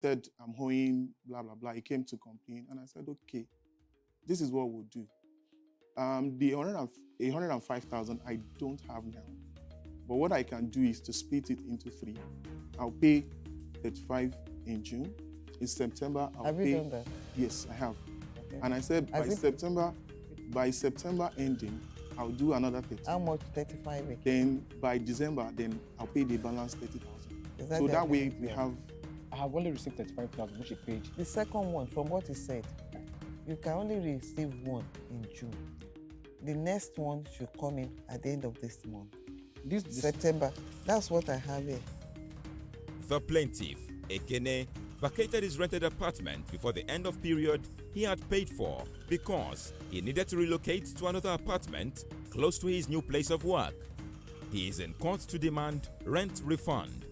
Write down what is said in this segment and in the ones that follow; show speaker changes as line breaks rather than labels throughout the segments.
said, I'm hoeing, blah, blah, blah. He came to complain. And I said, okay, this is what we'll do. The 105,000 I don't have now. But what I can do is to split it into 3. I'll pay 35 in June. In September, I'll
Have
pay.
you done that?
Yes, I have.
Okay.
And I said by September ending, I'll do another 30.
How much? 35 again?
Then by December, then I'll pay the balance 30,000. So that way we have.
I have only received 35,000, which he paid.
The second one, from what he said, you can only receive one in June. The next one should come in at the end of this month.
This
September. That's what I have here.
The plaintiff, Ekene, vacated his rented apartment before the end of period he had paid for because he needed to relocate to another apartment close to his new place of work. He is in court to demand rent refund.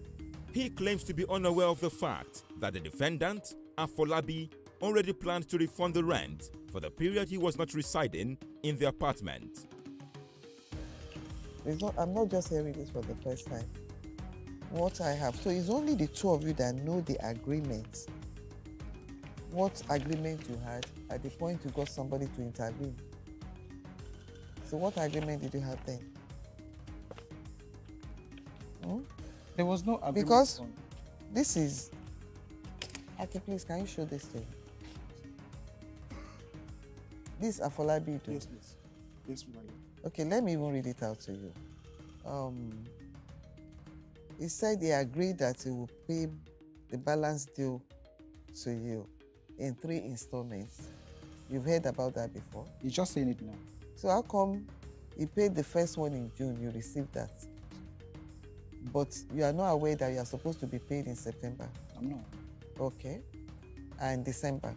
He claims to be unaware of the fact that the defendant, Afolabi, already planned to refund the rent for the period he was not residing in the apartment.
I'm not just hearing this for the first time. What I have, so it's only the two of you that know the agreement. What agreement you had at the point you got somebody to intervene? So what agreement did you have then?
There was no agreement.
Because this is... Aki, please, can you show this to me? This Afolabi.
Yes, please. Yes, madam.
Okay, let me even read it out to you. He said he agreed that he will pay the balance due to you in 3 installments. You've heard about that before?
He's just saying it now.
So how come he paid the first one in June, you received that? But you are not aware that you are supposed to be paid in September?
I'm not.
Okay. And December?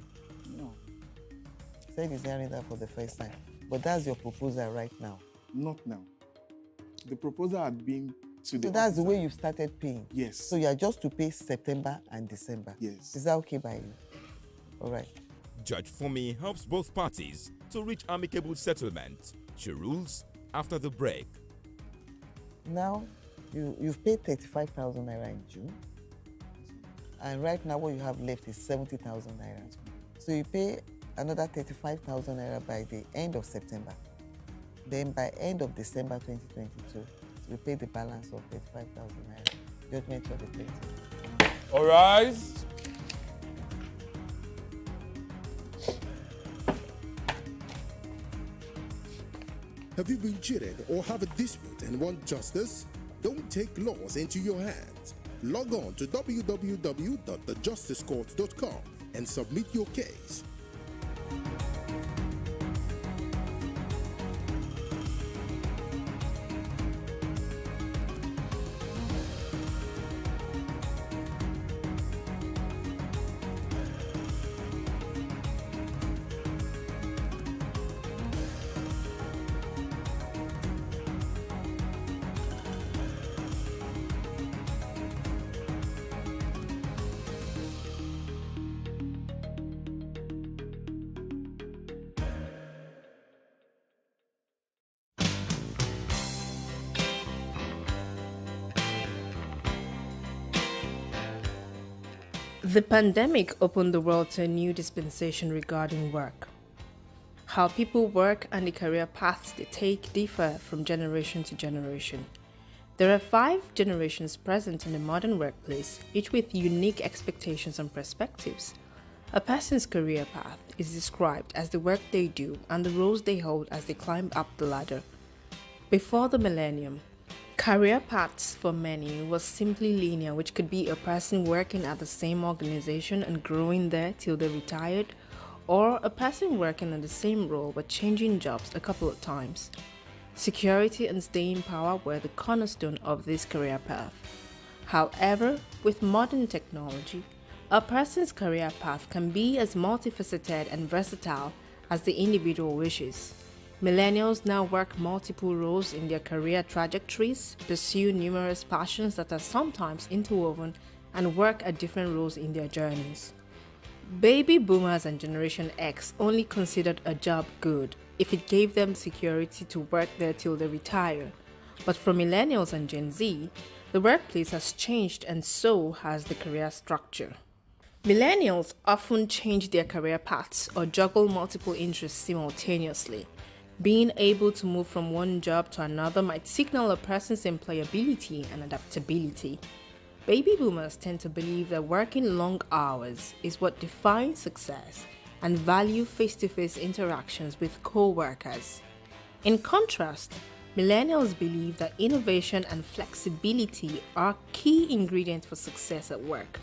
No.
Said he's hearing that for the first time. But that's your proposal right now?
Not now. The proposal had been to the
So that's the
officer.
way you started paying?
Yes.
So you are just to pay September and December?
Yes.
Is that okay by you? All right.
Judge Fumi helps both parties to reach amicable settlement. She rules after the break.
Now, you've paid 35,000 naira in June. And right now what you have left is 70,000 naira. So you pay another 35,000 naira by the end of September. Then by end of December 2022, you pay the balance of 35,000 naira. Judgment for the plaintiff.
All rise.
Have you been cheated or have a dispute and want justice? Don't take laws into your hands. Log on to www.thejusticecourt.com and submit your case.
The pandemic opened the world to a new dispensation regarding work. How people work and the career paths they take differ from generation to generation. There are 5 generations present in the modern workplace, each with unique expectations and perspectives. A person's career path is described as the work they do and the roles they hold as they climb up the ladder. Before the millennium, career paths for many was simply linear, which could be a person working at the same organization and growing there till they retired, or a person working in the same role but changing jobs a couple of times. Security and staying power were the cornerstone of this career path. However, with modern technology, a person's career path can be as multifaceted and versatile as the individual wishes. Millennials now work multiple roles in their career trajectories, pursue numerous passions that are sometimes interwoven, and work at different roles in their journeys. Baby boomers and Generation X only considered a job good if it gave them security to work there till they retire. But for millennials and Gen Z, the workplace has changed and so has the career structure. Millennials often change their career paths or juggle multiple interests simultaneously. Being able to move from one job to another might signal a person's employability and adaptability. Baby boomers tend to believe that working long hours is what defines success and value face-to-face interactions with co-workers. In contrast, millennials believe that innovation and flexibility are key ingredients for success at work.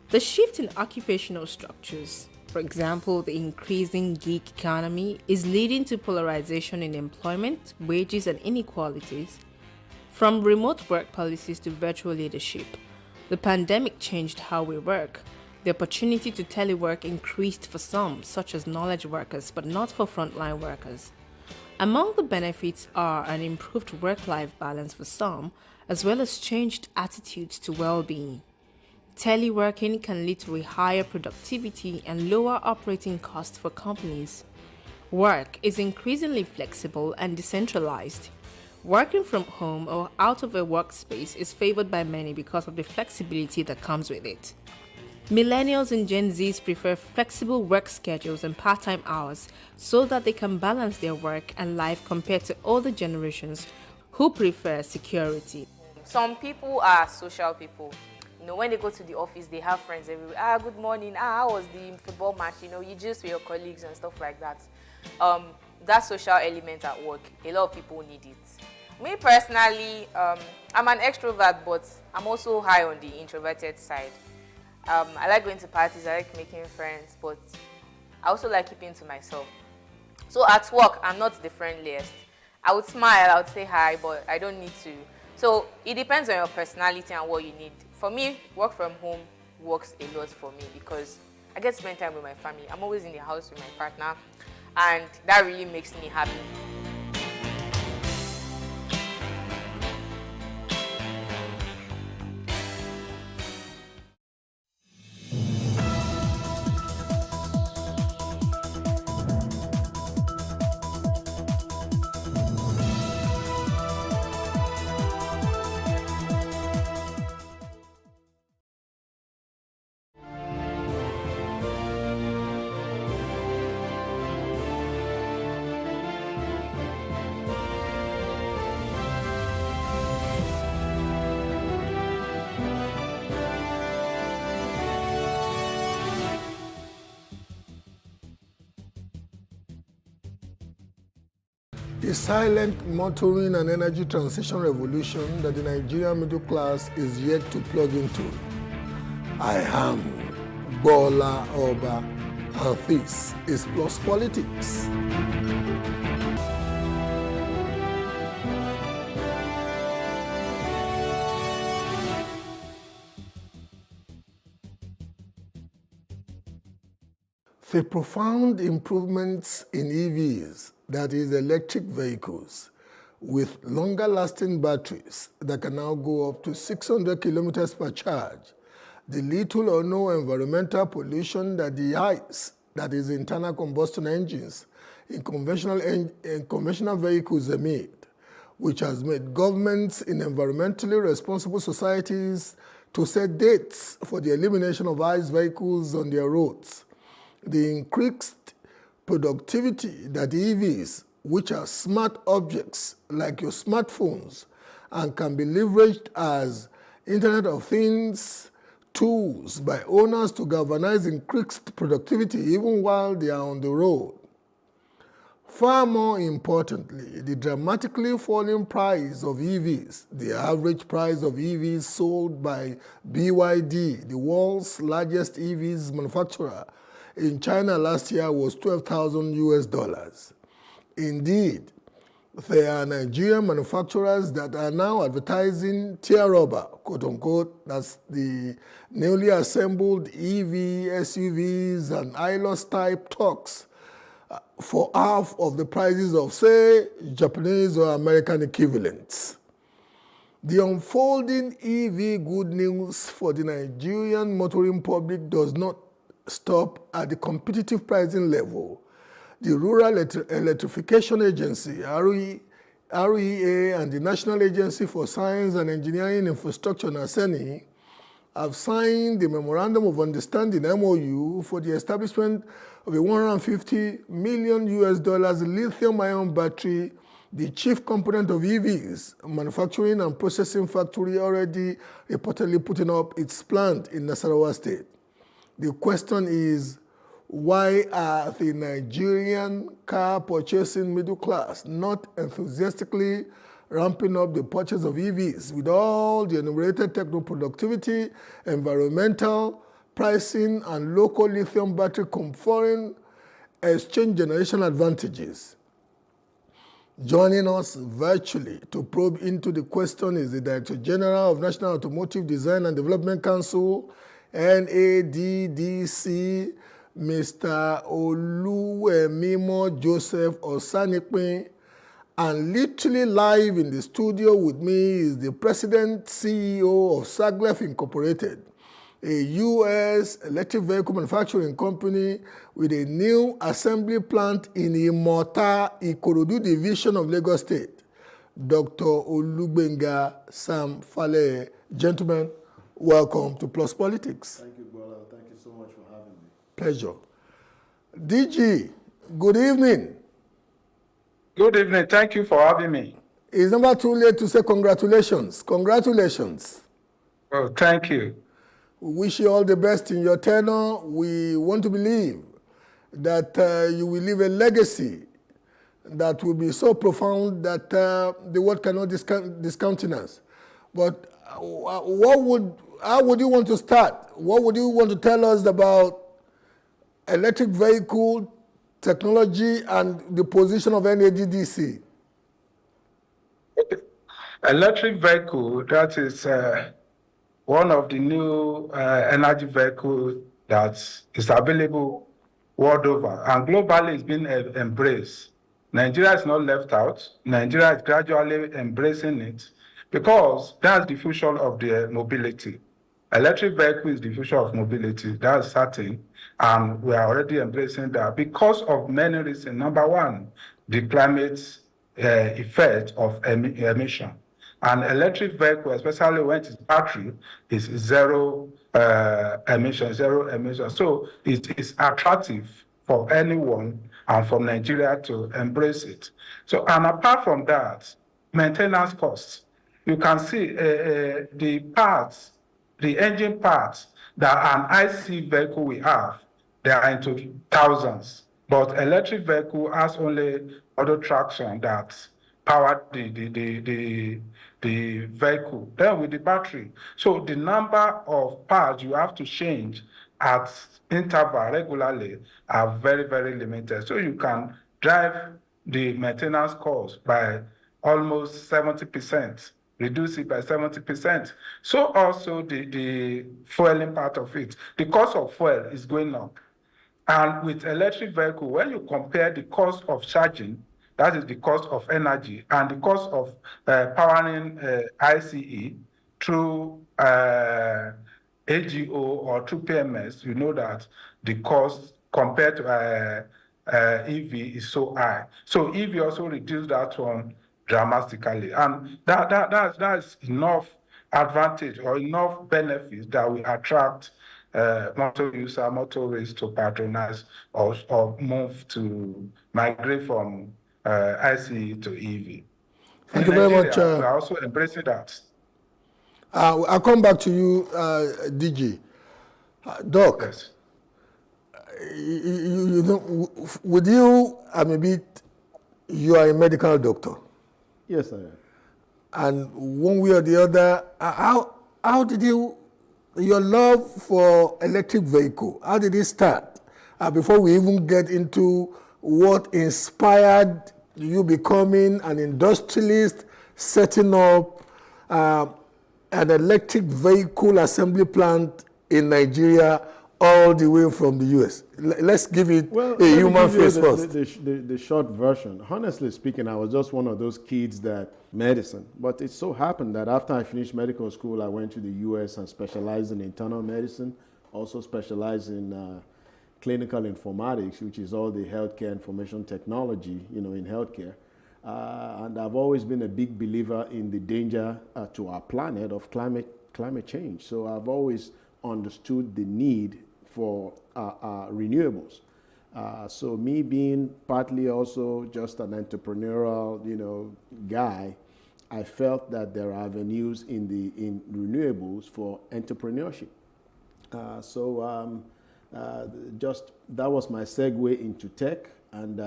The shift in occupational structures, for example, the increasing gig economy, is leading to polarization in employment, wages, and inequalities. From remote work policies to virtual leadership, the pandemic changed how we work. The opportunity to telework increased for some, such as knowledge workers, but not for frontline workers. Among the benefits are an improved work-life balance for some, as well as changed attitudes to well-being. Teleworking can lead to a higher productivity and lower operating costs for companies. Work is increasingly flexible and decentralized. Working from home or out of a workspace is favored by many because of the flexibility that comes with it. Millennials and Gen Zs prefer flexible work schedules and part-time hours so that they can balance their work and life compared to older generations who prefer security.
Some people are social people. When they go to the office, they have friends everywhere. Good morning. How was the football match? You just with your colleagues and stuff like that. That social element at work, a lot of people need it. Me personally, I'm an extrovert, but I'm also high on the introverted side. I like going to parties, I like making friends, but I also like keeping to myself. So at work, I'm not the friendliest. I would smile, I would say hi, but I don't need to. So it depends on your personality and what you need. For me, work from home works a lot for me because I get to spend time with my family. I'm always in the house with my partner, and that really makes me happy.
The silent motoring and energy transition revolution that the Nigerian middle class is yet to plug into. I am Bola Oba, and this is Plus Politics. The profound improvements in EVs, that is electric vehicles, with longer-lasting batteries that can now go up to 600 kilometers per charge, the little or no environmental pollution that the ICE, that is internal combustion engines, in conventional vehicles emit, which has made governments in environmentally responsible societies to set dates for the elimination of ICE vehicles on their roads. The increased productivity that EVs, which are smart objects like your smartphones and can be leveraged as Internet of Things tools by owners to galvanize increased productivity even while they are on the road. Far more importantly, the dramatically falling price of EVs, the average price of EVs sold by BYD, the world's largest EVs manufacturer, in China last year was $12,000. Indeed, there are Nigerian manufacturers that are now advertising tear rubber, quote unquote, that's the newly assembled EV, SUVs, and ILOS type trucks for half of the prices of, say, Japanese or American equivalents. The unfolding EV good news for the Nigerian motoring public does not stop at the competitive pricing level. The Rural Electrification Agency, REA, and the National Agency for Science and Engineering Infrastructure, NASENI, have signed the Memorandum of Understanding, MOU, for the establishment of a $150 million lithium-ion battery, the chief component of EVs, manufacturing and processing factory already reportedly putting up its plant in Nasarawa State. The question is, why are the Nigerian car purchasing middle class not enthusiastically ramping up the purchase of EVs with all the enumerated techno-productivity, environmental, pricing, and local lithium battery conferring exchange generation advantages? Joining us virtually to probe into the question is the Director General of National Automotive Design and Development Council, NADDC, Mr. Oluwemimo Joseph Osanipin, and literally live in the studio with me is the President CEO of Saglef Incorporated, a U.S. electric vehicle manufacturing company with a new assembly plant in Imota, Ikorodu Division of Lagos State, Dr. Olugbenga Sam Fale. Gentlemen, welcome to Plus Politics.
Thank you, brother. Thank you so much for having me.
Pleasure. DG, good evening.
Good evening. Thank you for having me.
It's never too late to say congratulations. Congratulations.
Oh, thank you.
We wish you all the best in your tenure. We want to believe that you will leave a legacy that will be so profound that the world cannot discountenance. But how would you want to start? What would you want to tell us about electric vehicle technology and the position of NADDC?
Electric vehicle, that is one of the new energy vehicles that is available world over. And globally, it's been embraced. Nigeria is not left out. Nigeria is gradually embracing it because that's the future of the mobility. Electric vehicle is the future of mobility, that's certain. And we are already embracing that because of many reasons. Number one, the climate effect of emission. An electric vehicle, especially when it's battery, is zero emission. So it is attractive for anyone and for Nigeria to embrace it. So, and apart from that, maintenance costs. You can see the parts, the engine parts that an IC vehicle we have, they are into thousands. But electric vehicle has only auto traction that powered the vehicle. Then with the battery. So the number of parts you have to change at interval regularly are very, very limited. So you can drive the maintenance cost by almost 70%. Reduce it by 70%. So also the fueling part of it. The cost of fuel is going up. And with electric vehicle, when you compare the cost of charging, that is the cost of energy, and the cost of powering ICE through AGO or through PMS, you know that the cost compared to EV is so high. So EV also reduced that one dramatically. And that's enough advantage or enough benefits that will attract motorists to patronize or move to migrate from ICE to EV.
Thank you very much.
We're also embracing that.
I'll come back to you, DG. Doc,
Yes.
you know, with you, you are a medical doctor.
Yes, I am.
And one way or the other, how did your love for electric vehicle, how did it start? Before we even get into what inspired you becoming an industrialist, setting up an electric vehicle assembly plant in Nigeria all the way from the US. Let's give it a human face first.
The short version. Honestly speaking, I was just one of those kids that medicine. But it so happened that after I finished medical school, I went to the US and specialized in internal medicine, also specialized in clinical informatics, which is all the healthcare information technology, in healthcare. And I've always been a big believer in the danger to our planet of climate climate change. So I've always understood the need for renewables. So me being partly also just an entrepreneurial, guy, I felt that there are avenues in renewables for entrepreneurship. Just that was my segue into tech, and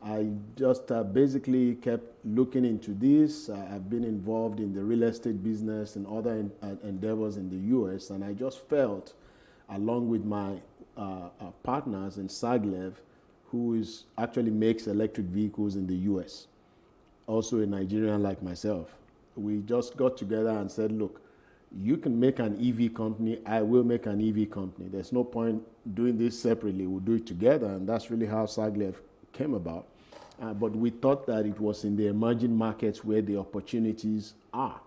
I just basically kept looking into this. I've been involved in the real estate business and other endeavors in the U.S., and I just felt, along with my partners in Saglev, who actually makes electric vehicles in the U.S., also a Nigerian like myself, we just got together and said, look, you can make an EV company, I will make an EV company. There's no point doing this separately, we'll do it together, and that's really how Saglev came about. But we thought that it was in the emerging markets where the opportunities are.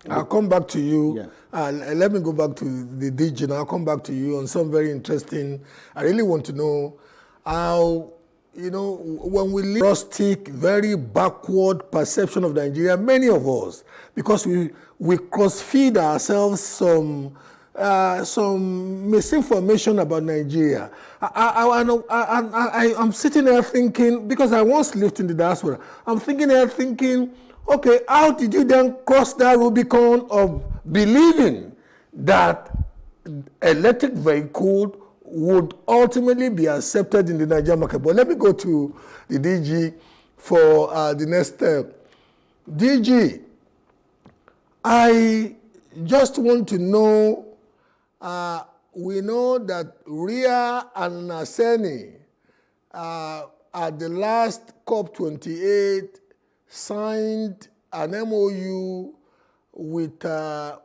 I'll come back to you.
Yeah.
And let me go back to the DG, and I'll come back to you on some very interesting. I really want to know how, when we live rustic, very backward perception of Nigeria, many of us, because we cross-feed ourselves some misinformation about Nigeria. I'm sitting there thinking, because I once lived in the diaspora, I'm thinking, okay, how did you then cross that Rubicon of believing that electric vehicle would ultimately be accepted in the Nigerian market? But let me go to the DG for the next step. DG, I just want to know, we know that Ria and Naseni at the last COP28 signed an MOU with a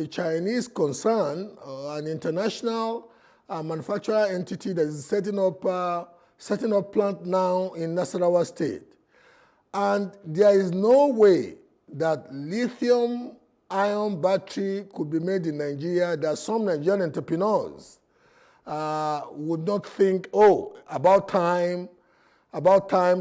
Chinese concern, an international manufacturer entity that is setting up plant now in Nasarawa State. And there is no way that lithium-ion battery could be made in Nigeria that some Nigerian entrepreneurs would not think, oh, about time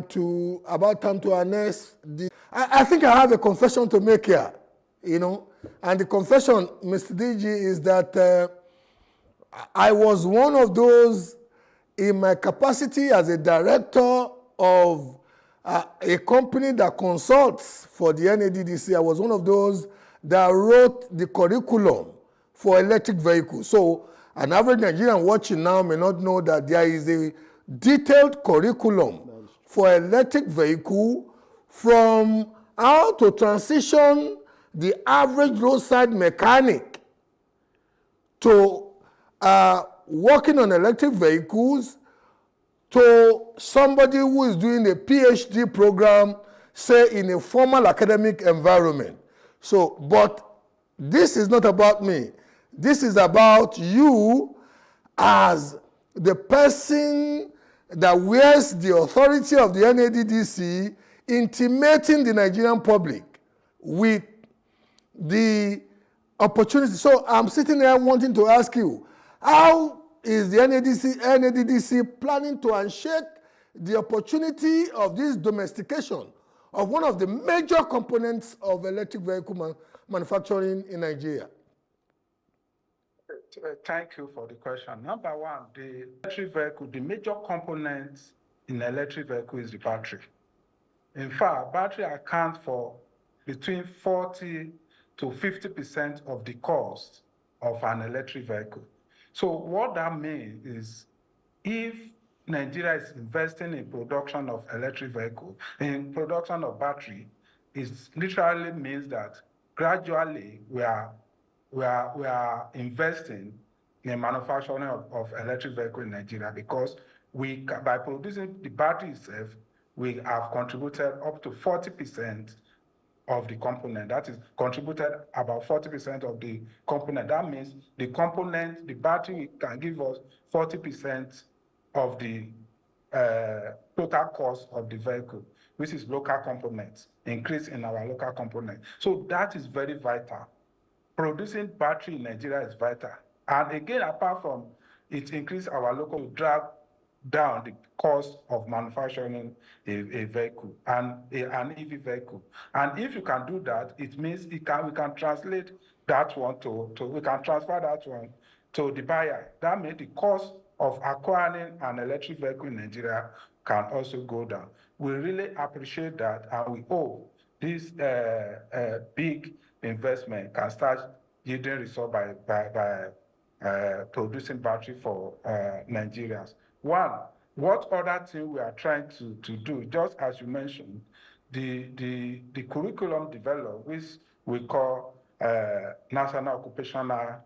to harness the. I think I have a confession to make here, and the confession, Mr. DG, is that I was one of those, in my capacity as a director of a company that consults for the NADDC, I was one of those that wrote the curriculum for electric vehicles. So an average Nigerian watching now may not know that there is a detailed curriculum for electric vehicle, from how to transition the average roadside mechanic to working on electric vehicles, to somebody who is doing a PhD program, say in a formal academic environment. So, but this is not about me. This is about you as the person that wears the authority of the NADDC, intimating the Nigerian public with the opportunity. So I'm sitting there wanting to ask you, how is the NADDC planning to unshake the opportunity of this domestication of one of the major components of electric vehicle manufacturing in Nigeria?
Thank you for the question. Number one, the electric vehicle, the major component in electric vehicle is the battery. In fact, battery accounts for between 40 to 50% of the cost of an electric vehicle. So what that means is, if Nigeria is investing in production of electric vehicle, in production of battery, it literally means that gradually we are investing in manufacturing of electric vehicle in Nigeria, because by producing the battery itself, we have contributed up to 40% of the component. That is contributed about 40% of the component. That means the component, the battery can give us 40% of the total cost of the vehicle, which is local components, increase in our local component. So that is very vital. Producing battery in Nigeria is vital. And again, apart from it increase our local, drag down the cost of manufacturing a vehicle and an EV vehicle. And if you can do that, it means we can translate that one we can transfer that one to the buyer. That means the cost of acquiring an electric vehicle in Nigeria can also go down. We really appreciate that, and we hope this big investment can start yielding result by producing battery for Nigerians. One, what other thing we are trying to do, just as you mentioned, the curriculum developed, which we call national occupational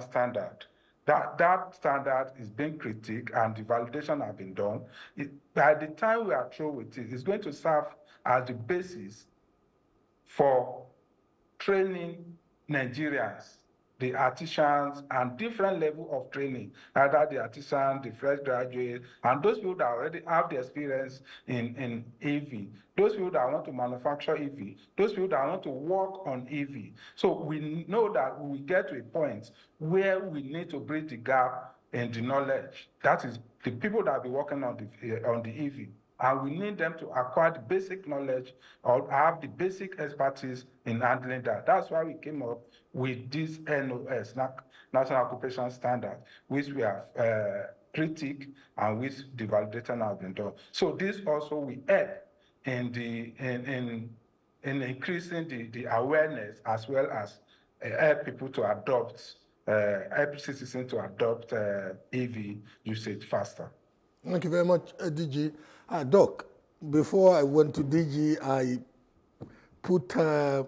standard. That standard is being critiqued and the validation have been done. By the time we are through with it, it's going to serve as the basis for training Nigerians, the artisans, and different level of training, either the artisans, the fresh graduates, and those people that already have the experience in EV, those people that want to manufacture EV, those people that want to work on EV. So we know that we get to a point where we need to bridge the gap in the knowledge. That is the people that be working on the EV. And we need them to acquire the basic knowledge or have the basic expertise in handling that. That's why we came up with this NOS, National Occupation Standard, which we have critiqued and which the validation has been done. So this also will help in increasing the awareness as well as help people to adopt, help citizens to adopt EV usage faster.
Thank you very much, DG. Doc, before I went to DG, I put, I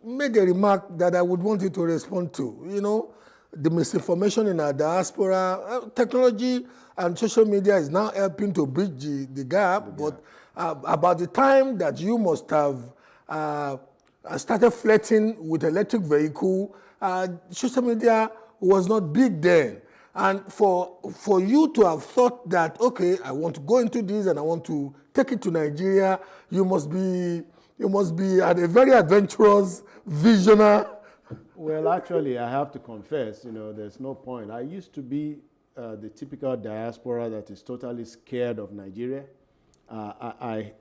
made a remark that I would want you to respond to. You know, the misinformation in our diaspora, technology and social media is now helping to bridge the gap, but about the time that you must have started flirting with electric vehicle, social media was not big then. And for you to have thought that, okay, I want to go into this and I want to take it to Nigeria, you must be a very adventurous visionary.
Well, actually, I have to confess, you know, there's no point. I used to be the typical diaspora that is totally scared of Nigeria. I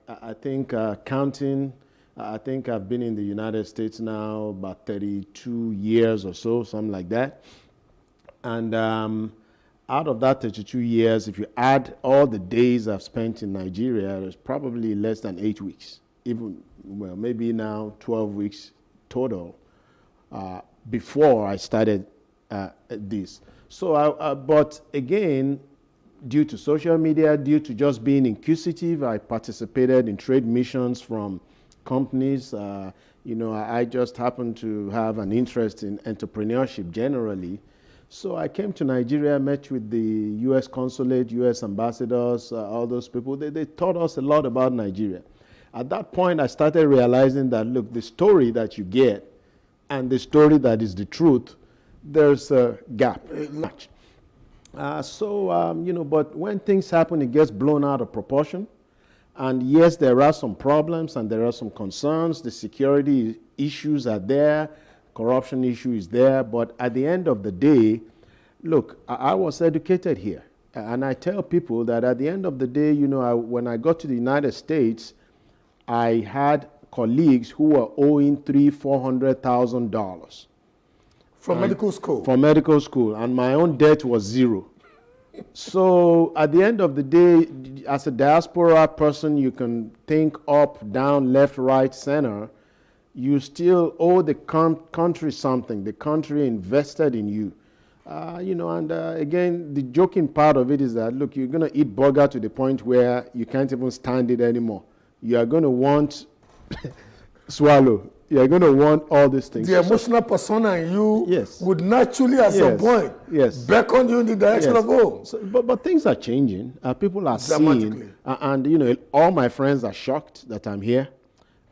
think counting, I think I've been in the United States now about 32 years or so, something like that. And out of that 32 years, if you add all the days I've spent in Nigeria, there's probably less than 8 weeks, even, well, maybe now 12 weeks total before I started this. So, but again, due to social media, due to just being inquisitive, I participated in trade missions from companies. You know, I just happened to have an interest in entrepreneurship generally. So I came to Nigeria, met with the U.S. consulate, U.S. ambassadors, all those people. They taught us a lot about Nigeria. At that point, I started realizing that, look, the story that you get and the story that is the truth, there's a gap. Much. You know, but when things happen, it gets blown out of proportion. And yes, there are some problems and there are some concerns. The security issues are there. Corruption issue is there, but at the end of the day, look, I was educated here. And I tell people that at the end of the day, you know, when I got to the United States, I had colleagues who were owing $300,000-$400,000.
From medical school?
From medical school, and my own debt was zero. So at the end of the day, as a diaspora person, you can think up, down, left, right, center. You still owe the country something. The country invested in you. You know, and again, the joking part of it is that, look, you're going to eat burger to the point where you can't even stand it anymore. You are going to want swallow. You are going to want all these things.
The emotional persona in you
yes.
would naturally, at some point, beckon you in the direction of home.
So, but things are changing. People are seeing. And, you know, all my friends are shocked that I'm here.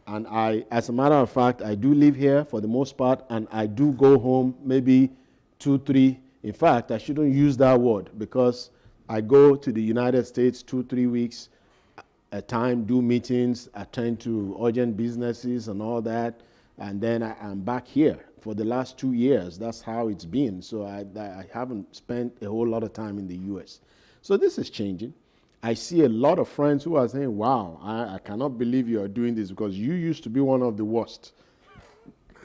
And as a matter of fact, I do live here for the most part, and I do go home maybe 2, 3. In fact, I shouldn't use that word because I go to the United States 2, 3 weeks at a time, do meetings, attend to urgent businesses and all that, and then I'm back here for the last 2 years. That's how it's been. So I haven't spent a whole lot of time in the U.S. So this is changing. I see a lot of friends who are saying, wow, I cannot believe you are doing this because you used to be one of the worst.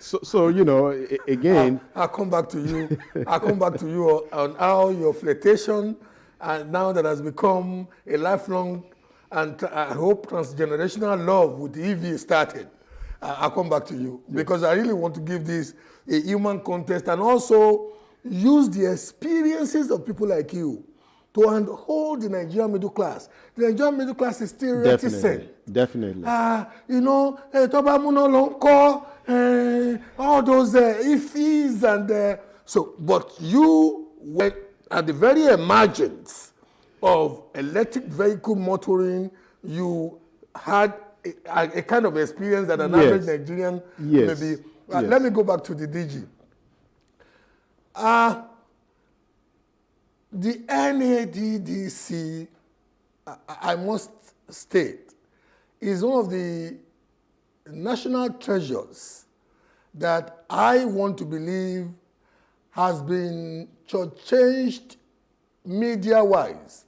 So you know, again,
I'll come back to you. I'll come back to you on how your flirtation, and now that has become a lifelong and I hope transgenerational love with EV started. I'll come back to you because I really want to give this a human context and also use the experiences of people like you to hold the Nigerian middle class. The Nigerian middle class is still reticent.
Definitely.
You know, Toba Muno Lonko, all those ifs and so, but you were at the very emergence of electric vehicle motoring. You had a kind of experience that an average Nigerian maybe. Let me go back to the DG. The NADDC, I must state, is one of the national treasures that I want to believe has been changed media-wise.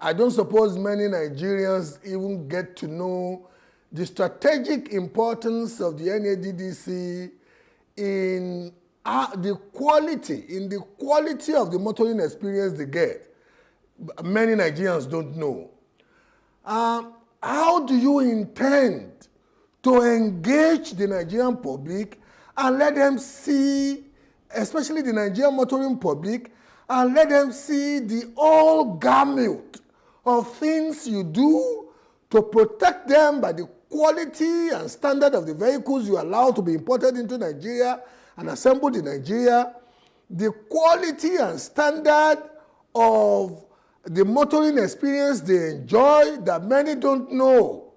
I don't suppose many Nigerians even get to know the strategic importance of the NADDC in the quality of the motoring experience they get. Many Nigerians don't know. How do you intend to engage the Nigerian public and let them see, especially the Nigerian motoring public, and let them see the whole gamut of things you do to protect them by the quality and standard of the vehicles you allow to be imported into Nigeria and assembled in Nigeria, the quality and standard of the motoring experience they enjoy that many don't know,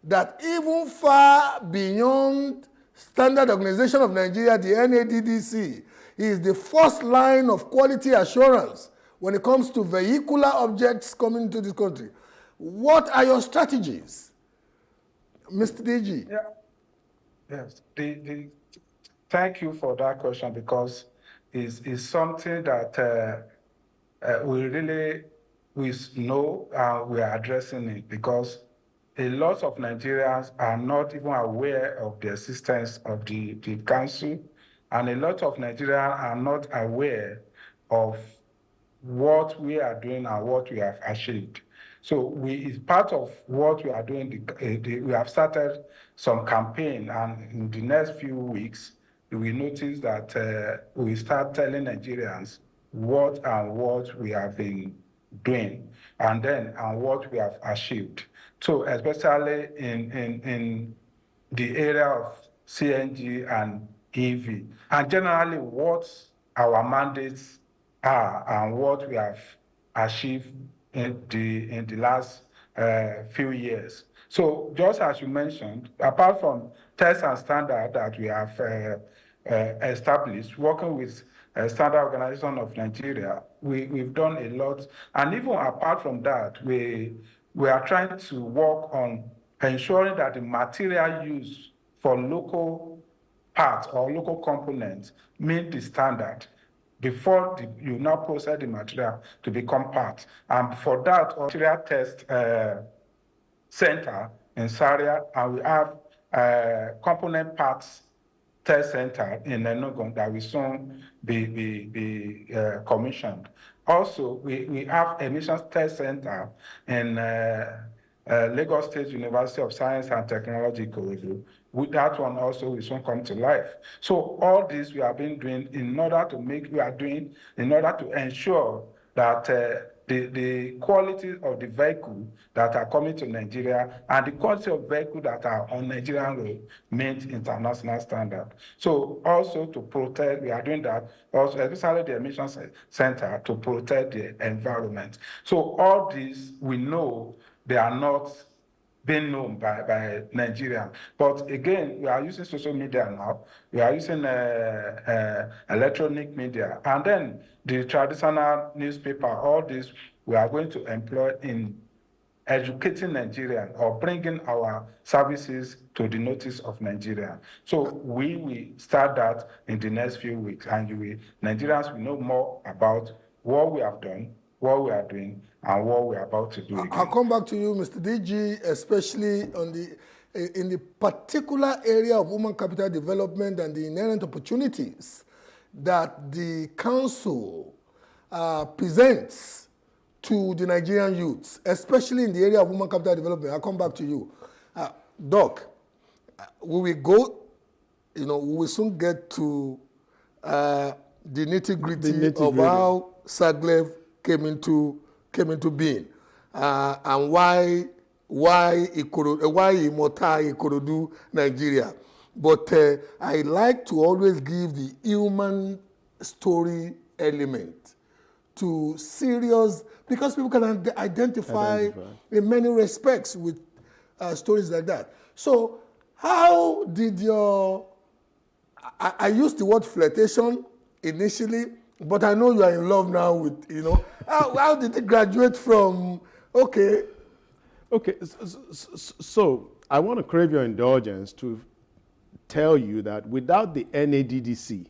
that even far beyond Standard Organization of Nigeria, the NADDC, is the first line of quality assurance when it comes to vehicular objects coming into this country. What are your strategies, Mr. DG?
Yeah. Yes. Thank you for that question because it's something that we know we are addressing it because a lot of Nigerians are not even aware of the existence of the council, and a lot of Nigerians are not aware of what we are doing and what we have achieved. So it's part of what we are doing. We have started some campaign, and in the next few weeks, we notice that we start telling Nigerians what we have been doing, and what we have achieved. So especially in the area of CNG and EV, and generally what our mandates are and what we have achieved in the last few years. So just as you mentioned, apart from tests and standards that we have established, working with Standard Organization of Nigeria, we've done a lot. And even apart from that, we are trying to work on ensuring that the material used for local parts or local components meet the standard before you now process the material to become part. And for that, material test center in Zaria, and we have component parts test center in Enugu that will soon be commissioned. Also, we have emissions test center in Lagos State University of Science and Technology, Ikorodu. With that one also will soon come to life. So all this we have been doing in order to ensure that the quality of the vehicle that are coming to Nigeria and the quality of vehicle that are on Nigerian road meet international standard. So also to protect, we are doing that also, especially the emissions center, to protect the environment. So all these we know they are not being known by Nigerians. But again, we are using social media now. We are using electronic media. And then the traditional newspaper, all this, we are going to employ in educating Nigerians or bringing our services to the notice of Nigeria. So we will start that in the next few weeks. And Nigerians will know more about what we have done, what we are doing, and what we are about to do again.
I'll come back to you, Mr. DG, especially on the in the particular area of human capital development and the inherent opportunities that the council presents to the Nigerian youths, especially in the area of human capital development. I'll come back to you. Doc, we will go, we will soon get to the nitty-gritty of how SAGLEV came into being and why Imota Ikorodu, Nigeria. But I like to always give the human story element to serious, because people can identify in many respects with stories like that. So how did I used the word flirtation initially, but I know you are in love now with, how did it graduate from, okay.
Okay, so I want to crave your indulgence to tell you that without the NADDC,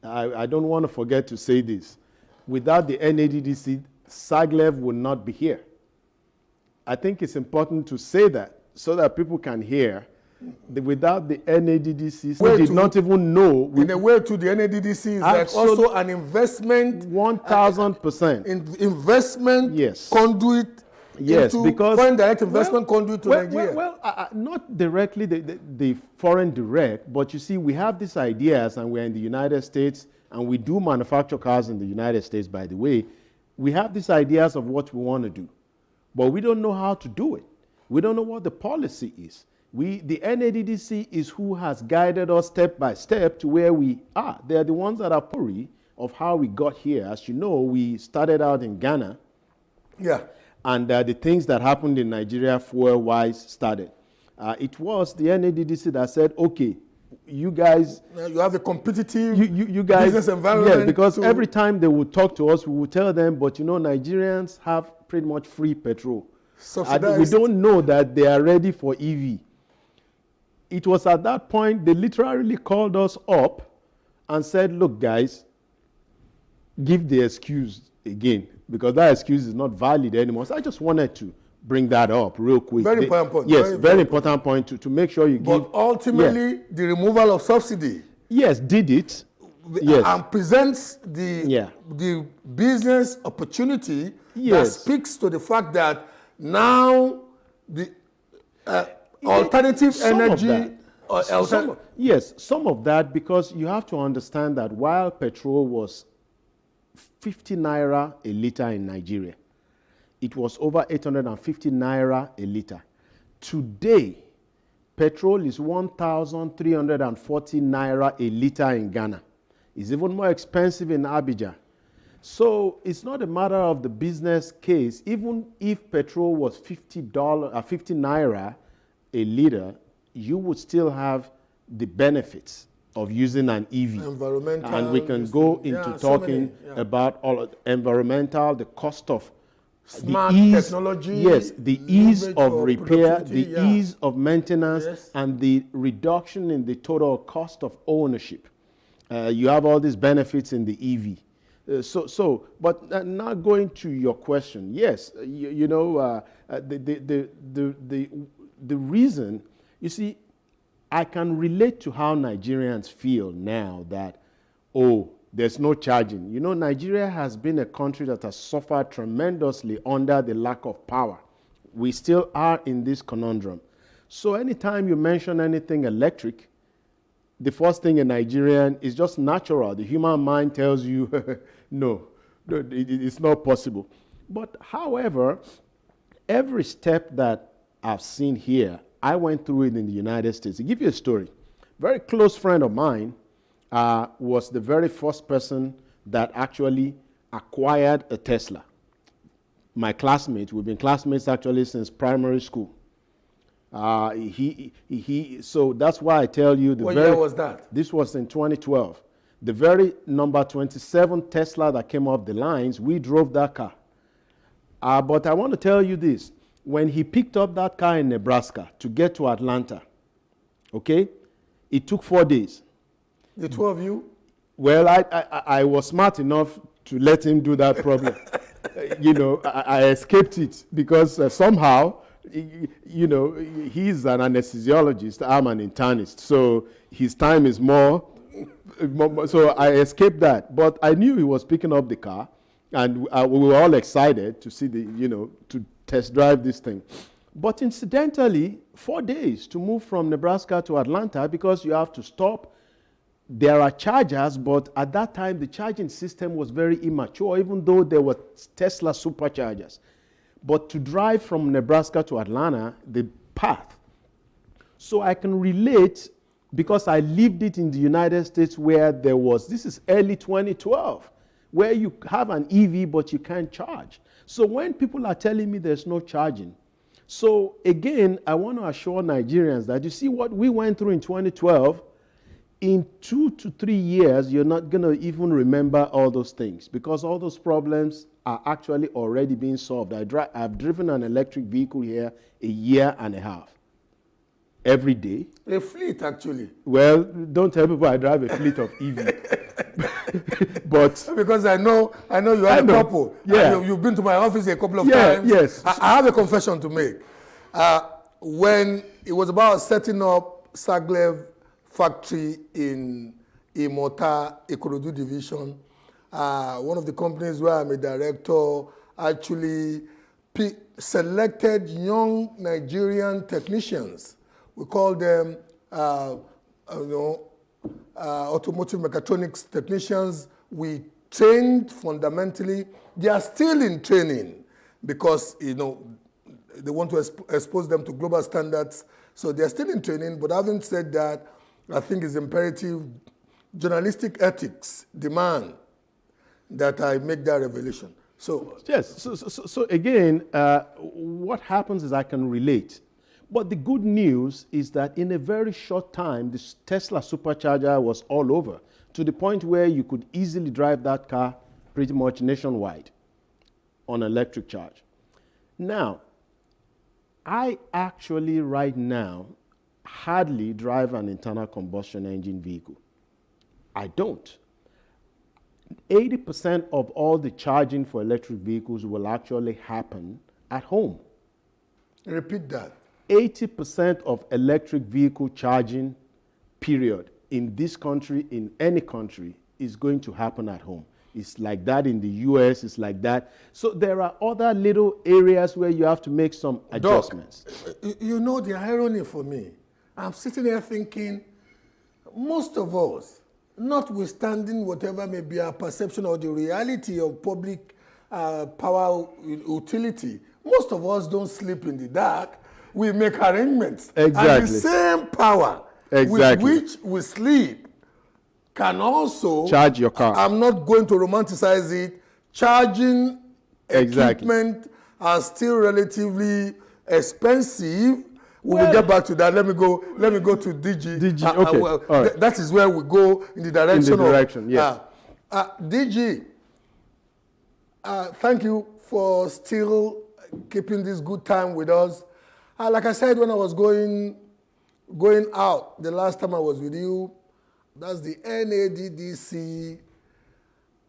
I don't want to forget to say this, without the NADDC, SAGLEV would not be here. I think it's important to say that so that people can hear that without the NADDC, we did not even know.
In a way, to the NADDC is like also an investment.
1,000%.
Investment,
yes.
Conduit.
Yes, because
foreign direct investment conduit to Nigeria.
Not directly the foreign direct, but you see, we have these ideas, and we're in the United States, and we do manufacture cars in the United States, by the way. We have these ideas of what we want to do, but we don't know how to do it. We don't know what the policy is. The NADDC is who has guided us step by step to where we are. They're the ones that are story of how we got here. As you know, we started out in Ghana.
Yeah.
And the things that happened in Nigeria fuel-wise started. It was the NADDC that said, okay, you guys...
You have a competitive
you guys,
business environment.
Yes, because every time they would talk to us, we would tell them, but Nigerians have pretty much free petrol. And we don't know that they are ready for EV. It was at that point they literally called us up and said, look, guys, give the excuse again, because that excuse is not valid anymore. So I just wanted to bring that up real quick.
Very important point.
Yes, very important point to make sure you give.
But ultimately, the removal of subsidy.
Yes, did it. Yes.
And presents the business opportunity that speaks to the fact that now the alternative energy.
Some of that, because you have to understand that while petrol was 50 naira a liter in Nigeria, it was over 850 naira a liter. Today, petrol is 1,340 naira a liter in Ghana. It's even more expensive in Abidjan. So it's not a matter of the business case. Even if petrol was $50 50 naira a liter, you would still have the benefits of using an EV.
Environmental.
And we can go into talking about all of the environmental, the cost of
smart
the ease,
technology.
Yes, the ease of repair, the ease of maintenance, and the reduction in the total cost of ownership. You have all these benefits in the EV. But now going to your question, yes, the reason, you see, I can relate to how Nigerians feel now that, there's no charging. Nigeria has been a country that has suffered tremendously under the lack of power. We still are in this conundrum. So anytime you mention anything electric, the first thing in Nigerian is just natural. The human mind tells you, no, it's not possible. But however, every step that I've seen here, I went through it in the United States. To give you a story, very close friend of mine was the very first person that actually acquired a Tesla. My classmate, we've been classmates actually since primary school. So that's why I tell you.
What year was that?
This was in 2012. The very number 27 Tesla that came off the lines, we drove that car. But I want to tell you this. When he picked up that car in Nebraska to get to Atlanta, okay, it took 4 days.
The two of you?
Well, I was smart enough to let him do that problem. I escaped it because somehow you know, he's an anesthesiologist, I'm an internist, so his time is more, so I escaped that. But I knew he was picking up the car, and we were all excited to see to test drive this thing. But incidentally, 4 days to move from Nebraska to Atlanta, because you have to stop. There are chargers, but at that time, the charging system was very immature, even though there were Tesla superchargers. But to drive from Nebraska to Atlanta, the path. So I can relate, because I lived it in the United States, where there was, this is early 2012, where you have an EV, but you can't charge. So when people are telling me there's no charging, so again, I want to assure Nigerians that you see what we went through in 2012, in 2 to 3 years, you're not going to even remember all those things, because all those problems are actually already being solved. I've driven an electric vehicle here a year and a half, every day.
A fleet, actually.
Well, don't tell people I drive a fleet of EV. But
because I know you are a couple.
Yeah.
You've been to my office a couple of times.
Yes.
I have a confession to make. When it was about setting up Saglev factory in Imota, Ikorodu division, one of the companies where I'm a director actually selected young Nigerian technicians. We call them automotive mechatronics technicians. We trained fundamentally. They are still in training because they want to expose them to global standards. So they are still in training. But having said that, I think it's imperative. Journalistic ethics demand that I make that revelation. So
yes. So again, what happens is I can relate. But the good news is that in a very short time, this Tesla supercharger was all over, to the point where you could easily drive that car pretty much nationwide on electric charge. Now, I actually right now hardly drive an internal combustion engine vehicle. I don't. 80% of all the charging for electric vehicles will actually happen at home.
Repeat that.
80% of electric vehicle charging, period, in this country, in any country, is going to happen at home. It's like that in the US, it's like that. So there are other little areas where you have to make some adjustments.
Doc, you know the irony for me. I'm sitting here thinking, most of us, notwithstanding whatever may be our perception or the reality of public power utility, most of us don't sleep in the dark. We make arrangements.
Exactly.
And the same power with which we sleep can also
charge your car.
I'm not going to romanticize it. Charging equipment are still relatively expensive. We will get back to that. Let me go to DG.
DG, okay.
All right. That is where we go in the direction
yes.
DG, thank you for still keeping this good time with us. Like I said, when I was going out the last time I was with you, that's the NADDC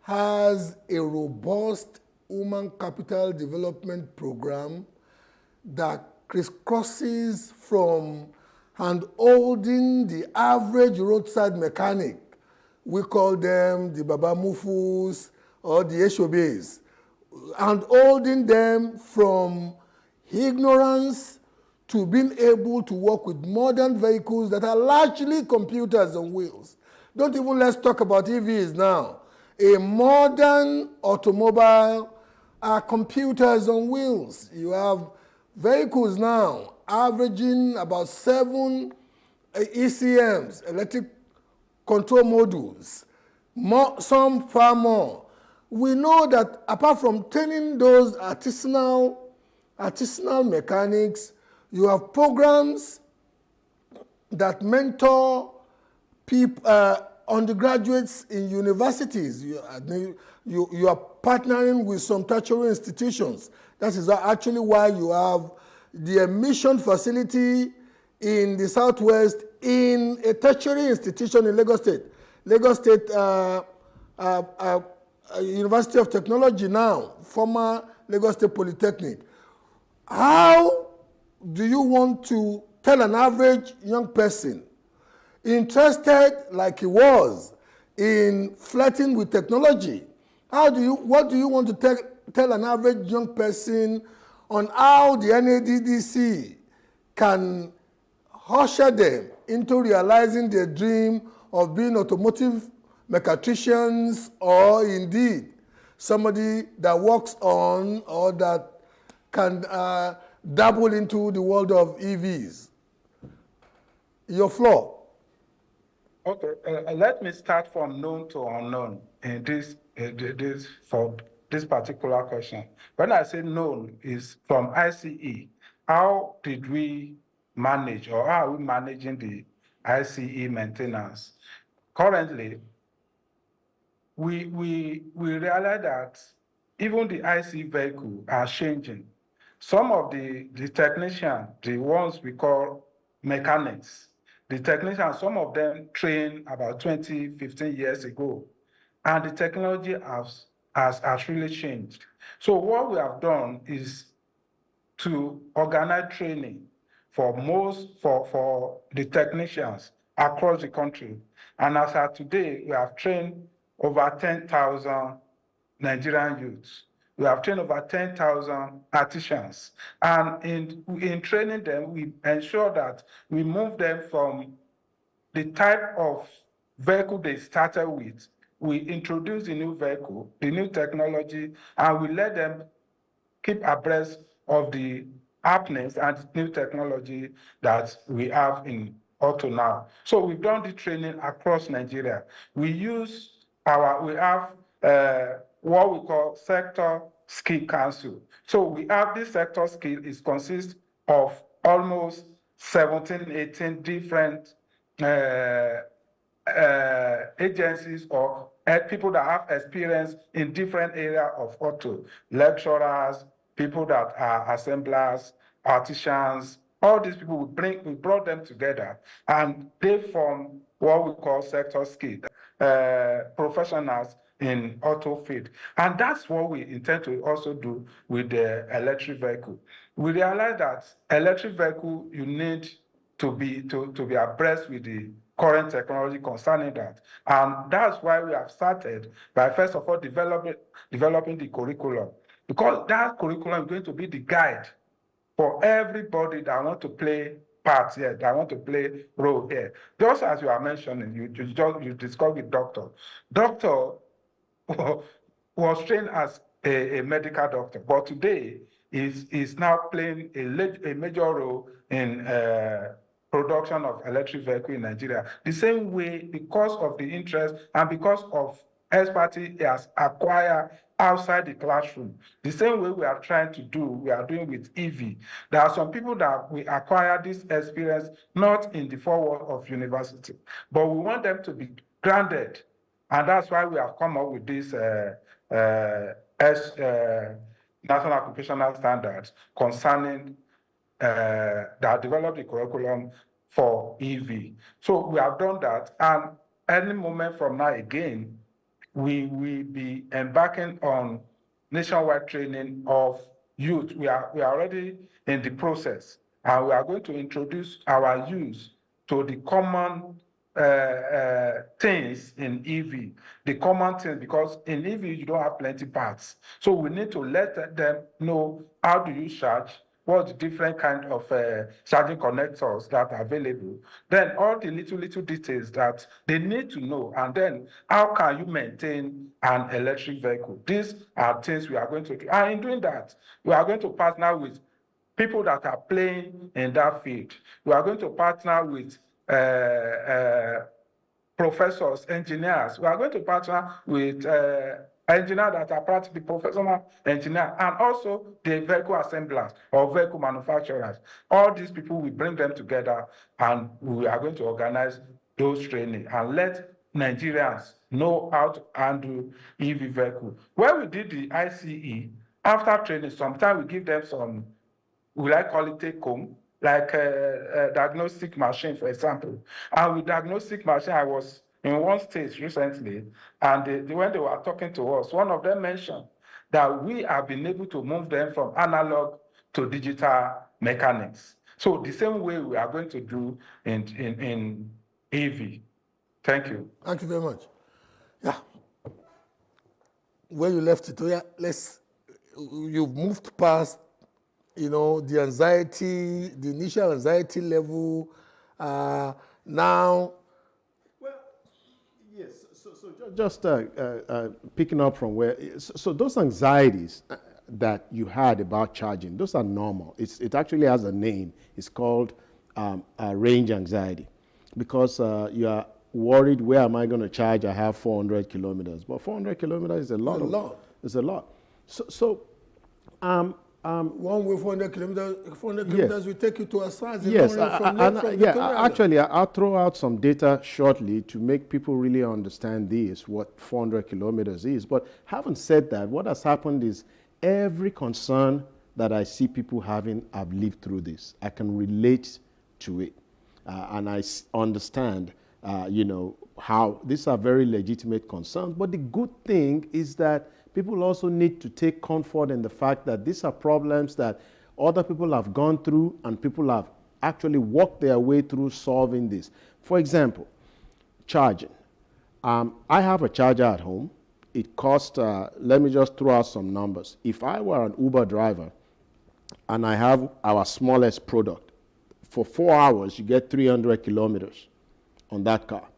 has a robust human capital development program that crisscrosses from hand-holding the average roadside mechanic. We call them the Baba Mufus or the Eshobes. Hand-holding them from ignorance to being able to work with modern vehicles that are largely computers on wheels. Don't even let's talk about EVs now. A modern automobile are computers on wheels. You have vehicles now averaging about 7 ECMs, electric control modules, some far more. We know that apart from training those artisanal mechanics, you have programs that mentor people, undergraduates in universities. You are partnering with some tertiary institutions. That is actually why you have the emission facility in the Southwest in a tertiary institution in Lagos State. Lagos State University of Technology now, former Lagos State Polytechnic. How do you want to tell an average young person interested like he was in flirting with technology? What do you want to tell an average young person on how the NADDC can usher them into realizing their dream of being automotive mechatricians, or indeed somebody that works on or that can dabble into the world of EVs? Your floor.
Okay, let me start from known to unknown in for this particular question. When I say known, is from ICE. How did we manage, or how are we managing the ICE maintenance? Currently, we realize that even the ICE vehicle are changing. Some of the technicians, the ones we call mechanics, the technicians, some of them trained about 20, 15 years ago, and the technology has really changed. So what we have done is to organize training for the technicians across the country. And as of today, we have trained over 10,000 Nigerian youths. We have trained over 10,000 artisans. And in training them, we ensure that we move them from the type of vehicle they started with. We introduce the new vehicle, the new technology, and we let them keep abreast of the happenings and new technology that we have in auto now. So we've done the training across Nigeria. We have what we call sector skill council. So we have this sector skill, it consists of almost 17, 18 different agencies or people that have experience in different areas of auto, lecturers, people that are assemblers, artisans, all these people, we brought them together and they form what we call sector skill, professionals in auto field. And that's what we intend to also do with the electric vehicle. We realize that electric vehicle, you need to be abreast with the current technology concerning that. And that's why we have started by first of all developing the curriculum, because that curriculum is going to be the guide for everybody that want to play part here, that want to play role here. Just as you are mentioning, you discussed with Doctor. Doctor was trained as a medical doctor, but today is now playing a major role in production of electric vehicle in Nigeria. The same way, because of the interest and because of expertise he has acquired outside the classroom, the same way we are doing with EV. There are some people that we acquire this experience not in the four walls of university, but we want them to be grounded. And that's why we have come up with this National Occupational Standards concerning that developed the curriculum for EV. So we have done that, and any moment from now again, we will be embarking on nationwide training of youth. We are already in the process, and we are going to introduce our youth to the common things in EV, the common things, because in EV you don't have plenty parts. So we need to let them know how do you charge, what's the different kind of charging connectors that are available, then all the little details that they need to know, and then how can you maintain an electric vehicle. These are things we are going to do. And in doing that, we are going to partner with people that are playing in that field. We are going to partner with professors, engineers. We are going to partner with engineers that are practically professional engineers, and also the vehicle assemblers or vehicle manufacturers. All these people, we bring them together, and we are going to organize those training and let Nigerians know how to handle EV vehicle. When we did the ICE, after training, sometimes we give them some, we like call it take home, like a diagnostic machine, for example. And with diagnostic machine, I was in one state recently, and when they were talking to us, one of them mentioned that we have been able to move them from analog to digital mechanics. So the same way we are going to do in EV. Thank you.
Thank you very much. Yeah. Where you left it, you've moved past, the anxiety, the initial anxiety level. Now,
yes. So just picking up from where, so those anxieties that you had about charging, those are normal. It actually has a name. It's called range anxiety, because you are worried, where am I going to charge? I have 400 kilometers, but 400 kilometers is a lot. It's a lot. So
one way 400 kilometers will take you to Asas.
Yes, actually, I'll throw out some data shortly to make people really understand what 400 kilometers is. But having said that, what has happened is every concern that I see people having, I've lived through this. I can relate to it, and I understand, how these are very legitimate concerns. But the good thing is that people also need to take comfort in the fact that these are problems that other people have gone through, and people have actually walked their way through solving this. For example, charging. I have a charger at home. It costs, let me just throw out some numbers. If I were an Uber driver and I have our smallest product, for 4 hours you get 300 kilometers on that car.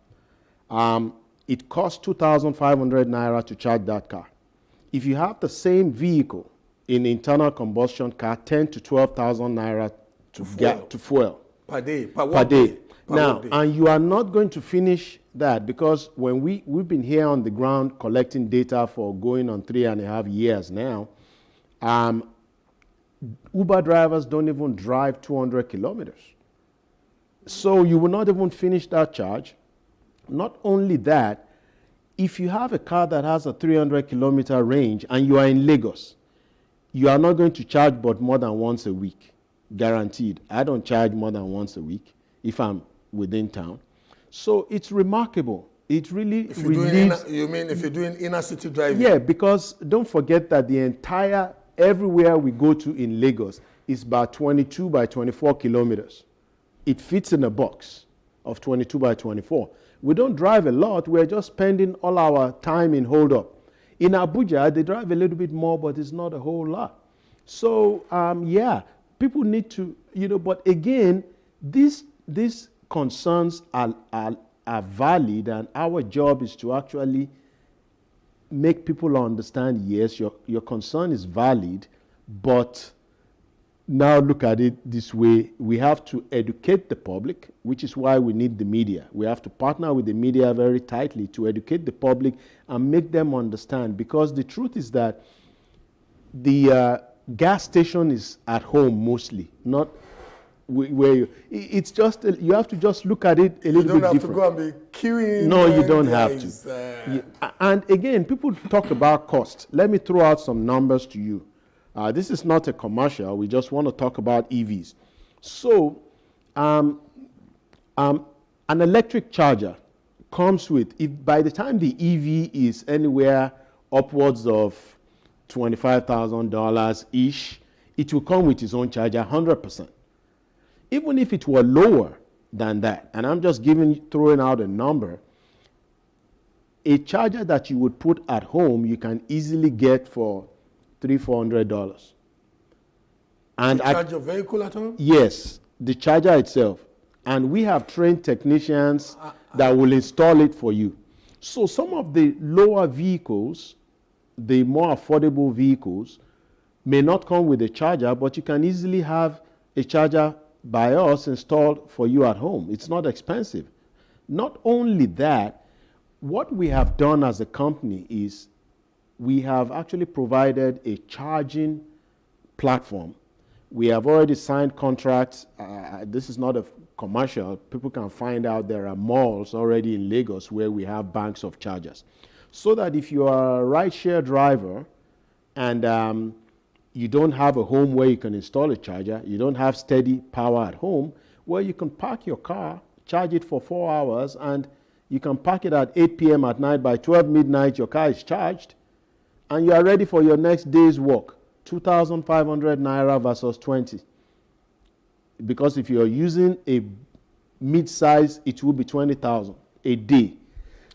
It costs 2,500 naira to charge that car. If you have the same vehicle in internal combustion car, 10 to 12,000 naira to fuel
per day.
Now, and you are not going to finish that, because when we've been here on the ground collecting data for going on 3.5 years now, Uber drivers don't even drive 200 kilometers. So you will not even finish that charge. Not only that, if you have a car that has a 300 kilometer range and you are in Lagos, you are not going to charge but more than once a week, guaranteed. I don't charge more than once a week if I'm within town. So it's remarkable. It really relieves.
You mean if you're doing inner city driving?
Yeah, because don't forget that everywhere we go to in Lagos is about 22 by 24 kilometers. It fits in a box of 22 by 24. We don't drive a lot. We're just spending all our time in hold-up. In Abuja, they drive a little bit more, but it's not a whole lot. So, people need to, but again, these concerns are valid, and our job is to actually make people understand, yes, your concern is valid, but now look at it this way. We have to educate the public, which is why we need the media. We have to partner with the media very tightly to educate the public and make them understand, because the truth is that the gas station is at home mostly, not where it's just, you have to just look at it a little bit different. You don't have to
go and be queuing.
No, you don't have to. And again, people talk about cost. Let me throw out some numbers to you. This is not a commercial. We just want to talk about EVs. So, an electric charger comes with, by the time the EV is anywhere upwards of $25,000-ish, it will come with its own charger 100%. Even if it were lower than that, and I'm just throwing out a number, a charger that you would put at home, you can easily get for $300-400. And
charge your vehicle at home?
Yes, the charger itself. And we have trained technicians that will install it for you. So some of the lower vehicles, the more affordable vehicles, may not come with a charger, but you can easily have a charger by us installed for you at home. It's not expensive. Not only that, what we have done as a company is we have actually provided a charging platform. We have already signed contracts. This is not a commercial. People can find out there are malls already in Lagos where we have banks of chargers. So that if you are a rideshare driver and you don't have a home where you can install a charger, you don't have steady power at home, well, you can park your car, charge it for 4 hours, and you can park it at 8 p.m. at night. By 12 midnight, your car is charged, and you are ready for your next day's work. 2,500 naira versus 20. because if you're using a mid-size, it will be 20,000 a day.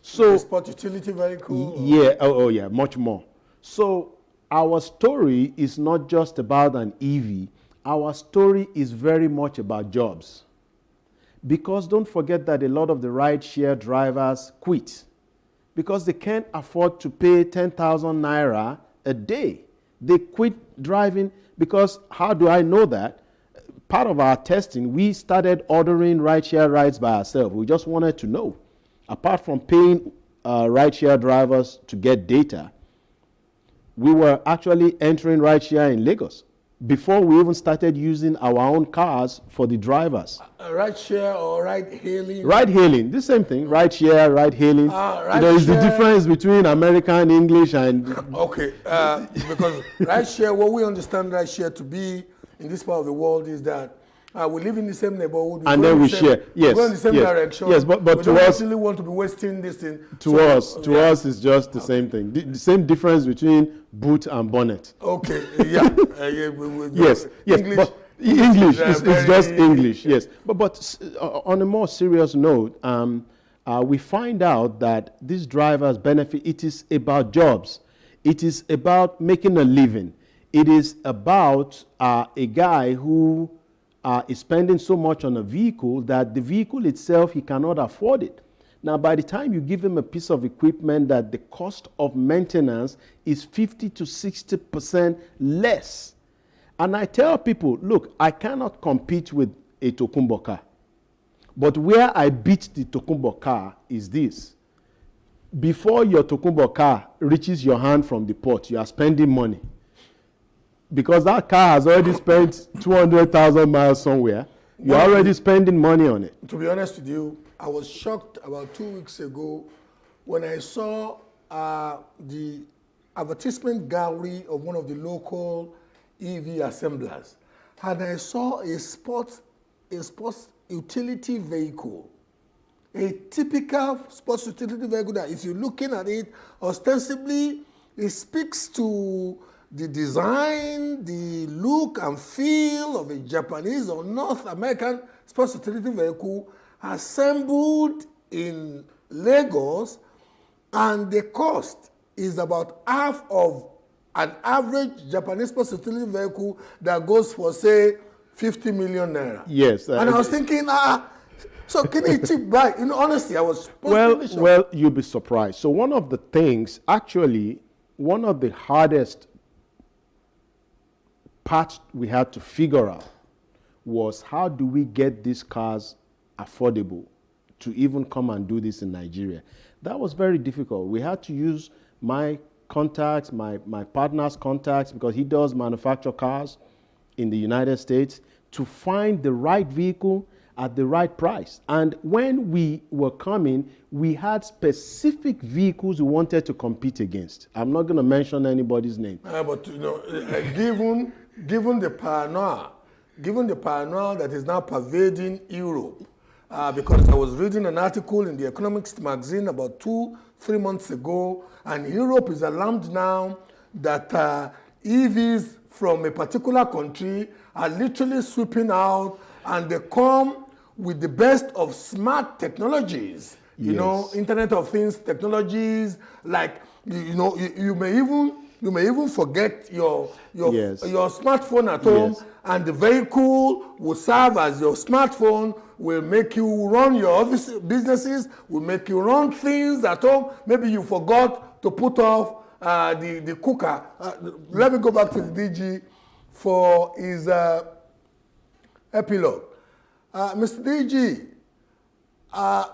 So
sport utility vehicle?
Yeah, oh yeah, much more. So our story is not just about an EV. Our story is very much about jobs. Because don't forget that a lot of the rideshare drivers quit because they can't afford to pay 10,000 naira a day. They quit driving because, how do I know that? Part of our testing, we started ordering rideshare rides by ourselves. We just wanted to know. Apart from paying rideshare drivers to get data, we were actually entering rideshare in Lagos before we even started using our own cars for the drivers.
Ride share or ride hailing?
Ride hailing, the same thing. Ride share, ride hailing. It's the difference between American English and.
Okay, because ride share, what we understand ride share to be in this part of the world is that we live in the same neighborhood.
And then we share. Yes.
We go in the same direction.
Yes, but
we
to
don't
us,
really want to be wasting this thing.
To us, it's just the same thing. The same difference between boot and bonnet.
Okay. Yeah.
Yes.
English.
But English is just English. Yes. But on a more serious note, we find out that these drivers benefit. It is about jobs. It is about making a living. It is about a guy who is spending so much on a vehicle that the vehicle itself, he cannot afford it. Now, by the time you give him a piece of equipment that the cost of maintenance is 50 to 60% less. And I tell people, look, I cannot compete with a Tokunbo car. But where I beat the Tokunbo car is this. Before your Tokunbo car reaches your hand from the port, you are spending money. Because that car has already spent 200,000 miles somewhere. You're already spending money on it.
To be honest with you, I was shocked about 2 weeks ago when I saw the advertisement gallery of one of the local EV assemblers. And I saw a sports utility vehicle. A typical sports utility vehicle that if you're looking at it, ostensibly, it speaks to the design, the look and feel of a Japanese or North American sports utility vehicle assembled in Lagos, and the cost is about half of an average Japanese sports utility vehicle that goes for, say, 50 million naira.
Yes.
And I was thinking, so can you cheap buy? You know, honestly, I was
well, you'll be surprised. So one of the things, actually, one of the hardest parts we had to figure out was how do we get these cars affordable to even come and do this in Nigeria. That was very difficult. We had to use my contacts, my partner's contacts, because he does manufacture cars in the United States, to find the right vehicle at the right price. And when we were coming, we had specific vehicles we wanted to compete against. I'm not going to mention anybody's name.
But you know, given the paranoia that is now pervading Europe, because I was reading an article in the Economics magazine about 2-3 months ago, and Europe is alarmed now that EVs from a particular country are literally sweeping out, and they come with the best of smart technologies. You know, Internet of Things technologies, like you may even forget your smartphone at home, and the vehicle will serve as your smartphone, will make you run your office businesses, will make you run things at home. Maybe you forgot to put off the cooker. Let me go back to the DG for his epilogue. Mr. DG,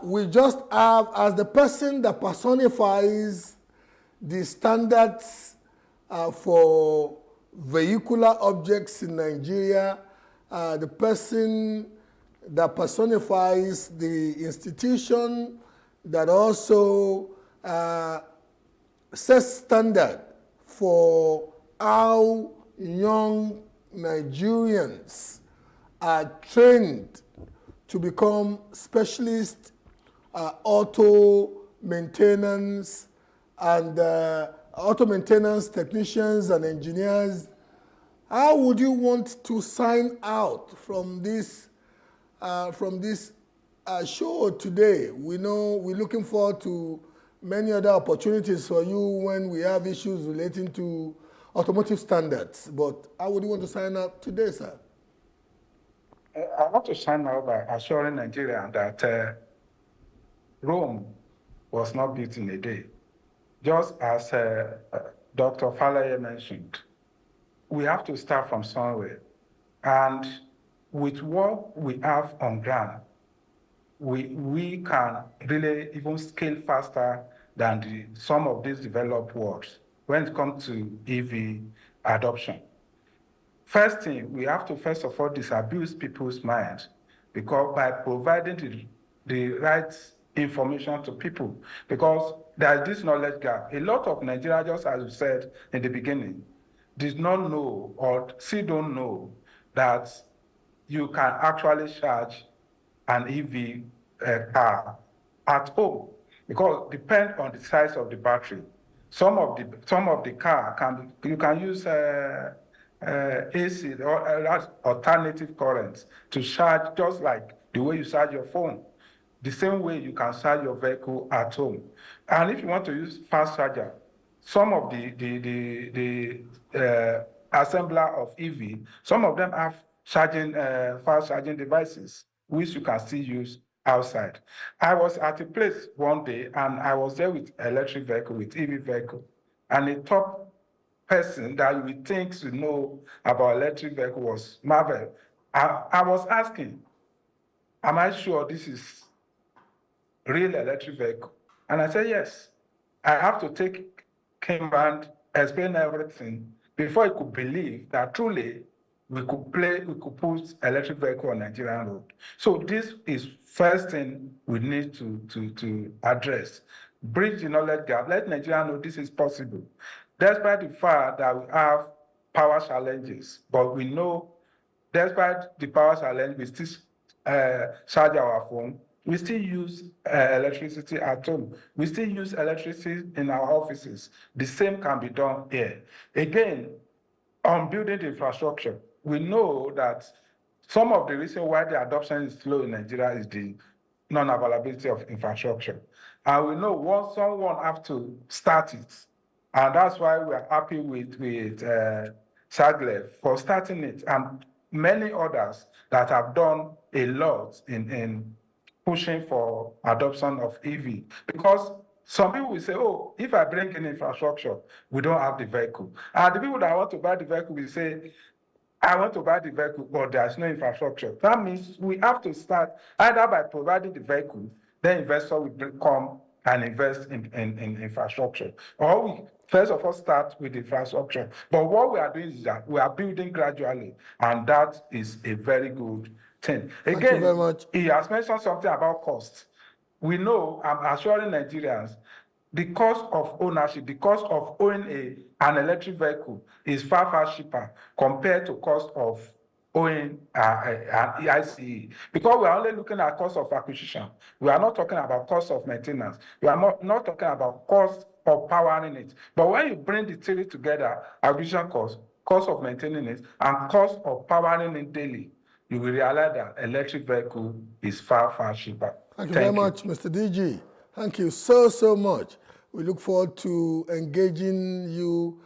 we just have, as the person that personifies the standards for vehicular objects in Nigeria, the person that personifies the institution that also sets standard for how young Nigerians are trained to become specialists, auto maintenance technicians and engineers. How would you want to sign out from this show today? We know we're looking forward to many other opportunities for you when we have issues relating to automotive standards. But how would you want to sign out today, sir?
I want to sign out by assuring Nigeria that Rome was not built in a day. Just as Dr. Falaye mentioned, we have to start from somewhere. And with what we have on ground, we can really even scale faster than some of these developed worlds when it comes to EV adoption. First thing, we have to first of all disabuse people's minds, because by providing the right information to people, because there is this knowledge gap. A lot of Nigerians, just as you said in the beginning, did not know or still don't know that you can actually charge an EV car at home, because it depends on the size of the battery. Some of the car you can use AC or alternative currents to charge, just like the way you charge your phone. The same way you can charge your vehicle at home. And if you want to use fast charger, some of the assembler of EV, some of them have fast charging devices, which you can still use outside. I was at a place one day, and I was there with electric vehicle, with EV vehicle, and the top person that you would think to know about electric vehicle was Marvel. I was asking, am I sure this is real electric vehicle? And I said, yes. I have to take him and explain everything before he could believe that truly we could put electric vehicle on Nigerian road. So this is first thing we need to address. Bridge the knowledge gap. Let Nigeria know this is possible. Despite the fact that we have power challenges, but we know, despite the power challenge, we still charge our phone. We still use electricity at home. We still use electricity in our offices. The same can be done here. Again, on building the infrastructure, we know that some of the reason why the adoption is slow in Nigeria is the non-availability of infrastructure. And we know once someone has to start it, and that's why we are happy with SAGLEV for starting it, and many others that have done a lot in pushing for adoption of EV. Because some people will say, oh, if I bring in infrastructure, we don't have the vehicle. And the people that want to buy the vehicle will say, I want to buy the vehicle, but there's no infrastructure. That means we have to start either by providing the vehicle, then investor will come and invest in infrastructure. Or we first of all start with infrastructure. But what we are doing is that we are building gradually, and that is a very good thing. Again,
thank you very much.
He has mentioned something about cost. We know, I'm assuring Nigerians, the cost of ownership, the cost of owning an electric vehicle is far, far cheaper compared to cost of owning an ICE. Because we are only looking at cost of acquisition. We are not talking about cost of maintenance. We are not talking about cost of powering it. But when you bring the three together, acquisition cost, cost of maintaining it, and cost of powering it daily, you will realize that electric vehicle is far, far cheaper.
Thank you very much, Mr. DG. Thank you so much. We look forward to engaging you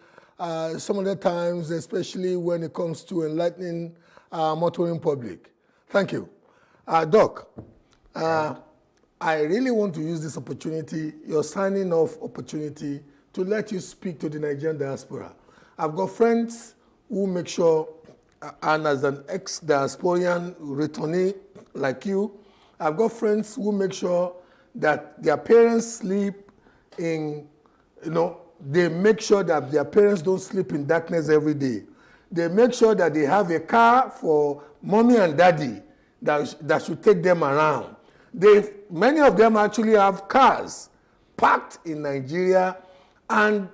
some other times, especially when it comes to enlightening our motoring public. Thank you. Doc, I really want to use this opportunity, your signing off opportunity, to let you speak to the Nigerian diaspora. I've got friends who make sure, and as an ex-diasporian returnee like you, I've got friends who make sure that their parents sleep in, they make sure that their parents don't sleep in darkness every day. They make sure that they have a car for mommy and daddy that should take them around. Many of them actually have cars parked in Nigeria, and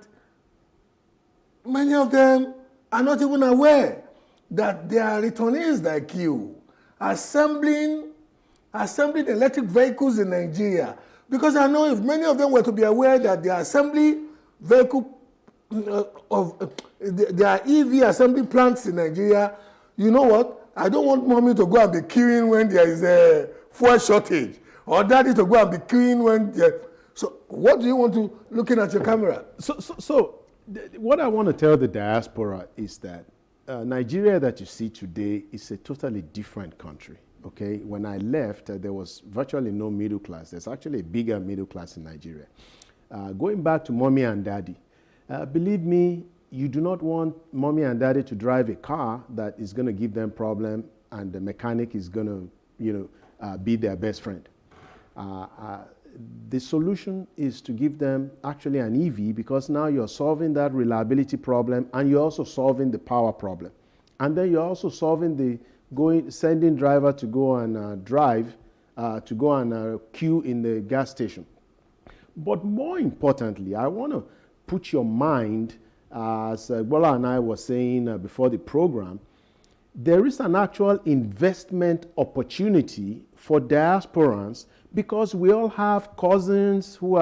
many of them are not even aware that they are returnees like you, assembling electric vehicles in Nigeria. Because I know if many of them were to be aware that the assembly vehicle there are EV assembly plants in Nigeria. You know what? I don't want mommy to go and be queuing when there is a fuel shortage, or daddy to go and be queuing when there. So what do you want to, looking at your camera?
What I want to tell the diaspora is that Nigeria that you see today is a totally different country. Okay, when I left, there was virtually no middle class. There's actually a bigger middle class in Nigeria. Going back to mommy and daddy, believe me, you do not want mommy and daddy to drive a car that is going to give them problem, and the mechanic is going to, be their best friend. The solution is to give them actually an EV, because now you're solving that reliability problem, and you're also solving the power problem, and then you're also solving the sending driver to go and drive, to go and queue in the gas station. But more importantly, I want to put your mind, as Bola and I were saying before the program, there is an actual investment opportunity for diasporans, because we all have cousins who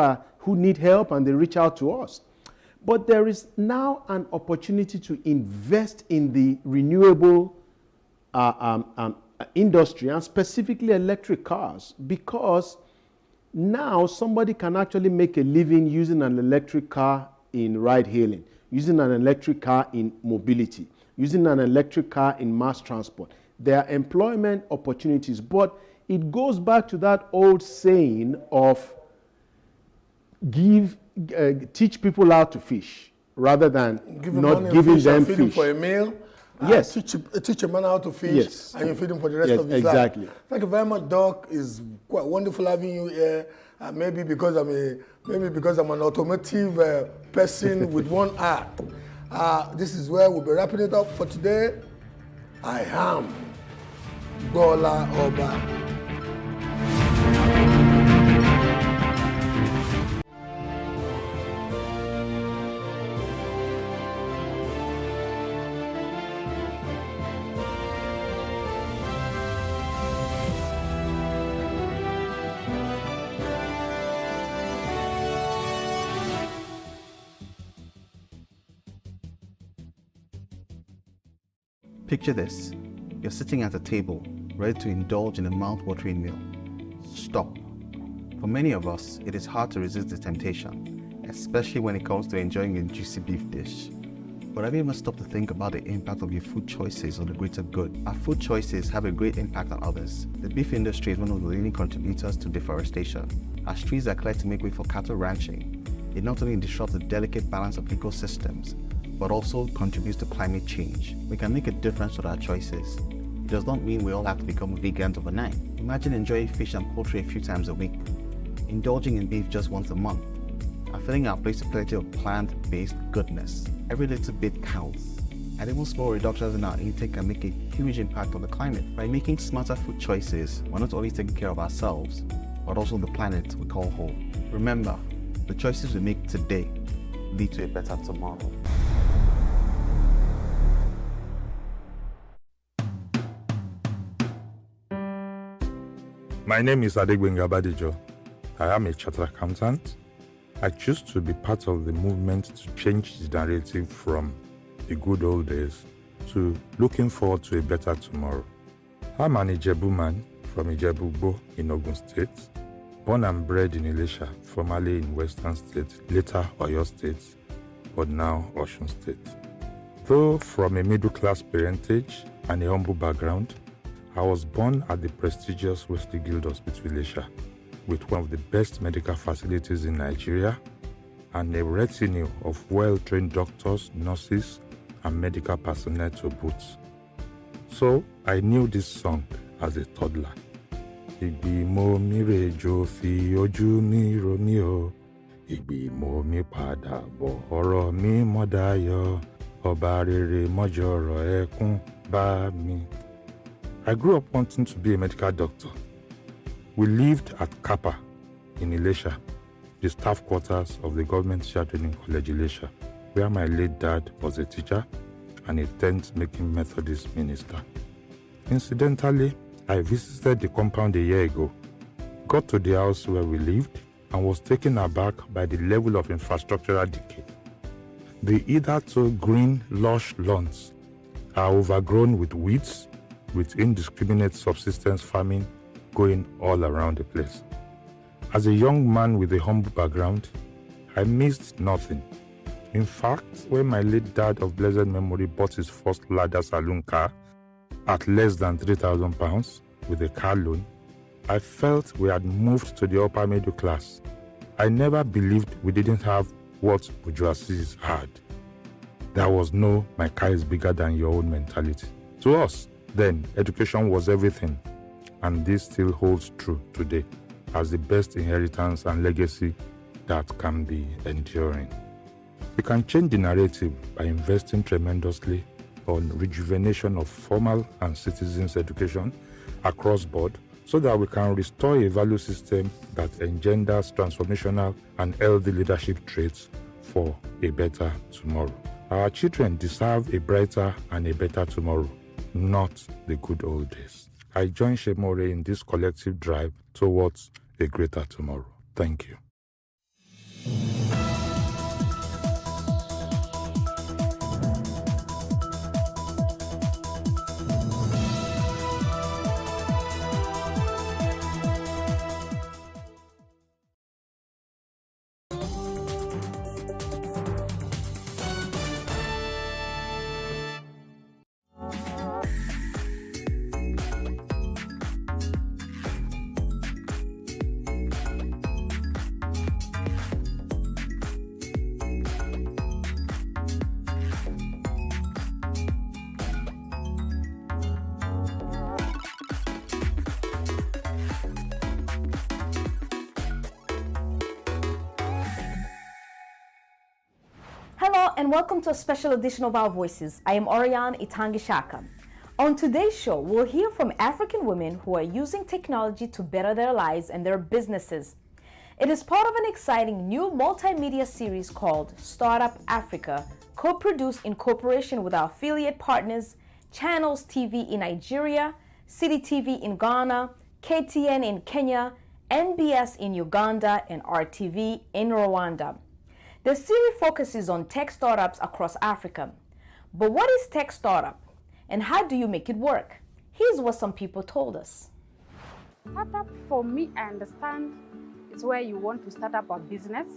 need help and they reach out to us. But there is now an opportunity to invest in the renewable industry, and specifically electric cars, because now somebody can actually make a living using an electric car in ride hailing, using an electric car in mobility, using an electric car in mass transport. There are employment opportunities, but it goes back to that old saying of teach people how to fish rather than not giving them fish.
Feed him for a meal.
Yes.
Teach a man how to fish,
yes,
and you feed him for the rest of his
exactly.
life. Thank you very much, Doc. It's quite wonderful having you here. Maybe because I'm an automotive person with one eye. This is where we'll be wrapping it up for today. I am Bola Oba.
Picture this. You're sitting at a table, ready to indulge in a mouth-watering meal. Stop. For many of us, it is hard to resist the temptation, especially when it comes to enjoying a juicy beef dish. But have you ever stopped to think about the impact of your food choices on the greater good? Our food choices have a great impact on others. The beef industry is one of the leading contributors to deforestation. As trees are cleared to make way for cattle ranching, it not only disrupts the delicate balance of ecosystems, but also contributes to climate change. We can make a difference with our choices. It does not mean we all have to become vegans overnight. Imagine enjoying fish and poultry a few times a week, indulging in beef just once a month, and filling our plates with plenty of plant-based goodness. Every little bit counts. And even small reductions in our intake can make a huge impact on the climate. By making smarter food choices, we're not only taking care of ourselves, but also the planet we call home. Remember, the choices we make today lead to a better tomorrow.
My name is Adegbenga Badijo. I am a chartered accountant. I choose to be part of the movement to change the narrative from the good old days to looking forward to a better tomorrow. I'm an Ijebu man from Ijebu-Igbo in Ogun State, born and bred in Ilesha, formerly in Western State, later Oyo State, but now Osun State. Though from a middle-class parentage and a humble background, I was born at the prestigious Wesley Guild Hospital Ilesha, with one of the best medical facilities in Nigeria and a retinue of well-trained doctors, nurses, and medical personnel to boot. So I knew this song as a toddler. Ìgbìmọ̀ mi rèjò fi ojú mi rò mí o. Ìgbìmọ̀ mi padà bọ̀ ọ̀rọ̀ mi mọ́ dayọ̀. Ọba rere mọ́jọ̀rọ̀ ẹkún bá mi. I grew up wanting to be a medical doctor. We lived at Kappa in Ilesha, the staff quarters of the Government Teacher Training College Ilesha, where my late dad was a teacher and a tent-making Methodist minister. Incidentally, I visited the compound a year ago, got to the house where we lived, and was taken aback by the level of infrastructural decay. The hitherto green, lush lawns are overgrown with weeds, with indiscriminate subsistence farming going all around the place. As a young man with a humble background, I missed nothing. In fact, when my late dad of blessed memory bought his first ladder saloon car at less than £3,000 with a car loan, I felt we had moved to the upper middle class. I never believed we didn't have what bourgeoisie had. There was no "my car is bigger than your own" mentality. To us, then, education was everything, and this still holds true today as the best inheritance and legacy that can be enduring. We can change the narrative by investing tremendously on rejuvenation of formal and citizens' education across board, so that we can restore a value system that engenders transformational and healthy leadership traits for a better tomorrow. Our children deserve a brighter and a better tomorrow, not the good old days. I join Shemore in this collective drive towards a greater tomorrow. Thank you.
Hello and welcome to a special edition of Our Voices. I am Oriane Itangishaka. On today's show, we'll hear from African women who are using technology to better their lives and their businesses. It is part of an exciting new multimedia series called Startup Africa, co-produced in cooperation with our affiliate partners, Channels TV in Nigeria, City TV in Ghana, KTN in Kenya, NBS in Uganda, and RTV in Rwanda. The series focuses on tech startups across Africa. But what is tech startup? And how do you make it work? Here's what some people told us.
Startup, for me, I understand, it's where you want to start up a business.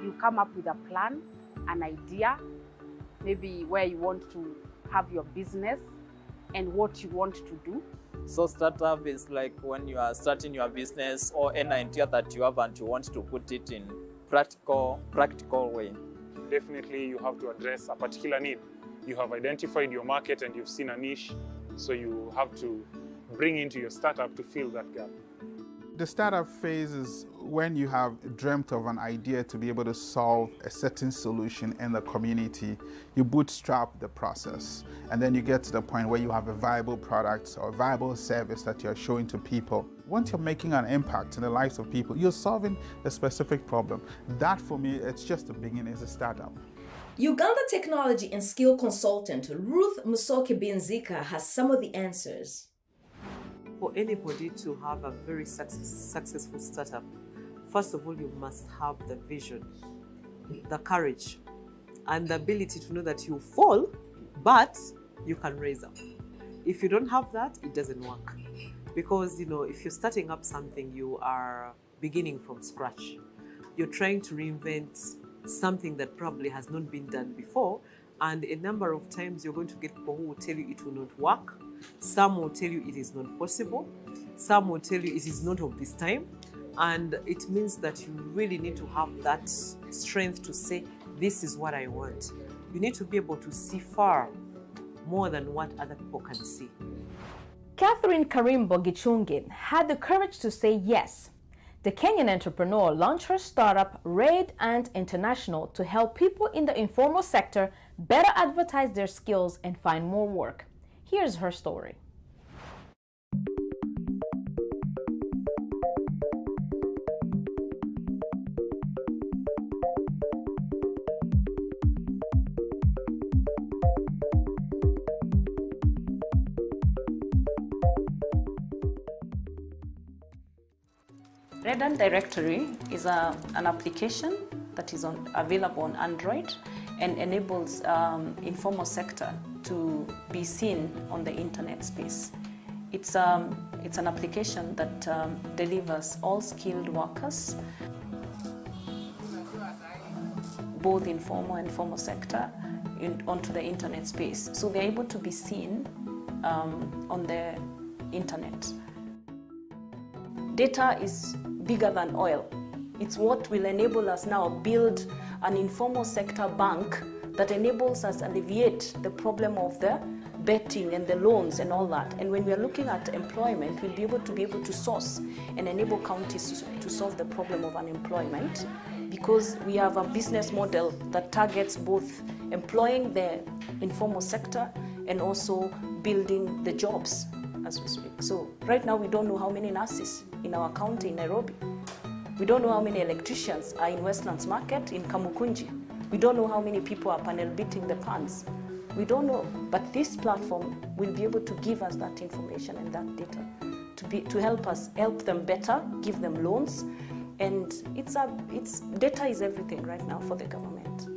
You come up with a plan, an idea, maybe where you want to have your business and what you want to do.
So startup is like when you are starting your business or an idea that you have and you want to put it in practical way.
Definitely you have to address a particular need. You have identified your market and you've seen a niche, so you have to bring into your startup to fill that gap.
The startup phase is when you have dreamt of an idea to be able to solve a certain solution in the community. You bootstrap the process, and then you get to the point where you have a viable product or a viable service that you're showing to people. Once you're making an impact in the lives of people, you're solving a specific problem. That, for me, it's just the beginning as a startup.
Uganda technology and skill consultant Ruth Musoke Benzika has some of the answers.
For anybody to have a very successful startup, first of all, you must have the vision, the courage, and the ability to know that you fall, but you can raise up. If you don't have that, it doesn't work. Because, if you're starting up something, you are beginning from scratch. You're trying to reinvent something that probably has not been done before, and a number of times you're going to get people who will tell you it will not work. Some will tell you it is not possible. Some will tell you it is not of this time. And it means that you really need to have that strength to say, this is what I want. You need to be able to see far more than what other people can see.
Catherine Karimbo Gichungin had the courage to say yes. The Kenyan entrepreneur launched her startup, Raid Ant International, to help people in the informal sector better advertise their skills and find more work. Here's her story.
Red Ant Directory is an application that is available on Android, and enables informal sector to be seen on the internet space. It's an application that delivers all skilled workers, both informal and formal sector, onto the internet space. So they're able to be seen on the internet. Data is bigger than oil. It's what will enable us now build an informal sector bank that enables us alleviate the problem of the betting and the loans and all that. And when we are looking at employment, we'll be able to source and enable counties to solve the problem of unemployment, because we have a business model that targets both employing the informal sector and also building the jobs as we speak. So right now we don't know how many nurses in our county in Nairobi. We don't know how many electricians are in Westlands Market, in Kamukunji. We don't know how many people are panel beating the pans. We don't know, but this platform will be able to give us that information and that data to help them better, give them loans, and data is everything right now for the government.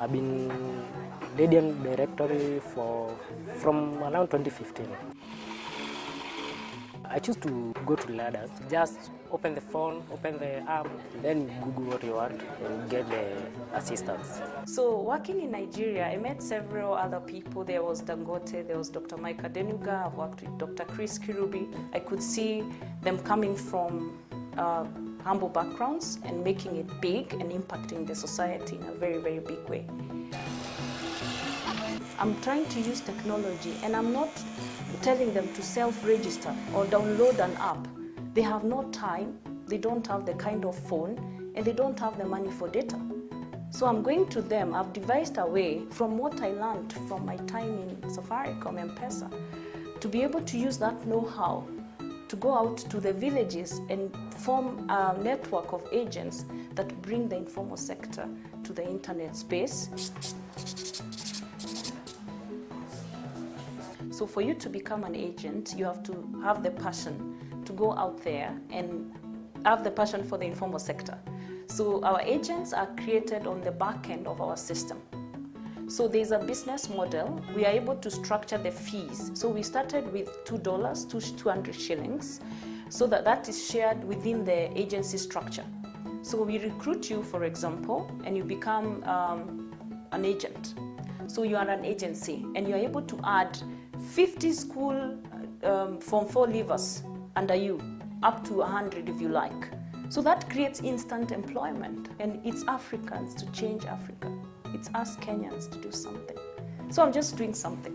I've been Radiant Directory from around 2015. I choose to go to Ladder, just open the phone, open the app, then Google what you want and get the assistance.
So working in Nigeria, I met several other people. There was Dangote, there was Dr. Mike Adenuga, I've worked with Dr. Chris Kirubi. I could see them coming from humble backgrounds and making it big and impacting the society in a very, very big way. I'm trying to use technology, and I'm not telling them to self-register or download an app. They have no time, they don't have the kind of phone, and they don't have the money for data. So I'm going to them. I've devised a way from what I learned from my time in Safaricom and M-Pesa to be able to use that know-how to go out to the villages and form a network of agents that bring the informal sector to the internet space. So for you to become an agent, you have to have the passion to go out there and have the passion for the informal sector. So our agents are created on the back end of our system. So there's a business model. We are able to structure the fees. So we started with $2 to 200 shillings, so that is shared within the agency structure. So we recruit you, for example, and you become an agent. So you are an agency, and you are able to add 50 school Form 4 leavers under you, up to 100 if you like. So that creates instant employment, and it's Africans to change Africa. It's us Kenyans to do something. So I'm just doing something.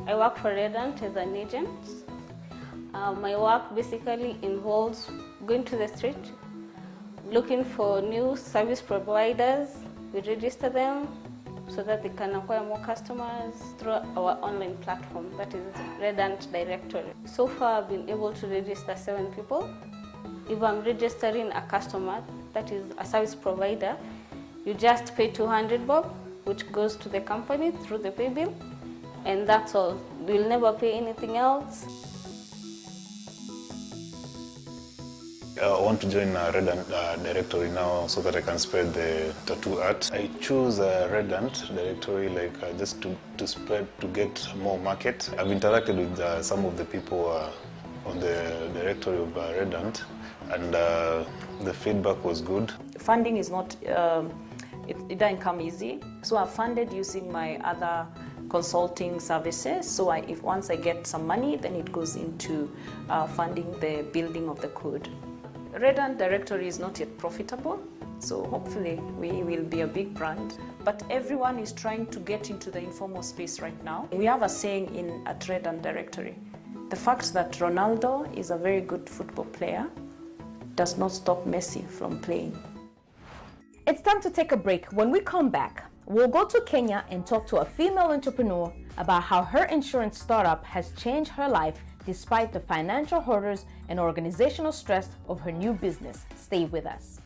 I work for Redant as an agent. My work basically involves going to the street, looking for new service providers. We register them so that they can acquire more customers through our online platform, that is Redant Directory. So far, I've been able to register 7 people. If I'm registering a customer, that is a service provider, you just pay 200 bob, which goes to the company through the pay bill, and that's all. You'll never pay anything else.
I want to join Redant Directory now so that I can spread the tattoo art. I choose Redant Directory just to spread, to get more market. I've interacted with some of the people on the directory of Redant, and the feedback was good.
Funding is not, it doesn't come easy. So I've funded using my other consulting services. So once I get some money, then it goes into funding the building of the code. Redant Directory is not yet profitable, so hopefully we will be a big brand. But everyone is trying to get into the informal space right now. We have a saying at Redant Directory: the fact that Ronaldo is a very good football player does not stop Messi from playing.
It's time to take a break. When we come back, we'll go to Kenya and talk to a female entrepreneur about how her insurance startup has changed her life despite the financial hurdles and organizational stress of her new business. Stay with us.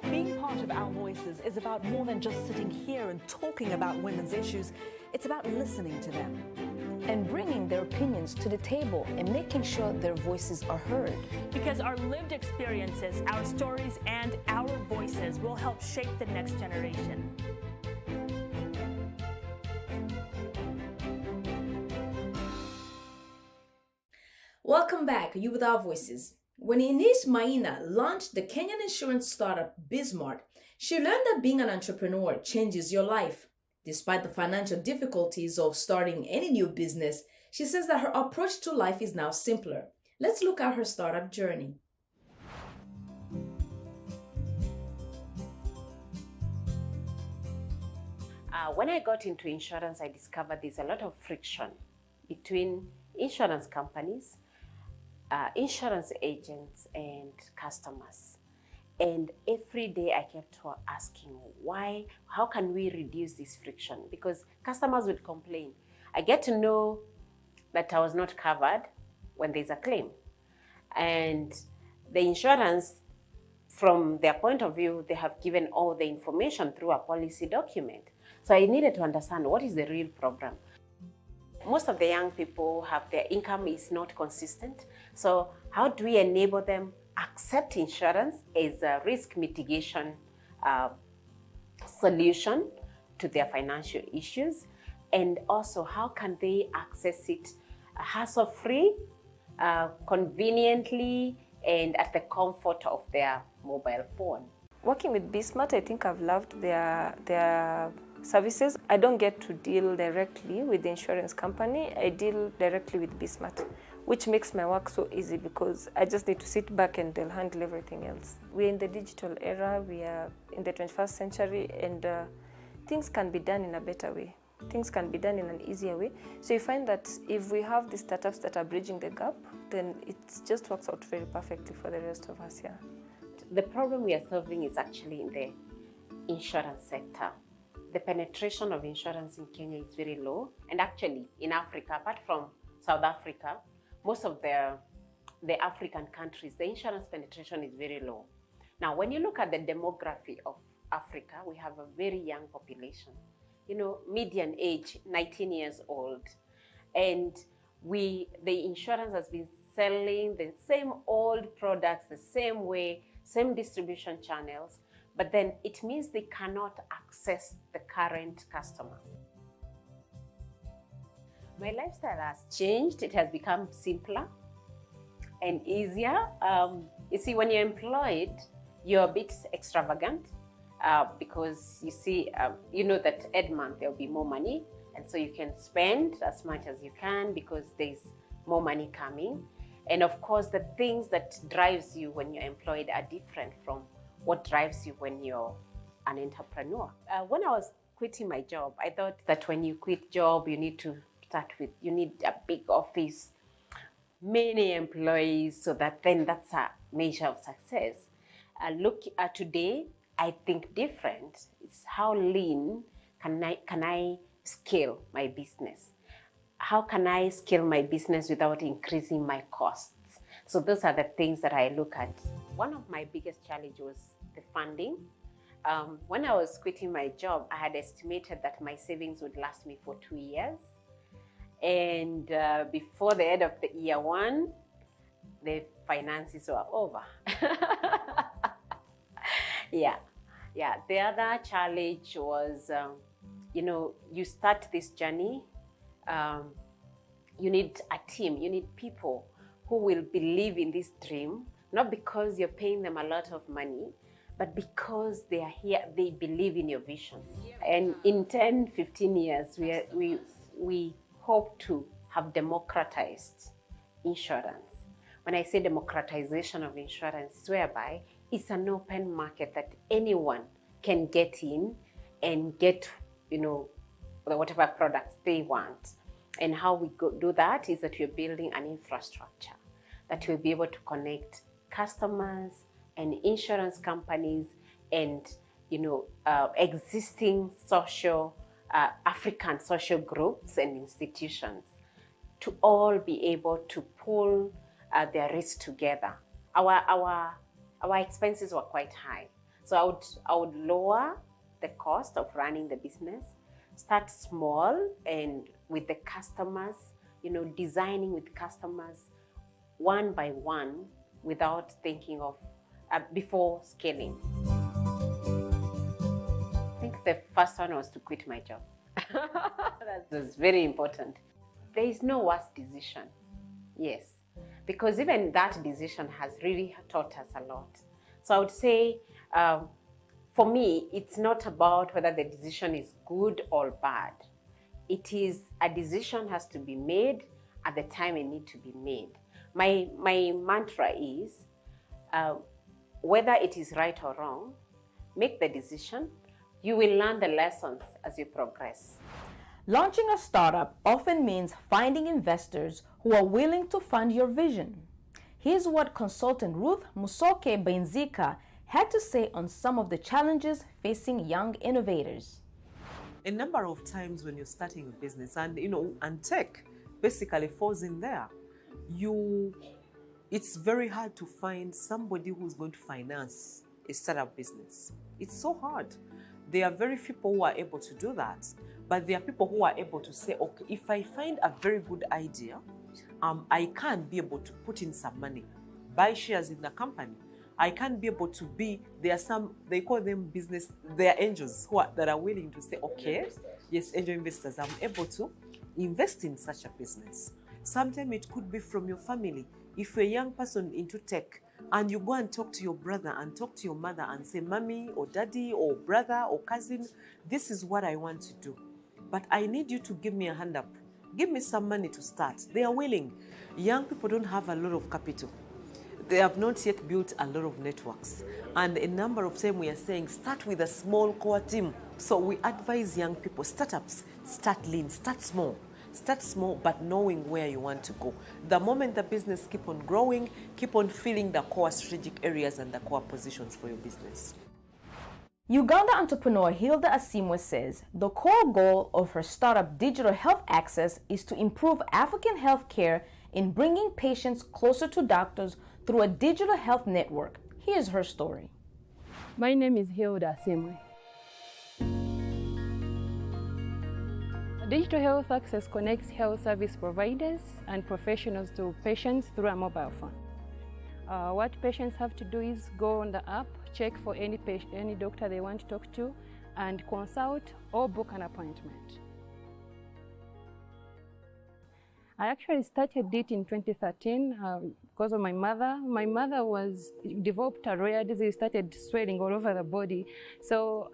Being part of Our Voices
is about more than just sitting here and talking about women's issues. It's about listening to them.
And bringing their opinions to the table and making sure their voices are heard.
Because our lived experiences, our stories, and our voices will help shape the next generation.
Welcome back, You With Our Voices. When Ines Maina launched the Kenyan insurance startup Bismart, she learned that being an entrepreneur changes your life. Despite the financial difficulties of starting any new business, she says that her approach to life is now simpler. Let's look at her startup journey.
When I got into insurance, I discovered there's a lot of friction between insurance companies, insurance agents, and customers. And every day I kept asking, why, how can we reduce this friction? Because customers would complain. I get to know that I was not covered when there's a claim. And the insurance, from their point of view, they have given all the information through a policy document. So I needed to understand what is the real problem. Most of the young people have their income is not consistent. So how do we enable them accept insurance as a risk mitigation solution to their financial issues? And also, how can they access it hassle-free, conveniently, and at the comfort of their mobile phone?
Working with Bismart, I think I've loved their services. I don't get to deal directly with the insurance company. I deal directly with Bismart, which makes my work so easy because I just need to sit back and they'll handle everything else. We're in the digital era, we are in the 21st century, and things can be done in a better way. Things can be done in an easier way. So you find that if we have the startups that are bridging the gap, then it just works out very perfectly for the rest of us here.
The problem we are solving is actually in the insurance sector. The penetration of insurance in Kenya is very low. And actually, in Africa, apart from South Africa, most of the African countries, the insurance penetration is very low. Now, when you look at the demography of Africa, we have a very young population. You know, median age, 19 years old. And the insurance has been selling the same old products, the same way, same distribution channels, but then it means they cannot access the current customer. My lifestyle has changed. It has become simpler and easier. You see, when you're employed, you're a bit extravagant because you see, you know that every month there'll be more money, and so you can spend as much as you can because there's more money coming. And of course, the things that drives you when you're employed are different from what drives you when you're an entrepreneur. When I was quitting my job, I thought that when you quit job, you need a big office, many employees, so that then that's a measure of success. Look at today, I think different. It's how lean can I scale my business? How can I scale my business without increasing my costs? So those are the things that I look at. One of my biggest challenges was the funding. When I was quitting my job, I had estimated that my savings would last me for 2 years. And before the end of the year one, the finances were over. Yeah. The other challenge was, you start this journey, you need a team, you need people who will believe in this dream, not because you're paying them a lot of money, but because they are here, they believe in your vision. And in 10, 15 years, we hope to have democratized insurance. When I say democratization of insurance, whereby it's an open market that anyone can get in and get, whatever products they want. And how we do that is that we're building an infrastructure that will be able to connect customers and insurance companies and, existing African social groups and institutions to all be able to pull their risks together. Our expenses were quite high. So I would lower the cost of running the business. Start small and with the customers, designing with customers one by one without thinking of before scaling. I think the first one was to quit my job. That's very important. There is no worse decision. Yes, because even that decision has really taught us a lot. So I would say, for me, it's not about whether the decision is good or bad. It is a decision has to be made at the time it needs to be made. My mantra is, whether it is right or wrong, make the decision. You will learn the lessons as you progress.
Launching a startup often means finding investors who are willing to fund your vision. Here's what consultant Ruth Musoke Benzika had to say on some of the challenges facing young innovators.
A number of times when you're starting a business, and tech basically falls in there, it's very hard to find somebody who's going to finance a startup business. It's so hard. There are very few people who are able to do that, but there are people who are able to say, okay, if I find a very good idea, I can be able to put in some money, buy shares in the company. I can't be able to there are some, they call them they are angels that are willing to say, okay, yes, angel investors, I'm able to invest in such a business. Sometimes it could be from your family. If you're a young person into tech and you go and talk to your brother and talk to your mother and say, mommy or daddy or brother or cousin, this is what I want to do, but I need you to give me a hand up. Give me some money to start. They are willing. Young people don't have a lot of capital. They have not yet built a lot of networks. And a number of times we are saying, start with a small core team. So we advise young people, startups, start lean, start small. Start small, but knowing where you want to go. The moment the business keep on growing, keep on filling the core strategic areas and the core positions for your business.
Uganda entrepreneur Hilda Asimwe says the core goal of her startup Digital Health Access is to improve African healthcare in bringing patients closer to doctors through a digital health network. Here's her story.
My name is Hilda Asimwe. Digital Health Access connects health service providers and professionals to patients through a mobile phone. What patients have to do is go on the app, check for any doctor they want to talk to, and consult or book an appointment. I actually started it in 2013 because of my mother. My mother developed a rare disease, started swelling all over the body. So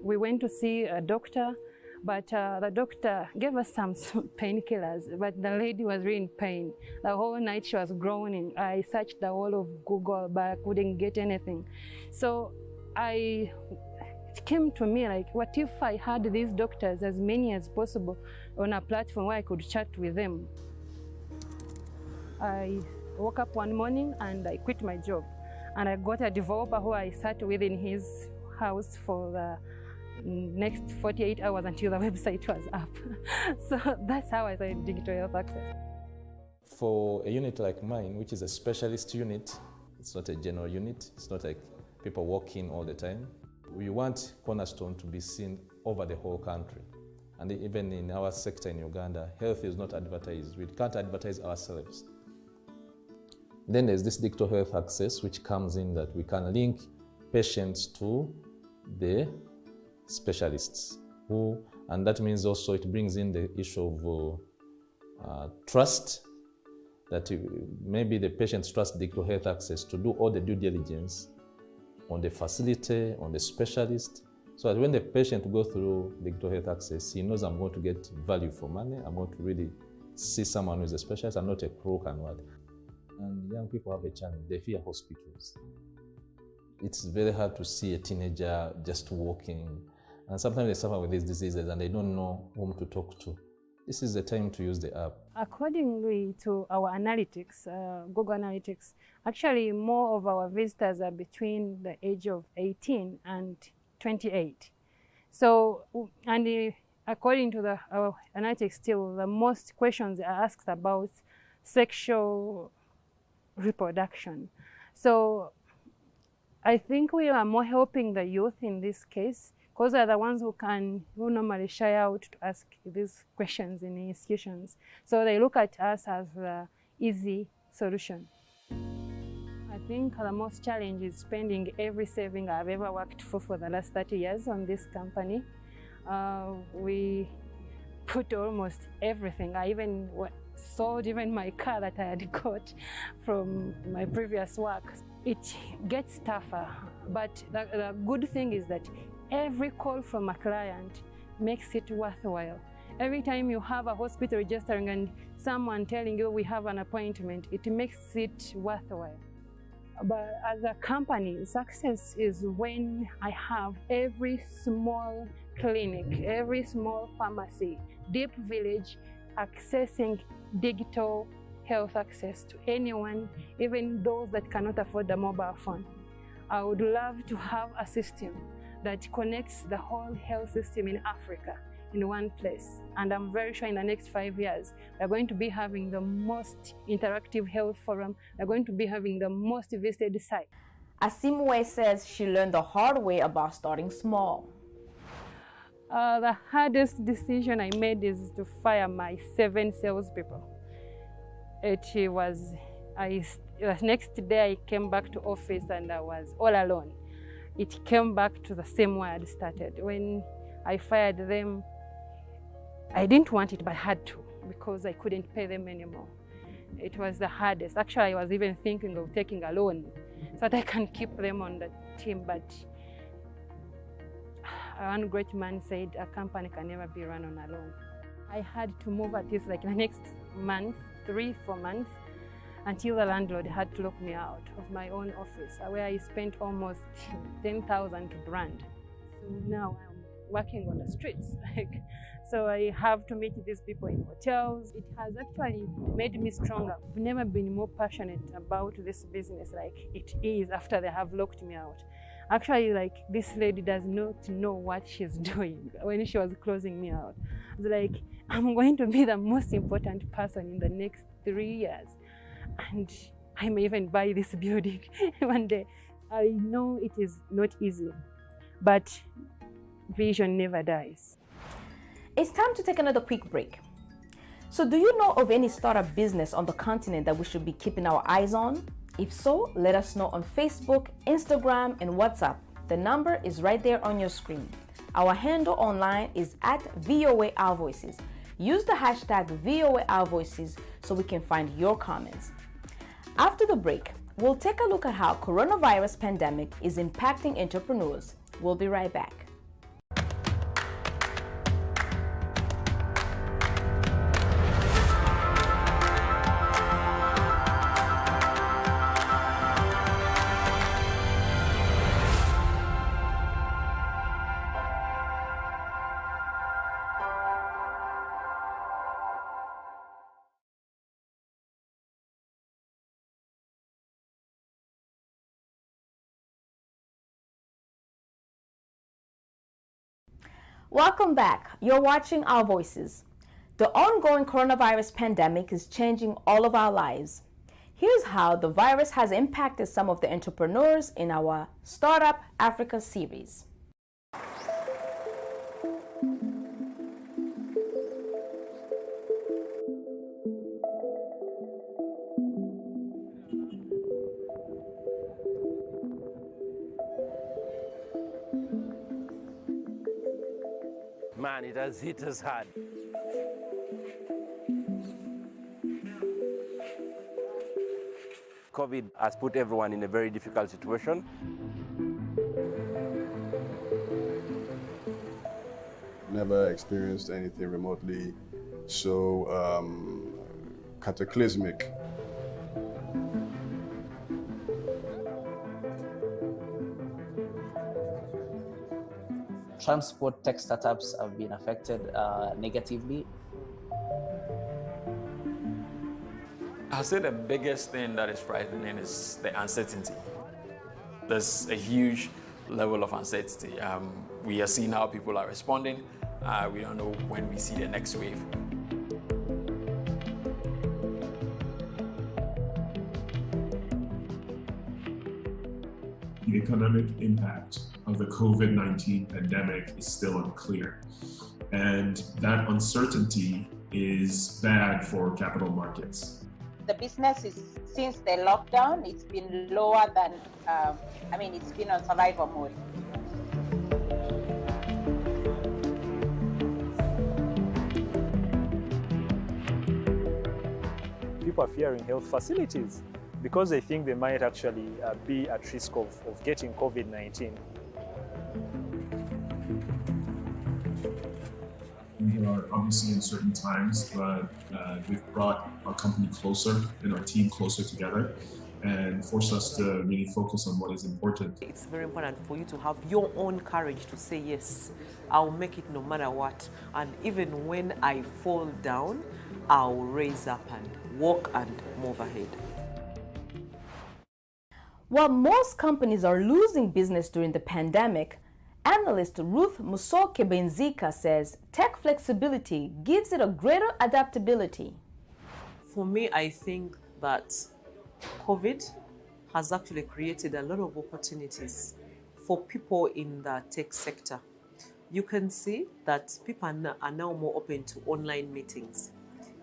we went to see a doctor, but the doctor gave us some painkillers, but the lady was really in pain. The whole night she was groaning. I searched the whole of Google, but I couldn't get anything. So it came to me like, what if I had these doctors, as many as possible, on a platform where I could chat with them? I woke up one morning and I quit my job. And I got a developer who I sat with in his house for the next 48 hours until the website was up. So that's how I started Digital Health Access.
For a unit like mine, which is a specialist unit, it's not a general unit, it's not like people walk in all the time. We want Cornerstone to be seen over the whole country. And even in our sector in Uganda, health is not advertised. We can't advertise ourselves. Then there's this Digital Health Access, which comes in that we can link patients to the specialists, and that means also it brings in the issue of trust, that maybe the patients trust Digital Health Access to do all the due diligence on the facility, on the specialist, so that when the patient goes through Digital Health Access, he knows I'm going to get value for money, I'm going to really see someone who is a specialist and not a crook and what. And young people have a challenge, they fear hospitals. It's very hard to see a teenager just walking, and sometimes they suffer with these diseases and they don't know whom to talk to. This is the time to use the app.
Accordingly to our analytics, Google Analytics, actually more of our visitors are between the age of 18 and 28. So, and according to our analytics still, the most questions are asked about sexual reproduction. So I think we are more helping the youth in this case, because they're the ones who normally shy out to ask these questions in institutions. So they look at us as the easy solution. I think the most challenge is spending every saving I've ever worked for the last 30 years on this company. We put almost everything. I even sold my car that I had got from my previous work. It gets tougher, but the good thing is that every call from a client makes it worthwhile. Every time you have a hospital registering and someone telling you we have an appointment, it makes it worthwhile. But as a company, success is when I have every small clinic, every small pharmacy, deep village accessing digital health access to anyone, even those that cannot afford a mobile phone. I would love to have a system that connects the whole health system in Africa in one place. And I'm very sure in the next 5 years, we're going to be having the most interactive health forum. We're going to be having the most visited site.
Asimwe says she learned the hard way about starting small.
The hardest decision I made is to fire my 7 salespeople. The next day I came back to office and I was all alone. It came back to the same way I'd started. When I fired them, I didn't want it, but I had to because I couldn't pay them anymore. It was the hardest. Actually, I was even thinking of taking a loan so that I can keep them on the team, but one great man said a company can never be run on a loan. I had to move at least like the next month, 3-4 months, until the landlord had to lock me out of my own office, where I spent almost 10,000 to brand. So now I'm working on the streets. So I have to meet these people in hotels. It has actually made me stronger. I've never been more passionate about this business like it is after they have locked me out. Actually, like, this lady does not know what she's doing when she was closing me out. I was like, I'm going to be the most important person in the next 3 years. And I may even buy this building one day. I know it is not easy, but vision never dies.
It's time to take another quick break. So do you know of any startup business on the continent that we should be keeping our eyes on? If so, let us know on Facebook, Instagram, and WhatsApp. The number is right there on your screen. Our handle online is @VOA Our Voices. Use the hashtag VOA Our Voices so we can find your comments. After the break, we'll take a look at how coronavirus pandemic is impacting entrepreneurs. We'll be right back. Welcome back. You're watching Our Voices. The ongoing coronavirus pandemic is changing all of our lives. Here's how the virus has impacted some of the entrepreneurs in our Startup Africa series.
Man, it has hit us hard. COVID has put everyone in a very difficult situation.
Never experienced anything remotely so cataclysmic.
Transport tech startups have been affected negatively.
I'd say the biggest thing that is frightening is the uncertainty. There's a huge level of uncertainty. We are seeing how people are responding. We don't know when we see the next wave.
The economic impact
of the COVID-19 pandemic is still unclear. And that uncertainty is bad for capital markets.
The business is, since the lockdown, it's been lower than, it's been on survival mode.
People are fearing health facilities because they think they might actually be at risk of getting COVID-19.
We are obviously in certain times, but we've brought our company closer and our team closer together and forced us to really focus on what is important.
It's very important for you to have your own courage to say, yes, I'll make it no matter what. And even when I fall down, I'll raise up and walk and move ahead.
While most companies are losing business during the pandemic, analyst Ruth Musoke-Benzika says tech flexibility gives it a greater adaptability.
For me, I think that COVID has actually created a lot of opportunities for people in the tech sector. You can see that people are now more open to online meetings.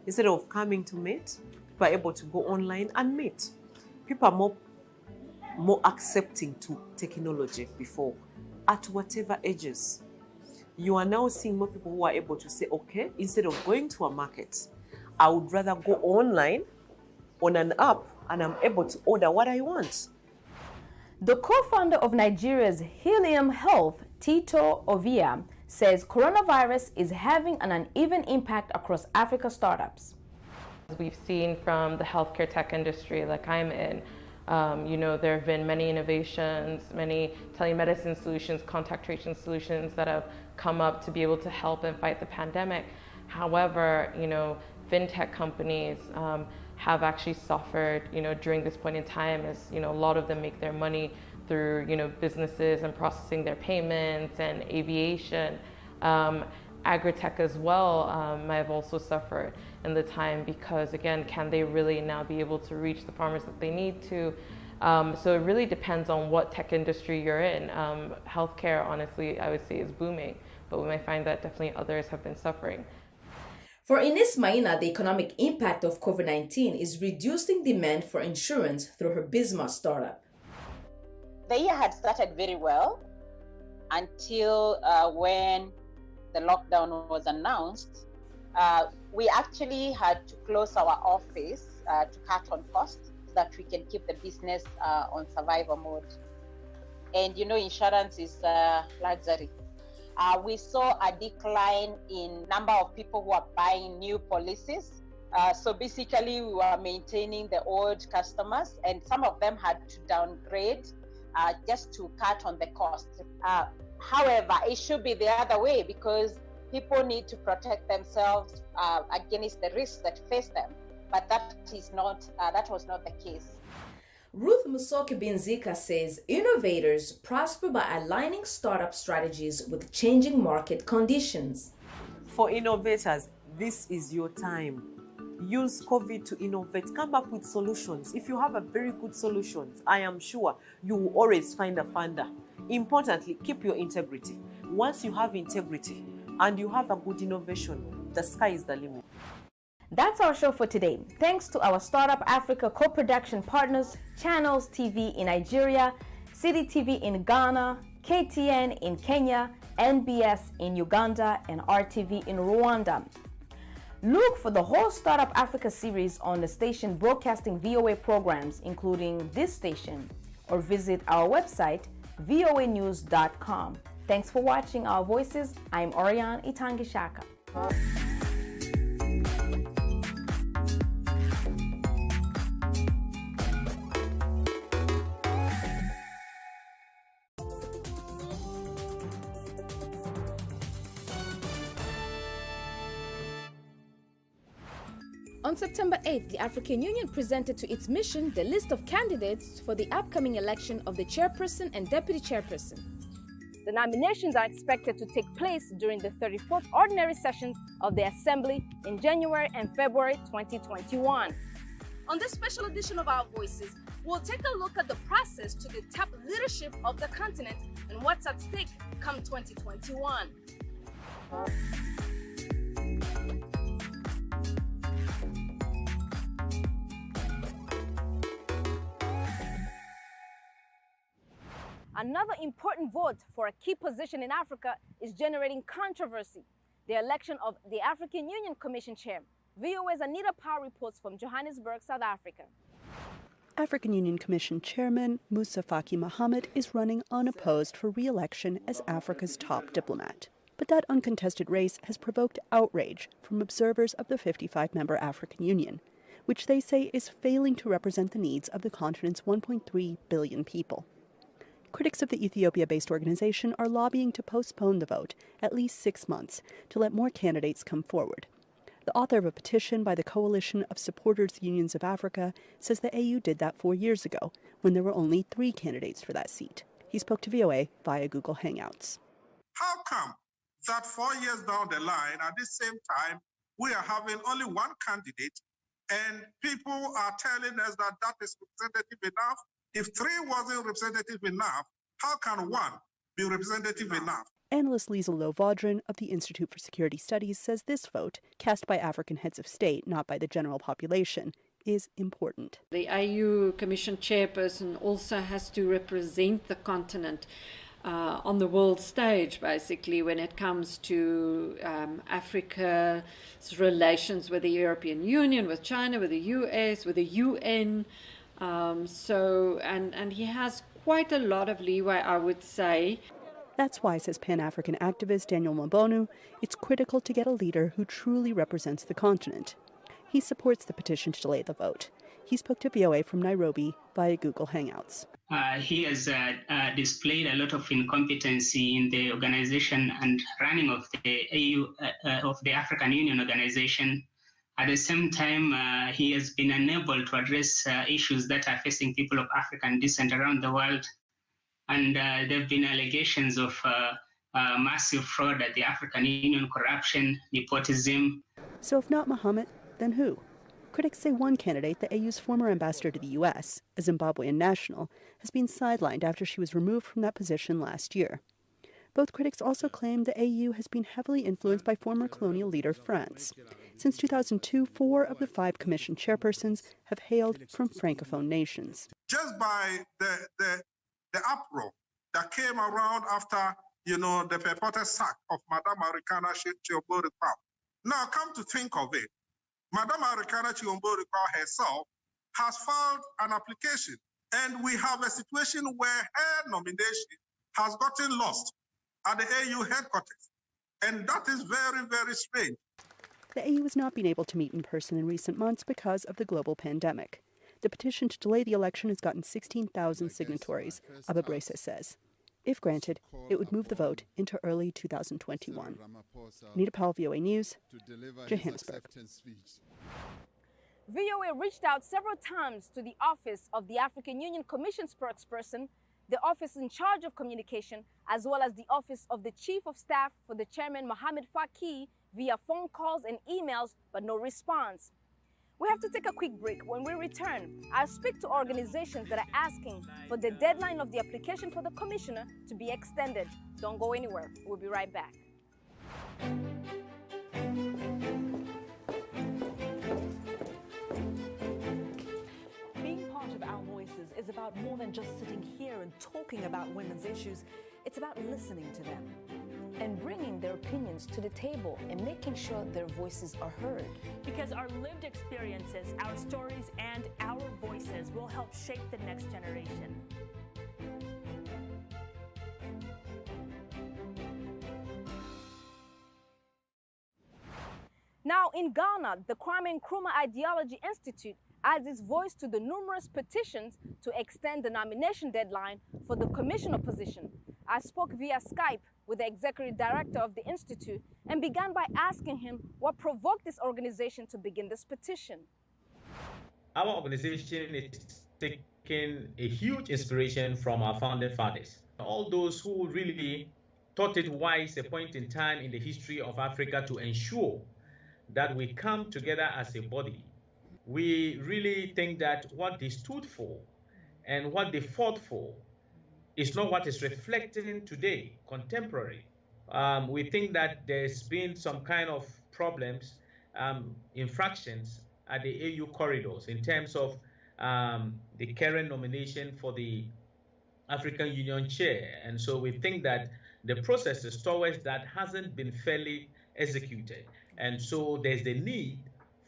Instead of coming to meet, people are able to go online and meet. People are more accepting to technology before, at whatever ages. You are now seeing more people who are able to say, okay, instead of going to a market, I would rather go online on an app and I'm able to order what I want.
The co-founder of Nigeria's Helium Health, Tito Ovia, says coronavirus is having an uneven impact across Africa startups.
We've seen from the healthcare tech industry like I'm in, there have been many innovations, many telemedicine solutions, contact tracing solutions that have come up to be able to help and fight the pandemic. However, fintech companies have actually suffered, during this point in time, as a lot of them make their money through, businesses and processing their payments and aviation. Agritech as well have also suffered in the time because, again, can they really now be able to reach the farmers that they need to? So it really depends on what tech industry you're in. Healthcare, honestly, I would say is booming, but we might find that definitely others have been suffering.
For Ines Maina, the economic impact of COVID-19 is reducing demand for insurance through her Bismart startup.
The year had started very well until when the lockdown was announced. We actually had to close our office to cut on costs so that we can keep the business on survival mode. And insurance is luxury. We saw a decline in number of people who are buying new policies. So basically we were maintaining the old customers and some of them had to downgrade just to cut on the cost. However, it should be the other way because people need to protect themselves against the risks that face them. But that was not the case.
Ruth Musoke-Benzika says innovators prosper by aligning startup strategies with changing market conditions.
For innovators, this is your time. Use COVID to innovate. Come up with solutions. If you have a very good solution, I am sure you will always find a funder. Importantly, keep your integrity. Once you have integrity and you have a good innovation, the sky is the limit.
That's our show for today. Thanks to our Startup Africa co-production partners, Channels TV in Nigeria, City TV in Ghana, KTN in Kenya, NBS in Uganda, and RTV in Rwanda. Look for the whole Startup Africa series on the station broadcasting VOA programs, including this station, or visit our website, voanews.com. Thanks for watching Our Voices. I'm Orion Itangishaka.
On September 8th, the African Union presented to its mission the list of candidates for the upcoming election of the chairperson and deputy chairperson.
The nominations are expected to take place during the 34th ordinary sessions of the Assembly in January and February 2021.
On this special edition of Our Voices, we'll take a look at the process to the top leadership of the continent and what's at stake come 2021. Another important vote for a key position in Africa is generating controversy: the election of the African Union Commission Chair. VOA's Anita Powell reports from Johannesburg, South Africa.
African Union Commission Chairman Moussa Faki Mohamed is running unopposed for re-election as Africa's top diplomat. But that uncontested race has provoked outrage from observers of the 55-member African Union, which they say is failing to represent the needs of the continent's 1.3 billion people. Critics of the Ethiopia-based organization are lobbying to postpone the vote at least 6 months to let more candidates come forward. The author of a petition by the Coalition of Supporters Unions of Africa says the AU did that 4 years ago, when there were only 3 candidates for that seat. He spoke to VOA via Google Hangouts.
How come that 4 years down the line, at the same time, we are having only 1 candidate, and people are telling us that that is representative enough? If 3 wasn't representative enough, how can 1 be representative enough?
Analyst Liesl Lovaudran of the Institute for Security Studies says this vote, cast by African heads of state, not by the general population, is important.
The AU Commission chairperson also has to represent the continent on the world stage, basically, when it comes to Africa's relations with the European Union, with China, with the US, with the UN. And he has quite a lot of leeway, I would say.
That's why, says Pan-African activist Daniel Mbonu, it's critical to get a leader who truly represents the continent. He supports the petition to delay the vote. He spoke to VOA from Nairobi via Google Hangouts.
He has displayed a lot of incompetency in the organization and running of the AU, of the African Union organization. At the same time, he has been unable to address issues that are facing people of African descent around the world. And there have been allegations of massive fraud at the African Union, corruption, nepotism.
So if not Mohamed, then who? Critics say one candidate, the AU's former ambassador to the U.S., a Zimbabwean national, has been sidelined after she was removed from that position last year. Both critics also claim the AU has been heavily influenced by former colonial leader France. Since 2002, 4 of the 5 commission chairpersons have hailed from Francophone nations.
Just by the uproar that came around after, the purported sack of Madame Arikana Chiombo-Rikau. Now, come to think of it, Madame Arikana Chiombo-Rikau herself has filed an application, and we have a situation where her nomination has gotten lost at the AU headquarters. And that is very, very strange.
The AU has not been able to meet in person in recent months because of the global pandemic. The petition to delay the election has gotten 16,000 signatories, Ababrese says. If granted, it would move the vote into early 2021. Anita Powell, VOA News, Johannesburg.
VOA reached out several times to the office of the African Union Commission spokesperson, the office in charge of communication, as well as the office of the Chief of Staff for the Chairman Mohamed Faki via phone calls and emails, but no response. We have to take a quick break. When we return, I'll speak to organizations that are asking for the deadline of the application for the commissioner to be extended. Don't go anywhere. We'll be right back.
Being part of Our Voices is about more than just sitting here and talking about women's issues. It's about listening to them
and bringing their opinions to the table and making sure their voices are heard.
Because our lived experiences, our stories, and our voices will help shape the next generation.
Now in Ghana, the Kwame Nkrumah Ideology Institute adds its voice to the numerous petitions to extend the nomination deadline for the commissioner position. I spoke via Skype with the executive director of the institute and began by asking him what provoked this organization to begin this petition.
Our organization is taking a huge inspiration from our founding fathers, all those who really thought it wise a point in time in the history of Africa to ensure that we come together as a body we really think that what they stood for and what they fought for is not what is reflecting today, contemporary. We think that there's been some kind of problems, infractions at the AU corridors in terms of the current nomination for the African Union chair. And so we think that the processes towards that hasn't been fairly executed. And so there's the need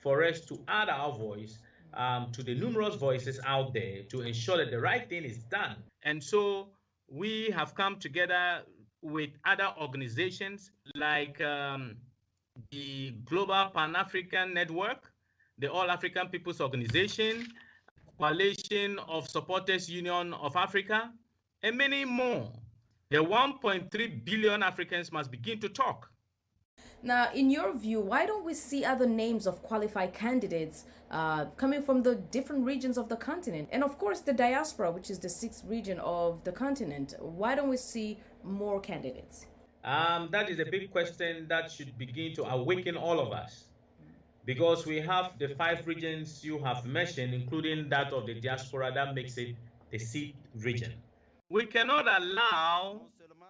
for us to add our voice to the numerous voices out there to ensure that the right thing is done. And so we have come together with other organizations like the Global Pan-African Network, the All African People's Organization, Coalition of Supporters Union of Africa, and many more. The 1.3 billion Africans must begin to talk.
Now, in your view, why don't we see other names of qualified candidates coming from the different regions of the continent? And of course, the diaspora, which is the 6th region of the continent. Why don't we see more candidates?
That is a big question that should begin to awaken all of us. Because we have the 5 regions you have mentioned, including that of the diaspora, that makes it the 6th region. We cannot allow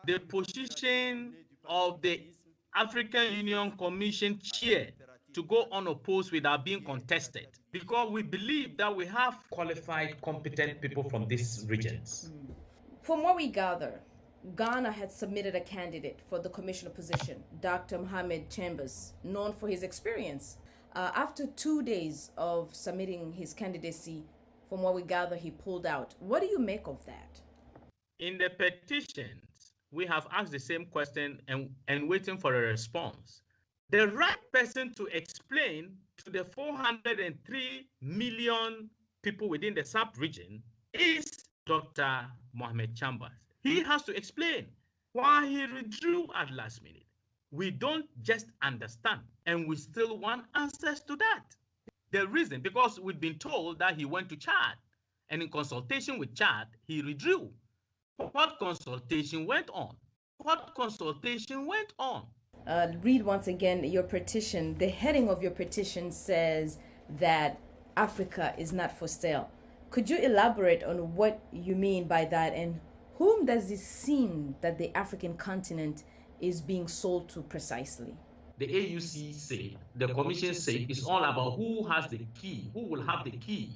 the position of the African Union Commission chair to go unopposed without being contested, because we believe that we have qualified, competent people from these regions.
From what we gather, Ghana had submitted a candidate for the commissioner position, Dr. Mohamed Chambers, known for his experience. After 2 days of submitting his candidacy, from what we gather, he pulled out. What do you make of that?
In the petitions, we have asked the same question and waiting for a response. The right person to explain to the 403 million people within the sub-region is Dr. Mohamed Chambers. He has to explain why he withdrew at last minute. We don't just understand, and we still want answers to that. The reason, because we've been told that he went to Chad, and in consultation with Chad, he withdrew. What consultation went on? What consultation went on?
Read once again your petition. The heading of your petition says that Africa is not for sale. Could you elaborate on what you mean by that, and whom does it seem that the African continent is being sold to precisely?
The AUC say, the commission say, it's all about who has the key, who will have the key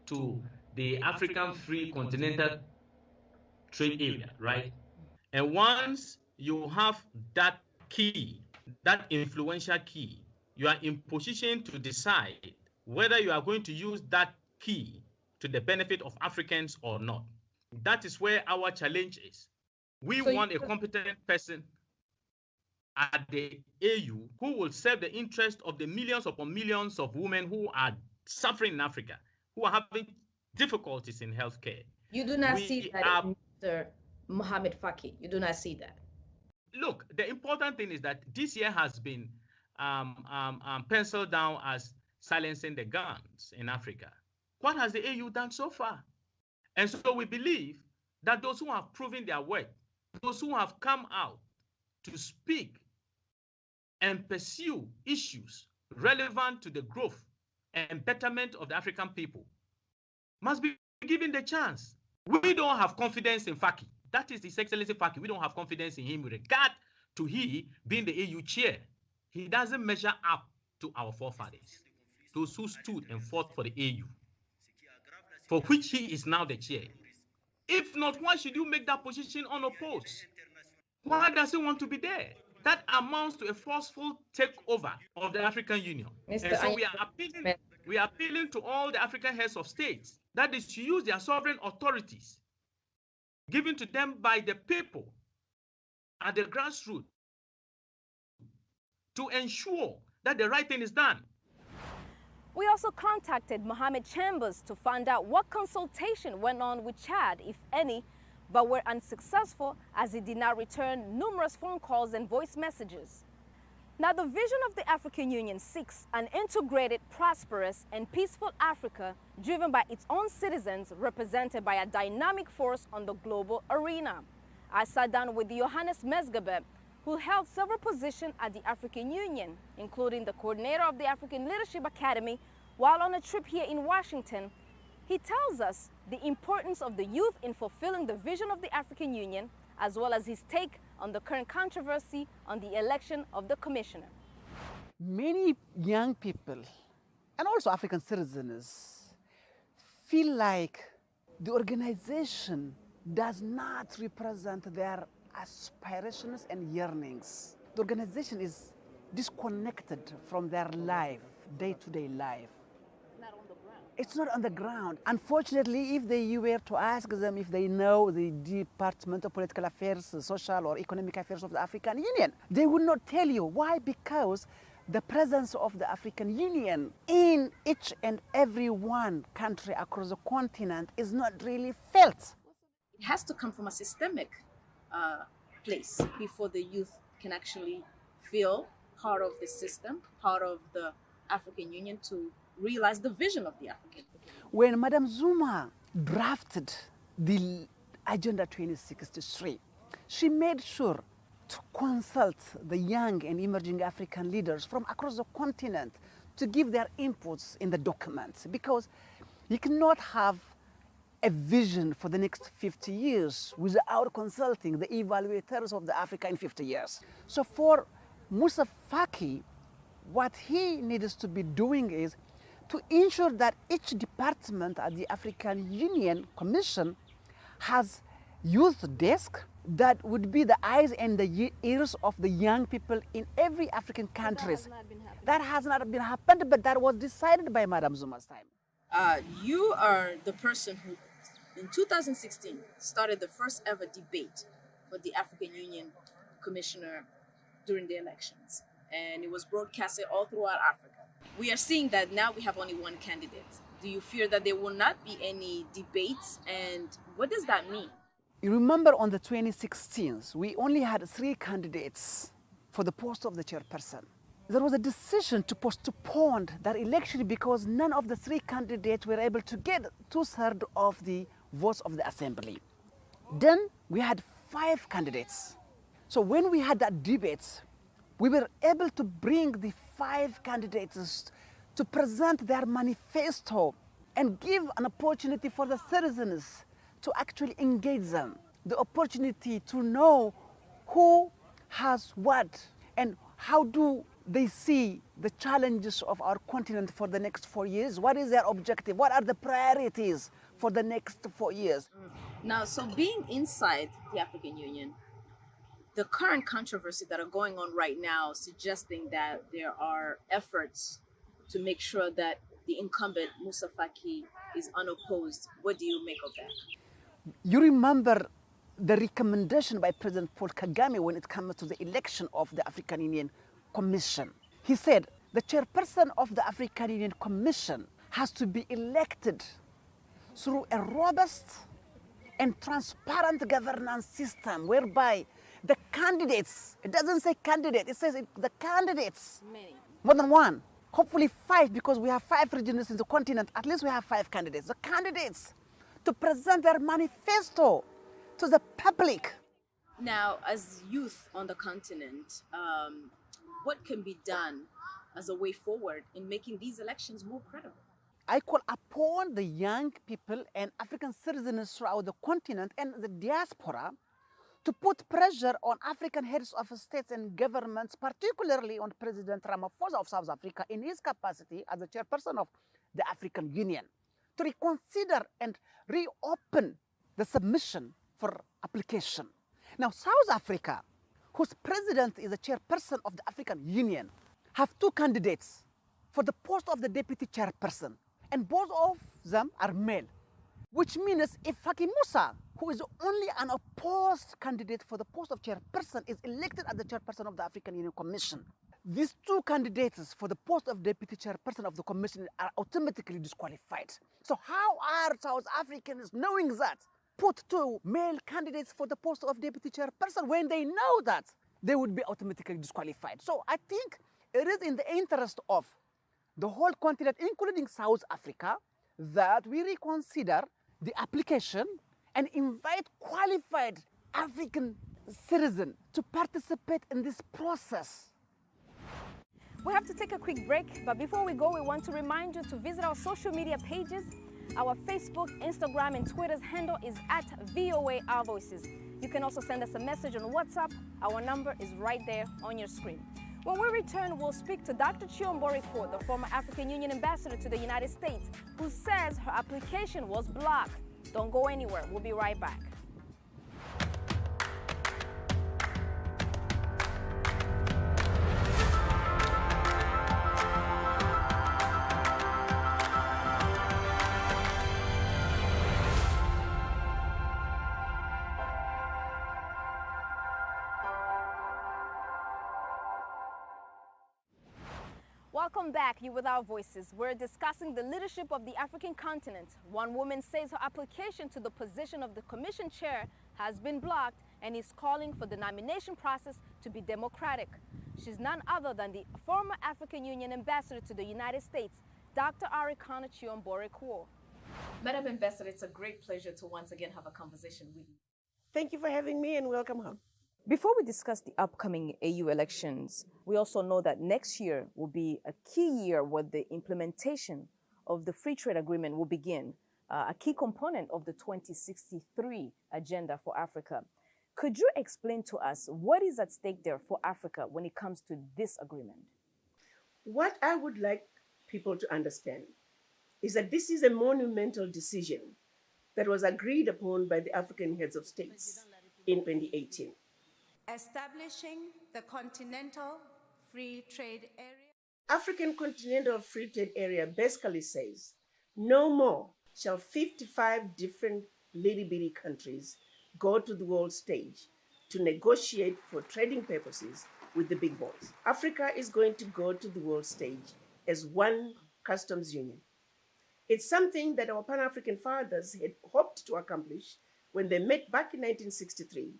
to the African Free Continental Trade Area, right? And once you have that key, that influential key, you are in position to decide whether you are going to use that key to the benefit of Africans or not. That is where our challenge is. We want a competent person at the AU who will serve the interest of the millions upon millions of women who are suffering in Africa, who are having difficulties in healthcare.
You do not see that in Mr. Mohamed Faki. You do not see that.
Look, the important thing is that this year has been penciled down as silencing the guns in Africa. What has the AU done so far? And so we believe that those who have proven their worth, those who have come out to speak and pursue issues relevant to the growth and betterment of the African people, must be given the chance. We don't have confidence in Faki. That is His Excellency Faki. We don't have confidence in him with regard to he being the AU chair. He doesn't measure up to our forefathers, those who stood and fought for the AU, for which he is now the chair. If not, why should you make that position unopposed? Why does he want to be there? That amounts to a forceful takeover of the African Union. And so we are appealing to all the African heads of states that is to use their sovereign authorities given to them by the people at the grassroots to ensure that the right thing is done.
We also contacted Mohamed Chambers to find out what consultation went on with Chad, if any, but were unsuccessful as he did not return numerous phone calls and voice messages. Now, the vision of the African Union seeks an integrated, prosperous, and peaceful Africa driven by its own citizens, represented by a dynamic force on the global arena. I sat down with Johannes Mesgabe, who held several positions at the African Union, including the coordinator of the African Leadership Academy, While on a trip here in Washington, he tells us the importance of the youth in fulfilling the vision of the African Union, as well as his take on the current controversy on the election of the commissioner.
Many young people, and also African citizens, feel like the organization does not represent their aspirations and yearnings. The organization is disconnected from their life, day-to-day life. It's not on the ground. Unfortunately, if they were to ask them if they know the Department of Political Affairs, Social or Economic Affairs of the African Union, they would not tell you. Why? Because the presence of the African Union in each and every one country across the continent is not really felt.
It has to come from a systemic place before the youth can actually feel part of the system, part of the African Union, to realize the vision of the African Union.
When Madam Zuma drafted the Agenda 2063, she made sure to consult the young and emerging African leaders from across the continent to give their inputs in the documents, because you cannot have a vision for the next 50 years without consulting the evaluators of the Africa in 50 years. So for Moussa Faki, what he needs to be doing is to ensure that each department at the African Union Commission has youth desk that would be the eyes and the ears of the young people in every African countries. That has not been happened, but that was decided by Madam Zuma's time.
You are the person who, in 2016, started the first ever debate for the African Union Commissioner during the elections, and it was broadcasted all throughout Africa. We are seeing that now we have only one candidate. Do you fear that there will not be any debates, and what does that mean?
You remember on the 2016, we only had 3 candidates for the post of the chairperson. There was a decision to postpone that election because none of the 3 candidates were able to get 2/3 of the votes of the assembly. Then we had 5 candidates. So when we had that debate, we were able to bring the 5 candidates to present their manifesto and give an opportunity for the citizens to actually engage them, the opportunity to know who has what and how do they see the challenges of our continent for the next 4 years. What is their objective? What are the priorities for the next 4 years?
Now, so being inside the African Union, the current controversy that are going on right now suggesting that there are efforts to make sure that the incumbent Moussa Faki is unopposed. What do you make of that?
You remember the recommendation by President Paul Kagame when it comes to the election of the African Union Commission. He said the chairperson of the African Union Commission has to be elected through a robust and transparent governance system whereby the candidates, it doesn't say candidate, it says the candidates, more than one, hopefully 5, because we have 5 regions in the continent, at least we have 5 candidates. The candidates to present their manifesto to the public.
Now, as youth on the continent, what can be done as a way forward in making these elections more credible?
I call upon the young people and African citizens throughout the continent and the diaspora to put pressure on African heads of states and governments, particularly on President Ramaphosa of South Africa in his capacity as the chairperson of the African Union, to reconsider and reopen the submission for application. Now, South Africa, whose president is the chairperson of the African Union, have 2 candidates for the post of the deputy chairperson, and both of them are male, which means if Faki Moussa, who is only an opposed candidate for the post of chairperson, is elected as the chairperson of the African Union Commission, these 2 candidates for the post of deputy chairperson of the commission are automatically disqualified. So how are South Africans knowing that put 2 male candidates for the post of deputy chairperson when they know that they would be automatically disqualified? So I think it is in the interest of the whole continent, including South Africa, that we reconsider the application and invite qualified African citizens to participate in this process.
We have to take a quick break, but before we go, we want to remind you to visit our social media pages. Our Facebook, Instagram, and Twitter's handle is @VOA Our Voices. You can also send us a message on WhatsApp. Our number is right there on your screen. When we return, we'll speak to Dr. Chiombori Quor, the former African Union ambassador to the United States, who says her application was blocked. Don't go anywhere. We'll be right back. Welcome back, You With Our Voices. We're discussing the leadership of the African continent. One woman says her application to the position of the commission chair has been blocked and is calling for the nomination process to be democratic. She's none other than the former African Union ambassador to the United States, Dr. Arikana Chiombori Quor. Madam Ambassador, it's a great pleasure to once again have a conversation with you.
Thank you for having me and welcome home.
Before we discuss the upcoming AU elections, we also know that next year will be a key year where the implementation of the free trade agreement will begin, a key component of the 2063 agenda for Africa. Could you explain to us what is at stake there for Africa when it comes to this agreement?
What I would like people to understand is that this is a monumental decision that was agreed upon by the African heads of states in 2018.
Establishing the Continental Free Trade Area.
African Continental Free Trade Area basically says no more shall 55 different little-bitty countries go to the world stage to negotiate for trading purposes with the big boys. Africa is going to go to the world stage as one customs union. It's something that our Pan-African fathers had hoped to accomplish when they met back in 1963,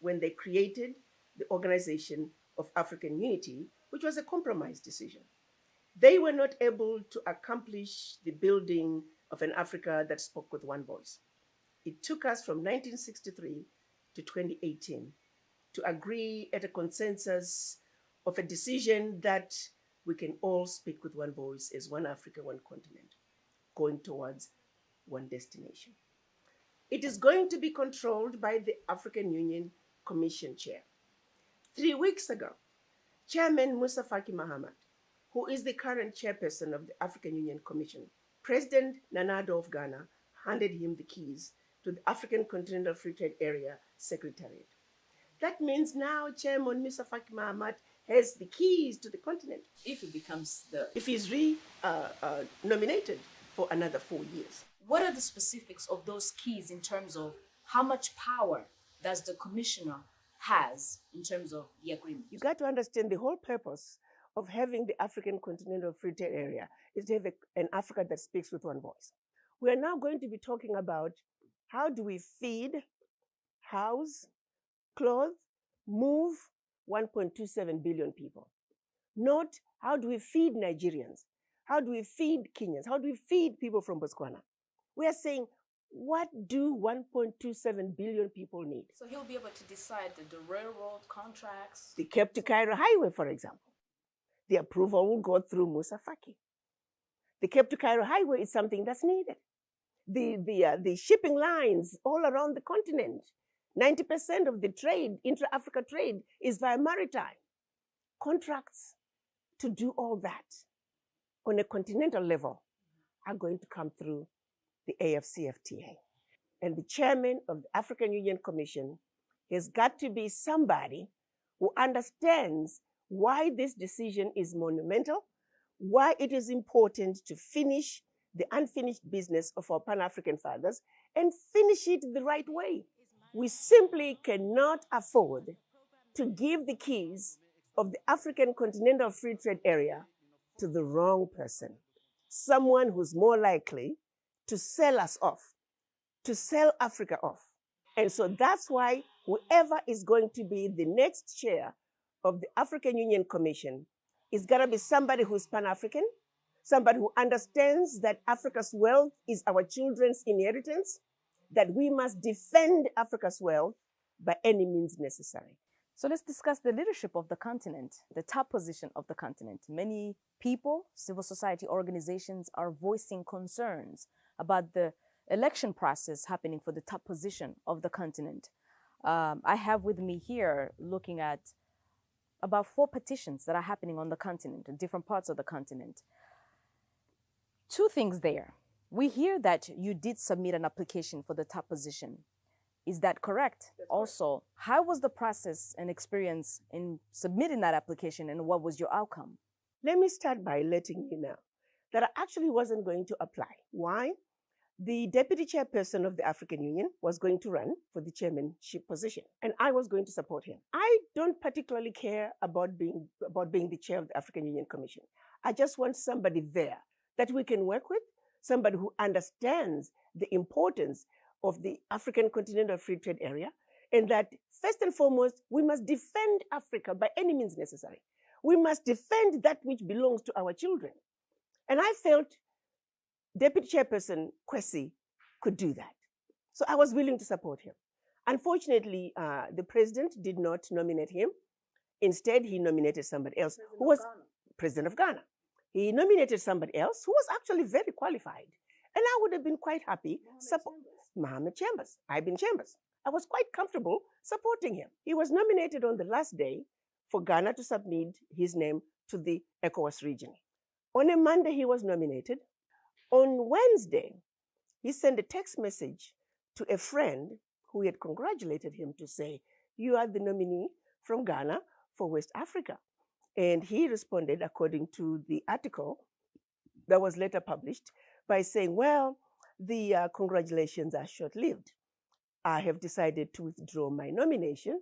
when they created the Organization of African Unity, which was a compromise decision. They were not able to accomplish the building of an Africa that spoke with one voice. It took us from 1963 to 2018 to agree at a consensus of a decision that we can all speak with one voice as one Africa, one continent, going towards one destination. It is going to be controlled by the African Union Commission Chair. 3 weeks ago, Chairman Moussa Faki Mahamat, who is the current chairperson of the African Union Commission, President Nana Addo of Ghana handed him the keys to the African Continental Free Trade Area Secretariat. That means now Chairman Moussa Faki Mahamat has the keys to the continent.
If
he's nominated for another 4 years.
What are the specifics of those keys in terms of how much power does the commissioner has in terms of the agreement?
You got to understand the whole purpose of having the African Continental Free Trade Area is to have an Africa that speaks with one voice. We are now going to be talking about how do we feed, house, clothe, move 1.27 billion people. Not how do we feed Nigerians, how do we feed Kenyans, how do we feed people from Botswana. We are saying, what do 1.27 billion people need?
So he'll be able to decide the railroad contracts.
The Cape to Cairo Highway, for example. The approval will go through Moussa Faki. The Cape to Cairo Highway is something that's needed. The shipping lines all around the continent, 90% of the trade, intra-Africa trade, is via maritime. Contracts to do all that on a continental level are going to come through the AFCFTA. And the chairman of the African Union Commission has got to be somebody who understands why this decision is monumental, why it is important to finish the unfinished business of our Pan-African fathers and finish it the right way. We simply cannot afford to give the keys of the African Continental Free Trade Area to the wrong person, someone who's more likely to sell us off, to sell Africa off. And so that's why whoever is going to be the next chair of the African Union Commission is going to be somebody who's Pan-African, somebody who understands that Africa's wealth is our children's inheritance, that we must defend Africa's wealth by any means necessary.
So let's discuss the leadership of the continent, the top position of the continent. Many people, civil society organizations are voicing concerns about the election process happening for the top position of the continent. I have with me here looking at about 4 petitions that are happening on the continent, in different parts of the continent. 2 things there. We hear that you did submit an application for the top position. Is that correct? Also, how was the process and experience in submitting that application, and what was your outcome?
Let me start by letting you know that I actually wasn't going to apply. Why? The deputy chairperson of the African Union was going to run for the chairmanship position, and I was going to support him. I don't particularly care about being the chair of the African Union Commission. I just want somebody there that we can work with, somebody who understands the importance of the African Continental Free Trade Area, and that first and foremost, we must defend Africa by any means necessary. We must defend that which belongs to our children. And I felt Deputy Chairperson Kwesi could do that. So I was willing to support him. Unfortunately, the president did not nominate him. Instead, he nominated somebody else who was president of Ghana. He nominated somebody else who was actually very qualified. And I would have been quite happy. Mohamed Chambers, Ibn Chambers. I was quite comfortable supporting him. He was nominated on the last day for Ghana to submit his name to the ECOWAS region. On a Monday, he was nominated. On Wednesday, he sent a text message to a friend who had congratulated him to say, "You are the nominee from Ghana for West Africa." And he responded, according to the article that was later published, by saying, "Well, the congratulations are short-lived. I have decided to withdraw my nomination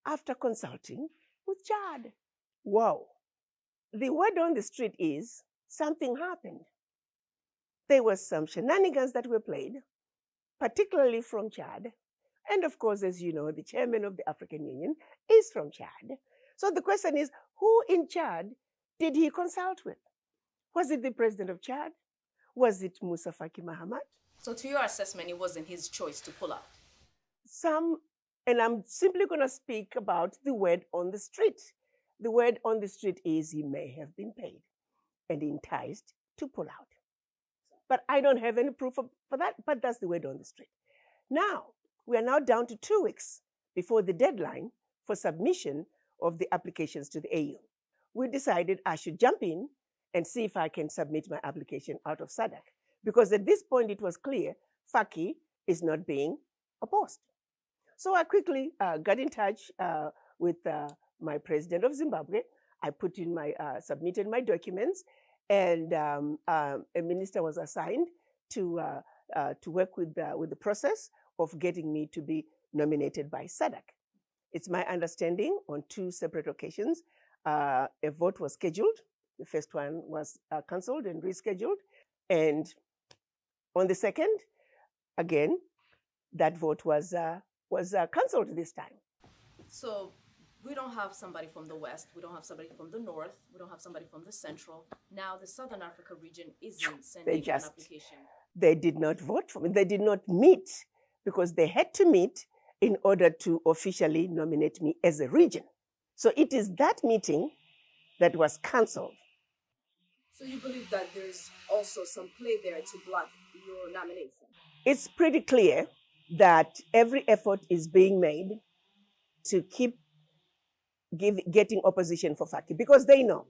after consulting with Chad." Wow. The word on the street is something happened. There were some shenanigans that were played, particularly from Chad. And of course, as you know, the chairman of the African Union is from Chad. So the question is, who in Chad did he consult with? Was it the president of Chad? Was it Moussa Faki Mahamat?
So to your assessment, it wasn't his choice to pull out?
And I'm simply going to speak about the word on the street. The word on the street is he may have been paid and enticed to pull out. But I don't have any proof for that, but that's the word on the street. Now, we are now down to 2 weeks before the deadline for submission of the applications to the AU. We decided I should jump in and see if I can submit my application out of SADC. Because at this point, it was clear Faki is not being opposed. So I quickly got in touch with my president of Zimbabwe. I submitted my documents, and a minister was assigned to work with the process of getting me to be nominated by SADC. It's my understanding on 2 separate occasions, a vote was scheduled. The first one was cancelled and rescheduled. And on the second, again, that vote was cancelled this time.
So we don't have somebody from the West, we don't have somebody from the North, we don't have somebody from the Central. Now the Southern Africa region isn't sending an application.
They did not vote for me. They did not meet because they had to meet in order to officially nominate me as a region. So it is that meeting that was cancelled.
So you believe that there's also some play there to block your nomination?
It's pretty clear that every effort is being made to keep getting opposition for Faki, because they know,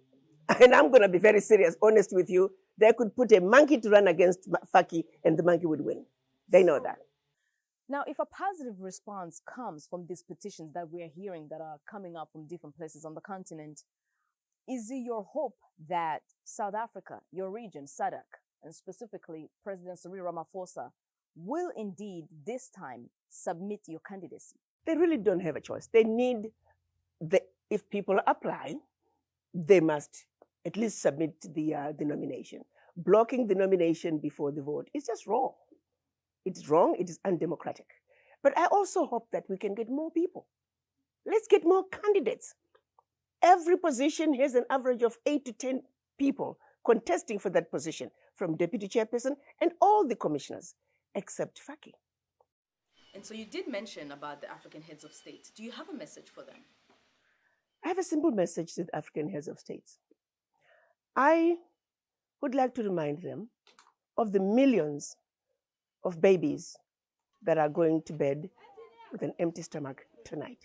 and I'm going to be very serious, honest with you, they could put a monkey to run against Faki and the monkey would win. They know that.
Now, if a positive response comes from these petitions that we're hearing that are coming up from different places on the continent, is it your hope that South Africa, your region, SADC, and specifically President Cyril Ramaphosa, will indeed this time submit your candidacy?
They really don't have a choice. They need, if people apply, they must at least submit the nomination. Blocking the nomination before the vote is just wrong. It's wrong, it is undemocratic. But I also hope that we can get more people. Let's get more candidates. Every position has an average of 8 to 10 people contesting for that position, from deputy chairperson and all the commissioners, except Faki.
And so you did mention about the African heads of state. Do you have a message for them?
I have a simple message to the African heads of states. I would like to remind them of the millions of babies that are going to bed with an empty stomach tonight,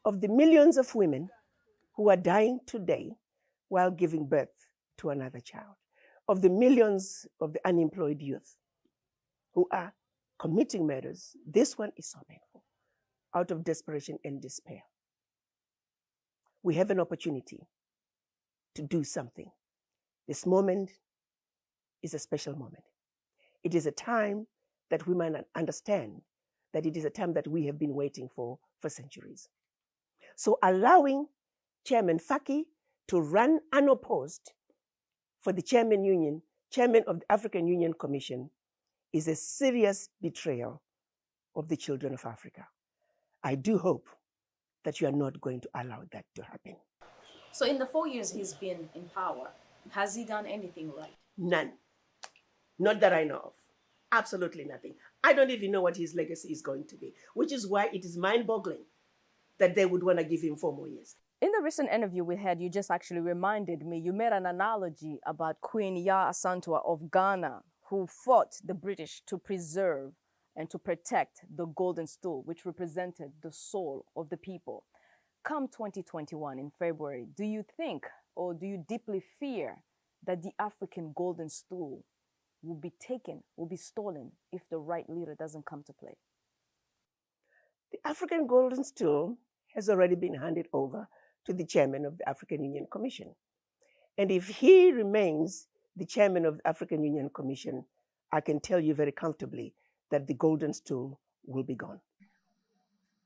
of the millions of women who are dying today while giving birth to another child, of the millions of the unemployed youth who are committing murders. This one is so painful, out of desperation and despair. We have an opportunity to do something. This moment is a special moment. It is a time that we might understand that it is a time that we have been waiting for centuries. So allowing Chairman Faki to run unopposed for the chairman of the African Union Commission is a serious betrayal of the children of Africa. I do hope that you are not going to allow that to happen.
So in the 4 years he's been in power, has he done anything right?
None. Not that I know of. Absolutely nothing. I don't even know what his legacy is going to be, which is why it is mind-boggling that they would want to give him 4 more years.
In the recent interview we had, you just actually reminded me, you made an analogy about Queen Yaa Asantewaa of Ghana, who fought the British to preserve and to protect the golden stool, which represented the soul of the people. Come 2021 in February, do you think, or do you deeply fear that the African golden stool will be taken, will be stolen if the right leader doesn't come to play?
The African golden stool has already been handed over to the chairman of the African Union Commission. And if he remains the chairman of the African Union Commission, I can tell you very comfortably that the golden stool will be gone.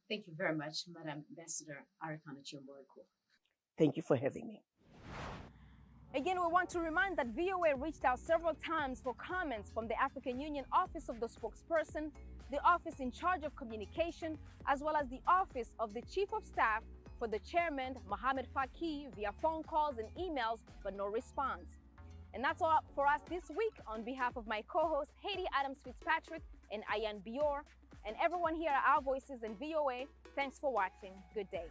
Thank you very much, Madam Ambassador Arikana Chiombo-Ekwo.
Thank you for having me.
Again, we want to remind that VOA reached out several times for comments from the African Union Office of the Spokesperson, the Office in charge of communication, as well as the Office of the Chief of Staff for the Chairman, Mohamed Faki, via phone calls and emails, but no response. And that's all for us this week. On behalf of my co-hosts, Haiti Adams-Fitzpatrick and Ayan Bior, and everyone here at Our Voices and VOA, thanks for watching. Good day.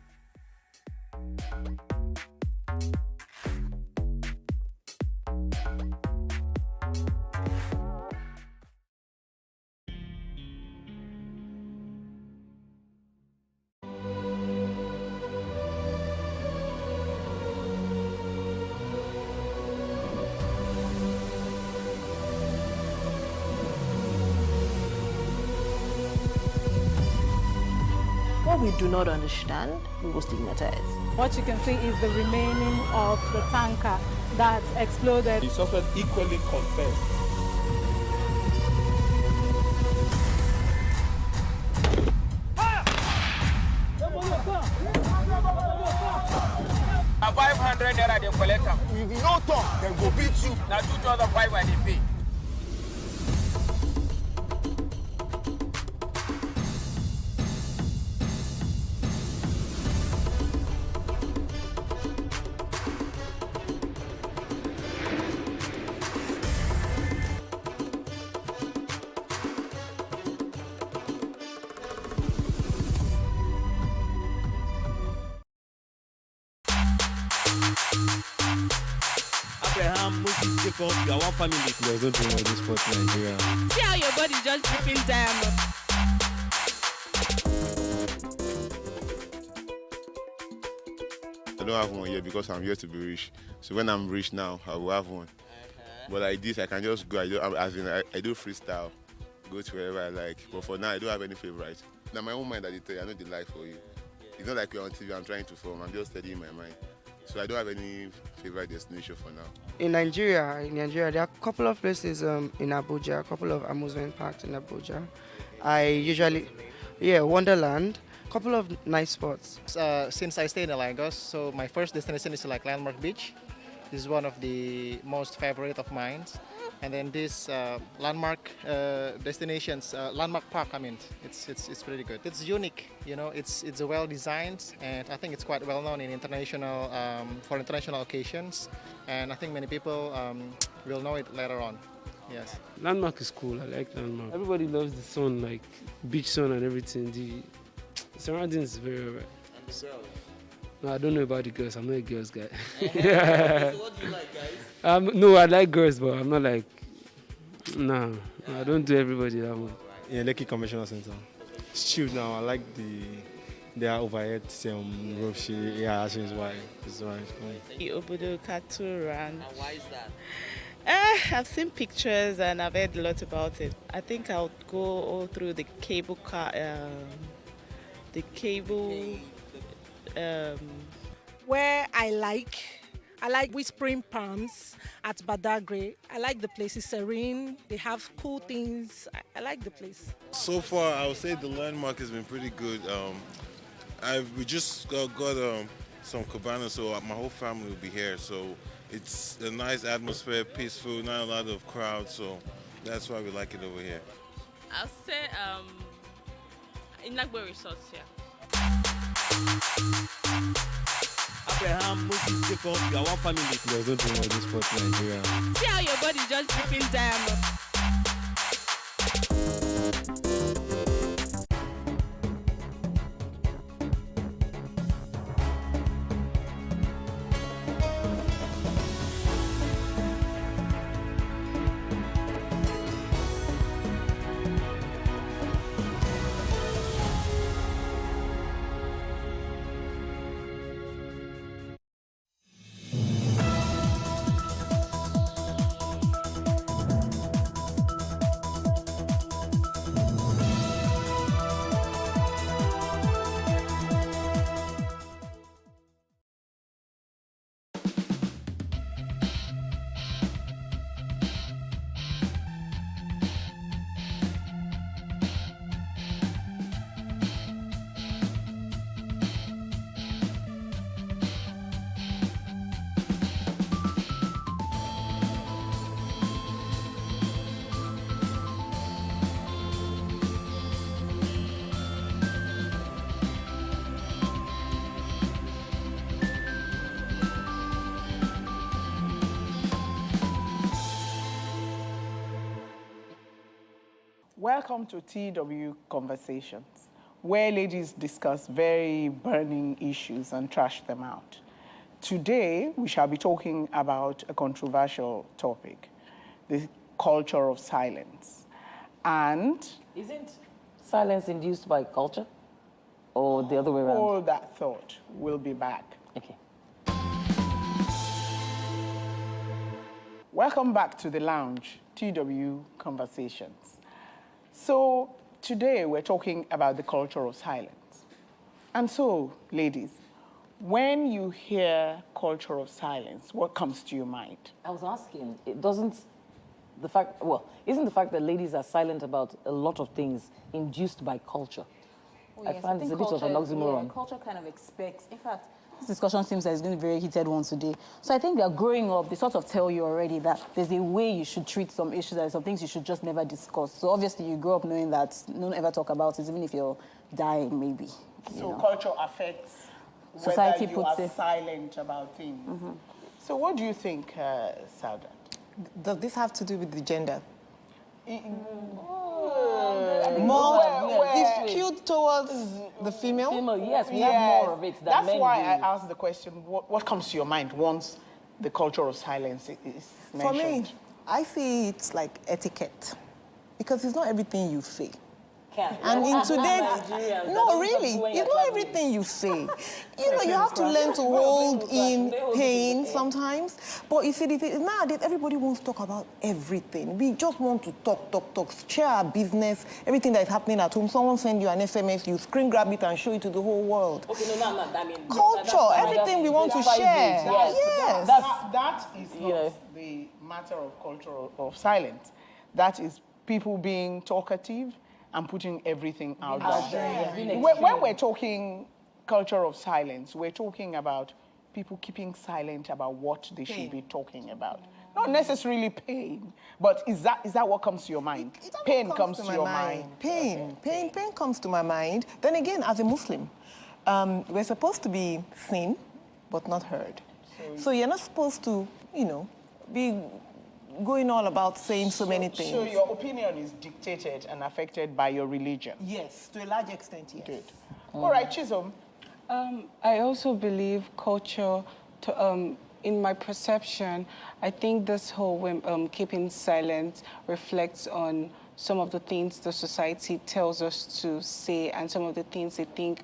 What we do not understand, we will stigmatize.
What you can see is the remaining of the tanker that exploded.
The suspect equally confessed.
Now 500 naira they collect them. If you no talk, then go beat you. Now 2,500 they pay.
Abraham, Moses, Jacob, you are one family.
There's no doing all this sport in Nigeria.
See how your body just dripping diamond.
I don't have one yet because I'm yet to be rich. So when I'm rich now, I will have one. But like this, I can just go. I do freestyle, go to wherever I like. But for now, I don't have any favorite. Now my own mind, I tell you, I know the life for you. It's not like we're on TV. I'm trying to form. I'm just studying my mind. So I don't have any favorite destination for now.
In Nigeria, there are a couple of places in Abuja, a couple of amusement parks in Abuja. I usually, Wonderland, a couple of nice spots.
Since I stay in Lagos, so my first destination is like Landmark Beach. This is one of the most favorite of mine. And then this landmark destinations, landmark park. I mean, it's pretty good. It's unique, you know. It's well designed, and I think it's quite well known in international for international occasions. And I think many people will know it later on. Yes.
Landmark is cool. I like Landmark. Everybody loves the sun, like beach sun and everything. The surroundings is very alright.
And the girl.
No, I don't know about the girls. I'm not a girls guy.
So what do you like, guys?
No, I like girls, but I'm not like. Nah, I don't do everybody that way.
Yeah, Lekki Conventional Center. It's chill now. I like their overhead rope. Yeah, that's why. It's right.
Obodo Katura.
And why is that?
I've seen pictures and I've heard a lot about it. I think I'll go all through the cable car,
Where I like Whispering Palms at Badagry. I like the place. It's serene. They have cool things. I like the place.
So far, I would say the landmark has been pretty good. We just got some cabanas, so my whole family will be here. So it's a nice atmosphere, peaceful, not a lot of crowds. So that's why we like it over here.
I'll say in Nagbo Resorts here.
Abraham, Moses, Jacob, you are one family.
There's no thing like this sport in Nigeria.
See how your body just dripping diamond.
Welcome to TW Conversations, where ladies discuss very burning issues and trash them out. Today, we shall be talking about a controversial topic, the culture of silence. And
isn't silence induced by culture or the other way around?
Hold that thought. We'll be back.
Okay.
Welcome back to the lounge, TW Conversations. So today we're talking about the culture of silence. And so, ladies, when you hear culture of silence, what comes to your mind?
I was asking, isn't the fact that ladies are silent about a lot of things induced by culture?
Oh, yes,
I find it's a bit of an oxymoron.
Yeah, culture kind of expects, in fact, this discussion seems like it's going to be a very heated one today. So I think they're growing up, they sort of tell you already that there's a way you should treat some issues, there are some things you should just never discuss. So obviously you grow up knowing that don't ever talk about it, even if you're dying, maybe.
So culture affects
society
whether you are silent about things. Mm-hmm. So what do you think, Saudat?
Does this have to do with the gender? It's skewed towards the female?
Yes, we have more of it than men.
That's why I asked the question, what comes to your mind once the culture of silence is mentioned?
For me, I see it's like etiquette. Because it's not everything you say. And in today's, no, really, it's not everything you say. You know, you have to learn to hold in pain sometimes. But you see, nowadays, everybody wants to talk about everything. We just want to talk, share our business, everything that is happening at home. Someone send you an SMS, you screen grab it and show it to the whole world.
Okay, no, I mean,
culture, everything we want to share.
Yes. That is not the matter of culture of silence. That is people being talkative and putting everything out there. When we're talking culture of silence, we're talking about people keeping silent about what they should be talking about. Not necessarily pain, but is that what comes to your mind? Pain comes to your mind.
Pain comes to my mind. Then again, as a Muslim, we're supposed to be seen, but not heard. So you're not supposed to, be going all about saying so many things.
So your opinion is dictated and affected by your religion?
Yes, to a large extent, yes.
Good. All right, Chisholm,
I also believe culture, in my perception, I think this whole keeping silent reflects on some of the things the society tells us to say and some of the things they think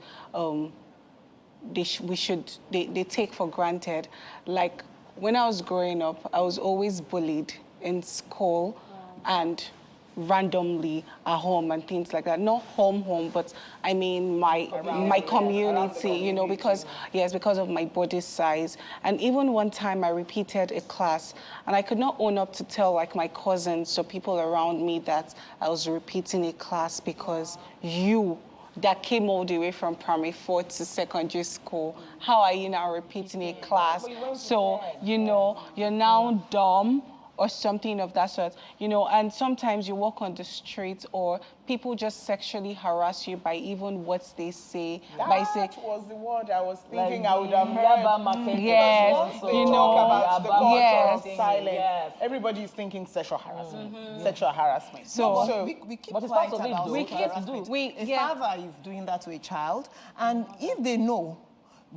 they take for granted. Like when I was growing up, I was always bullied in school and randomly at home and things like that. Not home, but I mean my community, you know, because of my body size. And even one time I repeated a class and I could not own up to tell like my cousins or people around me that I was repeating a class because you that came all the way from primary 4 to secondary school, how are you now repeating a class? So, you know, you're now dumb or something of that sort, you know, and sometimes you walk on the street or people just sexually harass you by even what they say.
That was the word I was thinking
like
I would have heard.
Yes,
you know, about the culture of silence. Everybody is thinking sexual harassment. Sexual harassment.
So we keep quiet about sexual harassment. A father is doing that to a child, and if they know,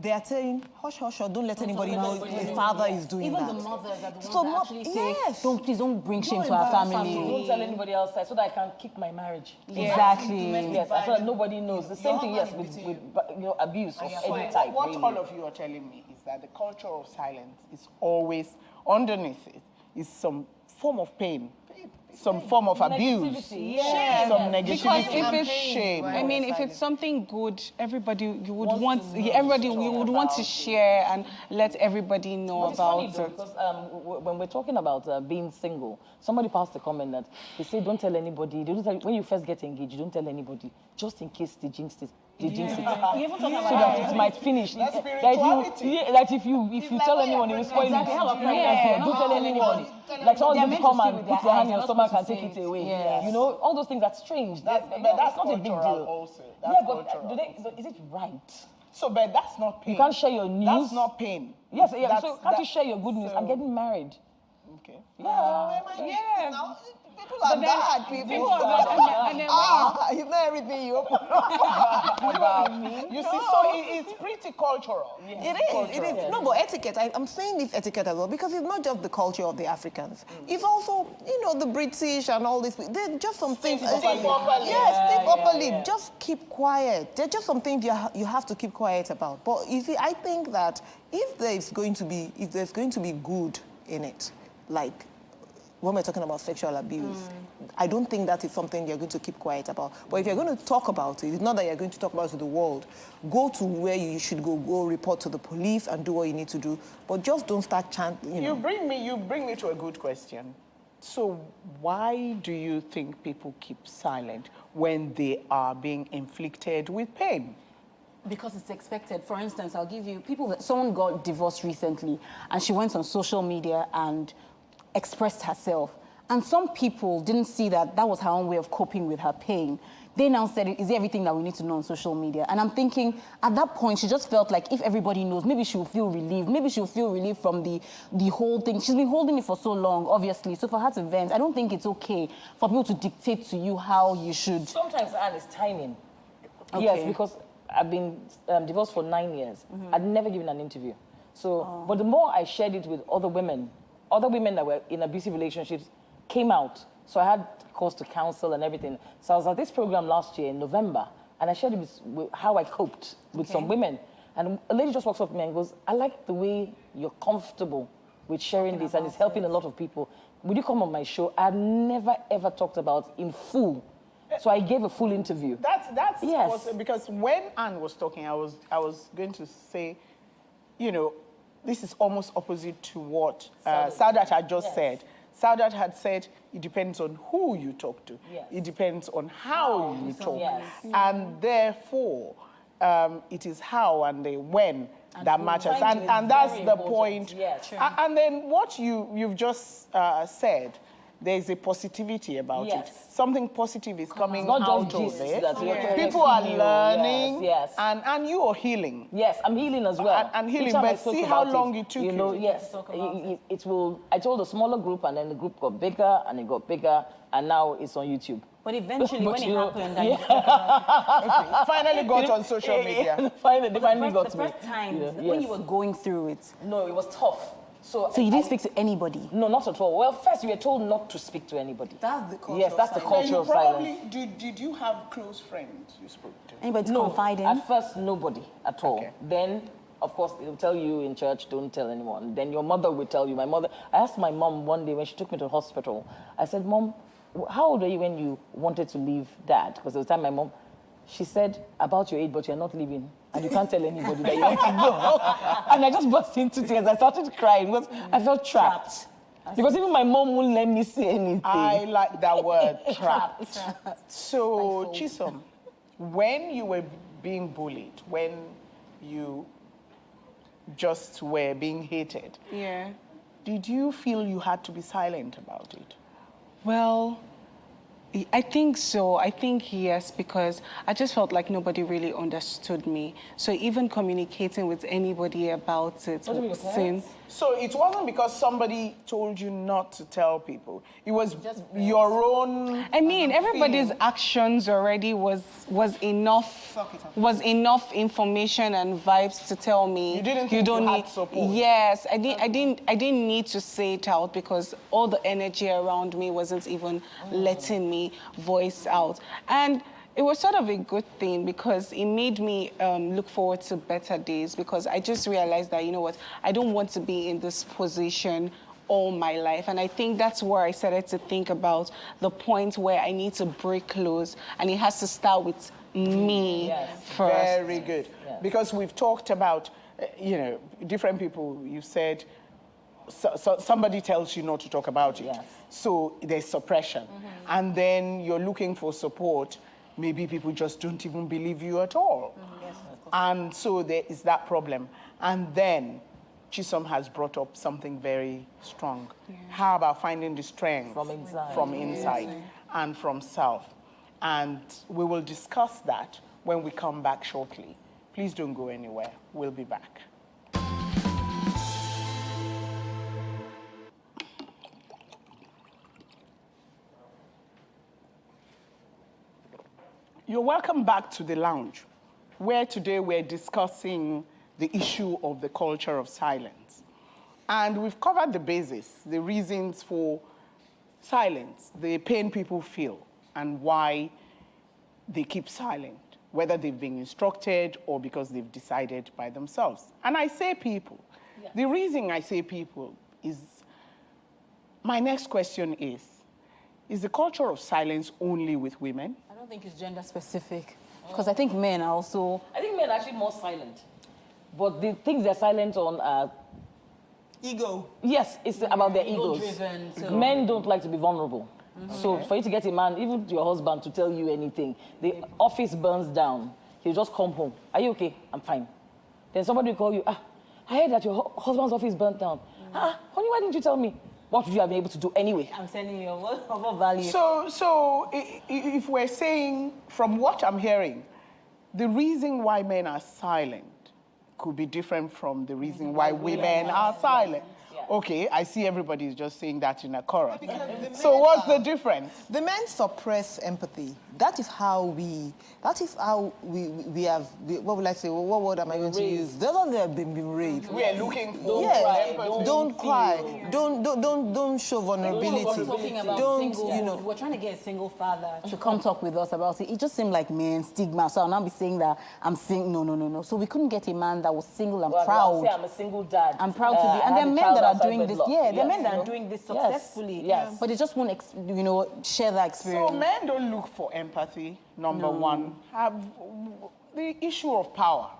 they are saying, hush, hush, or don't let anybody know the father is doing that.
Even the mothers are the ones that actually say, please don't bring shame to
Don't
our family.
Don't tell anybody outside so that I can keep my marriage.
Exactly.
Yes, so that nobody knows. The same thing, yes, with you know, abuse of any type.
What
really.
all of you are telling me is that the culture of silence is always, underneath it, is some form of pain. Some form of abuse, some negativity,
because if it's
shame.
I mean, if it's something good, everybody would want to share and let everybody know
But
about
it's funny
it.
though, because when we're talking about being single, somebody passed a comment that they say don't tell anybody. Don't tell, when you first get engaged, you don't tell anybody, just in case they jinx it. They jinx it.
You even talk about
so that it might finish.
That's spirituality.
Like if you tell anyone, you will spoil it. Don't tell anyone. Like someone going to come and put your hand in your stomach and take it away.
Yes.
You know, all those things are strange.
But that's not a big deal. Also.
But is it right?
So, but that's not pain.
You can't share your news.
That's not pain.
Yes, yeah. So can't you share your good news? I'm getting married.
Okay.
Yeah.
People are bad people. It's not everything you open up.
You see, so it's pretty cultural.
It is. No, but etiquette, I'm saying this etiquette as well, because it's not just the culture of the Africans. It's also, you know, the British and all this. There's just some things.
Stiff upper lip.
Yes, stiff upper lip. Just keep quiet. There's just some things you have to keep quiet about. But you see, I think that if there's going to be good in it, like when we're talking about sexual abuse, I don't think that is something you're going to keep quiet about. But if you're going to talk about it, it's not that you're going to talk about it to the world. Go to where you should go report to the police and do what you need to do. But just don't start chanting, you know.
You bring me to a good question. So why do you think people keep silent when they are being inflicted with pain?
Because it's expected. For instance, I'll give you someone got divorced recently and she went on social media and expressed herself. And some people didn't see that was her own way of coping with her pain. They now said, is there everything that we need to know on social media? And I'm thinking, at that point, she just felt like if everybody knows, maybe she'll feel relieved. Maybe she'll feel relieved from the whole thing. She's been holding it for so long, obviously. So for her to vent, I don't think it's okay for people to dictate to you how you should.
Sometimes, Anne, it's timing.
Okay.
Yes, because I've been divorced for 9 years. I'd never given an interview. So, but the more I shared it with other women that were in abusive relationships came out. So I had calls to counsel and everything. So I was at this program last year in November, and I shared it with how I coped with some women. And a lady just walks up to me and goes, I like the way you're comfortable with sharing this, and it's helping a lot of people. Would you come on my show? I've never, ever talked about in full. So I gave a full interview.
That's
yes.
Because when Anne was talking, I was going to say, you know, this is almost opposite to what Saudat had just said. Saudat had said it depends on who you talk to.
Yes.
It depends on how you talk.
Yes.
And therefore, it is how and the when that matters. And that's the point.
Yes.
And then what you've just said, there's a positivity about it. Something positive is coming out of it. People are learning, and you are healing.
Yes, I'm healing as well.
And healing, but see how long it took you.
know, yes, it will. I told a smaller group, and then the group got bigger, and it got bigger, and now it's on YouTube.
But eventually, when it happened,
finally got on social media.
They finally got
the first time when you were going through it.
No, it was tough.
So you didn't speak to anybody?
No, not at all. Well, first you were told not to speak to anybody.
That's the culture.
Yes, that's the culture of silence.
Did you have close friends you spoke to?
Anybody to confide in?
At first, nobody at all. Okay. Then, of course, they'll tell you in church, don't tell anyone. Then your mother will tell you. I asked my mom one day when she took me to the hospital, I said, Mom, how old were you when you wanted to leave Dad? Because it was the time my mom, she said, about your age, but you're not leaving. And you can't tell anybody that you want to go. And I just burst into tears. I started crying because I felt trapped. Because even my mom wouldn't let me say anything.
I like that word, trapped. So, Chisom, when you were being bullied, when you just were being hated, did you feel you had to be silent about it?
Well, I think so. I think yes, because I just felt like nobody really understood me. So even communicating with anybody about it,
so it wasn't because somebody told you not to tell people. It was your own.
I mean, everybody's actions already was enough information and vibes to tell me
you didn't think you had support.
Yes, I didn't need to say it out because all the energy around me wasn't even letting me voice out. And it was sort of a good thing because it made me look forward to better days because I just realized that, you know what, I don't want to be in this position all my life. And I think that's where I started to think about the point where I need to break loose and it has to start with me first.
Very good. Yes. Because we've talked about, different people, you said, so somebody tells you not to talk about it. Yes. So there's suppression. And then you're looking for support. Maybe people just don't even believe you at all. Yes, and so there is that problem. And then Chisom has brought up something very strong. How about finding the strength from inside and from self? And we will discuss that when we come back shortly. Please don't go anywhere. We'll be back. You're welcome back to the lounge, where today we're discussing the issue of the culture of silence. And we've covered the basis, the reasons for silence, the pain people feel, and why they keep silent, whether they've been instructed or because they've decided by themselves. And I say people. Yeah. The reason I say people is, my next question is the culture of silence only with women?
I don't think it's gender specific. Because I think men are also...
I think men are actually more silent. But the things they're silent on are...
Ego.
Yes, it's about their egos.
Driven, so.
Men don't like to be vulnerable. So for you to get a man, even your husband, to tell you anything, the office burns down, he'll just come home. Are you okay? I'm fine. Then somebody will call you, I heard that your husband's office burnt down. Honey, why didn't you tell me? What would you have been able to do anyway?
I'm sending you what value.
So if we're saying, from what I'm hearing, the reason why men are silent could be different from the reason why women are silent. Okay, I see everybody is just saying that in a chorus. So what's the difference?
The men suppress empathy. That is how we have, what will I say, what word am I going to use? Those are they have been raised.
We are looking for
don't cry. Don't show vulnerability.
We're trying to get a single father to come talk with us about it. It just seemed like men stigma. So I'll now be saying that I'm single. No. So we couldn't get a man that was single and proud.
I'll say I'm a single dad.
I'm proud to be. And there are men that are doing this. Yeah, there are men that are doing this successfully.
Yes.
But they just won't, share that experience.
So men don't look for empathy, number one. Have the issue of power.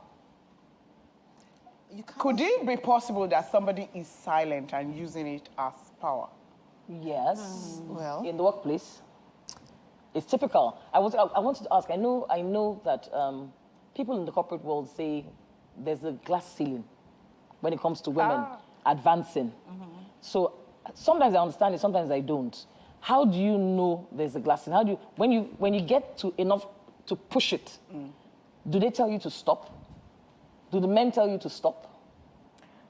Could it be possible that somebody is silent and using it as power?
Yes.
Well,
in the workplace, it's typical. I wanted to ask. I know that people in the corporate world say there's a glass ceiling when it comes to women advancing. So sometimes I understand it, sometimes I don't. How do you know there's a glass ceiling? How do you, when you get to enough to push it, do they tell you to stop? Do the men tell you to stop?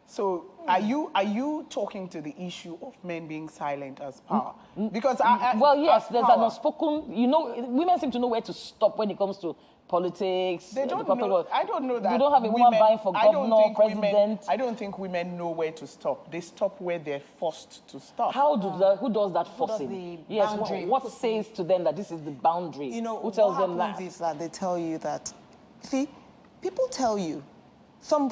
So Are you talking to the issue of men being silent as power? Because
well, yes, there's
power,
an unspoken. You know, women seem to know where to stop when it comes to politics.
They don't know. I don't know that.
We don't have a woman vying for governor, president.
I don't think women know where to stop. They stop where they're forced to stop.
Who does that forcing? Yes. What says to them that this is the boundary?
You know,
who tells them
that? Is that they tell you that. See, people tell you. Some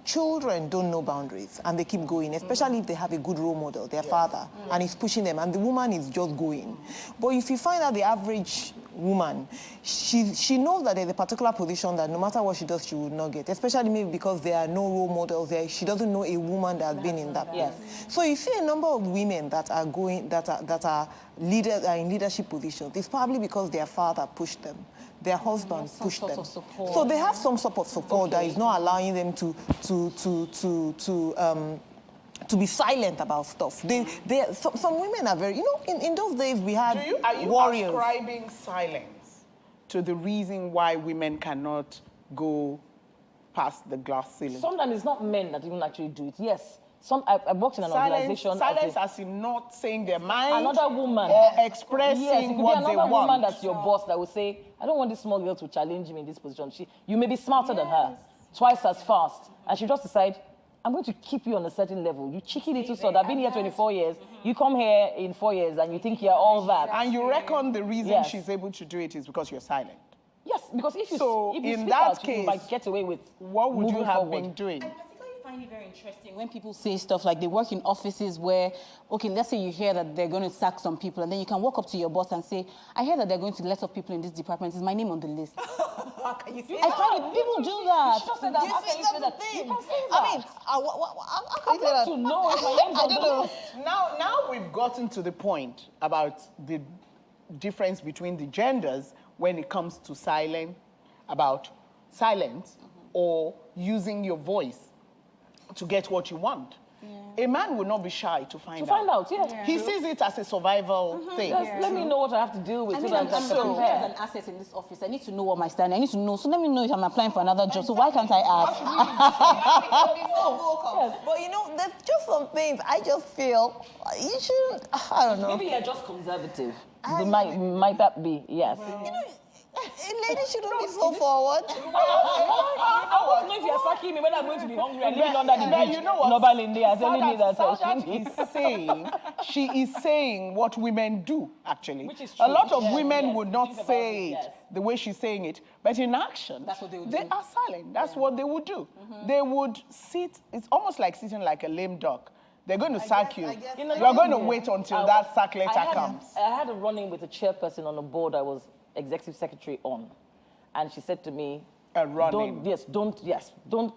children don't know boundaries and they keep going, especially if they have a good role model, their father, and he's pushing them, and the woman is just going. But if you find out the average woman, she knows that there's a particular position that no matter what she does, she would not get, especially maybe because there are no role models there. She doesn't know a woman that has been in that place. So you see a number of women that are going, that are leaders, are in leadership positions. It's probably because their father pushed them. Their husband pushed them. So they have some sort of support that is not allowing them to be silent about stuff. Some women are very, you know, in those days we had warriors.
Are you ascribing silence to the reason why women cannot go past the glass ceiling?
Sometimes it's not men that even actually do it. Yes. I worked in an organization.
Silence as in not saying their mind.
Another woman.
Or expressing what they want.
Another woman that's your boss that will say, I don't want this small girl to challenge me in this position. You may be smarter than her, twice as fast. And she just decide, I'm going to keep you on a certain level. You cheeky little sod. I've been here 24 years. You come here in 4 years and you think you're all that.
And you reckon the reason she's able to do it is because you're silent.
Yes, because if you
in that case,
you might get away with
what would you have been doing?
I find it very interesting when people say stuff like they work in offices where, okay, let's say you hear that they're going to sack some people, and then you can walk up to your boss and say, I hear that they're going to let off people in this department. Is my name on the list? I find it, people do that.
You just said that. How can you say that? You can say that.
I mean,
I want to know if my name's on the list.
Now we've gotten to the point about the difference between the genders when it comes to silence or using your voice to get what you want. A man will not be shy to find out. He sees it as a survival thing.
Yes, let me know what I have to deal with.
I mean, as an asset in this office, I need to know what my standing. I need to know. So let me know if I'm applying for another job. So why can't I ask?
But you know, there's just some things I just feel you shouldn't. I don't know.
Maybe you're just conservative. Might that be? Yes.
You know, a lady shouldn't be so forward.
I want to know if you're sacking me when I'm going to be hungry and living under the bridge.
You know what? She is saying what women do, actually.
Which is true.
A lot of women would not say it the way she's saying it, but in action,
that's what they would
do. They are silent. That's what they would do. They would sit, it's almost like sitting like a lame duck. They're going to sack you. You're going to wait until that sack letter comes.
I had a run-in with a chairperson on a board I was executive secretary on, and she said to me, don't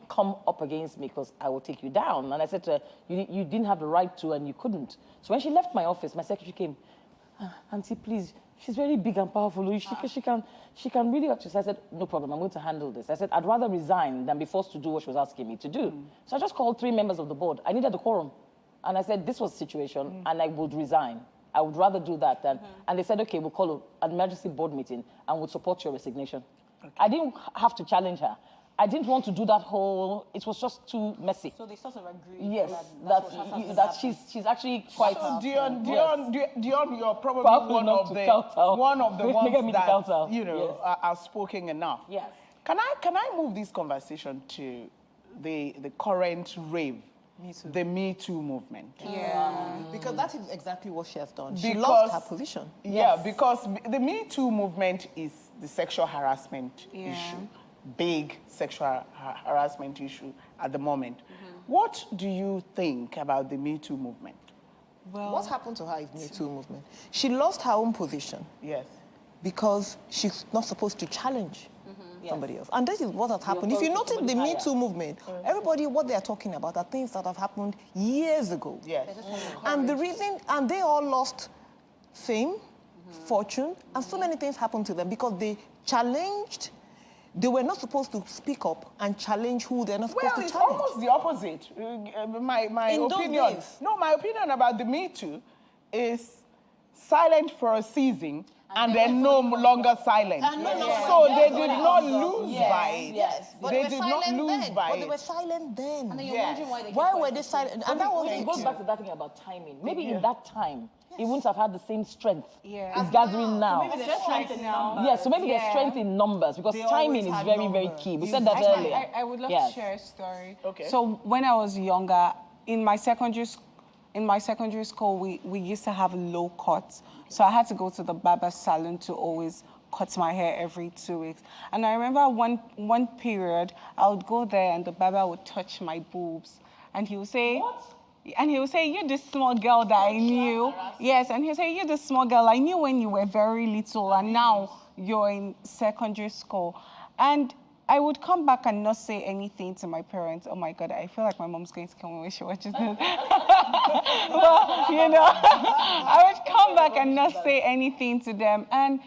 come up against me because I will take you down. And I said to her, you didn't have the right to and you couldn't. So when she left my office, my secretary came, Auntie, please, she's very big and powerful. She can really actually. So I said, no problem, I'm going to handle this. I said, I'd rather resign than be forced to do what she was asking me to do. So I just called 3 members of the board. I needed a quorum. And I said, this was the situation, and I would resign. I would rather do that than... And they said, okay, we'll call an emergency board meeting and we'll support your resignation. Okay. I didn't have to challenge her. I didn't want to do that whole... It was just too messy.
So they sort of agreed.
Yes, that she's actually quite...
So Dion, you're probably one of the ones that, you know, are spoken enough.
Yes.
Can I move this conversation to the current rave? The Me Too movement.
Yeah, because that is exactly what she has done. She lost her position.
Yeah, because the Me Too movement is the sexual harassment issue. Big sexual harassment issue at the moment. What do you think about the Me Too movement?
Well, what happened to her is Me Too movement. She lost her own position.
Yes.
Because she's not supposed to challenge somebody else. And this is what has happened. If you notice the Me Too movement, everybody, what they are talking about are things that have happened years ago.
Yes.
And the reason, and they all lost fame, fortune, and so many things happened to them because they challenged. They were not supposed to speak up and challenge who they're not supposed to challenge.
Well, it's almost the opposite. My opinion. No, my opinion about the Me Too is silent for a season and they're no longer silent. So they did not lose by it.
Yes, but
they
were
did not
silent
lose
then.
by
But
it.
they were silent then.
And then you're wondering why they
Why
kept
were
quiet
they
for so
silent?
long.
And that was
It goes back to that thing about timing. Maybe
Yeah.
in that time, it wouldn't have had the same strength
Yeah.
it's gathering now.
Maybe there's strength in numbers.
Yes, so maybe there's strength in numbers because
They
timing
always
is
had
very, very
numbers.
key. We said that earlier.
I would love
Yes.
to share a story.
Okay.
So when I was younger, in my secondary school, we used to have low cuts. So I had to go to the barber salon to always cut my hair every 2 weeks. And I remember one period, I would go there and the barber would touch my boobs. And he would say, what? And he would say, you're this small girl that I knew. Yes, and he would say, you're this small girl I knew when you were very little and now you're in secondary school. And I would come back and not say anything to my parents. Oh my God, I feel like my mom's going to kill me when she watches this. But, you know, I would come back and not say anything to them. And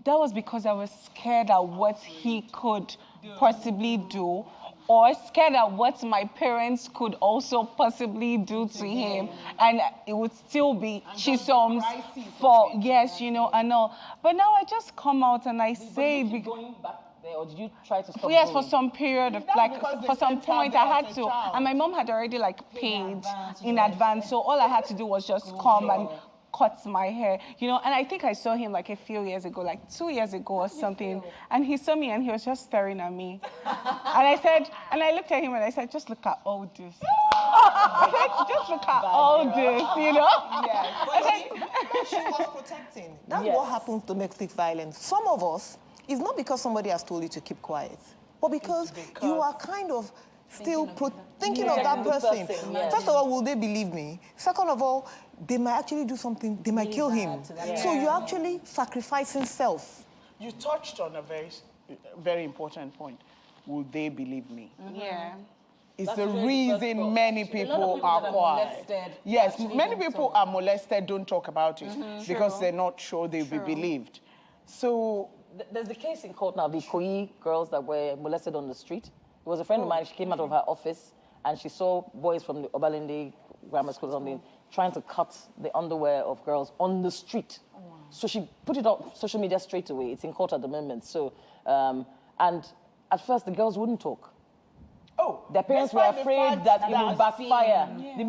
that was because I was scared at what he could possibly do, or scared at what my parents could also possibly do to him. And it would still be Chisholm's fault. Yes, you know, and all. But now I just come out and I say...
Going back there, or did you try to stop
Yes,
going?
for some period of, like, for some point I had to. And my mom had already, like, paid in advance. So all I had to do was just come and cut my hair, you know. And I think I saw him like a few years ago, like 2 years ago or something. And he saw me and he was just staring at me. And I said, and I looked at him and I said, just look at all this. I said, just look at all this, you know?
But she was protecting. That's what happens to domestic violence. Some of us, it's not because somebody has told you to keep quiet, but because you are kind of still thinking of that person. First of all, will they believe me? Second of all, they might actually do something, they might kill him. So you're actually sacrificing self.
You touched on a very important point. Will they believe me?
Yeah.
It's the reason many people are quiet. Yes, many people are molested, don't talk about it because they're not sure they'll be believed. So
there's the case in court now, the Koyi girls that were molested on the street. It was a friend of mine, she came out of her office and she saw boys from the Obalende Grammar School or something trying to cut the underwear of girls on the street. Oh, wow. So she put it on social media straight away. It's in court at the moment. So, and at first the girls wouldn't talk.
Oh,
their parents were afraid that it would backfire.
Yeah.
The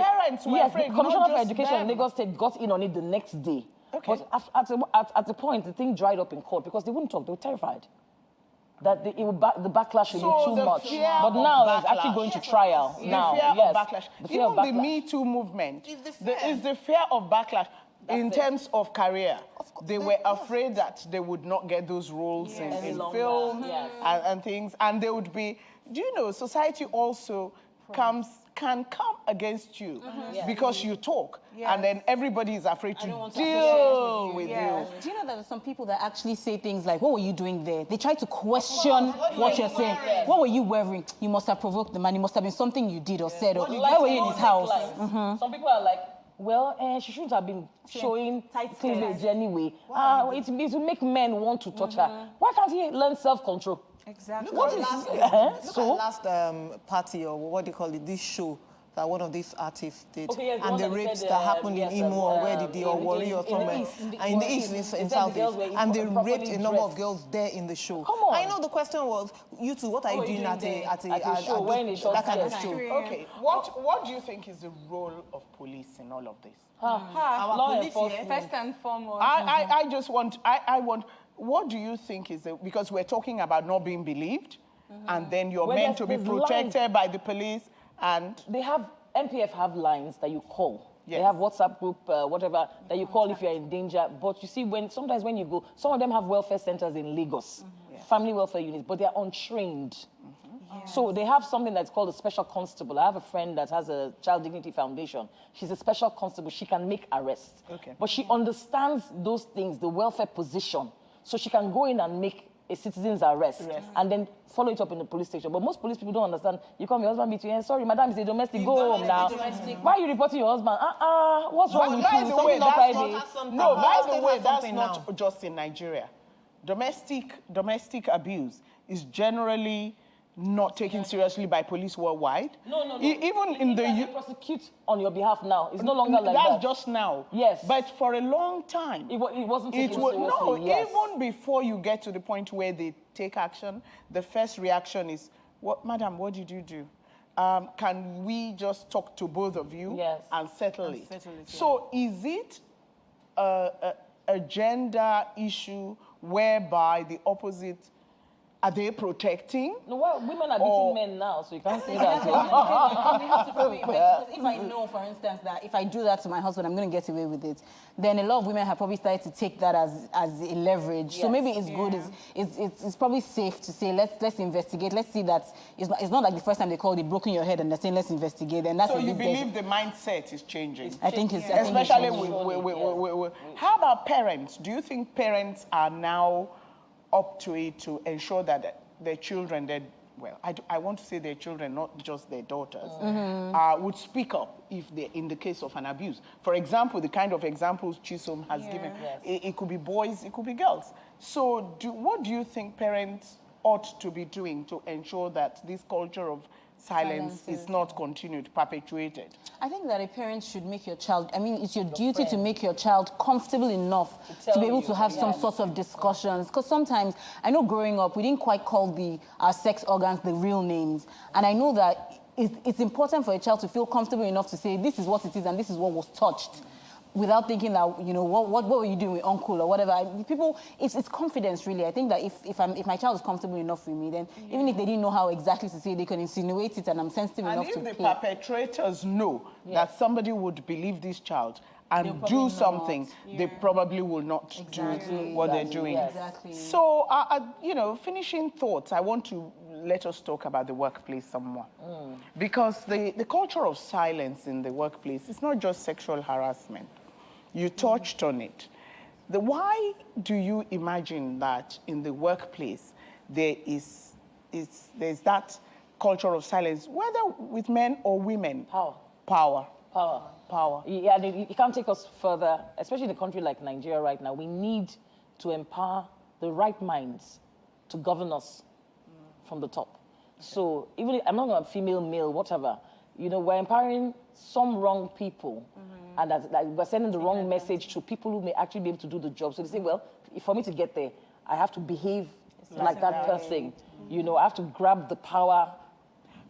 parents were afraid.
The Commissioner for Education in Lagos State got in on it the next day. Okay. But at the point, the thing dried up in court because they wouldn't talk. They were terrified that the backlash would be too much. But now it's actually going to trial.
The
now,
fear of backlash. Even the Me Too movement is the fear of backlash. In terms of career, they were afraid that they would not get those roles in film and things, and they would be. Do you know, society also can come against you because you talk, and then everybody is afraid to deal with you.
Do you know that there are some people that actually say things like, what were you doing there? They try to question what you're saying. What were you wearing? You must have provoked the man. It must have been something you did or said. Or why were you in his house?
Some people are like, well, she shouldn't have been showing cleavage anyway. It will make men want to touch her. Why can't he learn self-control?
Exactly.
Look at the last party, or what do you call it, this show that one of these artists did. And the rapes that happened in Imo, or where did they, or Warri or somewhere. In the East, in Southeast. And they raped a number of girls there in the show.
Come on.
I know the question was, you two, what are you doing at
show,
that kind of show?
Okay, what do you think is the role of police in all of this?
Law enforcement.
First and foremost.
I want, what do you think is it? Because we're talking about not being believed, and then you're meant to be protected by the police, and...
NPF have lines that you call. Yes. They have WhatsApp group, whatever, that you call if you're in danger. But you see, sometimes when you go, some of them have welfare centers in Lagos, family welfare units, but they're untrained. So they have something that's called a special constable. I have a friend that has a Child Dignity Foundation. She's a special constable. She can make arrests. But she understands those things, the welfare position. So she can go in and make a citizen's arrest and then follow it up in the police station. But most police people don't understand. You come, your husband beat you, and sorry, madam, it's a domestic, go home now. Why are you reporting your husband? What's wrong with you? Something not Friday.
No, by the way, that's not just in Nigeria. Domestic abuse is generally not taken seriously by police worldwide.
No.
Even in the
they prosecute on your behalf now. It's no longer like that.
That's just now.
Yes.
But for a long time,
it wasn't taken seriously.
No,
yes.
even before you get to the point where they take action, the first reaction is, "What, madam? What did you do? Can we just talk to both of you and settle it?" So is it a gender issue whereby the opposite, are they protecting?
No, well, women are beating men now, so you can't say that.
If I know, for instance, that if I do that to my husband, I'm going to get away with it, then a lot of women have probably started to take that as a leverage. Yes. So maybe it's good. It's probably safe to say, let's investigate. Let's see that it's not like the first time they called it, broken your head, and they're saying, let's investigate. And that's
so you believe the mindset is changing?
I think it's
especially with how about parents? Do you think parents are now up to it to ensure that their children, I want to say their children, not just their daughters, would speak up if they're in the case of an abuse? For example, the kind of examples Chisom has given, it could be boys, it could be girls. So what do you think parents ought to be doing to ensure that this culture of silence is not continued, perpetuated?
I think that a parent should make your child, it's your duty to make your child comfortable enough to be able to have some sort of discussions. Because sometimes, I know growing up, we didn't quite call our sex organs the real names. And I know that it's important for a child to feel comfortable enough to say, this is what it is and this is what was touched, without thinking that, what were you doing with uncle or whatever. People, it's confidence, really. I think that if my child is comfortable enough with me, then even if they didn't know how exactly to say it, they can insinuate it, and I'm sensitive enough to
And if the perpetrators know that somebody would believe this child and do something, they probably will not do what they're doing.
Exactly.
So, finishing thoughts, I want to let us talk about the workplace some more. Because the culture of silence in the workplace is not just sexual harassment. You touched on it. Why do you imagine that in the workplace there's that culture of silence, whether with men or women? Power.
Yeah, you can't take us further, especially in a country like Nigeria right now. We need to empower the right minds to govern us from the top. So even if, I'm not going to female, male, whatever, we're empowering some wrong people, and that we're sending the wrong message to people who may actually be able to do the job. So they say, well, for me to get there, I have to behave like that person. I have to grab the power.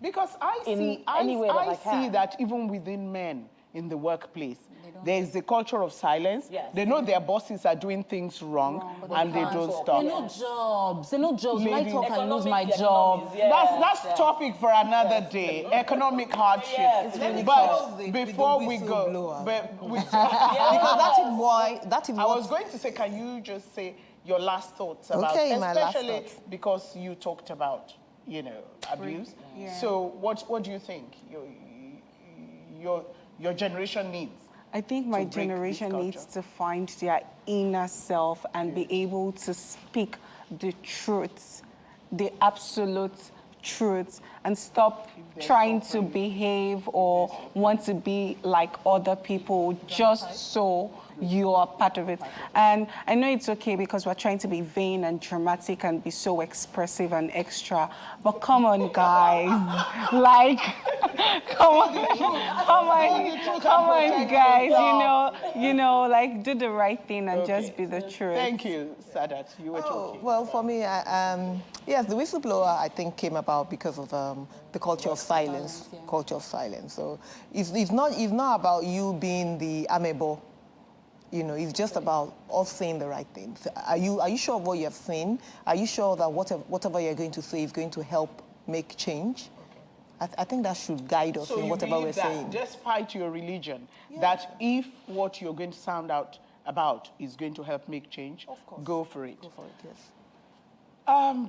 Because I see that even within men in the workplace, there's the culture of silence. Yes. They know their bosses are doing things wrong and they don't stop.
They know jobs. When I talk, I lose my job.
That's topic for another day. Economic hardship. But before we go, because I was going to say, can you just say your last thoughts about, especially because you talked about, abuse. So what do you think your generation needs?
I think my generation needs to find their inner self and be able to speak the truths, the absolute truths, and stop trying to behave or want to be like other people just so you are part of it. And I know it's okay because we're trying to be vain and dramatic and be so expressive and extra, but come on, guys. Come on, guys. Like, do the right thing and just be the truth.
Thank you, Sadat. You were talking.
Well, for me, yes, the whistleblower, I think, came about because of the culture of silence. Culture of silence. So it's not about you being the amebo. It's just about us saying the right thing. Are you sure of what you have seen? Are you sure that whatever you're going to say is going to help make change? I think that should guide us in whatever we're saying.
Despite your religion, that if what you're going to sound out about is going to help make change, of course, go for it.
Go for it, yes.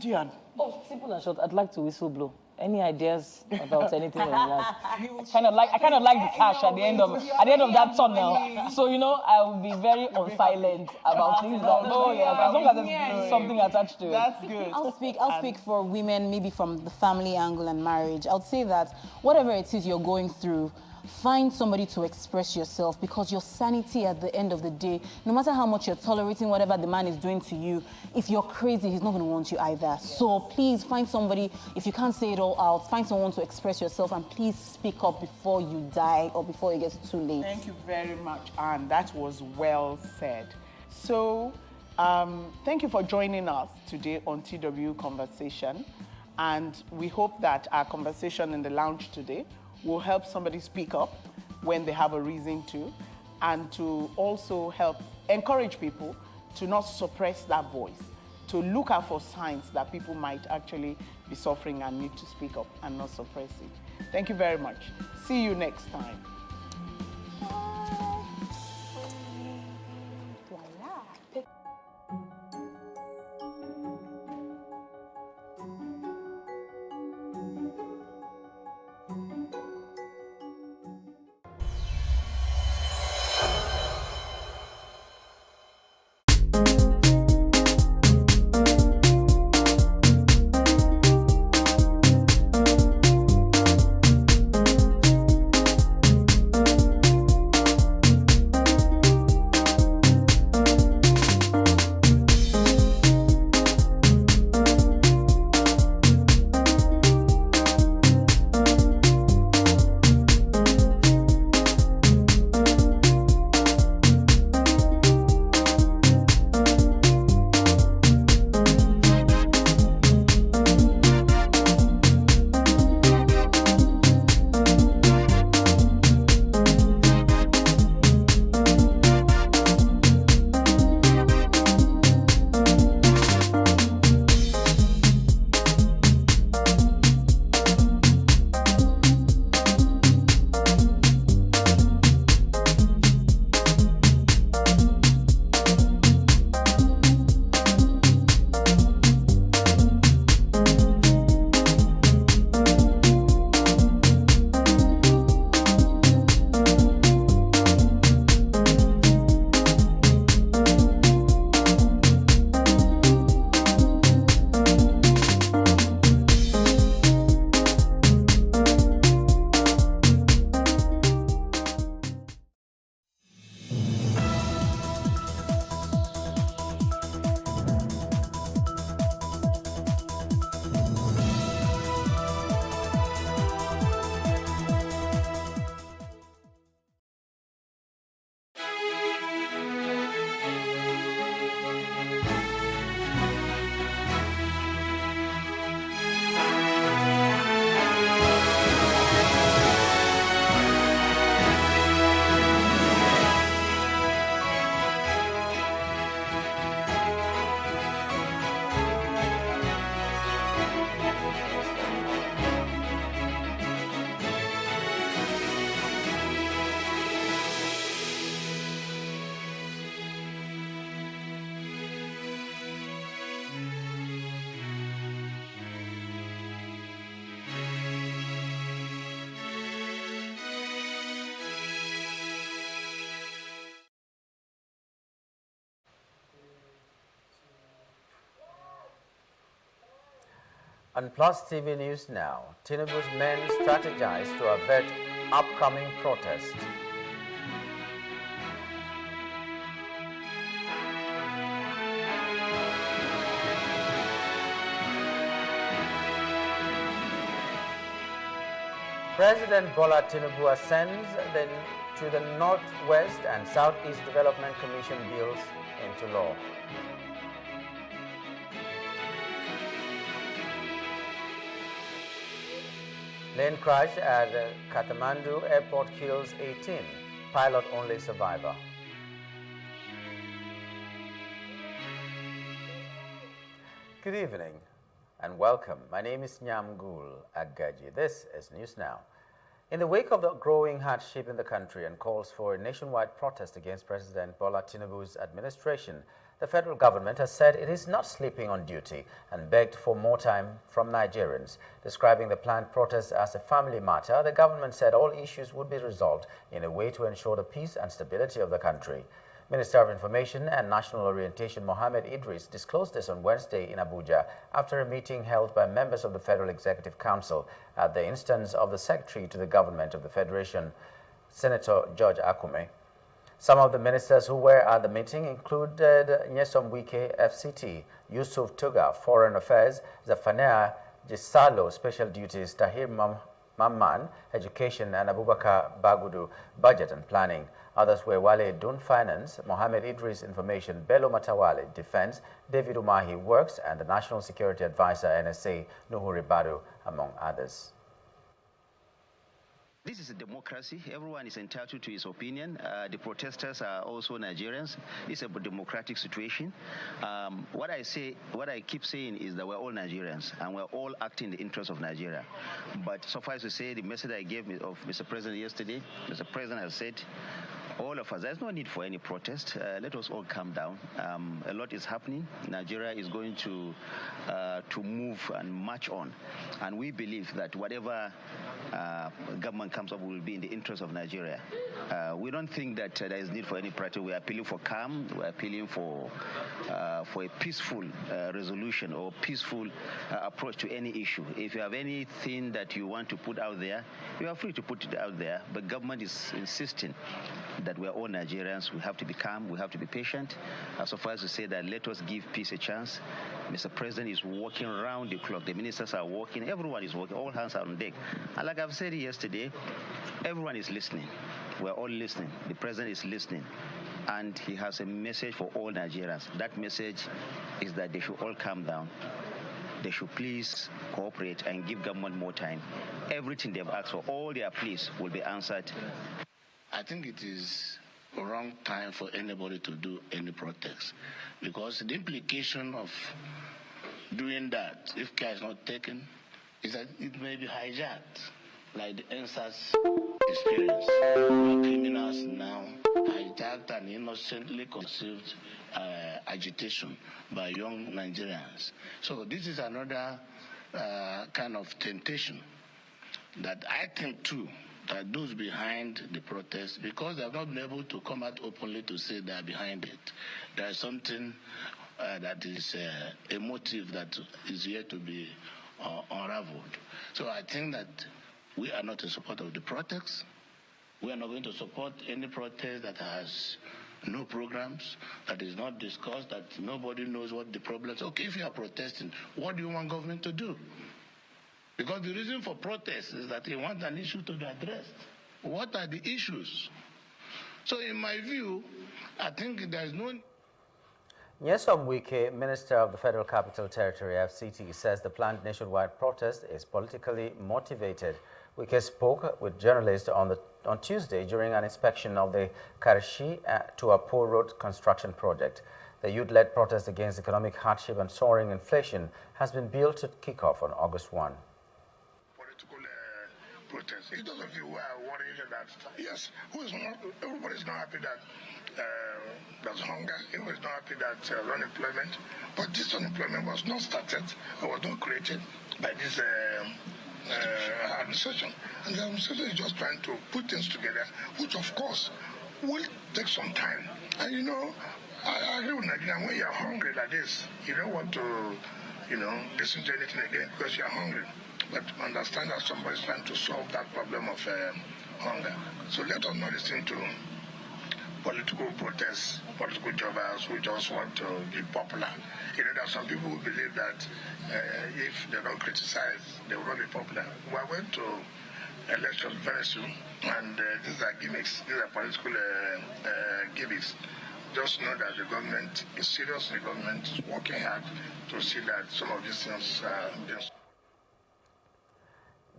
Dion.
Oh, simple and short. I'd like to whistleblow. Any ideas about anything like that? I kind of like the cash at the end of that tunnel. So I will be very silent about things that as long as there's something attached to it.
That's good.
I'll speak for women, maybe from the family angle and marriage. I'll say that whatever it is you're going through, find somebody to express yourself, because your sanity at the end of the day, no matter how much you're tolerating whatever the man is doing to you, if you're crazy, he's not going to want you either. Yeah. So please find somebody, if you can't say it all out, find someone to express yourself, and please speak up before you die or before it gets too late.
Thank you very much, Anne. That was well said. So, thank you for joining us today on TW Conversation. And we hope that our conversation in the lounge today will help somebody speak up when they have a reason to, and to also help encourage people to not suppress that voice, to look out for signs that people might actually be suffering and need to speak up and not suppress it. Thank you very much. See you next time.
On Plus TV News Now, Tinubu's men strategize to avert upcoming protest. President Bola Tinubu ascends to the Northwest and Southeast Development Commission bills into law. Plane crash at Kathmandu airport kills 18, pilot only survivor. Good evening and welcome. My name is Nyamgul Agaji. This is News Now. In the wake of the growing hardship in the country and calls for a nationwide protest against President Bola Tinubu's administration, the federal government has said it is not sleeping on duty and begged for more time from Nigerians. Describing the planned protest as a family matter, the government said all issues would be resolved in a way to ensure the peace and stability of the country. Minister of Information and National Orientation Mohammed Idris disclosed this on Wednesday in Abuja after a meeting held by members of the Federal Executive Council at the instance of the Secretary to the Government of the Federation, Senator George Akume. Some of the ministers who were at the meeting included Nyesom Wike, FCT, Yusuf Tuga, Foreign Affairs, Zafanea Gisalo, Special Duties, Tahir Mamman, Education, and Abubakar Bagudu, Budget and Planning. Others were Wale Dun, Finance, Mohammed Idris, Information, Bello Matawale, Defense, David Umahi, Works, and the National Security Advisor, NSA, Nuhu Ribadu, among others.
This is a democracy. Everyone is entitled to his opinion. The protesters are also Nigerians. It's a democratic situation. What I keep saying is that we're all Nigerians and we're all acting in the interest of Nigeria. But suffice to say, the message I gave of Mr. President yesterday, Mr. President has said, all of us, there's no need for any protest. Let us all calm down. A lot is happening. Nigeria is going to move and march on. And we believe that whatever government comes up will be in the interest of Nigeria. We don't think that there is need for any protest. We are appealing for calm. We are appealing for a peaceful resolution or peaceful approach to any issue. If you have anything that you want to put out there, you are free to put it out there. But government is insisting that we are all Nigerians. We have to be calm. We have to be patient. So far as to say that let us give peace a chance. Mr. President is working around the clock. The ministers are working. Everyone is working. All hands are on deck. And like I've said yesterday, everyone is listening. We're all listening. The president is listening. And he has a message for all Nigerians. That message is that they should all calm down. They should please cooperate and give government more time. Everything they've asked for, all their pleas will be answered.
I think it is a wrong time for anybody to do any protest, because the implication of doing that, if care is not taken, is that it may be hijacked, like the NSAS experience. Criminals now hijacked and innocently conceived agitation by young Nigerians. So this is another kind of temptation that I think too, that those behind the protest, because they have not been able to come out openly to say they are behind it, there is something that is a motive that is yet to be unraveled. So I think that we are not in support of the protest. We are not going to support any protest that has no programs, that is not discussed, that nobody knows what the problems are. Okay, if you are protesting, what do you want government to do? Because the reason for protest is that they want an issue to be addressed. What are the issues? So in my view, I think there is no...
Nyesom Wike, Minister of the Federal Capital Territory, FCT, says the planned nationwide protest is politically motivated. Wike spoke with journalists on Tuesday during an inspection of the Karishi to Apo Road construction project. The youth-led protest against economic hardship and soaring inflation has been billed to kick off on August 1.
Protest. Those of you who are worried that, yes, everybody's not happy that there's hunger, everybody's not happy that unemployment, but this unemployment was not started, or was not created by this administration. And the administration is just trying to put things together, which of course will take some time. And you know, I agree with Nigeria, when you're hungry like this, you don't want to, listen to anything again because you're hungry. But understand that somebody's trying to solve that problem of hunger. So let us not listen to political protests, political jobbers who just want to be popular. There are some people who believe that if they don't criticize, they will not be popular. We are going to elections very soon, and these are gimmicks. These are political gimmicks. Just know that the government is serious. The government is working hard to see that some of these things are being.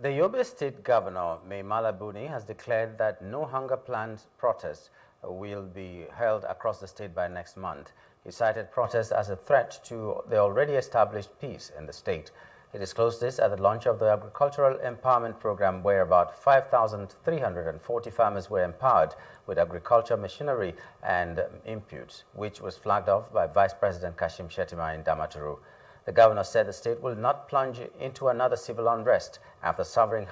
The Yobe State Governor, Mai Mala Buni, has declared that no hunger planned protests will be held across the state by next month. He cited protests as a threat to the already established peace in the state. He disclosed this at the launch of the Agricultural Empowerment Program, where about 5,340 farmers were empowered with agriculture machinery and inputs, which was flagged off by Vice President Kashim Shettima in Damaturu. The governor said the state will not plunge into another civil unrest after suffering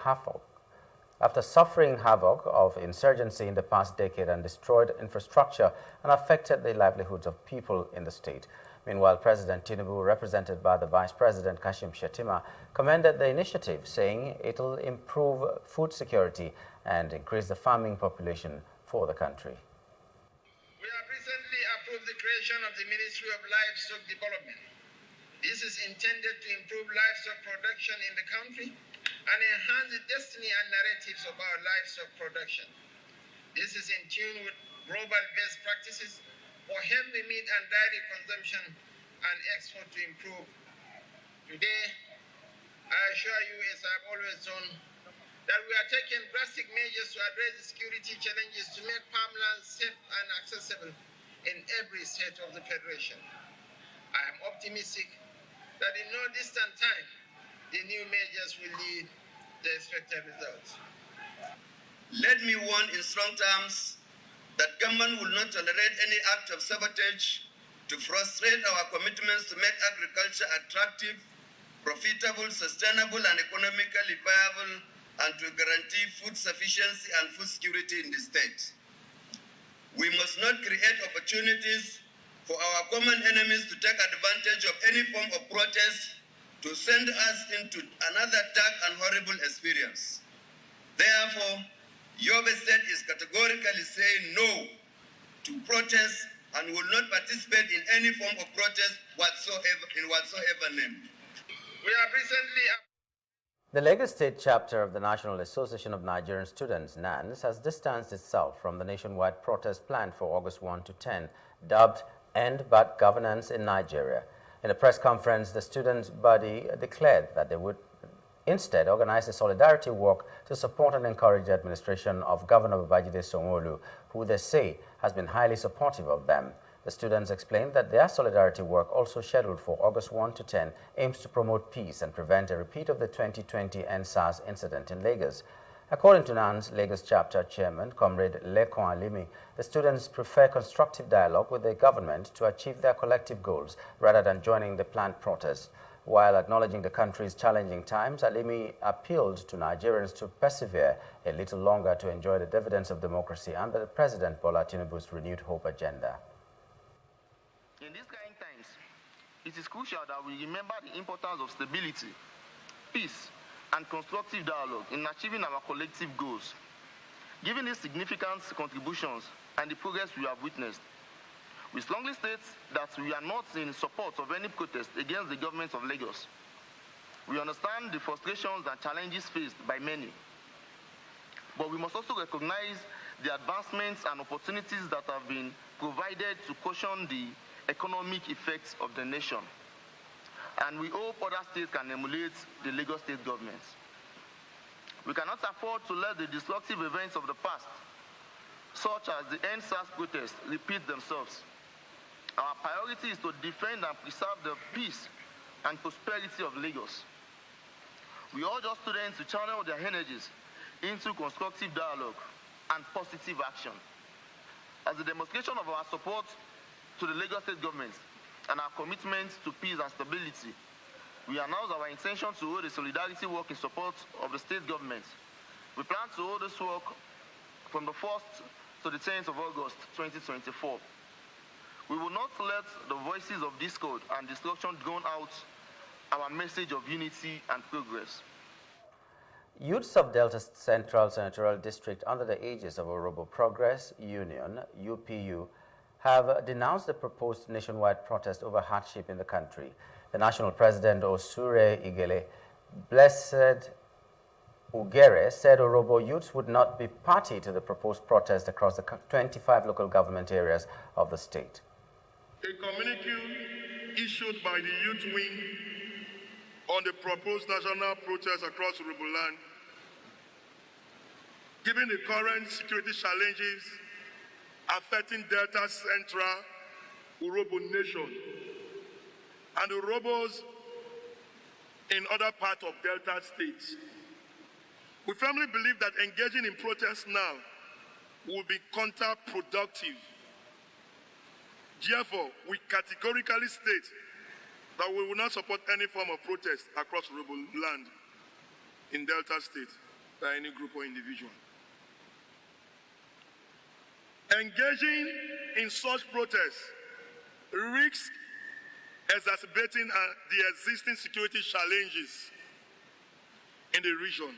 after suffering havoc of insurgency in the past decade and destroyed infrastructure and affected the livelihoods of people in the state. Meanwhile, President Tinubu, represented by the Vice President Kashim Shettima, commended the initiative, saying it will improve food security and increase the farming population for the country.
We have recently approved the creation of the Ministry of Livestock Development. This is intended to improve livestock production in the country and enhance the destiny and narratives of our livestock production. This is in tune with global best practices for healthy meat and dairy consumption and export to improve. Today, I assure you, as I've always done, that we are taking drastic measures to address the security challenges to make farmland safe and accessible in every state of the Federation. I am optimistic that in no distant time, the new measures will lead the expected results.
Let me warn in strong terms that government will not tolerate any act of sabotage to frustrate our commitments to make agriculture attractive, profitable, sustainable, and economically viable, and to guarantee food sufficiency and food security in the state. We must not create opportunities for our common enemies to take advantage of any form of protest to send us into another dark and horrible experience. Therefore, Yobe State is categorically saying no to protest and will not participate in any form of protest whatsoever named.
We have recently...
The Lagos State chapter of the National Association of Nigerian Students, NANS, has distanced itself from the nationwide protest planned for August 1 to 10, dubbed End Bad Governance in Nigeria. In a press conference, the students' body declared that they would instead organize a solidarity walk to support and encourage the administration of Governor Babajide Sanwo-Olu, who they say has been highly supportive of them. The students explained that their solidarity work, also scheduled for August 1 to 10, aims to promote peace and prevent a repeat of the 2020 EndSARS incident in Lagos. According to NAN's Lagos chapter chairman, Comrade Lekon Alimi, the students prefer constructive dialogue with the government to achieve their collective goals rather than joining the planned protest. While acknowledging the country's challenging times, Alimi appealed to Nigerians to persevere a little longer to enjoy the dividends of democracy under the President Bola Tinubu's renewed hope agenda.
In these kind of times, it is crucial that we remember the importance of stability, peace, and constructive dialogue in achieving our collective goals. Given these significant contributions and the progress we have witnessed, we strongly state that we are not in support of any protest against the government of Lagos. We understand the frustrations and challenges faced by many, but we must also recognize the advancements and opportunities that have been provided to cushion the economic effects of the nation. And we hope other states can emulate the Lagos state government. We cannot afford to let the destructive events of the past, such as the EndSARS protests, repeat themselves. Our priority is to defend and preserve the peace and prosperity of Lagos. We urge all students to channel their energies into constructive dialogue and positive action. As a demonstration of our support to the Lagos state government and our commitment to peace and stability, we announce our intention to hold a solidarity walk in support of the state government. We plan to hold this walk from the 1st to the 10th of August 2024. We will not let the voices of discord and destruction drown out our message of unity and progress.
Youths of Delta Central Senatorial District under the aegis of Orobo Progress Union, UPU, have denounced the proposed nationwide protest over hardship in the country. The national president, Osure Igele, Blessed Ugere, said Orobo youths would not be party to the proposed protest across the 25 local government areas of the state.
A communique issued by the youth wing on the proposed national protest across Orobo land, given the current security challenges affecting Delta Central Orobo Nation and Orobos in other parts of Delta states. We firmly believe that engaging in protests now will be counterproductive. Therefore, we categorically state that we will not support any form of protest across Orobo land in Delta State. by any group or individual. Engaging in such protests risks exacerbating the existing security challenges in the region,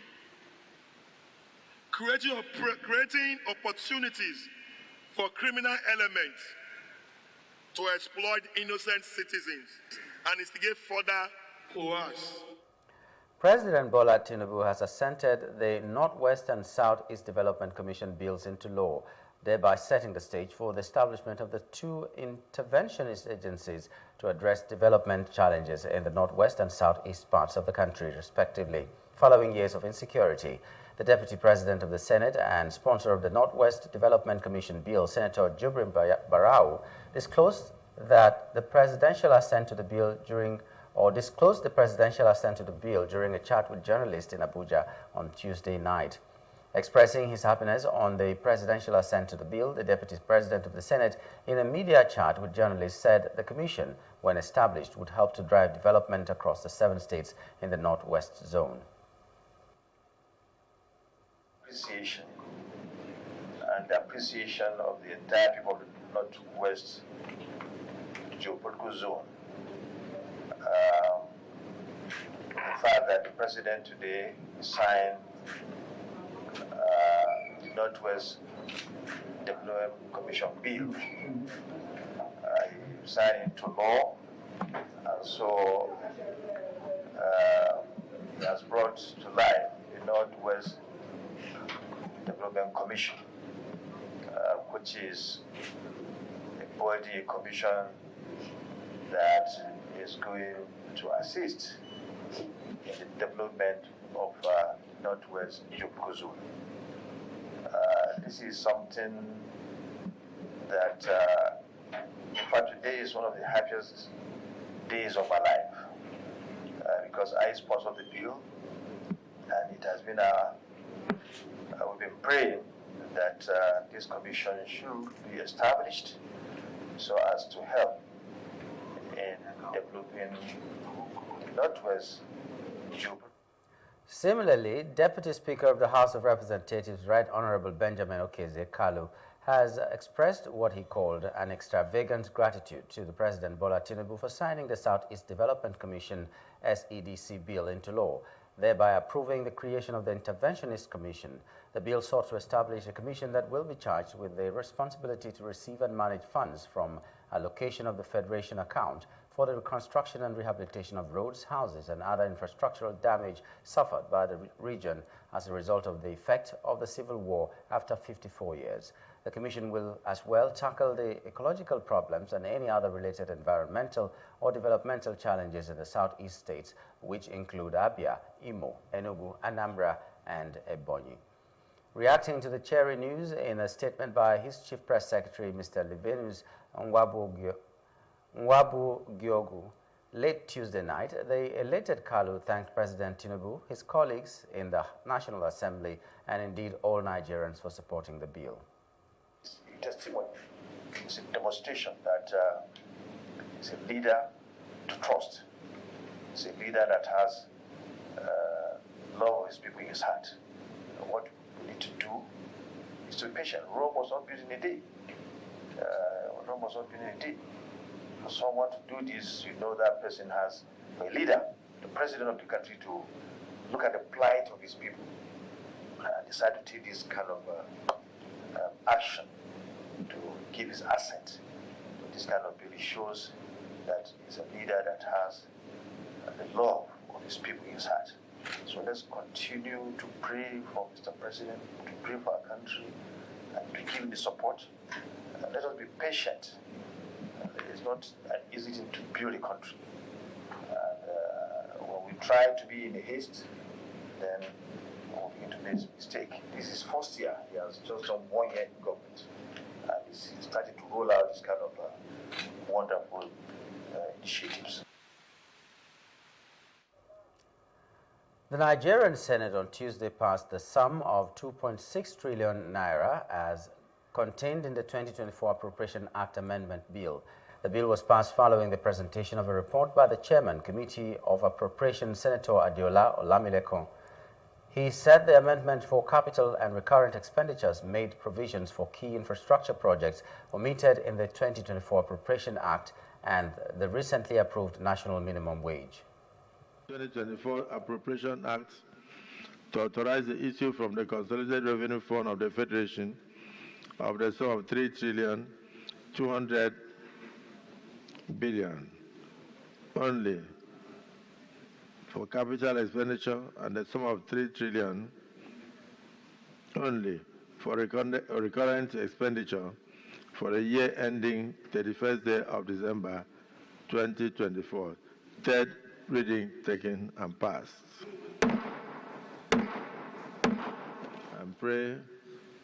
creating opportunities for criminal elements to exploit innocent citizens and instigate further coerce.
President Bola Tinubu has assented the Northwest and Southeast Development Commission bills into law, thereby setting the stage for the establishment of the two interventionist agencies to address development challenges in the Northwest and Southeast parts of the country, respectively. Following years of insecurity, the Deputy President of the Senate and sponsor of the Northwest Development Commission bill, Senator Jubrin Barau, disclosed the presidential assent to the bill during a chat with journalists in Abuja on Tuesday night. Expressing his happiness on the presidential assent to the bill, the Deputy President of the Senate, in a media chat with journalists, said the commission, when established, would help to drive development across the 7 states in the Northwest zone.
Appreciation and the appreciation of the entire people of the Northwest geopolitical zone. The fact that the President today signed the Northwest Development Commission bill. He signed into law, and so he has brought to life the Northwest Development Commission, which is a body, a commission that is going to assist in the development of Northwest geopolitical zone. This is something that, in fact, today is one of the happiest days of my life because I sponsored the bill, and it has been we've been praying that this commission should be established so as to help in developing Northwest geopolitical.
Similarly, Deputy Speaker of the House of Representatives, Right Honorable Benjamin Okeze Kalu, has expressed what he called an extravagant gratitude to the President Bola Tinubu for signing the Southeast Development Commission SEDC bill into law, thereby approving the creation of the Interventionist Commission. The bill sought to establish a commission that will be charged with the responsibility to receive and manage funds from allocation of the Federation account for the reconstruction and rehabilitation of roads, houses, and other infrastructural damage suffered by the region as a result of the effect of the civil war after 54 years. The Commission will as well tackle the ecological problems and any other related environmental or developmental challenges in the Southeast states, which include Abia, Imo, Enugu, Anambra, and Ebonyi. Reacting to the Cherry News in a statement by his Chief Press Secretary, Mr. Livinus Nwabu Gyogu, late Tuesday night, the elated Kalu thanked President Tinubu, his colleagues in the National Assembly, and indeed all Nigerians for supporting the bill.
Testimony. It's a demonstration that he's a leader to trust. He's a leader that has love of his people in his heart. And what we need to do is to be patient. Rome was not built in a day. Rome was not built in a day. For someone to do this, you know that person has a leader, the president of the country, to look at the plight of his people and decide to take this kind of action to give his assent. This kind of really shows that he's a leader that has the love of his people in his heart. So let's continue to pray for Mr. President, to pray for our country, and to give him the support. Let us be patient. It's not an easy thing to build a country. And when we try to be in a haste, then we'll begin to make a mistake. This is first year. He has just done 1 year in government. And he's starting to roll out this kind of wonderful initiatives.
The Nigerian Senate on Tuesday passed the sum of 2.6 trillion naira as contained in the 2024 Appropriation Act Amendment Bill. The bill was passed following the presentation of a report by the Chairman, Committee of Appropriation, Senator Adeola Olamilekun. He said the amendment for capital and recurrent expenditures made provisions for key infrastructure projects omitted in the 2024 Appropriation Act and the recently approved national minimum wage.
2024 Appropriation Act to authorize the issue from the Consolidated Revenue Fund of the Federation of the sum of 3,200 billion only for capital expenditure and the sum of 3 trillion only for recurrent expenditure for the year ending 31st day of December 2024. Third reading taken and passed. And pray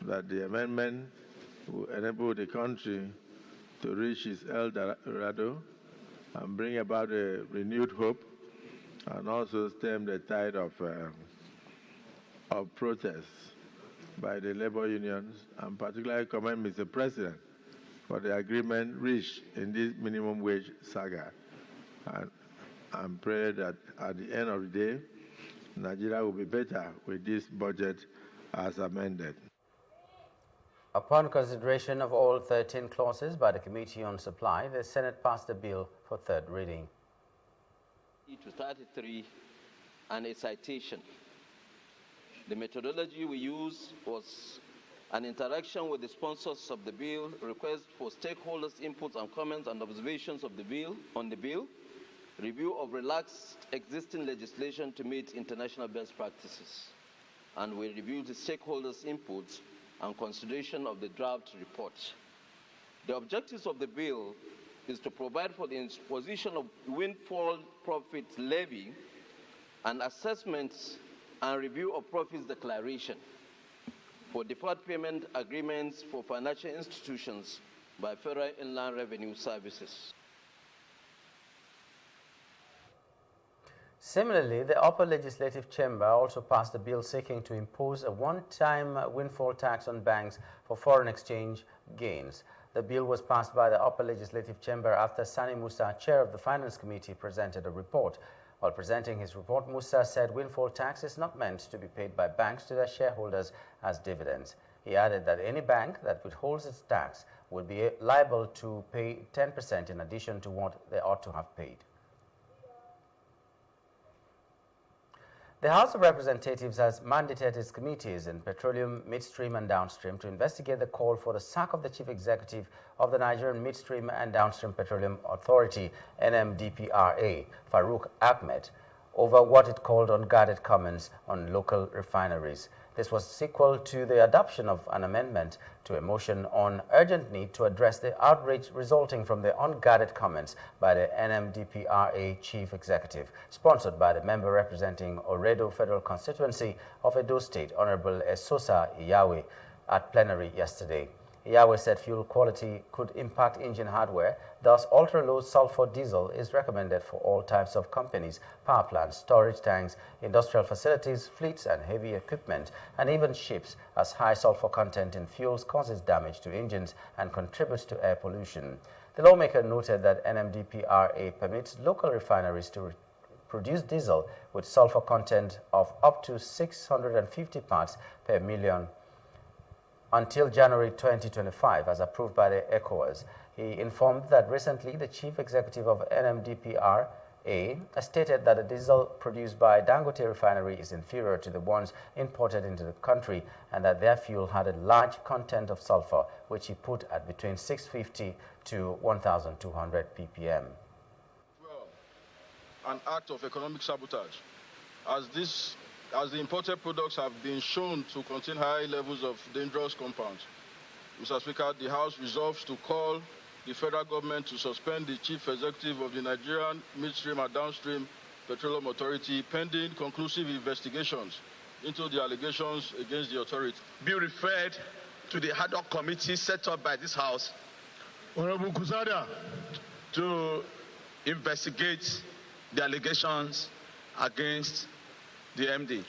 that the amendment will enable the country to reach its El Dorado and bring about a renewed hope and also stem the tide of protests by the labor unions, and particularly commend Mr. President for the agreement reached in this minimum wage saga. And pray that at the end of the day, Nigeria will be better with this budget as amended.
Upon consideration of all 13 clauses by the Committee on Supply, the Senate passed the bill for third reading.
To 33 and a citation. The methodology we used was an interaction with the sponsors of the bill, request for stakeholders' inputs and comments and observations of the bill, review of relaxed existing legislation to meet international best practices, and we reviewed the stakeholders' inputs and consideration of the draft report. The objectives of the bill is to provide for the imposition of windfall profit levy and assessments and review of profits declaration for deferred payment agreements for financial institutions by Federal Inland Revenue Services.
Similarly, the Upper Legislative Chamber also passed a bill seeking to impose a one-time windfall tax on banks for foreign exchange gains. The bill was passed by the Upper Legislative Chamber after Sani Musa, chair of the Finance Committee, presented a report. While presenting his report, Musa said windfall tax is not meant to be paid by banks to their shareholders as dividends. He added that any bank that withholds its tax would be liable to pay 10% in addition to what they ought to have paid. The House of Representatives has mandated its committees in petroleum, midstream and downstream to investigate the call for the sack of the chief executive of the Nigerian Midstream and Downstream Petroleum Authority, NMDPRA, Farouk Ahmed, over what it called unguarded comments on local refineries. This was sequel to the adoption of an amendment to a motion on urgent need to address the outrage resulting from the unguarded comments by the NMDPRA chief executive, sponsored by the member representing Oredo Federal Constituency of Edo State, Honorable Esosa Iyawe, at plenary yesterday. Iyawe said fuel quality could impact engine hardware, thus ultra-low sulfur diesel is recommended for all types of companies, power plants, storage tanks, industrial facilities, fleets and heavy equipment, and even ships, as high sulfur content in fuels causes damage to engines and contributes to air pollution. The lawmaker noted that NMDPRA permits local refineries to produce diesel with sulfur content of up to 650 parts per million until January 2025, as approved by the ECOWAS. He informed that recently the chief executive of NMDPRA stated that the diesel produced by Dangote refinery is inferior to the ones imported into the country and that their fuel had a large content of sulfur, which he put at between 650 to 1,200 ppm.
Well, an act of economic sabotage, as the imported products have been shown to contain high levels of dangerous compounds. Mr. Speaker, the House resolves to call the federal government to suspend the chief executive of the Nigerian Midstream and Downstream Petroleum Authority pending conclusive investigations into the allegations against the authority.
Be referred to the ad hoc committee set up by this House, Honorable Kusada, to investigate the allegations against the MD.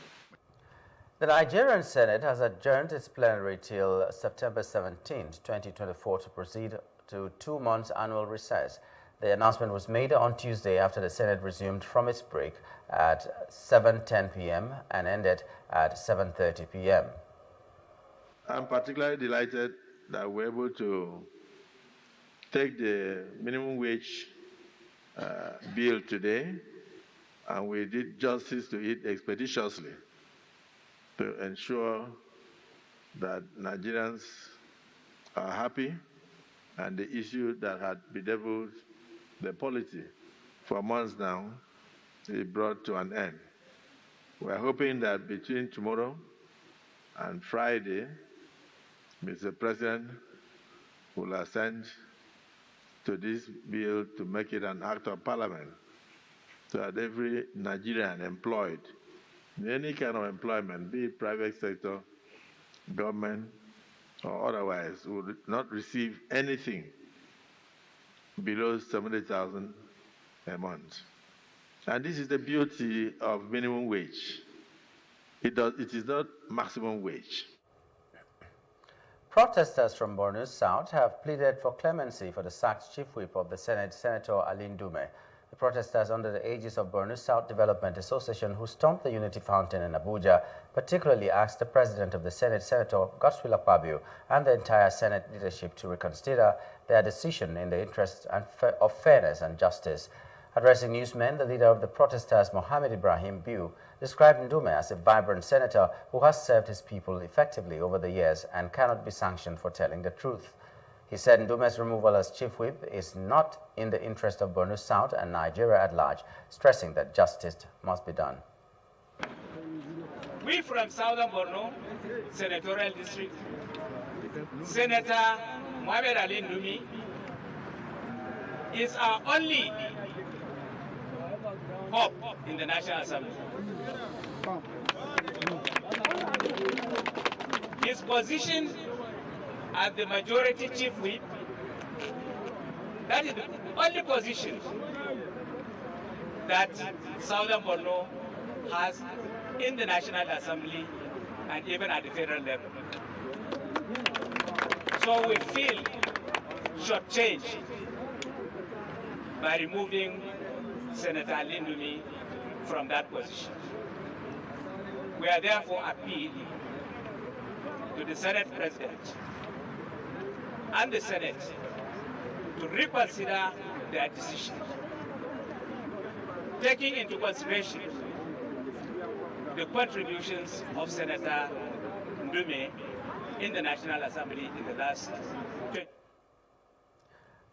The Nigerian Senate has adjourned its plenary till September 17, 2024 to proceed to 2 months annual recess. The announcement was made on Tuesday after the Senate resumed from its break at 7:10 p.m. and ended at 7:30 p.m.
I'm particularly delighted that we're able to take the minimum wage bill today, and we did justice to it expeditiously to ensure that Nigerians are happy and the issue that had bedeviled the polity for months now is brought to an end. We're hoping that between tomorrow and Friday, Mr. President will assent to this bill to make it an act of parliament so that every Nigerian employed in any kind of employment, be it private sector, government, or otherwise, would not receive anything below 70,000 a month. And this is the beauty of minimum wage. It is not maximum wage.
Protesters from Borno South have pleaded for clemency for the sacked chief whip of the Senate, Senator Ali Ndume. The protesters under the aegis of Borno South Development Association, who stormed the Unity Fountain in Abuja, particularly asked the President of the Senate, Senator Godswill Akpabio, and the entire Senate leadership to reconsider their decision in the interest of fairness and justice. Addressing newsmen, the leader of the protesters, Mohammed Ibrahim Biu, described Ndume as a vibrant senator who has served his people effectively over the years and cannot be sanctioned for telling the truth. He said Ndume's removal as chief whip is not in the interest of Borno South and Nigeria at large, stressing that justice must be done.
We from Southern Borno Senatorial District, Senator Mohammed Ali Ndume is our only hope in the National Assembly. His position as the majority chief whip, that is the only position that Southern Borno has in the National Assembly and even at the federal level. So we feel shortchanged by removing Senator Ali Ndume from that position. We are therefore appealing to the Senate President and the Senate to reconsider their decision, taking into consideration the contributions of Senator Ndume in the National Assembly in the last 20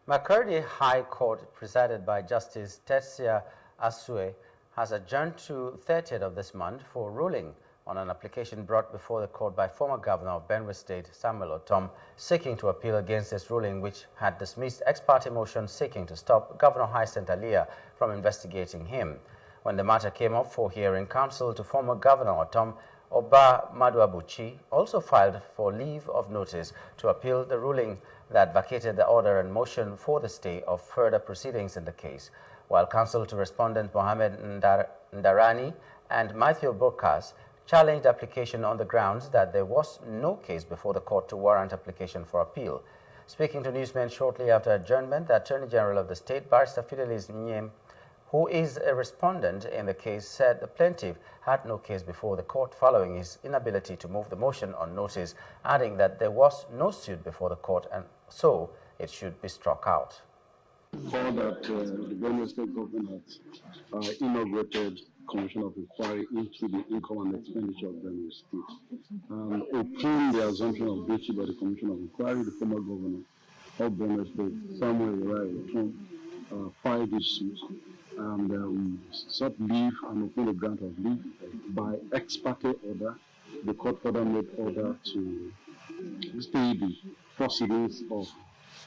Makurdi High Court, presided by Justice Tetsia Asue, has adjourned to 30th of this month for ruling on an application brought before the court by former governor of Benue State, Samuel Ortom, seeking to appeal against this ruling, which had dismissed ex parte motion seeking to stop Governor Hyacinth Alia from investigating him. When the matter came up for hearing, counsel to former Governor Ortom, Oba Maduabuchi, also filed for leave of notice to appeal the ruling that vacated the order and motion for the stay of further proceedings in the case, while counsel to respondent Mohammed Ndarani and Matthew Burkas challenged the application on the grounds that there was no case before the court to warrant application for appeal. Speaking to newsmen shortly after adjournment, the Attorney General of the state, Barrister Fidelis Nyem, who is a respondent in the case, said the plaintiff had no case before the court following his inability to move the motion on notice, adding that there was no suit before the court and so it should be struck out.
Call that the Benue State government inaugurated Commission of Inquiry into the income and expenditure of Benue State. Upon the assumption of duty by the Commission of Inquiry, the former governor of Benue State, Samuel Ortom, filed this suit, and we sought leave and obtained a grant of leave by ex parte order. The court further made order to stay the proceedings of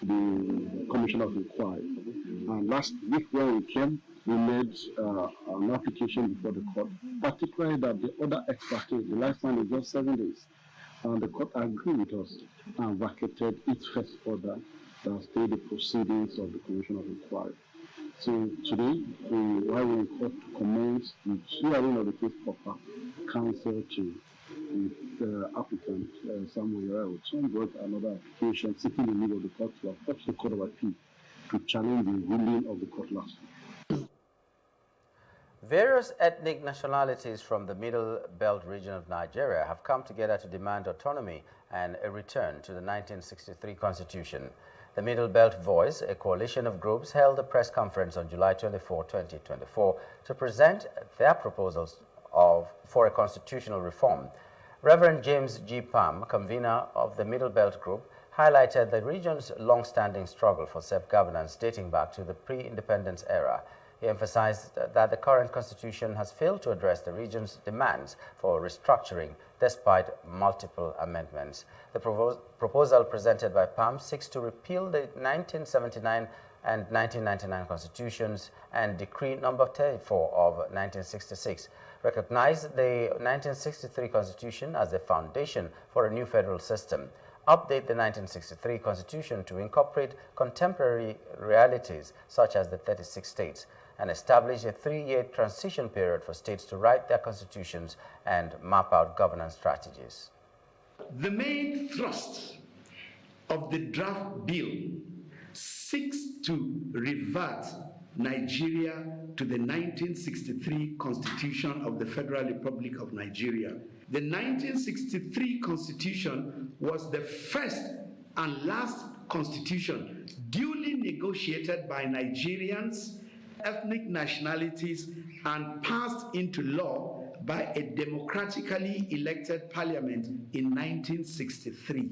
the Commission of Inquiry. And last week when we came, we made an application before the court, particularly that the order ex parte, the lifespan is just 7 days. And the court agreed with us and vacated its first order that stayed the proceedings of the Commission of Inquiry. So today, while we're in court to commence the hearing of the case proper, counsel to the applicant, Samuel Ortom, brought another application seeking the leave of the court to approach the Court of Appeal to challenge the ruling of the cutlass.
Various ethnic nationalities from the Middle Belt region of Nigeria have come together to demand autonomy and a return to the 1963 constitution. The Middle Belt Voice, a coalition of groups, held a press conference on July 24, 2024 to present their proposals for a constitutional reform. Reverend James G. Palm, convener of the Middle Belt Group, highlighted the region's long-standing struggle for self-governance dating back to the pre-independence era. He emphasized that the current constitution has failed to address the region's demands for restructuring despite multiple amendments. The proposal presented by PAM seeks to repeal the 1979 and 1999 constitutions and Decree Number 34 of 1966, recognize the 1963 constitution as the foundation for a new federal system, update the 1963 constitution to incorporate contemporary realities such as the 36 states, and establish a 3-year transition period for states to write their constitutions and map out governance strategies.
The main thrust of the draft bill seeks to revert Nigeria to the 1963 Constitution of the Federal Republic of Nigeria. The 1963 Constitution was the first and last constitution duly negotiated by Nigerians, ethnic nationalities, and passed into law by a democratically elected parliament in 1963.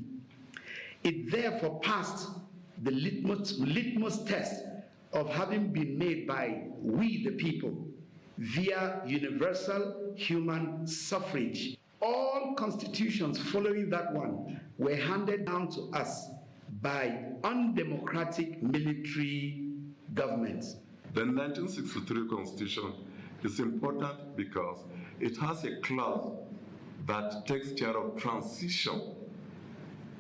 It therefore passed the litmus test of having been made by we the people via universal human suffrage. All constitutions following that one were handed down to us by undemocratic military governments.
The 1963 Constitution is important because it has a clause that takes care of transition.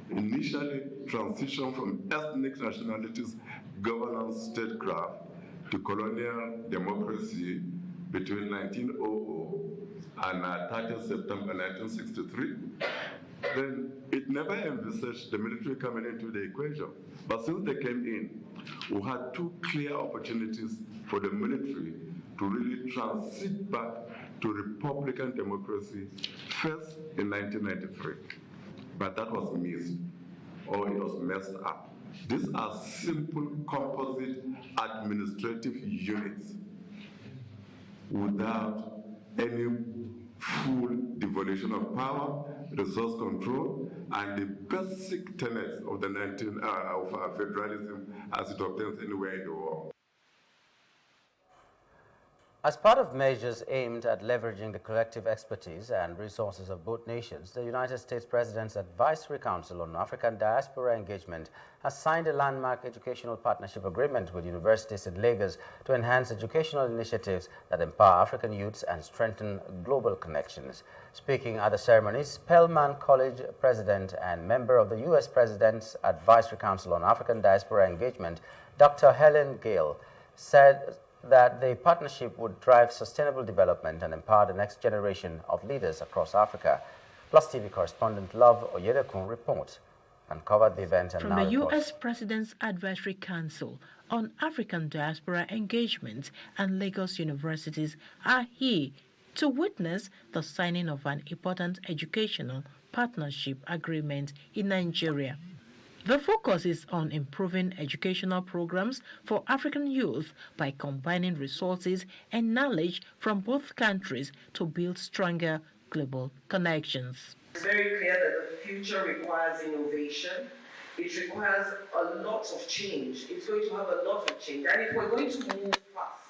Initially, transition from ethnic nationalities governance statecraft to colonial democracy between 1900 and 30 September 1963. Then it never envisaged the military coming into the equation. But since they came in, we had two clear opportunities for the military to really transit back to Republican democracy, first in 1993. But that was missed, or it was messed up. These are simple composite administrative units without any full devolution of power, resource control, and the basic tenets of the federalism as it obtains anywhere in the world.
As part of measures aimed at leveraging the collective expertise and resources of both nations, the United States President's Advisory Council on African Diaspora Engagement has signed a landmark educational partnership agreement with universities in Lagos to enhance educational initiatives that empower African youths and strengthen global connections. Speaking at the ceremony, Spelman College President and member of the U.S. President's Advisory Council on African Diaspora Engagement, Dr. Helen Gale, said that the partnership would drive sustainable development and empower the next generation of leaders across Africa. Plus TV correspondent Love Oyedekun reports and covered the event and
from
now
the
reports.
U.S. President's Advisory Council on African Diaspora Engagement and Lagos universities are here to witness the signing of an important educational partnership agreement in Nigeria. The focus is on improving educational programs for African youth by combining resources and knowledge from both countries to build stronger global connections.
It's very clear that the future requires innovation. It requires a lot of change. It's going to have a lot of change. And if we're going to move fast,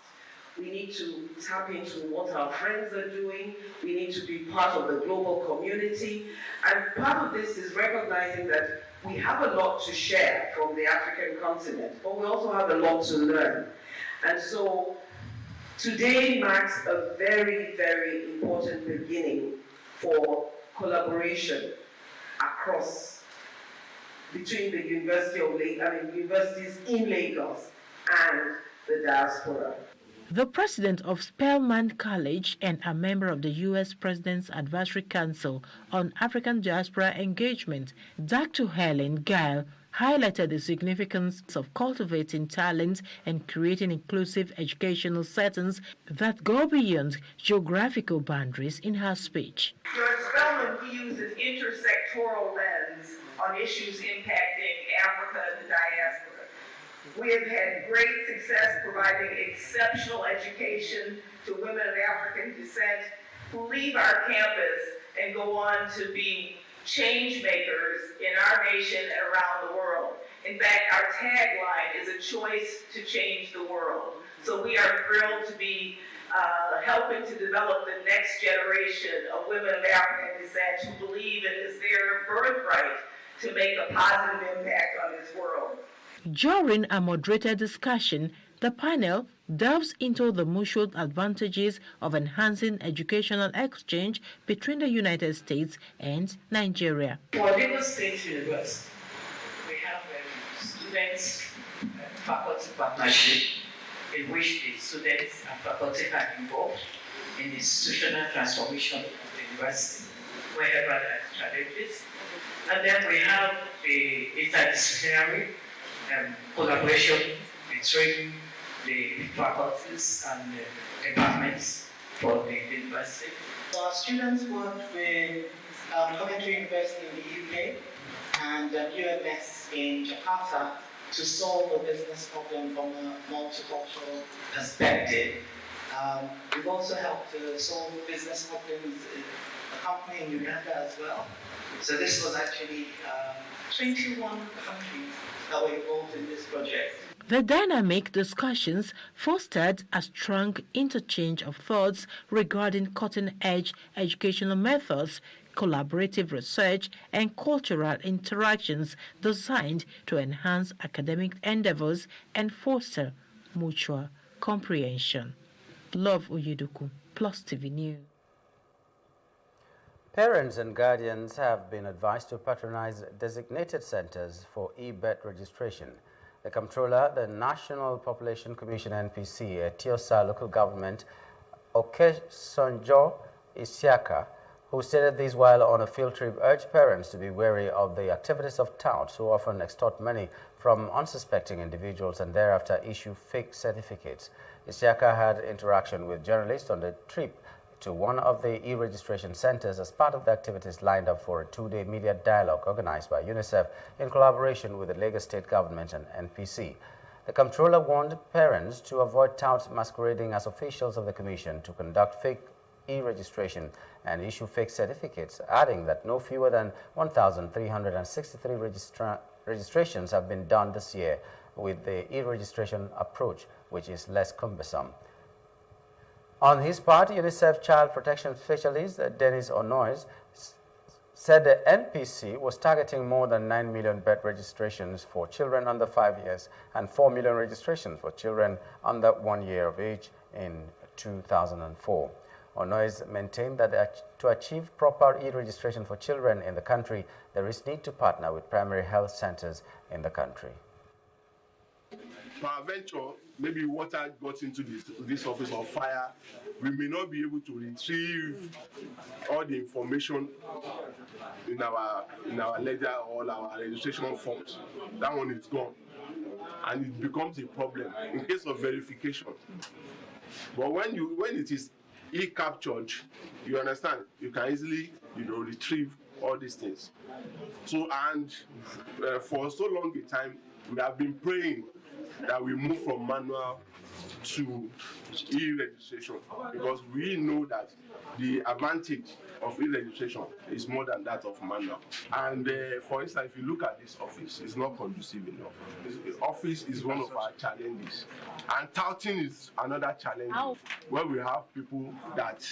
we need to tap into what our friends are doing. We need to be part of the global community. And part of this is recognizing that we have a lot to share from the African continent, but we also have a lot to learn. And so today marks a very, very important beginning for collaboration across between the universities in Lagos and the diaspora.
The president of Spelman College and a member of the U.S. President's Advisory Council on African Diaspora Engagement, Dr. Helen Gale, highlighted the significance of cultivating talent and creating inclusive educational settings that go beyond geographical boundaries in her speech.
George Spelman views an intersectoral lens on issues impacting Africa and the diaspora. We have had great success providing exceptional education to women of African descent who leave our campus and go on to be change makers in our nation and around the world. In fact, our tagline is a choice to change the world. So we are thrilled to be helping to develop the next generation of women of African descent who believe it is their birthright to make a positive impact on this world.
During a moderated discussion, the panel delves into the mutual advantages of enhancing educational exchange between the United States and Nigeria.
For Lagos State University, we have students faculty partnership in which the students and faculty are involved in the institutional transformation of the university, wherever there are challenges. And then we have the interdisciplinary collaboration between the faculties and the departments for the university.
So our students worked with Coventry University in the UK and UMS in Jakarta to solve a business problem from a multicultural perspective. We've also helped to solve business problems in a company in Uganda as well. So this was actually 21 countries that were involved in this project.
The dynamic discussions fostered a strong interchange of thoughts regarding cutting-edge educational methods, collaborative research, and cultural interactions designed to enhance academic endeavors and foster mutual comprehension. Love Oyeduku, Plus TV News.
Parents and guardians have been advised to patronize designated centers for e-birth registration. The Comptroller, the National Population Commission NPC, Etiosa local government, Okesonjo Isiaka, who stated this while on a field trip, urged parents to be wary of the activities of touts who often extort money from unsuspecting individuals and thereafter issue fake certificates. Isiaka had interaction with journalists on the trip to one of the e-registration centers as part of the activities lined up for a two-day media dialogue organized by UNICEF in collaboration with the Lagos State Government and NPC. The Comptroller warned parents to avoid touts masquerading as officials of the Commission to conduct fake e-registration and issue fake certificates, adding that no fewer than 1,363 registrations have been done this year with the e-registration approach, which is less cumbersome. On his part, UNICEF Child Protection Specialist Dennis Onois said the NPC was targeting more than 9 million birth registrations for children under 5 years and 4 million registrations for children under 1 year of age in 2004. Onois maintained that to achieve proper e-registration for children in the country, there is need to partner with primary health centers in the country.
Peradventure, maybe water got into this office or fire, we may not be able to retrieve all the information in our ledger or our registration forms. That one is gone, and it becomes a problem in case of verification. But when it is e-captured, you understand, you can easily retrieve all these things. So for so long a time, we have been praying that we move from manual to e-registration, because we know that the advantage of e-registration is more than that of manual. And for instance, if you look at this office, it's not conducive enough. The office is one of our challenges, and touting is another challenge where we have people that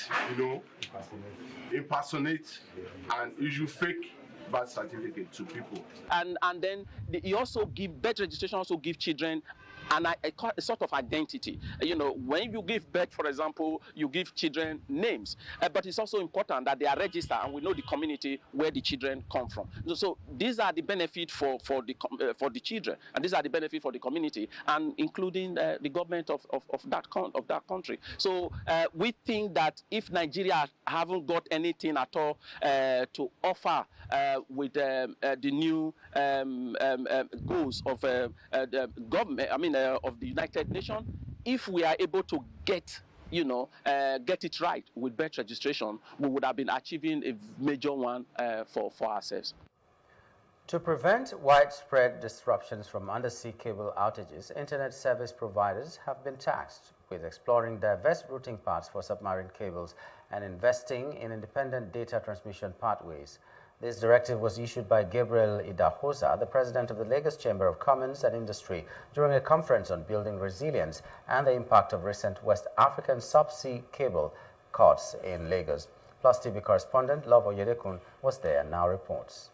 impersonate and issue fake birth certificate to people.
And then you also give birth registration, also give children a sort of identity. You know, when you give birth, for example, you give children names, but it's also important that they are registered and we know the community where the children come from. So these are the benefits for the children, and these are the benefits for the community, and including the government of that country. So we think that if Nigeria haven't got anything at all to offer with the new goals of the government, of the United Nations, if we are able to get it right with birth registration, we would have been achieving a major one for ourselves.
To prevent widespread disruptions from undersea cable outages, internet service providers have been tasked with exploring diverse routing paths for submarine cables and investing in independent data transmission pathways. This directive was issued by Gabriel Idahosa, the president of the Lagos Chamber of Commerce and Industry, during a conference on building resilience and the impact of recent West African subsea cable cuts in Lagos. Plus TV correspondent Love Oyedekun was there and now reports.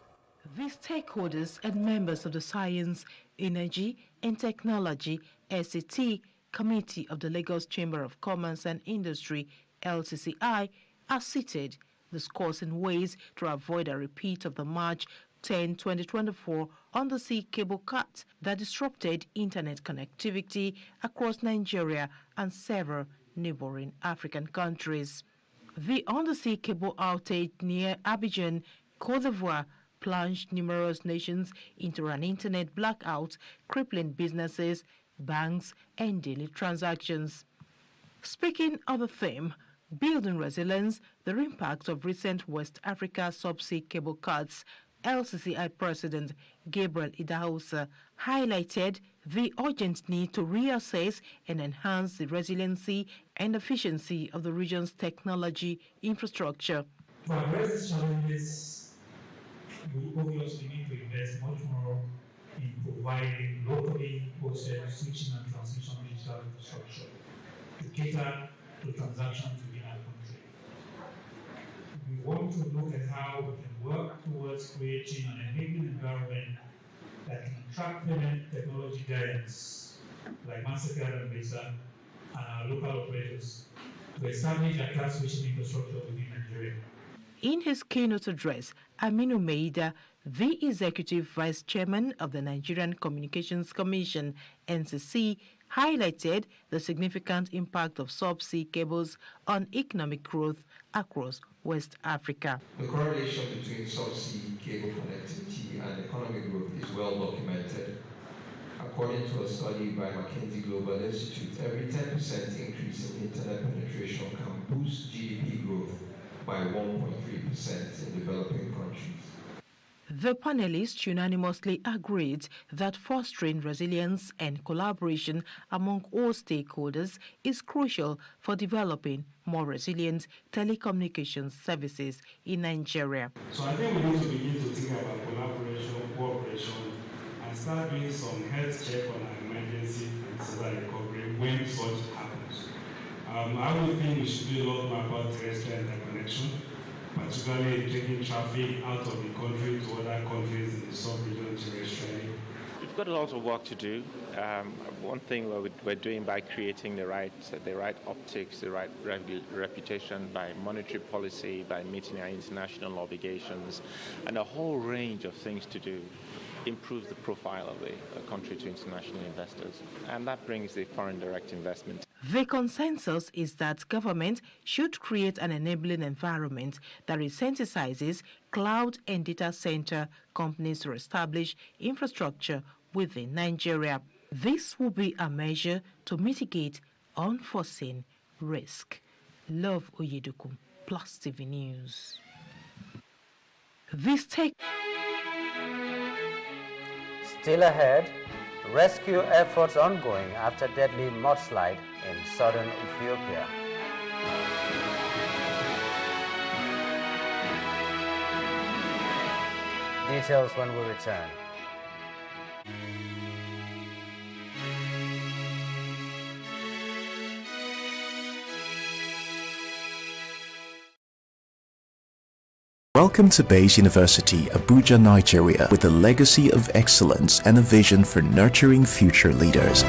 The stakeholders and members of the Science, Energy and Technology (SET) Committee of the Lagos Chamber of Commerce and Industry (LCCI) are seated discussing ways to avoid a repeat of the March 10, 2024 undersea cable cut that disrupted internet connectivity across Nigeria and several neighboring African countries. The undersea cable outage near Abidjan, Côte d'Ivoire, plunged numerous nations into an internet blackout, crippling businesses, banks, and daily transactions. Speaking of the theme, building resilience, the impact of recent West Africa subsea cable cuts, LCCI President Gabriel Idahosa highlighted the urgent need to reassess and enhance the resiliency and efficiency of the region's technology infrastructure.
To address these challenges, we obviously need to invest much more in providing locally hosted switching and transmission digital infrastructure to cater to transactions within our country. We want to look at how we can work towards creating an enabling environment that can attract payment technology giants like Mastercard and Visa and our local operators to establish a cloud switching infrastructure within Nigeria.
In his keynote address, Aminu Maida, the Executive Vice Chairman of the Nigerian Communications Commission, NCC, highlighted the significant impact of subsea cables on economic growth across West Africa.
The correlation between subsea cable connectivity and economic growth is well documented. According to a study by McKinsey Global Institute, every 10% increase in internet penetration can boost GDP growth by 1.3% in developing countries.
The panelists unanimously agreed that fostering resilience and collaboration among all stakeholders is crucial for developing more resilient telecommunications services in Nigeria.
So I think we need to begin to think about collaboration, cooperation, and start doing some health check on our emergency and disaster recovery when such happens. I would think we should do a lot more about terrestrial interconnection, particularly taking traffic out of the country to other countries in the sub-region terrestrially.
We've got a lot of work to do. One thing we're doing by creating the right optics, the right reputation, by monetary policy, by meeting our international obligations, and a whole range of things to do, improves the profile of the country to international investors, and that brings the foreign direct investment.
The consensus is that government should create an enabling environment that incentivizes cloud and data center companies to establish infrastructure within Nigeria. This will be a measure to mitigate unforeseen risk. Love Oyedekun, Plus TV News.
Still ahead, rescue efforts ongoing after deadly mudslide in southern Ethiopia. Details when we return.
Welcome to Bayes University, Abuja, Nigeria, with a legacy of excellence and a vision for nurturing future leaders.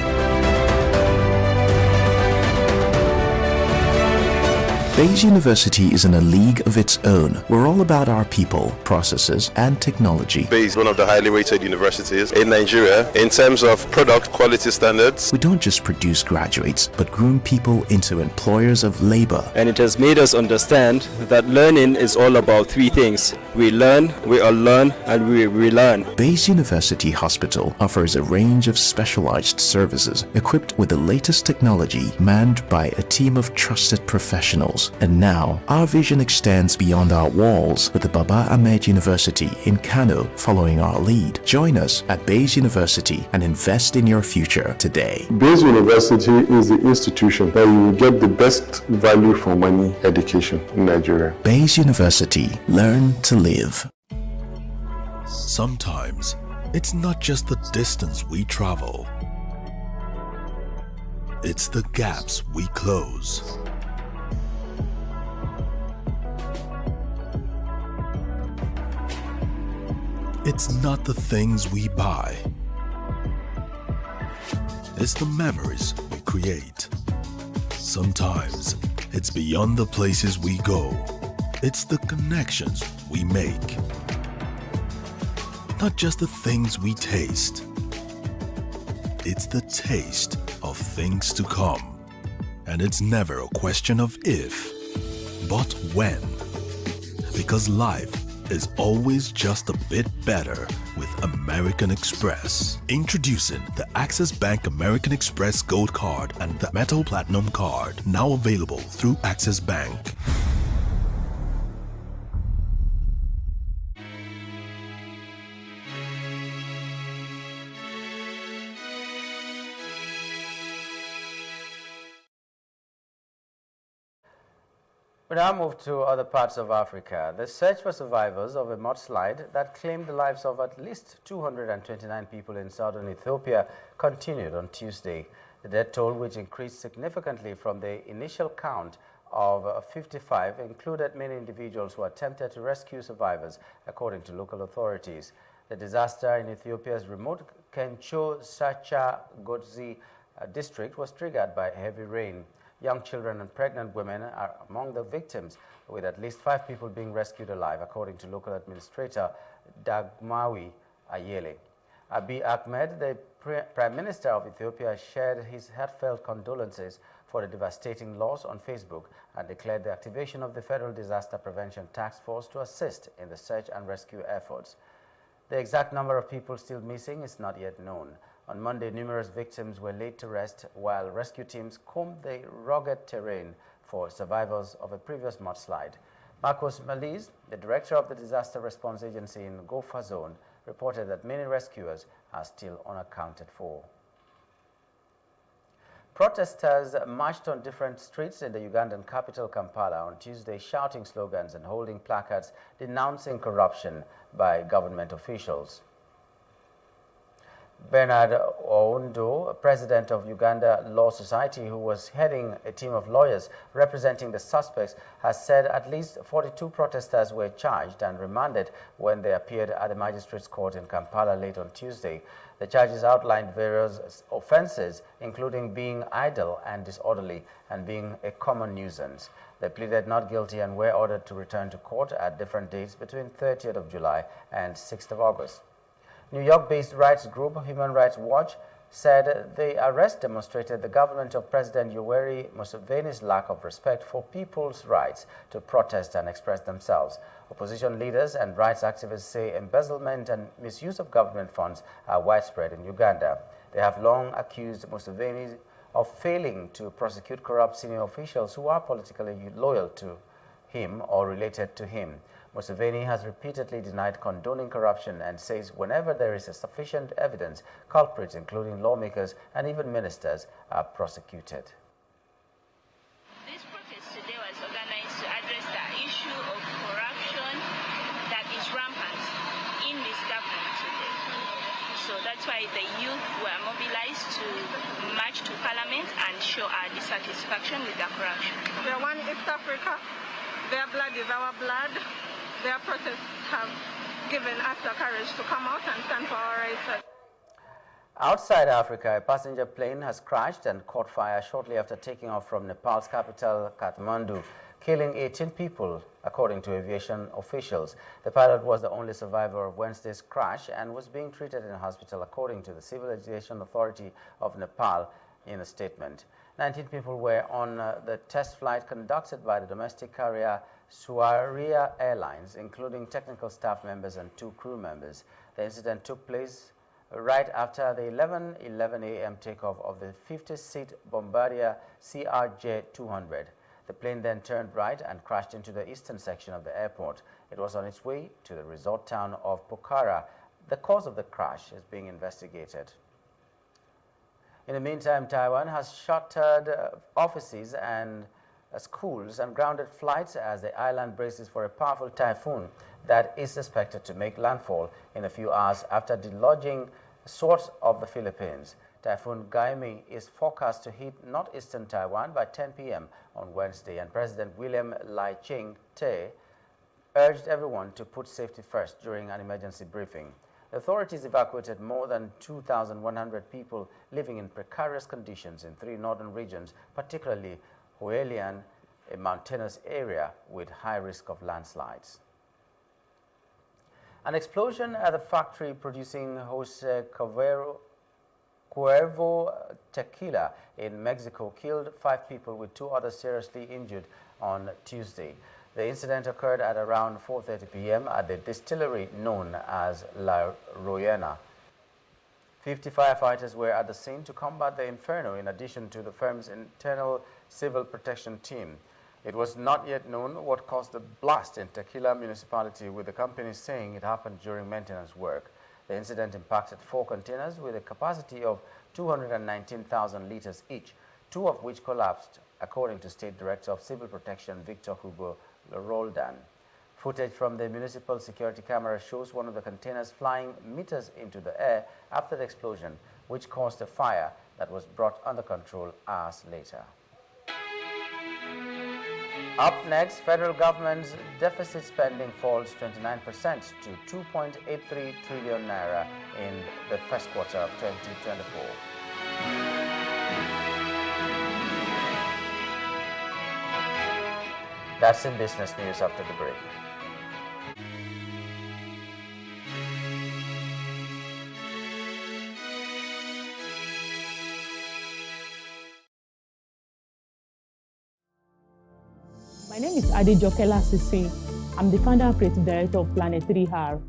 Bayes University is in a league of its own. We're all about our people, processes, and technology.
Bayes is one of the highly rated universities in Nigeria in terms of product quality standards.
We don't just produce graduates, but groom people into employers of labor.
And it has made us understand that learning is all about three things. We learn, we unlearn, and we relearn.
Bayes University Hospital offers a range of specialized services equipped with the latest technology, manned by a team of trusted professionals. And now, our vision extends beyond our walls with the Baba Ahmed University in Kano following our lead. Join us at Bayes University and invest in your future today.
Bayes University is the institution that you will get the best value for money education in Nigeria.
Bayes University. Learn to live. Sometimes, it's not just the distance we travel. It's the gaps we close. It's not the things we buy. It's the memories we create. Sometimes it's beyond the places we go. It's the connections we make. Not just the things we taste. It's the taste of things to come. And it's never a question of if, but when. Because life is always just a bit better with American Express. Introducing the Access Bank American Express Gold Card and the Metal Platinum Card, now available through Access Bank.
We now move to other parts of Africa. The search for survivors of a mudslide that claimed the lives of at least 229 people in southern Ethiopia continued on Tuesday. The death toll, which increased significantly from the initial count of 55, included many individuals who attempted to rescue survivors, according to local authorities. The disaster in Ethiopia's remote Kencho Sacha Godzi district was triggered by heavy rain. Young children and pregnant women are among the victims, with at least 5 people being rescued alive, according to local administrator Dagmawi Ayele. Abiy Ahmed, the Prime Minister of Ethiopia, shared his heartfelt condolences for the devastating loss on Facebook and declared the activation of the Federal Disaster Prevention Task Force to assist in the search and rescue efforts. The exact number of people still missing is not yet known. On Monday, numerous victims were laid to rest while rescue teams combed the rugged terrain for survivors of a previous mudslide. Marcos Maliz, the director of the Disaster Response Agency in Gofa Zone, reported that many rescuers are still unaccounted for. Protesters marched on different streets in the Ugandan capital Kampala on Tuesday, shouting slogans and holding placards denouncing corruption by government officials. Bernard Oundo, president of Uganda Law Society, who was heading a team of lawyers representing the suspects, has said at least 42 protesters were charged and remanded when they appeared at the magistrates' court in Kampala late on Tuesday. The charges outlined various offenses, including being idle and disorderly and being a common nuisance. They pleaded not guilty and were ordered to return to court at different dates between 30th of July and 6th of August. New York-based rights group Human Rights Watch said the arrest demonstrated the government of President Yoweri Museveni's lack of respect for people's rights to protest and express themselves. Opposition leaders and rights activists say embezzlement and misuse of government funds are widespread in Uganda. They have long accused Museveni of failing to prosecute corrupt senior officials who are politically loyal to him or related to him. Museveni has repeatedly denied condoning corruption and says whenever there is sufficient evidence, culprits, including lawmakers and even ministers, are prosecuted.
This protest today was organized to address the issue of corruption that is rampant in this government today. So that's why the youth were mobilized to march to Parliament and show our dissatisfaction with the corruption.
We are one East Africa. Their blood is our blood. Their protests have given us the courage to come out and stand for our rights.
Outside Africa, a passenger plane has crashed and caught fire shortly after taking off from Nepal's capital, Kathmandu. killing 18 people, according to aviation officials. The pilot was the only survivor of Wednesday's crash and was being treated in a hospital, according to the Civil Aviation Authority of Nepal in a statement. 19 people were on the test flight conducted by the domestic carrier Swaria Airlines, including technical staff members and 2 crew members. The incident took place right after the 11:11 a.m. takeoff of the 50-seat Bombardier CRJ-200. The plane then turned right and crashed into the eastern section of the airport. It was on its way to the resort town of Pokhara. The cause of the crash is being investigated. In the meantime, Taiwan has shuttered offices and schools and grounded flights as the island braces for a powerful typhoon that is expected to make landfall in a few hours after deluging sorts of the Philippines. Typhoon Gaimi is forecast to hit northeastern Taiwan by 10 p.m. on Wednesday, and President William Lai Ching-te urged everyone to put safety first during an emergency briefing. The authorities evacuated more than 2,100 people living in precarious conditions in 3 northern regions, particularly Hualien, a mountainous area with high risk of landslides. An explosion at the factory producing Jose Cuervo tequila in Mexico killed 5 people with 2 others seriously injured on Tuesday. The incident occurred at around 4:30 p.m. at the distillery known as La Royana. 50 firefighters were at the scene to combat the inferno, in addition to the firm's internal civil protection team. It was not yet known what caused the blast in Tequila municipality, with the company saying it happened during maintenance work. The incident impacted 4 containers with a capacity of 219,000 liters each, 2 of which collapsed, according to State Director of Civil Protection Victor Hugo Roldan. Footage from the municipal security camera shows one of the containers flying meters into the air after the explosion, which caused a fire that was brought under control hours later. Up next, federal government's deficit spending falls 29% to 2.83 trillion naira in the first quarter of 2024. That's in business news after the break.
My name is Adejoke Lasisi. I'm the founder and creative director of Planet 3R.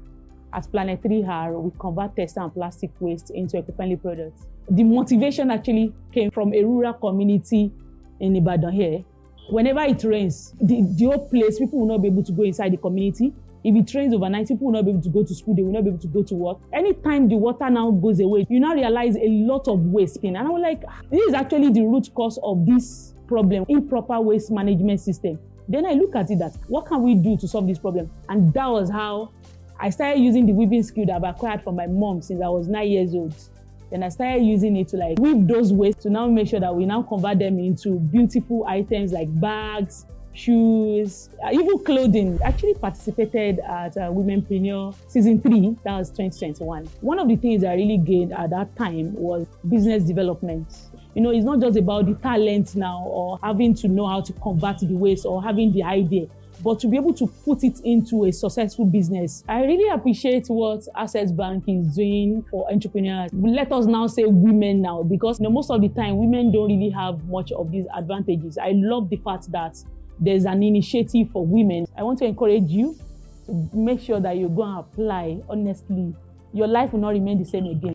At Planet 3R, we convert textile and plastic waste into eco-friendly products. The motivation actually came from a rural community in Ibadan here. Whenever it rains, the whole place, people will not be able to go inside the community. If it rains overnight, people will not be able to go to school, they will not be able to go to work. Anytime the water now goes away, you now realize a lot of waste spin. And I was like, this is actually the root cause of this problem, improper waste management system. Then I look at it that, what can we do to solve this problem? And that was how I started using the weaving skill that I've acquired from my mom since I was 9 years old. Then I started using it to weave those waste to now make sure that we now convert them into beautiful items like bags, shoes, even clothing. I actually participated at Womenpreneur Season 3, that was 2021. One of the things I really gained at that time was business development. You know, it's not just about the talent now or having to know how to convert the waste or having the idea, but to be able to put it into a successful business. I really appreciate what Access Bank is doing for entrepreneurs. Let us now say women now, because most of the time women don't really have much of these advantages. I love the fact that there's an initiative for women. I want to encourage you to make sure that you go and apply honestly. Your life will not remain the same again.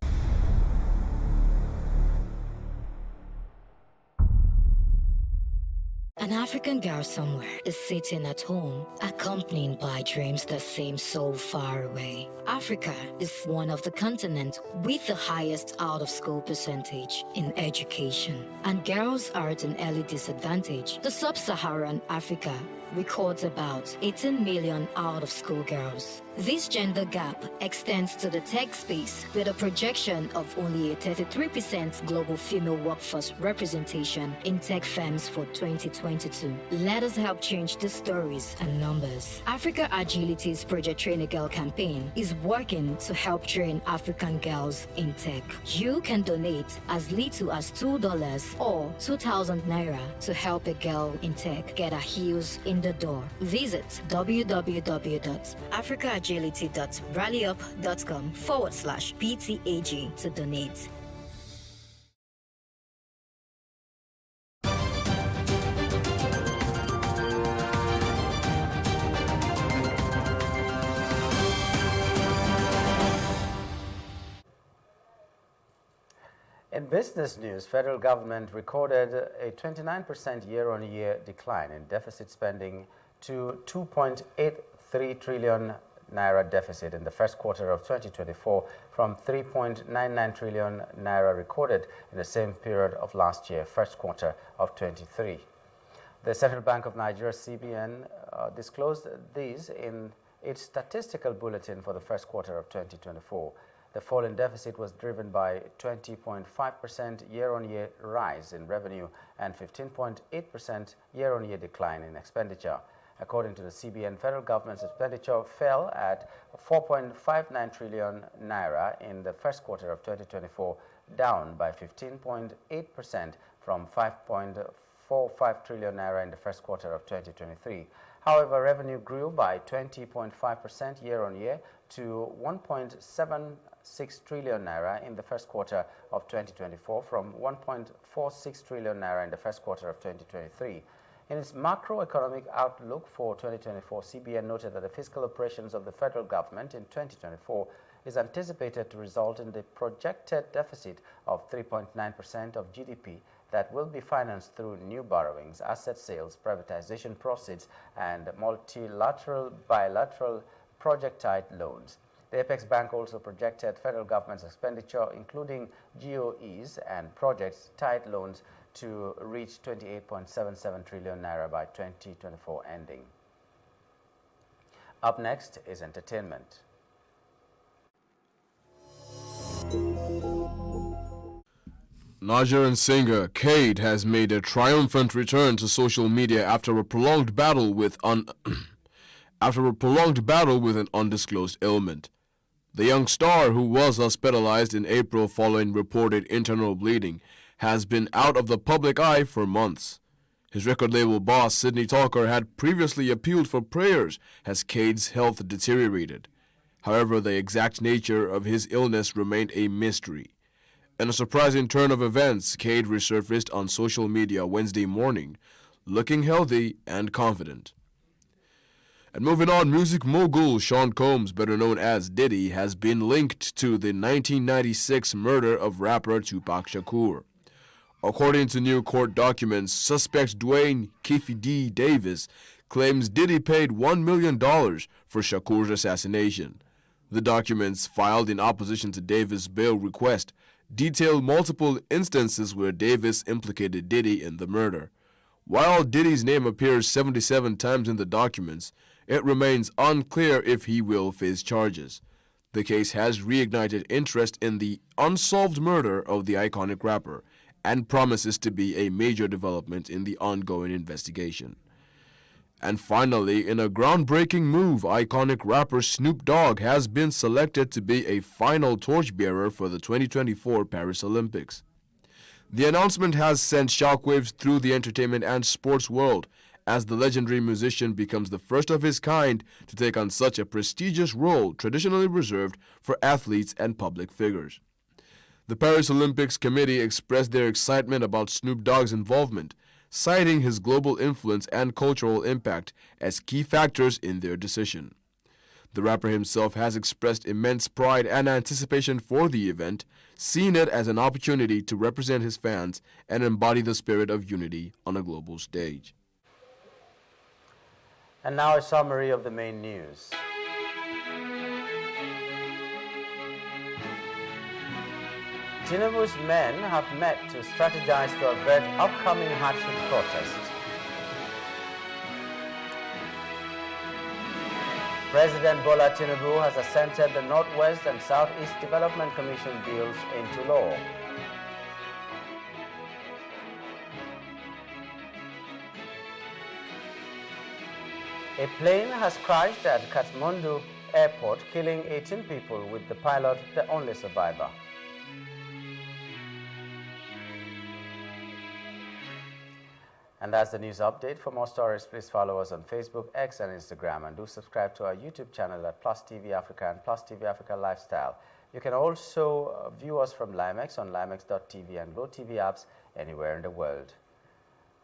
An African girl somewhere is sitting at home, accompanied by dreams that seem so far away. Africa is one of the continents with the highest out-of-school percentage in education, and girls are at an early disadvantage. The sub-Saharan Africa records about 18 million out-of-school girls. This gender gap extends to the tech space with a projection of only a 33% global female workforce representation in tech firms for 2022. Let us help change the stories and numbers. Africa Agility's Project Train a Girl campaign is working to help train African girls in tech. You can donate as little as $2 or 2,000 naira to help a girl in tech get her heels in the door. Visit www.africaagility.rallyup.com/PTAG to donate.
In business news, federal government recorded a 29% year-on-year decline in deficit spending to 2.83 trillion naira deficit in the first quarter of 2024 from 3.99 trillion naira recorded in the same period of last year, first quarter of 23. The Central Bank of Nigeria, CBN, disclosed these in its statistical bulletin for the first quarter of 2024. The fall in deficit was driven by 20.5% year-on-year rise in revenue and 15.8% year-on-year decline in expenditure. According to the CBN, federal government's expenditure fell at 4.59 trillion naira in the first quarter of 2024, down by 15.8% from 5.45 trillion naira in the first quarter of 2023. However, revenue grew by 20.5% year-on-year to 1.76 trillion naira in the first quarter of 2024 from 1.46 trillion naira in the first quarter of 2023. In its macroeconomic outlook for 2024, CBN noted that the fiscal operations of the federal government in 2024 is anticipated to result in the projected deficit of 3.9% of GDP that will be financed through new borrowings, asset sales, privatization proceeds, and multilateral, bilateral project-tied loans. The Apex Bank also projected federal government's expenditure, including GOEs and project-tied loans, to reach 28.77 trillion naira by 2024 ending. Up next is entertainment.
Nigerian singer Cade has made a triumphant return to social media after a prolonged battle with an undisclosed ailment. The young star, who was hospitalized in April following reported internal bleeding, has been out of the public eye for months. His record label boss, Sidney Talker, had previously appealed for prayers as Cade's health deteriorated. However, the exact nature of his illness remained a mystery. In a surprising turn of events, Cade resurfaced on social media Wednesday morning, looking healthy and confident. And moving on, music mogul Sean Combs, better known as Diddy, has been linked to the 1996 murder of rapper Tupac Shakur. According to new court documents, suspect Dwayne Keefe D. Davis claims Diddy paid $1 million for Shakur's assassination. The documents, filed in opposition to Davis' bail request, detail multiple instances where Davis implicated Diddy in the murder. While Diddy's name appears 77 times in the documents, it remains unclear if he will face charges. The case has reignited interest in the unsolved murder of the iconic rapper and promises to be a major development in the ongoing investigation. And finally, in a groundbreaking move, iconic rapper Snoop Dogg has been selected to be a final torchbearer for the 2024 Paris Olympics. The announcement has sent shockwaves through the entertainment and sports world, as the legendary musician becomes the first of his kind to take on such a prestigious role traditionally reserved for athletes and public figures. The Paris Olympics Committee expressed their excitement about Snoop Dogg's involvement, citing his global influence and cultural impact as key factors in their decision. The rapper himself has expressed immense pride and anticipation for the event, seeing it as an opportunity to represent his fans and embody the spirit of unity on a global stage.
And now a summary of the main news. Tinubu's men have met to strategize to avert upcoming hardship protests. President Bola Tinubu has assented the Northwest and Southeast Development Commission bills into law. A plane has crashed at Kathmandu Airport, killing 18 people, with the pilot the only survivor. And that's the news update. For more stories, please follow us on Facebook, X, and Instagram, and do subscribe to our YouTube channel at Plus TV Africa and Plus TV Africa Lifestyle. You can also view us from Limex on limex.tv and GoTV apps anywhere in the world.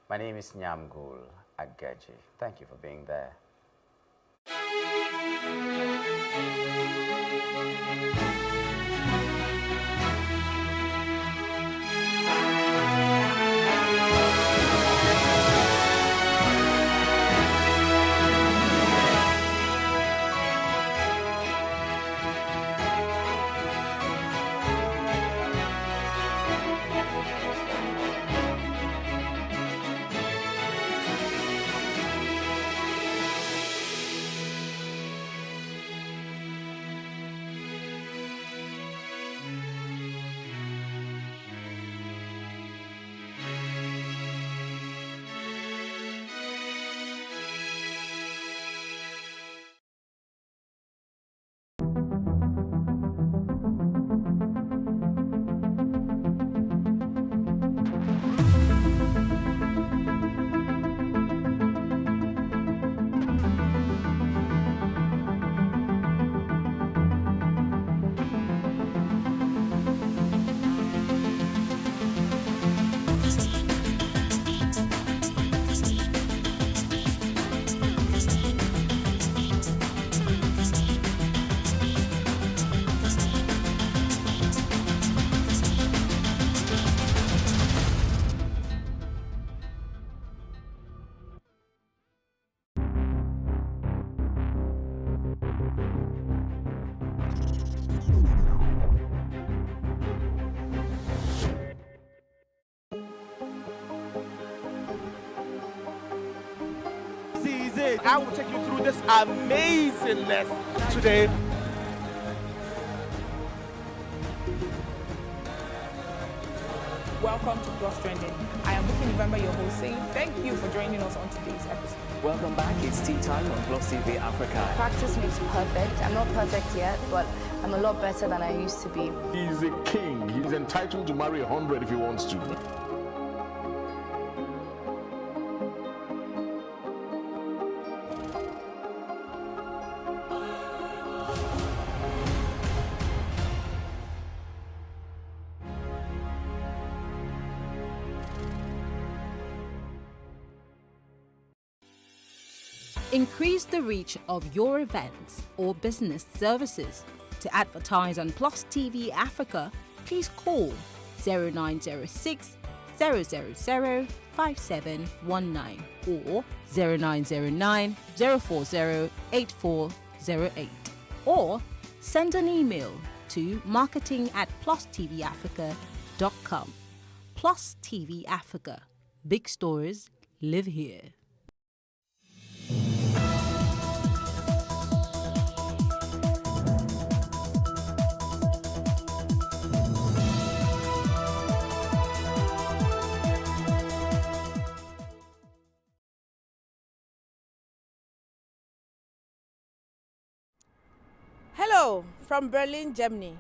My name is Nyamgul Agaji. Thank you for being there.
I will take you through this amazingness today.
Welcome to Plus Trending. I am Buki November, your host, saying thank you for joining us on today's episode.
Welcome back. It's tea time on Plus TV Africa.
Practice makes perfect. I'm not perfect yet, but I'm a lot better than I used to be.
He's a king. He's entitled to marry 100 if he wants to.
Increase the reach of your events or business services. To advertise on Plus TV Africa, please call 0906 000 5719 or 0909 040 8408 or send an email to marketing@plustvafrica.com. Plus TV Africa. Big stories live here.
Hello from Berlin, Germany.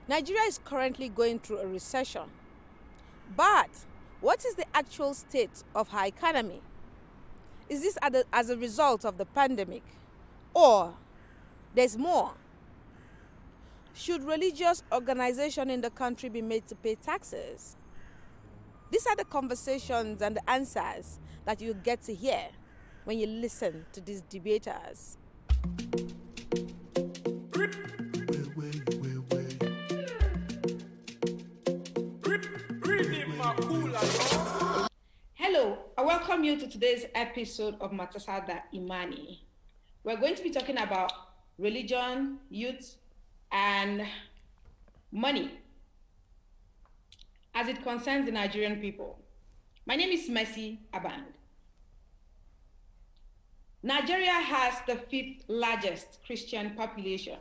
Nigeria is currently going through a recession. But what is the actual state of our economy? Is this as a result of the pandemic? Or there's more? Should religious organizations in the country be made to pay taxes? These are the conversations and the answers that you get to hear when you listen to these debaters.
Hello, I welcome you to today's episode of Matasada Imani. We're going to be talking about religion, youth, and money as it concerns the Nigerian people. My name is Mercy Aband. Nigeria has the 5th largest Christian population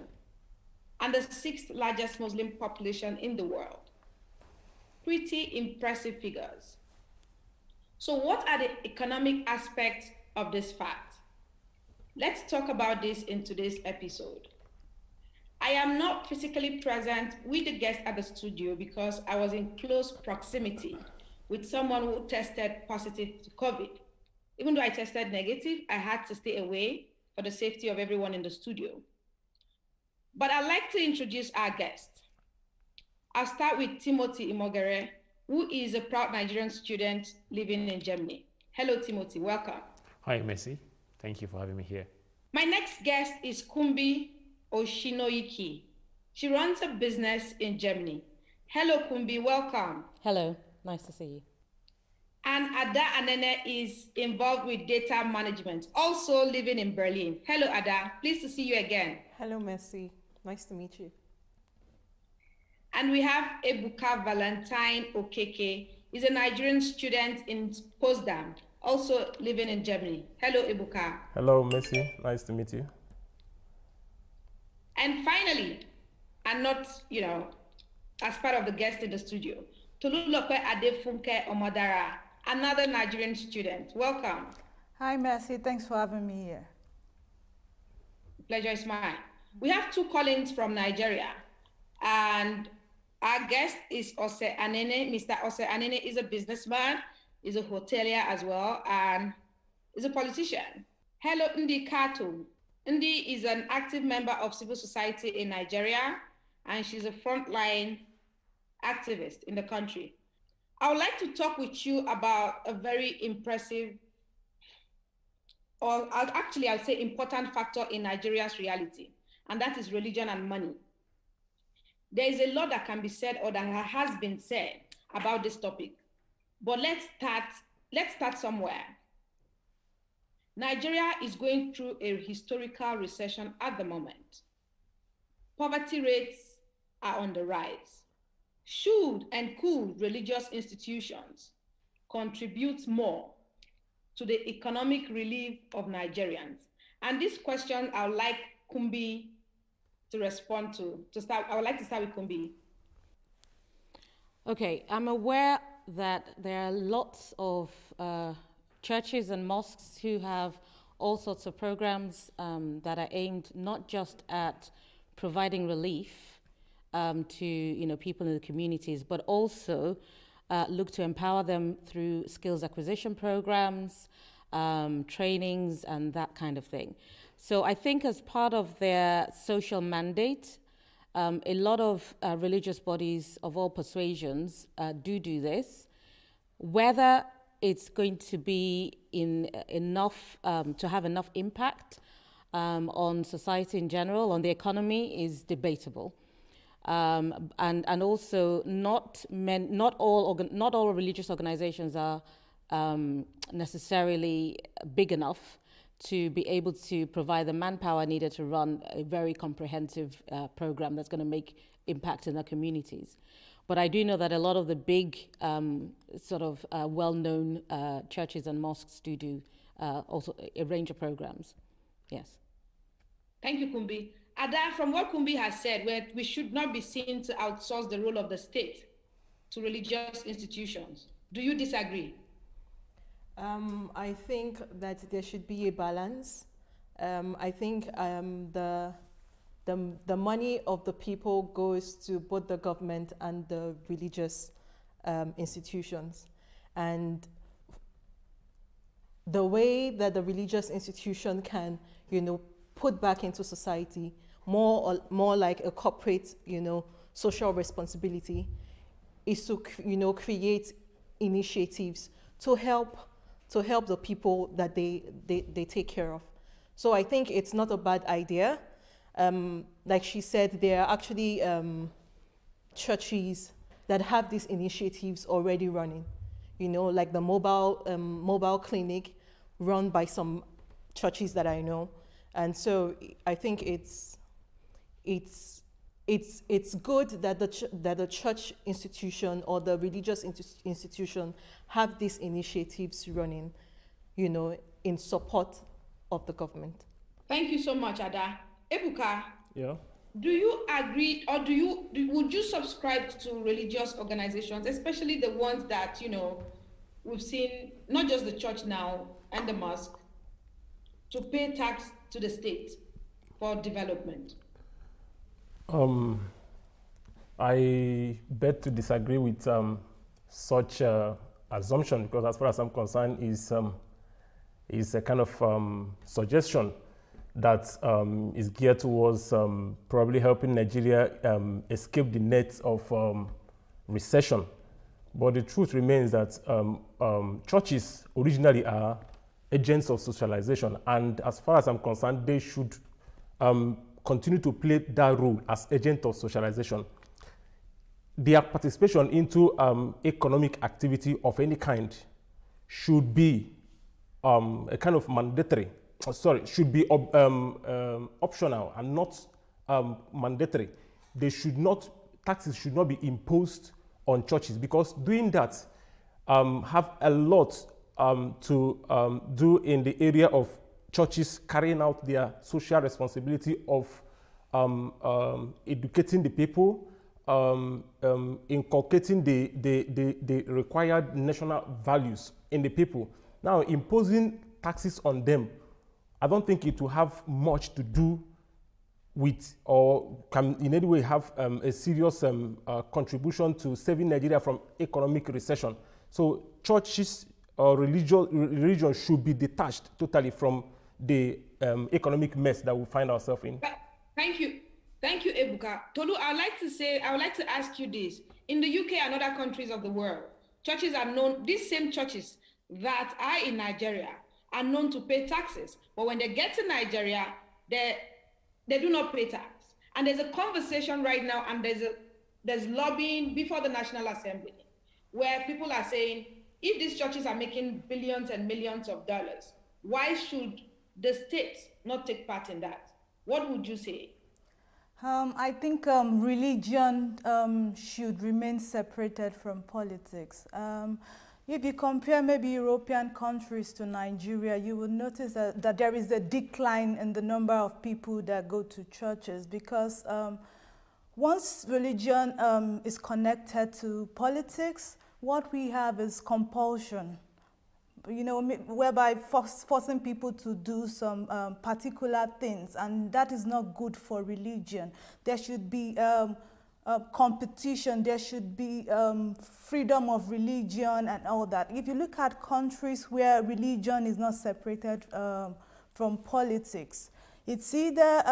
and the 6th largest Muslim population in the world. Pretty impressive figures. So what are the economic aspects of this fact? Let's talk about this in today's episode. I am not physically present with the guests at the studio because I was in close proximity with someone who tested positive to COVID. Even though I tested negative, I had to stay away for the safety of everyone in the studio. But I'd like to introduce our guest. I'll start with Timothy Imogere, who is a proud Nigerian student living in Germany. Hello, Timothy, welcome.
Hi, Messi. Thank you for having me here.
My next guest is Kumbi Oshinoiki. She runs a business in Germany. Hello, Kumbi, welcome.
Hello, nice to see you.
And Ada Anene is involved with data management, also living in Berlin. Hello, Ada. Pleased to see you again.
Hello, Messi. Nice to meet you.
And we have Ebuka Valentine Okeke. He's a Nigerian student in Potsdam, also living in Germany. Hello, Ebuka.
Hello, Messi. Nice to meet you.
And finally, and not, as part of the guest in the studio, Tolulope Adefunke Omadara, another Nigerian student. Welcome.
Hi, Messi. Thanks for having me here.
Pleasure is mine. We have two callings from Nigeria, and our guest is Ose Anene. Mr. Ose Anene is a businessman, is a hotelier as well, and is a politician. Hello, Ndi Kato. Ndi is an active member of civil society in Nigeria, and she's a frontline activist in the country. I would like to talk with you about a very impressive, or actually I'll say important factor in Nigeria's reality, and that is religion and money. There is a lot that can be said or that has been said about this topic, but let's start somewhere. Nigeria is going through a historical recession at the moment. Poverty rates are on the rise. Should and could religious institutions contribute more to the economic relief of Nigerians? And this question I would like Kumbi to respond to. I would like to start with Kumbi.
Okay, I'm aware that there are lots of churches and mosques who have all sorts of programs that are aimed not just at providing relief to people in the communities, but also look to empower them through skills acquisition programs, trainings, and that kind of thing. So I think as part of their social mandate, a lot of religious bodies of all persuasions do this. Whether it's going to be enough to have enough impact on society in general, on the economy, is debatable. And also not all religious organizations are necessarily big enough to be able to provide the manpower needed to run a very comprehensive program that's going to make impact in their communities. But I do know that a lot of the big well-known churches and mosques do also a range of programs. Yes.
Thank you, Kumbi. Ada, from what Kumbi has said, we should not be seen to outsource the role of the state to religious institutions. Do you disagree?
I think that there should be a balance. I think the money of the people goes to both the government and the religious institutions. And the way that the religious institution can, put back into society more like a corporate, social responsibility, is to, create initiatives to help the people that they take care of. So I think it's not a bad idea. Like she said, there are actually churches that have these initiatives already running, like the mobile clinic run by some churches that I know. And so I think it's good that the church institution or the religious institution have these initiatives running, in support of the government.
Thank you so much, Ada. Ebuka,
Yeah.
do you agree, or would you subscribe to religious organizations, especially the ones that, we've seen, not just the church now and the mosque, to pay tax to the state for development?
I beg to disagree with such assumption, because as far as I'm concerned, is a kind of suggestion that is geared towards probably helping Nigeria escape the nets of recession. But the truth remains that churches originally are agents of socialization, and as far as I'm concerned, they should continue to play that role as agent of socialization. Their participation into economic activity of any kind should be a kind of mandatory, should be optional and not mandatory. Taxes should not be imposed on churches, because doing that have a lot to do in the area of churches carrying out their social responsibility of educating the people, inculcating the required national values in the people. Now, imposing taxes on them, I don't think it will have much to do with, or can in any way have a serious contribution to saving Nigeria from economic recession. So churches or religion should be detached totally from the economic mess that we find ourselves in.
Thank you. Thank you, Ebuka. Tolu, I would like to ask you this. In the UK and other countries of the world, churches are known, these same churches that are in Nigeria are known to pay taxes. But when they get to Nigeria, they do not pay tax. And there's a conversation right now, and there's lobbying before the National Assembly, where people are saying, if these churches are making billions and millions of dollars, why should the state not take part in that? What would you say?
I think religion should remain separated from politics. If you compare maybe European countries to Nigeria, you will notice that there is a decline in the number of people that go to churches, because once religion is connected to politics, what we have is compulsion, whereby forcing people to do some particular things, and that is not good for religion. There should be competition, there should be freedom of religion and all that. If you look at countries where religion is not separated from politics, it's either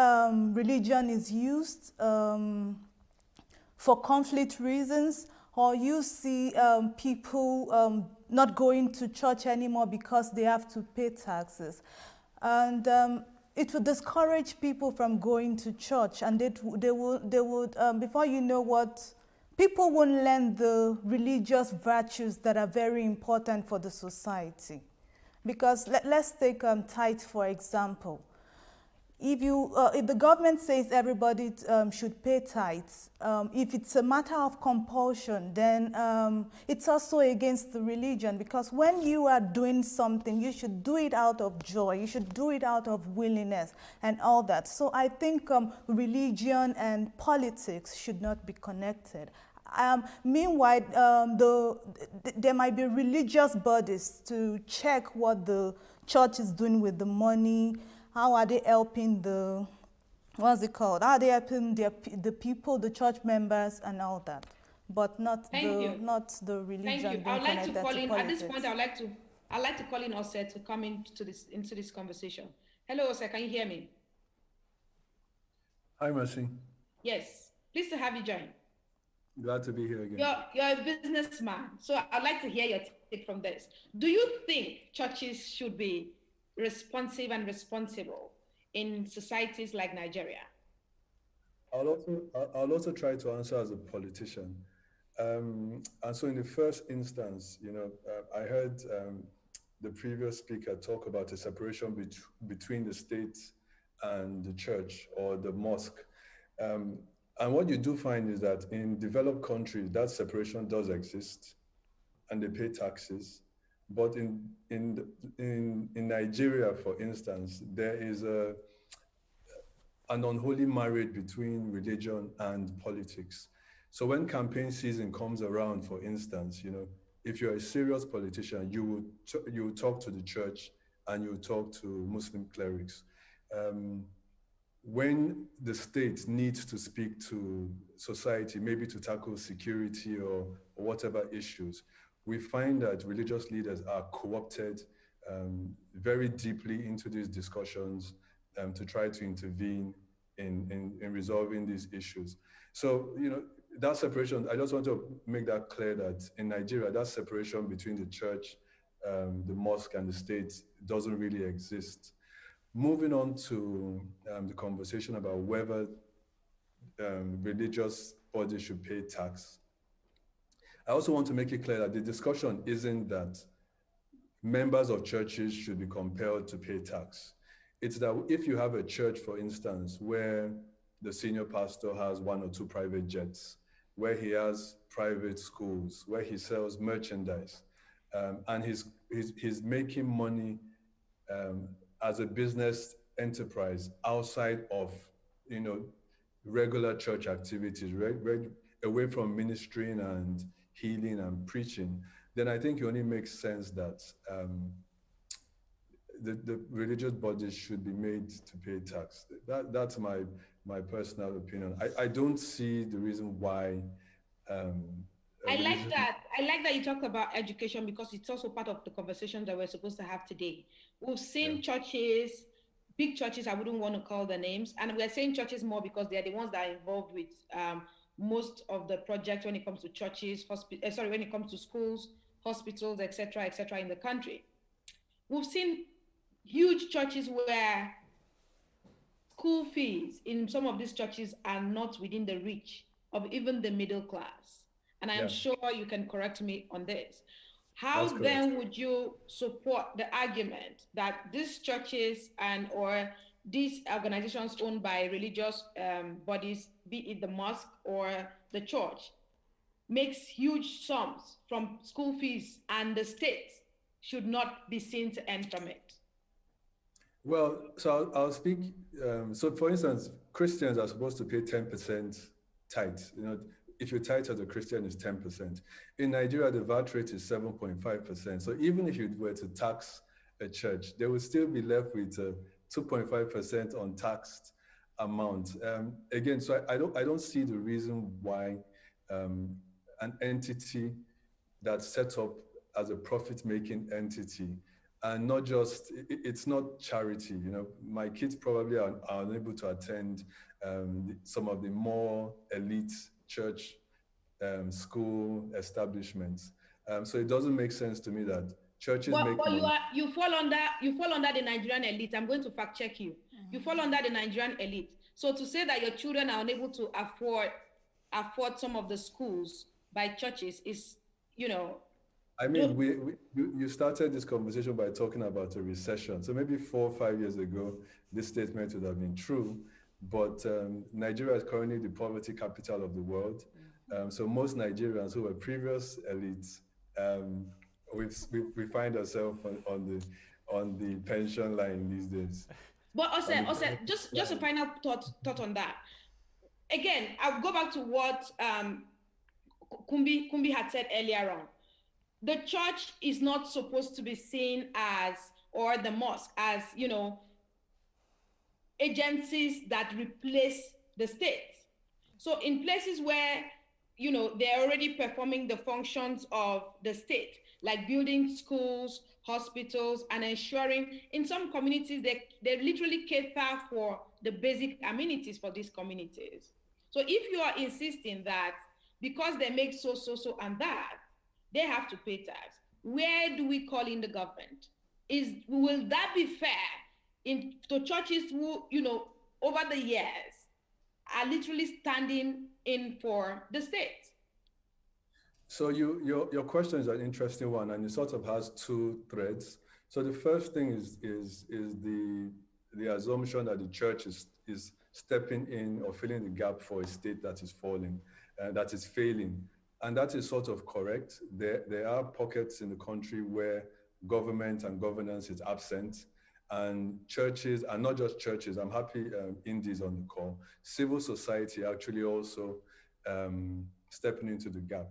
religion is used for conflict reasons, or you see people not going to church anymore because they have to pay taxes. And it would discourage people from going to church, and they would before you know what, people won't learn the religious virtues that are very important for the society. Because let's take tithe, for example. If the government says everybody should pay tithes, if it's a matter of compulsion, then it's also against the religion, because when you are doing something, you should do it out of joy, you should do it out of willingness and all that. So I think religion and politics should not be connected. Meanwhile, there might be religious bodies to check what the church is doing with the money. How are they helping How are they helping the people, the church members, and all that? But not the religion.
Thank you. I would like to call in at this point. I'd like to call in Ose to come into this conversation. Hello, Ose. Can you hear me?
Hi, Mercy.
Yes. Pleased to have you join.
Glad to be here again.
You're a businessman, so I'd like to hear your take from this. Do you think churches should be responsive and responsible in societies like Nigeria?
I'll also try to answer as a politician. And so in the first instance, I heard the previous speaker talk about a separation between the state and the church or the mosque. And what you do find is that in developed countries, that separation does exist, and they pay taxes. But in Nigeria, for instance, there is an unholy marriage between religion and politics. So when campaign season comes around, for instance, if you're a serious politician, you will talk to the church and you talk to Muslim clerics. When the state needs to speak to society, maybe to tackle security or whatever issues, we find that religious leaders are co-opted very deeply into these discussions to try to intervene in resolving these issues. So, that separation, I just want to make that clear that in Nigeria, that separation between the church, the mosque and the state doesn't really exist. Moving on to the conversation about whether religious bodies should pay tax. I also want to make it clear that the discussion isn't that members of churches should be compelled to pay tax. It's that if you have a church, for instance, where the senior pastor has 1 or 2 private jets, where he has private schools, where he sells merchandise, and he's making money as a business enterprise outside of, regular church activities, away from ministering and healing and preaching, then I think it only makes sense that the religious bodies should be made to pay tax. That's my personal opinion. I don't see the reason why.
I like that you talk about education, because it's also part of the conversation that we're supposed to have today. We've seen churches, big churches, I wouldn't want to call the names, and we're saying churches more because they're the ones that are involved with most of the projects when it comes to churches, when it comes to schools, hospitals, etc., in the country. We've seen huge churches where school fees in some of these churches are not within the reach of even the middle class. And I'm sure you can correct me on this. How then would you support the argument that these churches or these organizations owned by religious bodies, be it the mosque or the church, makes huge sums from school fees and the state should not be seen to earn from it?
Well, so I'll speak. So for instance, Christians are supposed to pay 10% tithe. If you tithe as a Christian, it's 10%. In Nigeria, the VAT rate is 7.5%. So even if you were to tax a church, they would still be left with a 2.5% untaxed amount. Again, so I don't see the reason why an entity that's set up as a profit-making entity, and not just, it's not charity. My kids probably are unable to attend some of the more elite church school establishments. So it doesn't make sense to me that churches make money.
You fall under the Nigerian elite. I'm going to fact check you. You fall under the Nigerian elite. So to say that your children are unable to afford some of the schools by churches is,
I mean, you started this conversation by talking about a recession. So maybe 4 or 5 years ago, this statement would have been true. But Nigeria is currently the poverty capital of the world. So most Nigerians who were previous elites, we find ourselves on the pension line these days.
But also, just a final thought on that. Again, I'll go back to what Kumbi had said earlier on. The church is not supposed to be seen as, or the mosque as, agencies that replace the state. So in places where, they're already performing the functions of the state, like building schools, hospitals, and ensuring in some communities, they literally cater for the basic amenities for these communities. So if you are insisting that because they make so, and that, they have to pay tax, where do we call in the government? Will that be fair to churches who, over the years are literally standing in for the state?
So your question is an interesting one, and it sort of has 2 threads. So the first thing is the assumption that the church is stepping in or filling the gap for a state that is falling, that is failing. And that is sort of correct. There are pockets in the country where government and governance is absent, and churches, and not just churches, I'm happy Indy's on the call, civil society actually also stepping into the gap.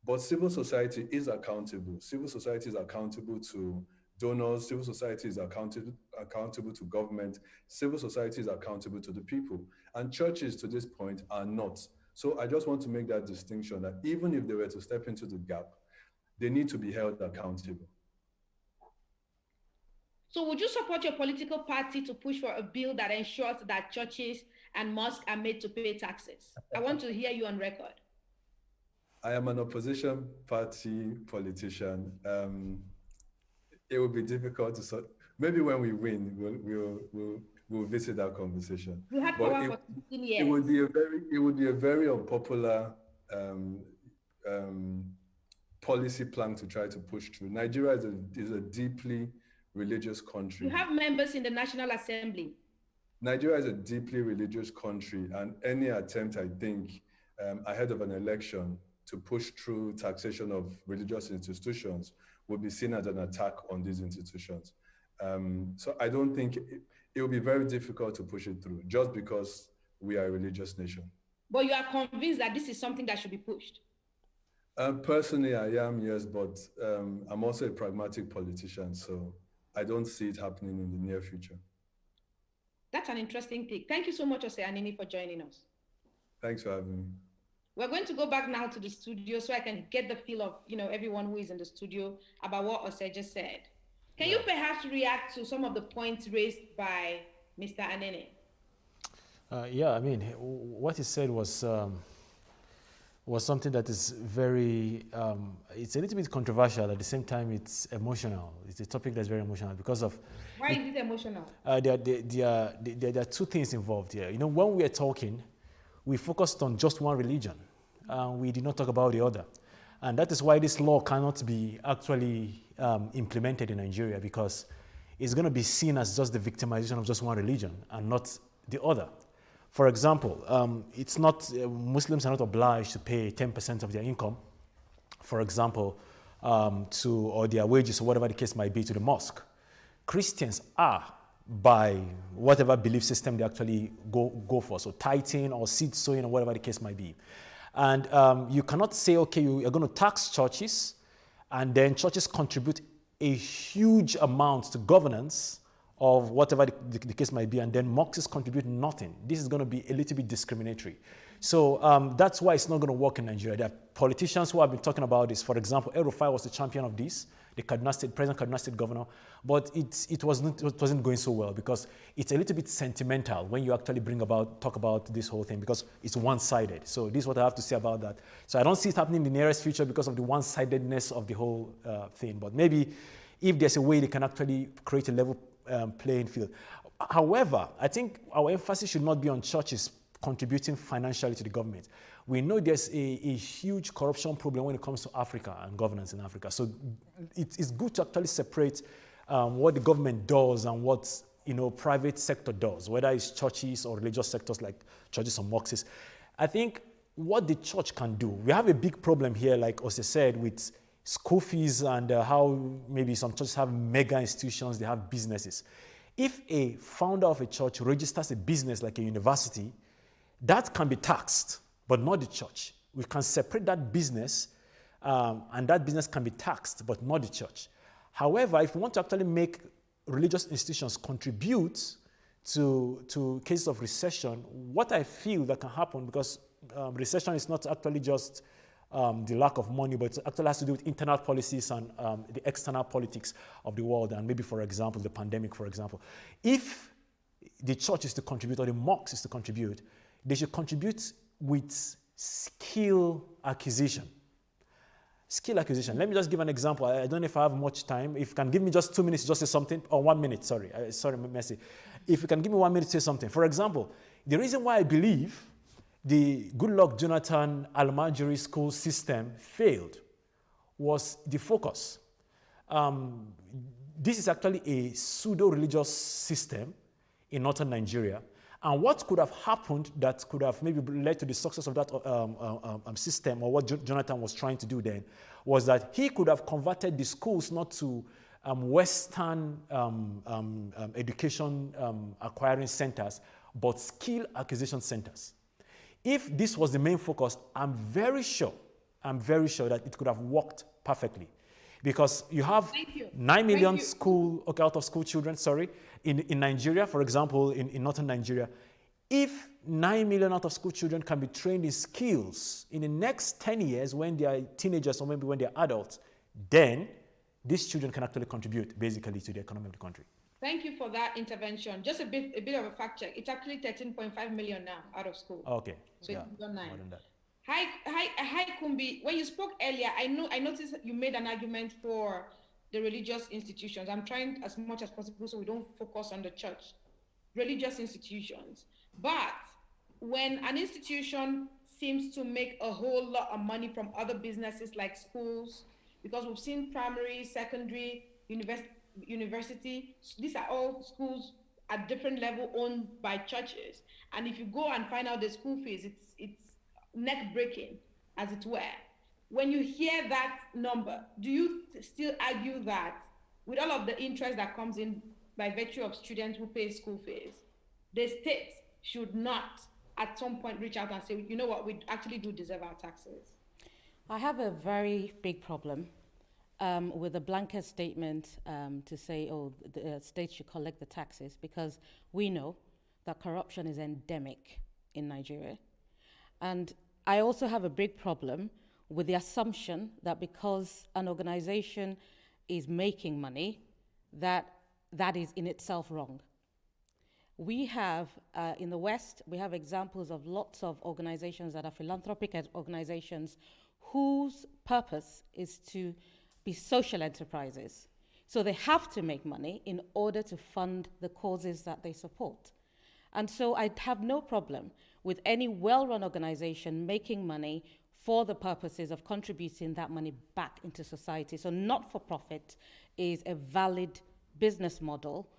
But civil society is accountable. Civil society is accountable to donors, civil society is accountable to government, civil society is accountable to the people. And churches to this point are not. So I just want to make that distinction that even if they were to step into the gap, they need to be held accountable.
So would you support your political party to push for a bill that ensures that churches and mosques are made to pay taxes? I want to hear you on record.
I am an opposition party politician. It will be difficult to maybe when we win, we'll visit that conversation.
You had power for 15 years.
It would be a very unpopular policy plan to try to push through. Nigeria is a deeply religious country.
You have members in the National Assembly.
Nigeria is a deeply religious country, and any attempt, I think, ahead of an election to push through taxation of religious institutions would be seen as an attack on these institutions. So I don't think it will be very difficult to push it through just because we are a religious nation.
But you are convinced that this is something that should be pushed?
Personally, I am, yes, but I'm also a pragmatic politician, so I don't see it happening in the near future.
That's an interesting thing. Thank you so much, Ose Anini, for joining us.
Thanks for having me.
We're going to go back now to the studio so I can get the feel of, everyone who is in the studio about what Ose just said. Can you perhaps react to some of the points raised by Mr. Anene?
Yeah, I mean, what he said was something that is very, it's a little bit controversial. At the same time, it's emotional. It's a topic that's very emotional because of...
Why is it emotional?
There are two things involved here. When we are talking, we focused on just one religion. We did not talk about the other. And that is why this law cannot be actually implemented in Nigeria, because it's going to be seen as just the victimization of just one religion and not the other. For example, it's not, Muslims are not obliged to pay 10% of their income, for example, or their wages or whatever the case might be to the mosque. Christians are, by whatever belief system they actually go for, so tithing or seed sowing or whatever the case might be. And you cannot say, okay, you're going to tax churches, and then churches contribute a huge amount to governance of whatever the case might be, and then mosques contribute nothing. This is going to be a little bit discriminatory. So that's why it's not going to work in Nigeria. There are politicians who have been talking about this. For example, El-Rufai was the champion of this, the present Kaduna State governor, but it wasn't going so well because it's a little bit sentimental when you actually talk about this whole thing, because it's one-sided. So this is what I have to say about that. So I don't see it happening in the nearest future because of the one-sidedness of the whole thing. But maybe if there's a way they can actually create a level playing field. However, I think our emphasis should not be on churches contributing financially to the government. We know there's a huge corruption problem when it comes to Africa and governance in Africa. So it's good to actually separate what the government does and what private sector does, whether it's churches or religious sectors like churches or mosques. I think what the church can do, we have a big problem here, like Ose said, with school fees and how maybe some churches have mega institutions, they have businesses. If a founder of a church registers a business like a university, that can be taxed, but not the church. We can separate that business, and that business can be taxed, but not the church. However, if we want to actually make religious institutions contribute to cases of recession, what I feel that can happen, because recession is not actually just the lack of money, but it actually has to do with internal policies and the external politics of the world, and maybe, for example, the pandemic, for example. If the church is to contribute or the mosque is to contribute, they should contribute with skill acquisition. Skill acquisition. Let me just give an example. I don't know if I have much time. If you can give me just 2 minutes to just say something, or 1 minute, sorry, Messi. If you can give me 1 minute to say something. For example, the reason why I believe the Goodluck Jonathan Almajiri school system failed was the focus. This is actually a pseudo-religious system in northern Nigeria, And what could have happened that could have maybe led to the success of that system, or what Jonathan was trying to do then, was that he could have converted the schools not to Western education acquiring centers, but skill acquisition centers. If this was the main focus, I'm very sure that it could have worked perfectly. Because you have 9 million out of school children, in Nigeria, for example, in northern Nigeria. If 9 million out of school children can be trained in skills in the next 10 years when they are teenagers or maybe when they are adults, then these children can actually contribute basically to the economy of the country.
Thank you for that intervention. Just a bit of a fact check. It's actually 13.5 million now out of school.
Okay.
So
yeah,
it's done 9.
More than that.
Hi, Kumbi. When you spoke earlier, I noticed you made an argument for the religious institutions. I'm trying as much as possible so we don't focus on the church. Religious institutions. But when an institution seems to make a whole lot of money from other businesses like schools, because we've seen primary, secondary, university, these are all schools at different level owned by churches. And if you go and find out the school fees, it's neck-breaking, as it were. When you hear that number, do you still argue that with all of the interest that comes in by virtue of students who pay school fees, the state should not at some point reach out and say, you know what, we actually do deserve our taxes?
I have a very big problem with a blanket statement to say, oh, the state should collect the taxes, because we know that corruption is endemic in Nigeria. And I also have a big problem with the assumption that because an organization is making money, that is in itself wrong. We have, in the West, we have examples of lots of organizations that are philanthropic organizations whose purpose is to be social enterprises. So they have to make money in order to fund the causes that they support. And so I have no problem with any well-run organization making money for the purposes of contributing that money back into society. So not-for-profit is a valid business model,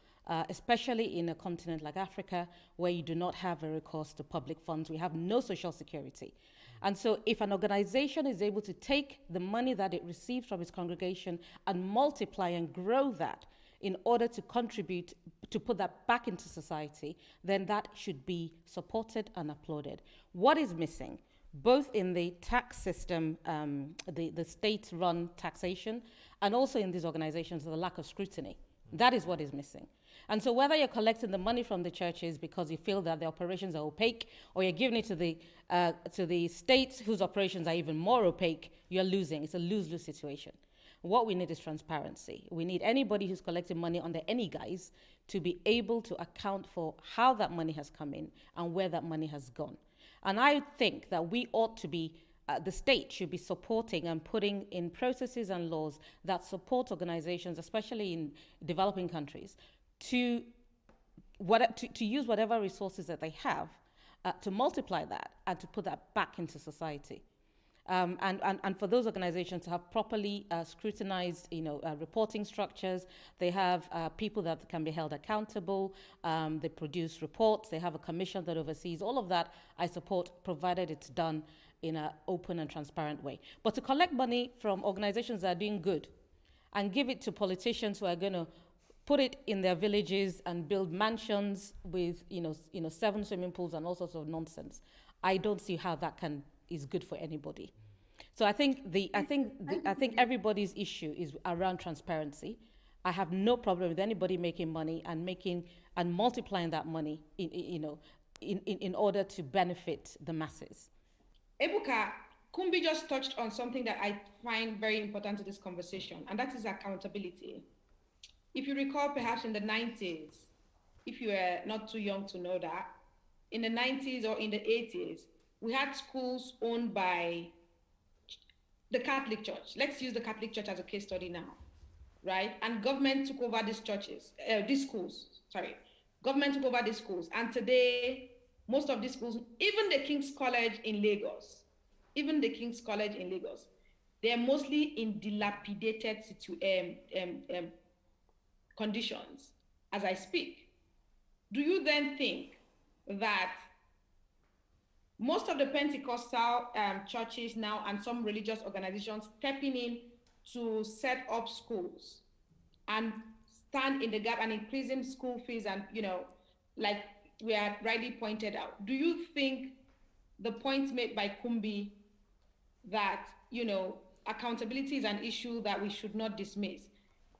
especially in a continent like Africa, where you do not have a recourse to public funds. We have no social security. And so if an organization is able to take the money that it receives from its congregation and multiply and grow that in order to contribute, to put that back into society, then that should be supported and applauded. What is missing, both in the tax system, the state-run taxation, and also in these organizations, the lack of scrutiny. That is what is missing. And so whether you're collecting the money from the churches because you feel that the operations are opaque, or you're giving it to the states whose operations are even more opaque, you're losing. It's a lose-lose situation. What we need is transparency. We need anybody who's collecting money under any guise to be able to account for how that money has come in and where that money has gone. And I think that we ought to be, the state should be supporting and putting in processes and laws that support organizations, especially in developing countries, to use whatever resources that they have to multiply that and to put that back into society. And for those organizations to have properly scrutinized, reporting structures. They have people that can be held accountable. They produce reports. They have a commission that oversees all of that. I support, provided it's done in an open and transparent way. But to collect money from organizations that are doing good and give it to politicians who are going to put it in their villages and build mansions with 7 swimming pools and all sorts of nonsense, I don't see how that is good for anybody. So I think everybody's issue is around transparency. I have no problem with anybody making money and multiplying that money in order to benefit the masses.
Ebuka, Kumbi just touched on something that I find very important to this conversation, and that is accountability. If you recall, perhaps in the 90s, if you were not too young to know that, in the 90s or in the 80s, we had schools owned by the Catholic Church. Let's use the Catholic Church as a case study now, right? And government took over these schools. Government took over these schools. And today, most of these schools, even the King's College in Lagos, they're mostly in dilapidated conditions as I speak. Do you then think that most of the Pentecostal churches now and some religious organizations stepping in to set up schools and stand in the gap and increasing school fees and, like we are rightly pointed out. Do you think the point made by Kumbi that, accountability is an issue that we should not dismiss?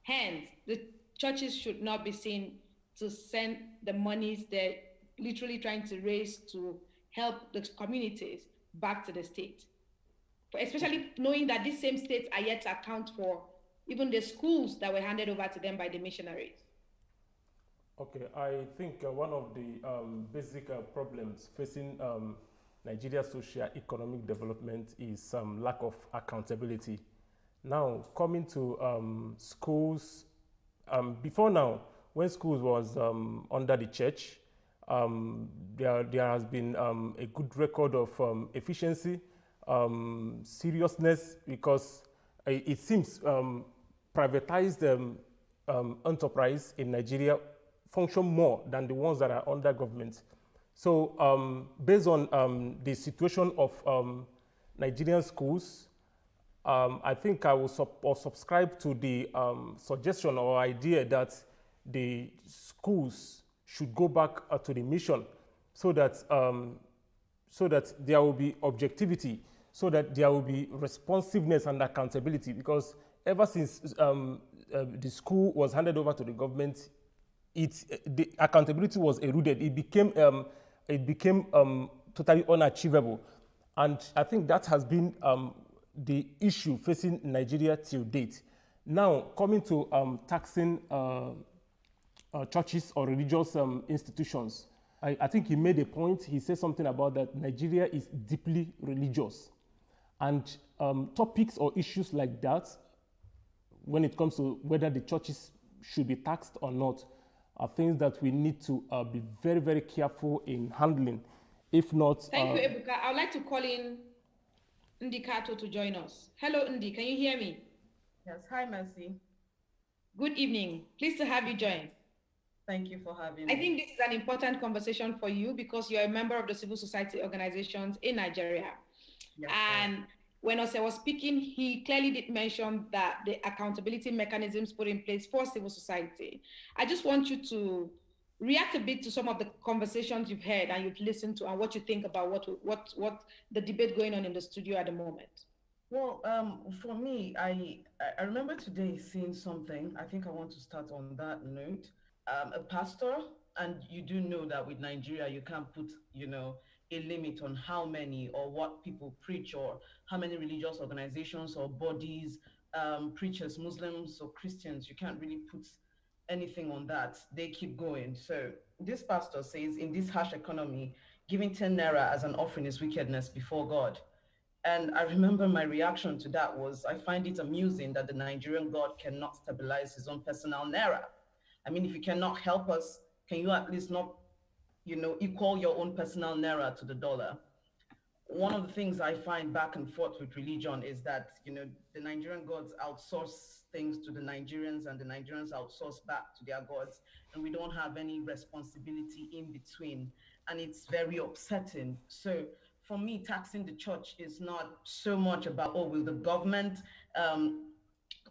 Hence, the churches should not be seen to send the monies they're literally trying to raise to help the communities back to the state, especially knowing that these same states are yet to account for even the schools that were handed over to them by the missionaries.
Okay, I think one of the basic problems facing Nigeria's socio-economic development is lack of accountability. Now, coming to schools, before now, when schools was under the church, there has been a good record of efficiency, seriousness, because it seems privatized enterprise in Nigeria function more than the ones that are under government. So based on the situation of Nigerian schools, I think I will subscribe to the suggestion or idea that the schools should go back to the mission so that there will be objectivity, so that there will be responsiveness and accountability, because ever since the school was handed over to the government, the accountability was eroded. It became totally unachievable. And I think that has been the issue facing Nigeria till date. Now, coming to taxing churches or religious institutions, I think he made a point. He said something about that Nigeria is deeply religious. And topics or issues like that, when it comes to whether the churches should be taxed or not, are things that we need to be very, very careful in handling. If not...
Thank you, Ebuka. I would like to call in Ndi Kato to join us. Hello, Ndi. Can you hear me?
Yes. Hi, Mercy.
Good evening. Pleased to have you join.
Thank you for having me.
I think this is an important conversation for you because you're a member of the civil society organizations in Nigeria. Yes, and when Ose was speaking, he clearly did mention that the accountability mechanisms put in place for civil society. I just want you to react a bit to some of the conversations you've heard and you've listened to, and what you think about what the debate going on in the studio at the moment.
Well, for me, I remember today seeing something. I think I want to start on that note. A pastor, and you do know that with Nigeria, you can't put, a limit on how many or what people preach or how many religious organizations or bodies, preachers, Muslims or Christians, you can't really put anything on that. They keep going. So this pastor says, in this harsh economy, giving 10 naira as an offering is wickedness before God. And I remember my reaction to that was, I find it amusing that the Nigerian God cannot stabilize his own personal naira. I mean, if you cannot help us, can you at least not, equal your own personal naira to the dollar? One of the things I find back and forth with religion is that, the Nigerian gods outsource things to the Nigerians and the Nigerians outsource back to their gods. And we don't have any responsibility in between. And it's very upsetting. So for me, taxing the church is not so much about, will the government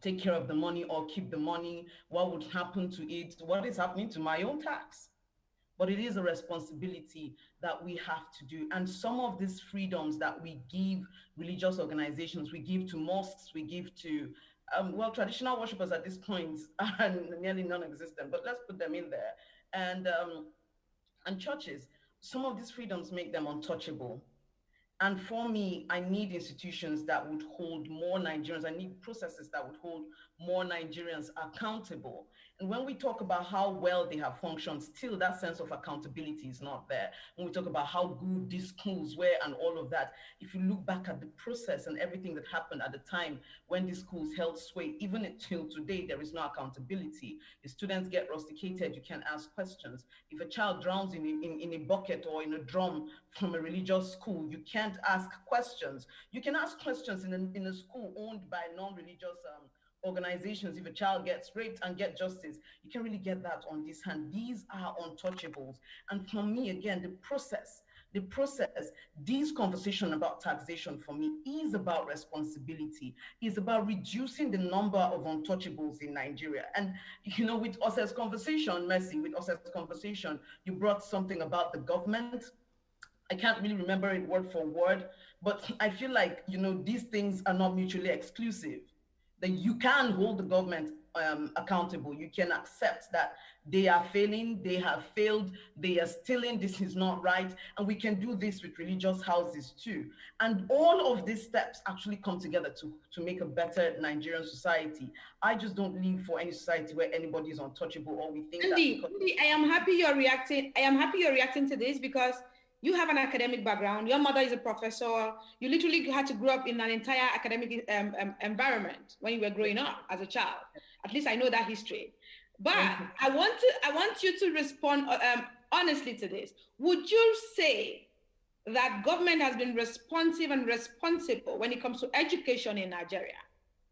take care of the money or keep the money? What would happen to it? What is happening to my own tax? But it is a responsibility that we have to do. And some of these freedoms that we give religious organizations, we give to mosques, we give to, traditional worshippers at this point are nearly non-existent, but let's put them in there. And churches, some of these freedoms make them untouchable. And for me, I need institutions that would hold more Nigerians. I need processes that would hold more Nigerians accountable. And when we talk about how well they have functioned, still that sense of accountability is not there. When we talk about how good these schools were and all of that, if you look back at the process and everything that happened at the time when these schools held sway, even until today, there is no accountability. If students get rusticated, you can ask questions. If a child drowns in a bucket or in a drum from a religious school, you can't ask questions. You can ask questions in a school owned by non-religious organizations, if a child gets raped and get justice, you can really get that on this hand. These are untouchables. And for me, again, the process, this conversation about taxation for me is about responsibility, is about reducing the number of untouchables in Nigeria. And, you know, with Ose's conversation, Mercy, with Ose's conversation, you brought something about the government. I can't really remember it word for word, but I feel like, you know, these things are not mutually exclusive. That you can hold the government accountable. You can accept that they are failing, they have failed, they are stealing, this is not right. And we can do this with religious houses too. And all of these steps actually come together to make a better Nigerian society. I just don't live for any society where anybody is untouchable or we think
Andy, I am happy you're reacting. I am happy you're reacting to this because you have an academic background. Your mother is a professor. You literally had to grow up in an entire academic environment when you were growing up as a child. At least I know that history. But I want you to respond honestly to this. Would you say that government has been responsive and responsible when it comes to education in Nigeria?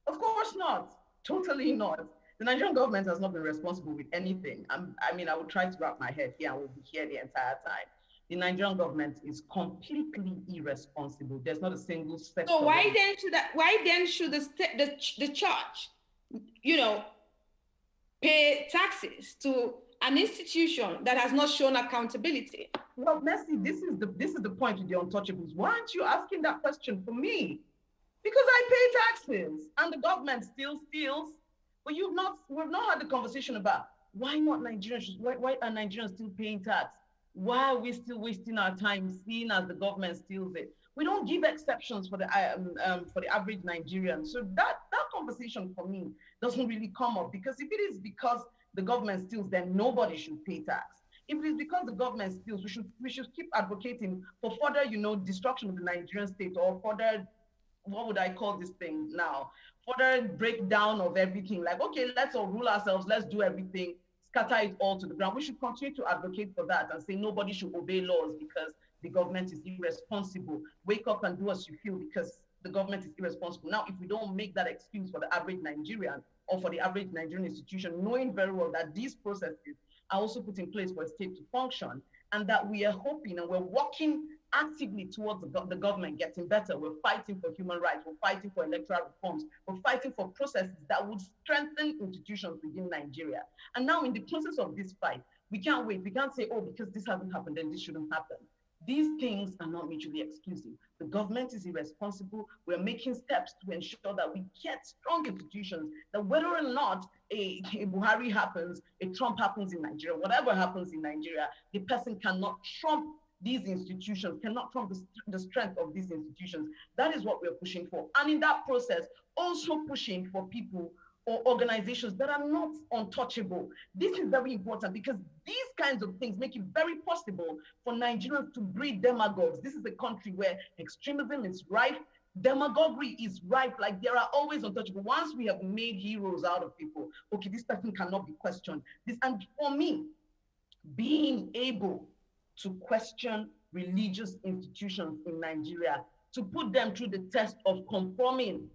Of course not. Totally not. The Nigerian government has not been responsible with anything. I mean, I would try to wrap my head here. I will be here the entire time. The Nigerian government is completely irresponsible. There's not a single step.
So why then should the church, you know, pay taxes to an institution that has not shown accountability?
Well, Mercy, this is the point with the untouchables. Why aren't you asking that question for me? Because I pay taxes and the government still steals. But we've not had the conversation about why not Nigerians? Why are Nigerians still paying tax? Why are we still wasting our time seeing as the government steals it? We don't give exceptions for the average Nigerian. So that conversation for me doesn't really come up, because if it is because the government steals, then nobody should pay tax. If it is because the government steals, we should keep advocating for further, you know, destruction of the Nigerian state, or further, what would I call this thing now? Further breakdown of everything. Like, okay, let's all rule ourselves, let's do everything, scatter it all to the ground. We should continue to advocate for that and say nobody should obey laws because the government is irresponsible. Wake up and do as you feel because the government is irresponsible. Now, if we don't make that excuse for the average Nigerian or for the average Nigerian institution, knowing very well that these processes are also put in place for a state to function, and that we are hoping and we're working actively towards the government getting better. We're fighting for human rights. We're fighting for electoral reforms. We're fighting for processes that would strengthen institutions within Nigeria. And now in the process of this fight, we can't wait. We can't say, oh, because this hasn't happened, then this shouldn't happen. These things are not mutually exclusive. The government is irresponsible. We're making steps to ensure that we get strong institutions, that whether or not a Buhari happens, a Trump happens in Nigeria, whatever happens in Nigeria, the person cannot trump these institutions, cannot trump the strength of these institutions. That is what we're pushing for. And in that process, also pushing for people or organizations that are not untouchable. This is very important because these kinds of things make it very possible for Nigerians to breed demagogues. This is a country where extremism is rife, demagoguery is rife, like there are always untouchable. Once we have made heroes out of people, okay, this person cannot be questioned. And for me, being able to question religious institutions in Nigeria, to put them through the test of conforming,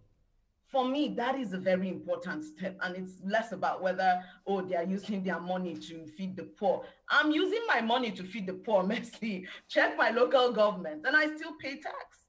for me, that is a very important step. And it's less about whether, oh, they are using their money to feed the poor. I'm using my money to feed the poor, Mercy. Check my local government, and I still pay tax.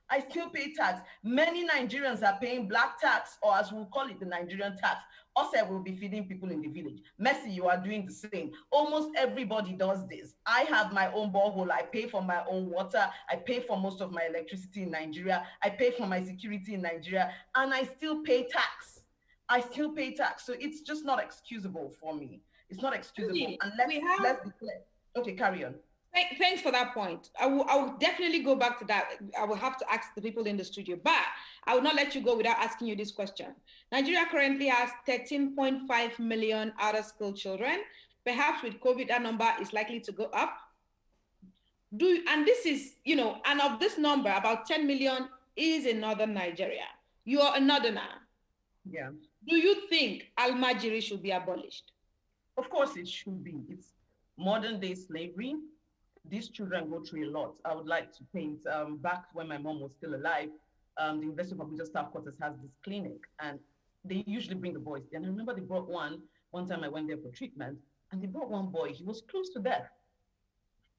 I still pay tax. Many Nigerians are paying black tax, or as we'll call it, the Nigerian tax. Also, will be feeding people in the village. Mercy, you are doing the same. Almost everybody does this. I have my own borehole. I pay for my own water. I pay for most of my electricity in Nigeria. I pay for my security in Nigeria, and I still pay tax. I still pay tax. So it's just not excusable for me. It's not excusable. And let's be clear. Okay, carry on.
Thanks for that point. I will definitely go back to that. I will have to ask the people in the studio, but I will not let you go without asking you this question. Nigeria currently has 13.5 million out-of-school children. Perhaps with COVID, that number is likely to go up. And this is, you know, and of this number, about 10 million is in northern Nigeria. You are a northerner.
Yeah.
Do you think Almajiri should be abolished?
Of course it should be. It's modern day slavery. These children go through a lot. I would like to paint, back when my mom was still alive, the University of Abuja Staff Quarters has this clinic, and they usually bring the boys. And I remember they brought one time I went there for treatment, and they brought one boy. He was close to death.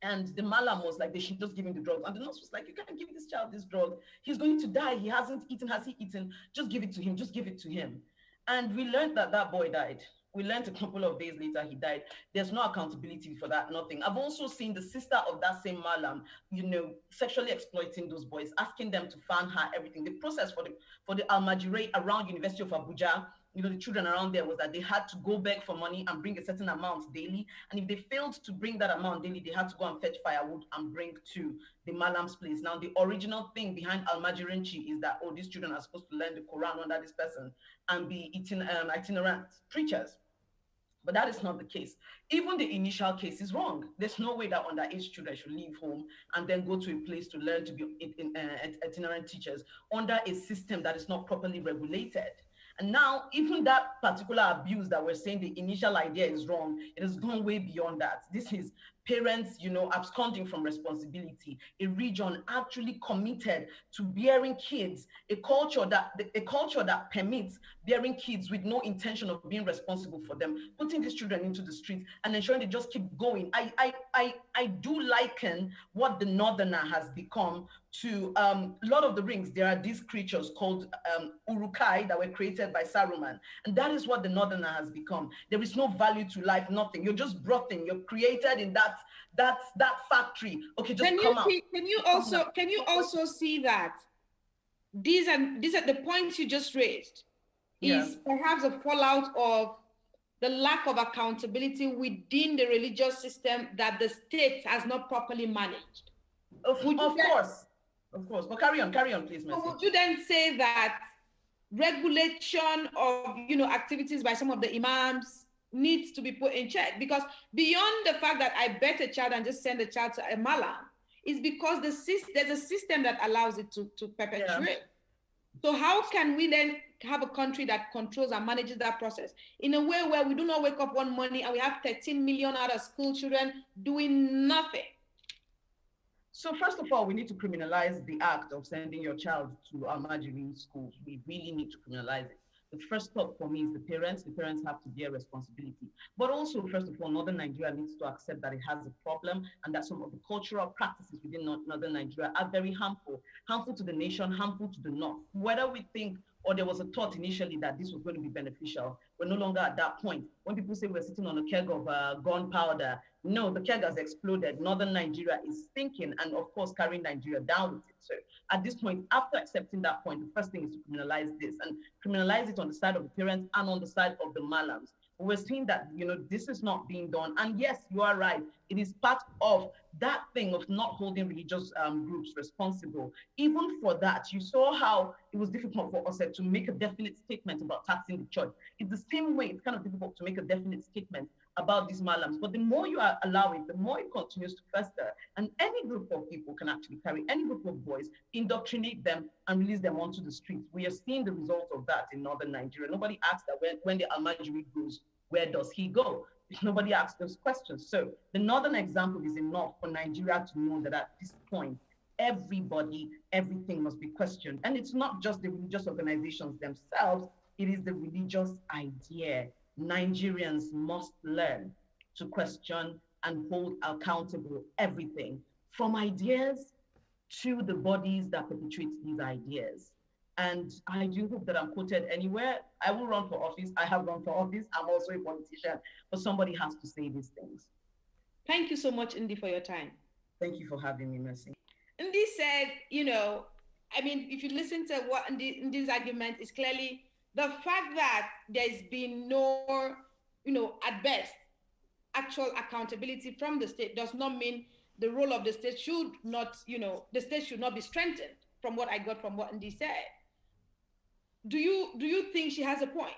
And the malam was like, they should just give him the drugs. And the nurse was like, you can't give this child this drug. He's going to die. He hasn't eaten. Has he eaten? Just give it to him. Just give it to him. And we learned that that boy died. We learned a couple of days later he died. There's no accountability for that, nothing. I've also seen the sister of that same malam, sexually exploiting those boys, asking them to fan her, everything. The process for the Almajiri around University of Abuja, the children around there, was that they had to go beg for money and bring a certain amount daily. And if they failed to bring that amount daily, they had to go and fetch firewood and bring to the malam's place. Now, the original thing behind Almajirinchi is that, these children are supposed to learn the Quran under this person and be itinerant preachers. But that is not the case. Even the initial case is wrong. There's no way that underage children should leave home and then go to a place to learn to be itinerant teachers under a system that is not properly regulated. And now, even that particular abuse that we're saying the initial idea is wrong, it has gone way beyond that. This is parents, absconding from responsibility, a region actually committed to bearing kids, a culture that permits bearing kids with no intention of being responsible for them, putting these children into the streets and ensuring they just keep going. I do liken what the Northerner has become to Lord of the Rings. There are these creatures called Urukai that were created by Saruman. And that is what the Northerner has become. There is no value to life, nothing. You're just brought in, you're created in that factory. Okay, just come out.
Can you also see that these are the points you just raised is perhaps a fallout of the lack of accountability within the religious system that the state has not properly managed.
Of course. But carry on, please, Mercy.
Would you then say that regulation of activities by some of the imams needs to be put in check? Because beyond the fact that I bet a child and just send a child to a malam, is because there's a system that allows it to perpetuate. Yeah. So how can we then have a country that controls and manages that process in a way where we do not wake up one morning and we have 13 million out of school children doing nothing?
So first of all, we need to criminalize the act of sending your child to Almajiri schools. We really need to criminalize it. The first step for me is the parents. The parents have to bear responsibility. But also, first of all, Northern Nigeria needs to accept that it has a problem and that some of the cultural practices within Northern Nigeria are very harmful to the nation, harmful to the North. Whether we think or there was a thought initially that this was going to be beneficial, we're no longer at that point. When people say we're sitting on a keg of gunpowder, no, the keg has exploded. Northern Nigeria is thinking and, of course, carrying Nigeria down with it. So at this point, after accepting that point, the first thing is to criminalize this and criminalize it on the side of the parents and on the side of the malams. We're seeing that, this is not being done. And yes, you are right. It is part of that thing of not holding religious groups responsible. Even for that, you saw how it was difficult for us to make a definite statement about taxing the church. It's the same way it's kind of difficult to make a definite statement about these malams. But the more you allow it, the more it continues to fester. And any group of people can actually carry any group of boys, indoctrinate them, and release them onto the streets. We are seeing the result of that in Northern Nigeria. Nobody asks that when the Almajiri goes, where does he go? Nobody asks those questions. So the Northern example is enough for Nigeria to know that at this point, everything must be questioned. And it's not just the religious organizations themselves, it is the religious idea. Nigerians must learn to question and hold accountable everything, from ideas to the bodies that perpetuate these ideas. And I do hope that I'm quoted anywhere. I will run for office. I have run for office. I'm also a politician, but somebody has to say these things.
Thank you so much, Indy, for your time.
Thank you for having me, Mercy.
Indy said, if you listen to what Indy's argument is clearly the fact that there's been no, at best, actual accountability from the state does not mean the role of the state should not, the state should not be strengthened, from what I got from what Indy said. Do you think she has a point?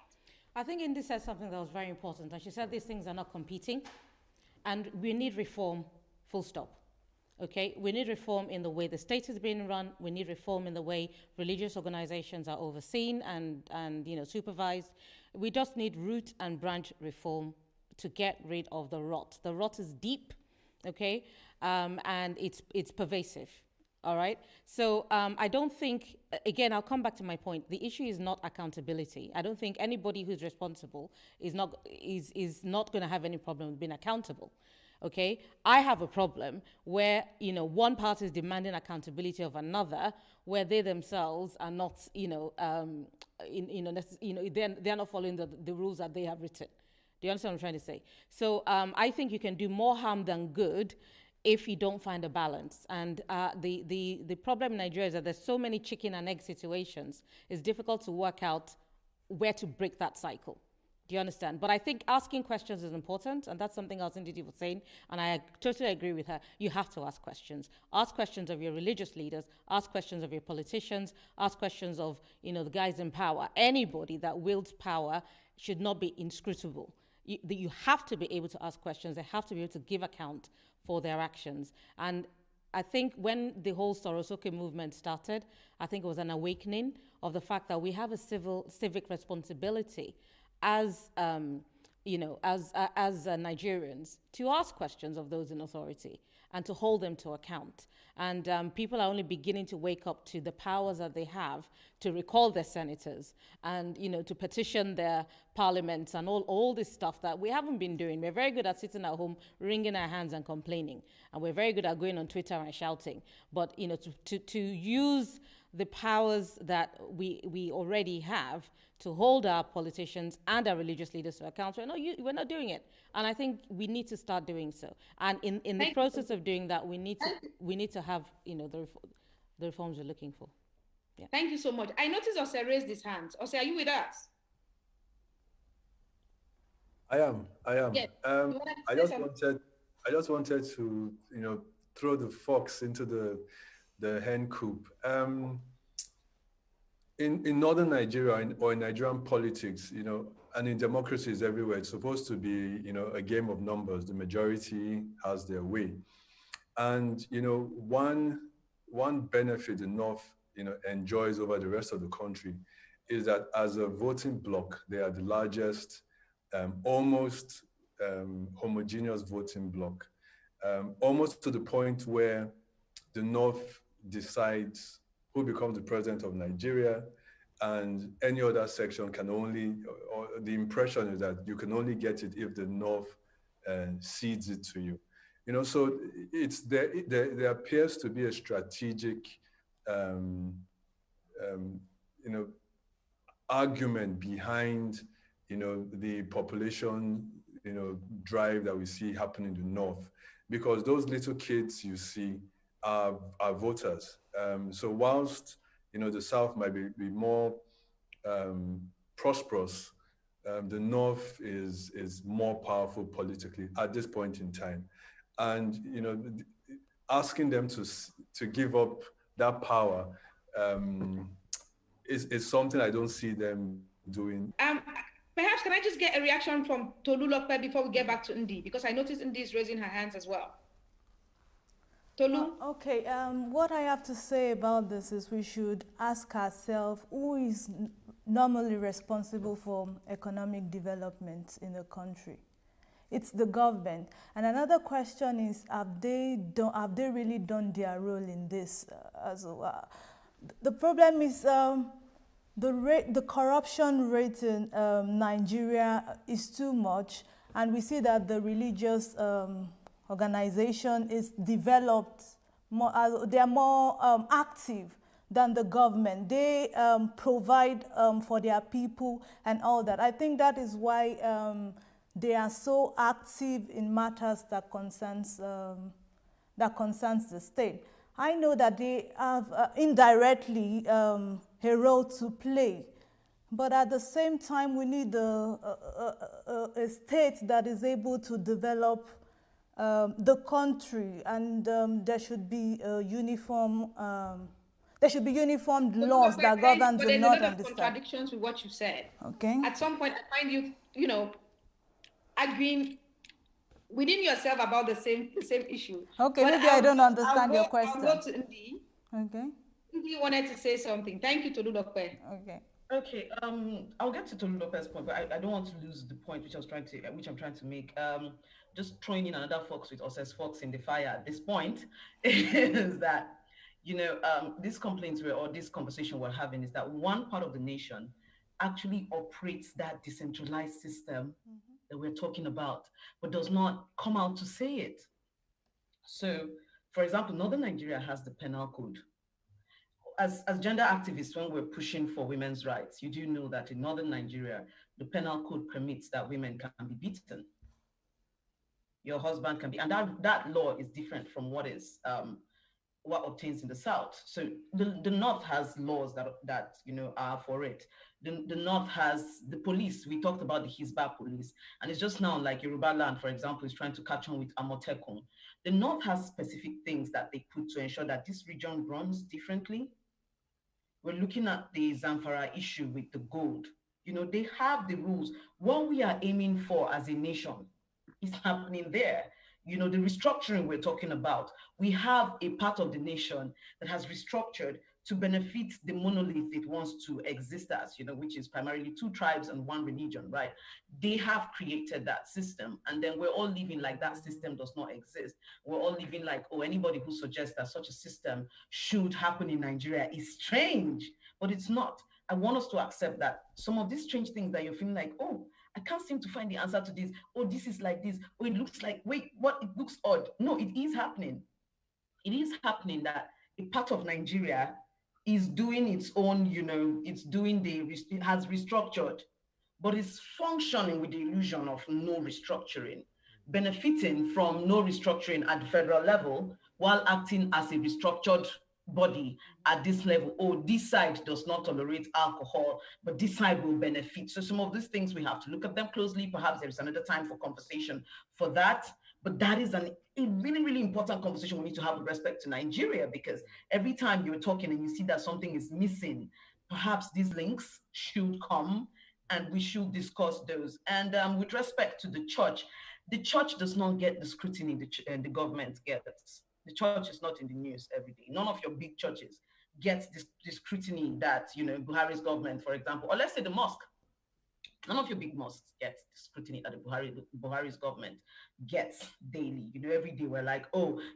I think Indy said something that was very important, and she said these things are not competing, and we need reform, full stop. Okay, we need reform in the way the state is being run. We need reform in the way religious organizations are overseen and supervised. We just need root and branch reform to get rid of the rot. The rot is deep, okay, and it's pervasive. All right. So I don't think, again, I'll come back to my point. The issue is not accountability. I don't think anybody who's responsible is not going to have any problem with being accountable. Okay. I have a problem where, you know, one party is demanding accountability of another, where they themselves are not, they're not following the rules that they have written. Do you understand what I'm trying to say? So I think you can do more harm than good if you don't find a balance. And the problem in Nigeria is that there's so many chicken and egg situations. It's difficult to work out where to break that cycle. Do you understand? But I think asking questions is important, and that's something else Ndidi was saying, and I totally agree with her. You have to ask questions. Ask questions of your religious leaders, ask questions of your politicians, ask questions of, you know, the guys in power. Anybody that wields power should not be inscrutable. You have to be able to ask questions. They have to be able to give account for their actions. And I think when the whole Sorosoke movement started, I think it was an awakening of the fact that we have a civic responsibility as Nigerians to ask questions of those in authority and to hold them to account. And people are only beginning to wake up to the powers that they have to recall their senators and, you know, to petition their parliaments and all this stuff that we haven't been doing. We're very good at sitting at home, wringing our hands and complaining. And we're very good at going on Twitter and shouting. But, you know, to use the powers that we already have to hold our politicians and our religious leaders to account. We're not doing it. And I think we need to start doing so. And in the process of doing that, we need to have, you know, the reforms we're looking for. Yeah.
Thank you so much. I noticed Ose raised his hand. Ose, are you with us?
I am.
Yes.
I just wanted to, you know, throw the fox into the hen coop. In northern Nigeria or in Nigerian politics, you know, and in democracies everywhere, it's supposed to be, you know, a game of numbers. The majority has their way. And, you know, one benefit the North, you know, enjoys over the rest of the country is that as a voting bloc, they are the largest, almost homogeneous voting bloc, almost to the point where the North decides who becomes the president of Nigeria, and any other section can only, or the impression is that you can only get it if the North cedes it to you. You know, so there appears to be a strategic, you know, argument behind, you know, the population, you know, drive that we see happening in the North, because those little kids you see are voters. So whilst, you know, the South might be more prosperous, the North is more powerful politically at this point in time. And, you know, asking them to give up that power is something I don't see them doing.
Perhaps can I just get a reaction from Tolulope before we get back to Ndi? Because I noticed Ndi is raising her hands as well. Tolu?
Okay, what I have to say about this is we should ask ourselves who is normally responsible for economic development in the country. It's the government. And another question is, have they really done their role in this as well? The problem is the corruption rate in Nigeria is too much, and we see that the religious organization is developed more, they are more active than the government. They provide for their people and all that. I think that is why they are so active in matters that concerns the state. I know that they have indirectly a role to play, but at the same time, we need a state that is able to develop the country, and there should be uniform laws that govern the north and the south.
Contradictions with what you said.
Okay.
At some point, I find you know, agreeing within yourself about the same issue.
Okay, but maybe I don't understand your question.
I'll go to Ndi.
Okay.
Ndi wanted to say something. Thank you, Tolulope.
Okay.
Okay, I'll get to Tolulope's point, but I don't want to lose the point which I'm trying to make. Just throwing in another fox with Ose's fox in the fire at this point is that, these complaints or this conversation we're having is that one part of the nation actually operates that decentralized system that we're talking about, but does not come out to say it. So, for example, Northern Nigeria has the penal code. As gender activists, when we're pushing for women's rights, you do know that in Northern Nigeria, the penal code permits that women can be beaten. Your husband can be, and that law is different from what obtains in the South. So the North has laws that are for it. The North has the police. We talked about the Hisba police, and it's just now like Yoruba land, for example, is trying to catch on with Amotekun. The North has specific things that they put to ensure that this region runs differently. We're looking at the Zamfara issue with the gold. They have the rules. What we are aiming for as a nation is happening there. The restructuring we're talking about, we have a part of the nation that has restructured to benefit the monolith it wants to exist as, which is primarily 2 tribes and 1 religion, right? They have created that system, and then we're all living like that system does not exist. We're all living like, anybody who suggests that such a system should happen in Nigeria is strange, but it's not. I want us to accept that some of these strange things that you're feeling like, I can't seem to find the answer to this. This is like this. It looks like, wait, what? It looks odd. No, it is happening. It is happening that a part of Nigeria is doing its own, it has restructured, but it's functioning with the illusion of no restructuring, benefiting from no restructuring at the federal level while acting as a restructured body at this level. This side does not tolerate alcohol, but this side will benefit. So some of these things, we have to look at them closely. Perhaps there's another time for conversation for that. But that is a really, really important conversation we need to have with respect to Nigeria, because every time you're talking and you see that something is missing, perhaps these links should come and we should discuss those. And with respect to the church does not get the scrutiny the government gets. The church is not in the news every day. None of your big churches gets the scrutiny that, Buhari's government, for example, or let's say the mosque. None of your big mosques get the scrutiny that Buhari's government gets daily. Every day we're like,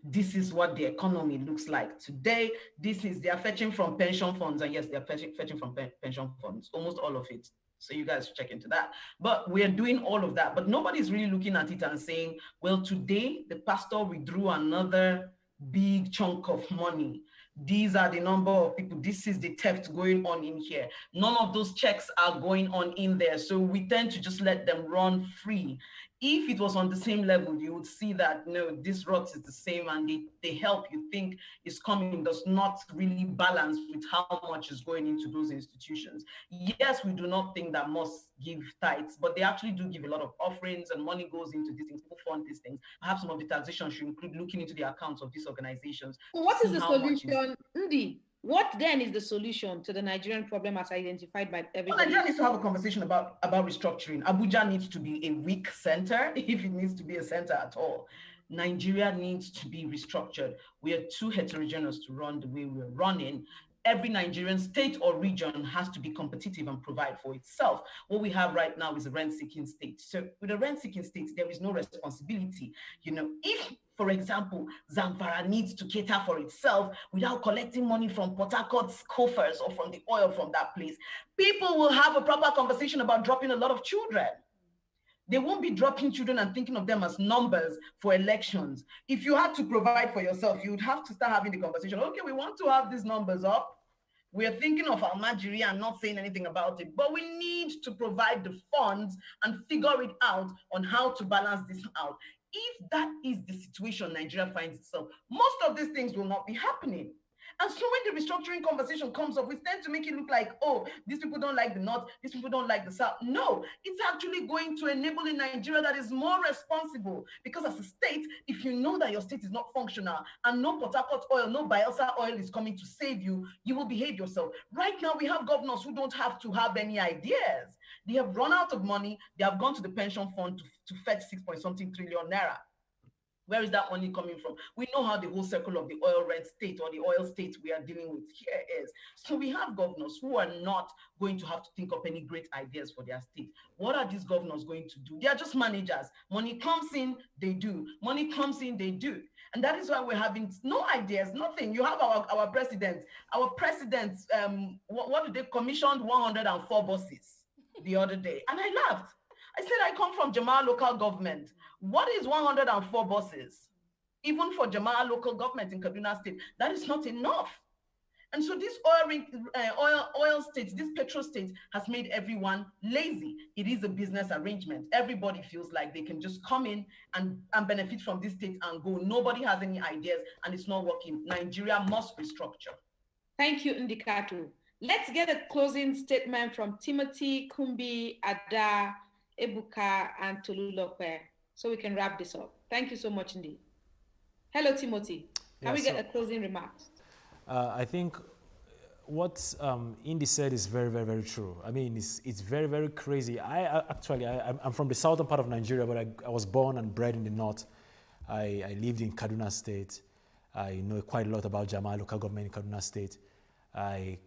this is what the economy looks like today. They're fetching from pension funds. And yes, they're fetching from pension funds, almost all of it. So you guys should check into that. But we're doing all of that. But nobody's really looking at it and saying, well, today the pastor withdrew another big chunk of money. These are the number of people. This is the theft going on in here. None of those checks are going on in there. So we tend to just let them run free. If it was on the same level, you would see that, no, this rot is the same, and the help you think is coming does not really balance with how much is going into those institutions. Yes, we do not think that mosques give tithes, but they actually do give a lot of offerings, and money goes into these things. People fund these things. Perhaps some of the taxation should include looking into the accounts of these organizations.
What is the solution, Ndi? What then is the solution to the Nigerian problem as identified by everybody?
Well, Nigeria needs to have a conversation about restructuring. Abuja needs to be a weak center, if it needs to be a center at all. Nigeria needs to be restructured. We are too heterogeneous to run the way we're running. Every Nigerian state or region has to be competitive and provide for itself. What we have right now is a rent-seeking state. So with a rent-seeking state, there is no responsibility. If, for example, Zamfara needs to cater for itself without collecting money from Port Harcourt's coffers or from the oil from that place, people will have a proper conversation about dropping a lot of children. They won't be dropping children and thinking of them as numbers for elections. If you had to provide for yourself, you would have to start having the conversation. Okay, we want to have these numbers up. We are thinking of Almajiri and not saying anything about it, but we need to provide the funds and figure it out on how to balance this out. If that is the situation Nigeria finds itself, most of these things will not be happening. And so when the restructuring conversation comes up, we tend to make it look like, these people don't like the North, these people don't like the South. No, it's actually going to enable a Nigeria that is more responsible. Because as a state, if you know that your state is not functional and no Port Harcourt oil, no Bayelsa oil is coming to save you, you will behave yourself. Right now, we have governors who don't have to have any ideas. They have run out of money. They have gone to the pension fund to fetch 6-point-something trillion naira. Where is that money coming from? We know how the whole circle of the oil rent state or the oil state we are dealing with here is. So we have governors who are not going to have to think up any great ideas for their state. What are these governors going to do? They are just managers. Money comes in, they do. Money comes in, they do. And that is why we're having no ideas, nothing. You have our president. Our president, what did they commissioned 104 buses the other day. And I laughed. I said, I come from Jama'ah local government. What is 104 buses? Even for Jama'ah local government in Kaduna State, that is not enough. And so this oil state, this petrol state has made everyone lazy. It is a business arrangement. Everybody feels like they can just come in and benefit from this state and go. Nobody has any ideas and it's not working. Nigeria must restructure.
Thank you, Ndikatu. Let's get a closing statement from Timothy, Kumbi, Ada, Ebuka, and Tolulope so we can wrap this up. Thank you so much, Ndi. Hello, Timothy. Can we get a closing remarks?
I think what Indy said is very, very, very true. I mean, it's very, very crazy. I'm from the southern part of Nigeria, but I was born and bred in the north. I lived in Kaduna State. I know quite a lot about Jama'ah local government in Kaduna State. I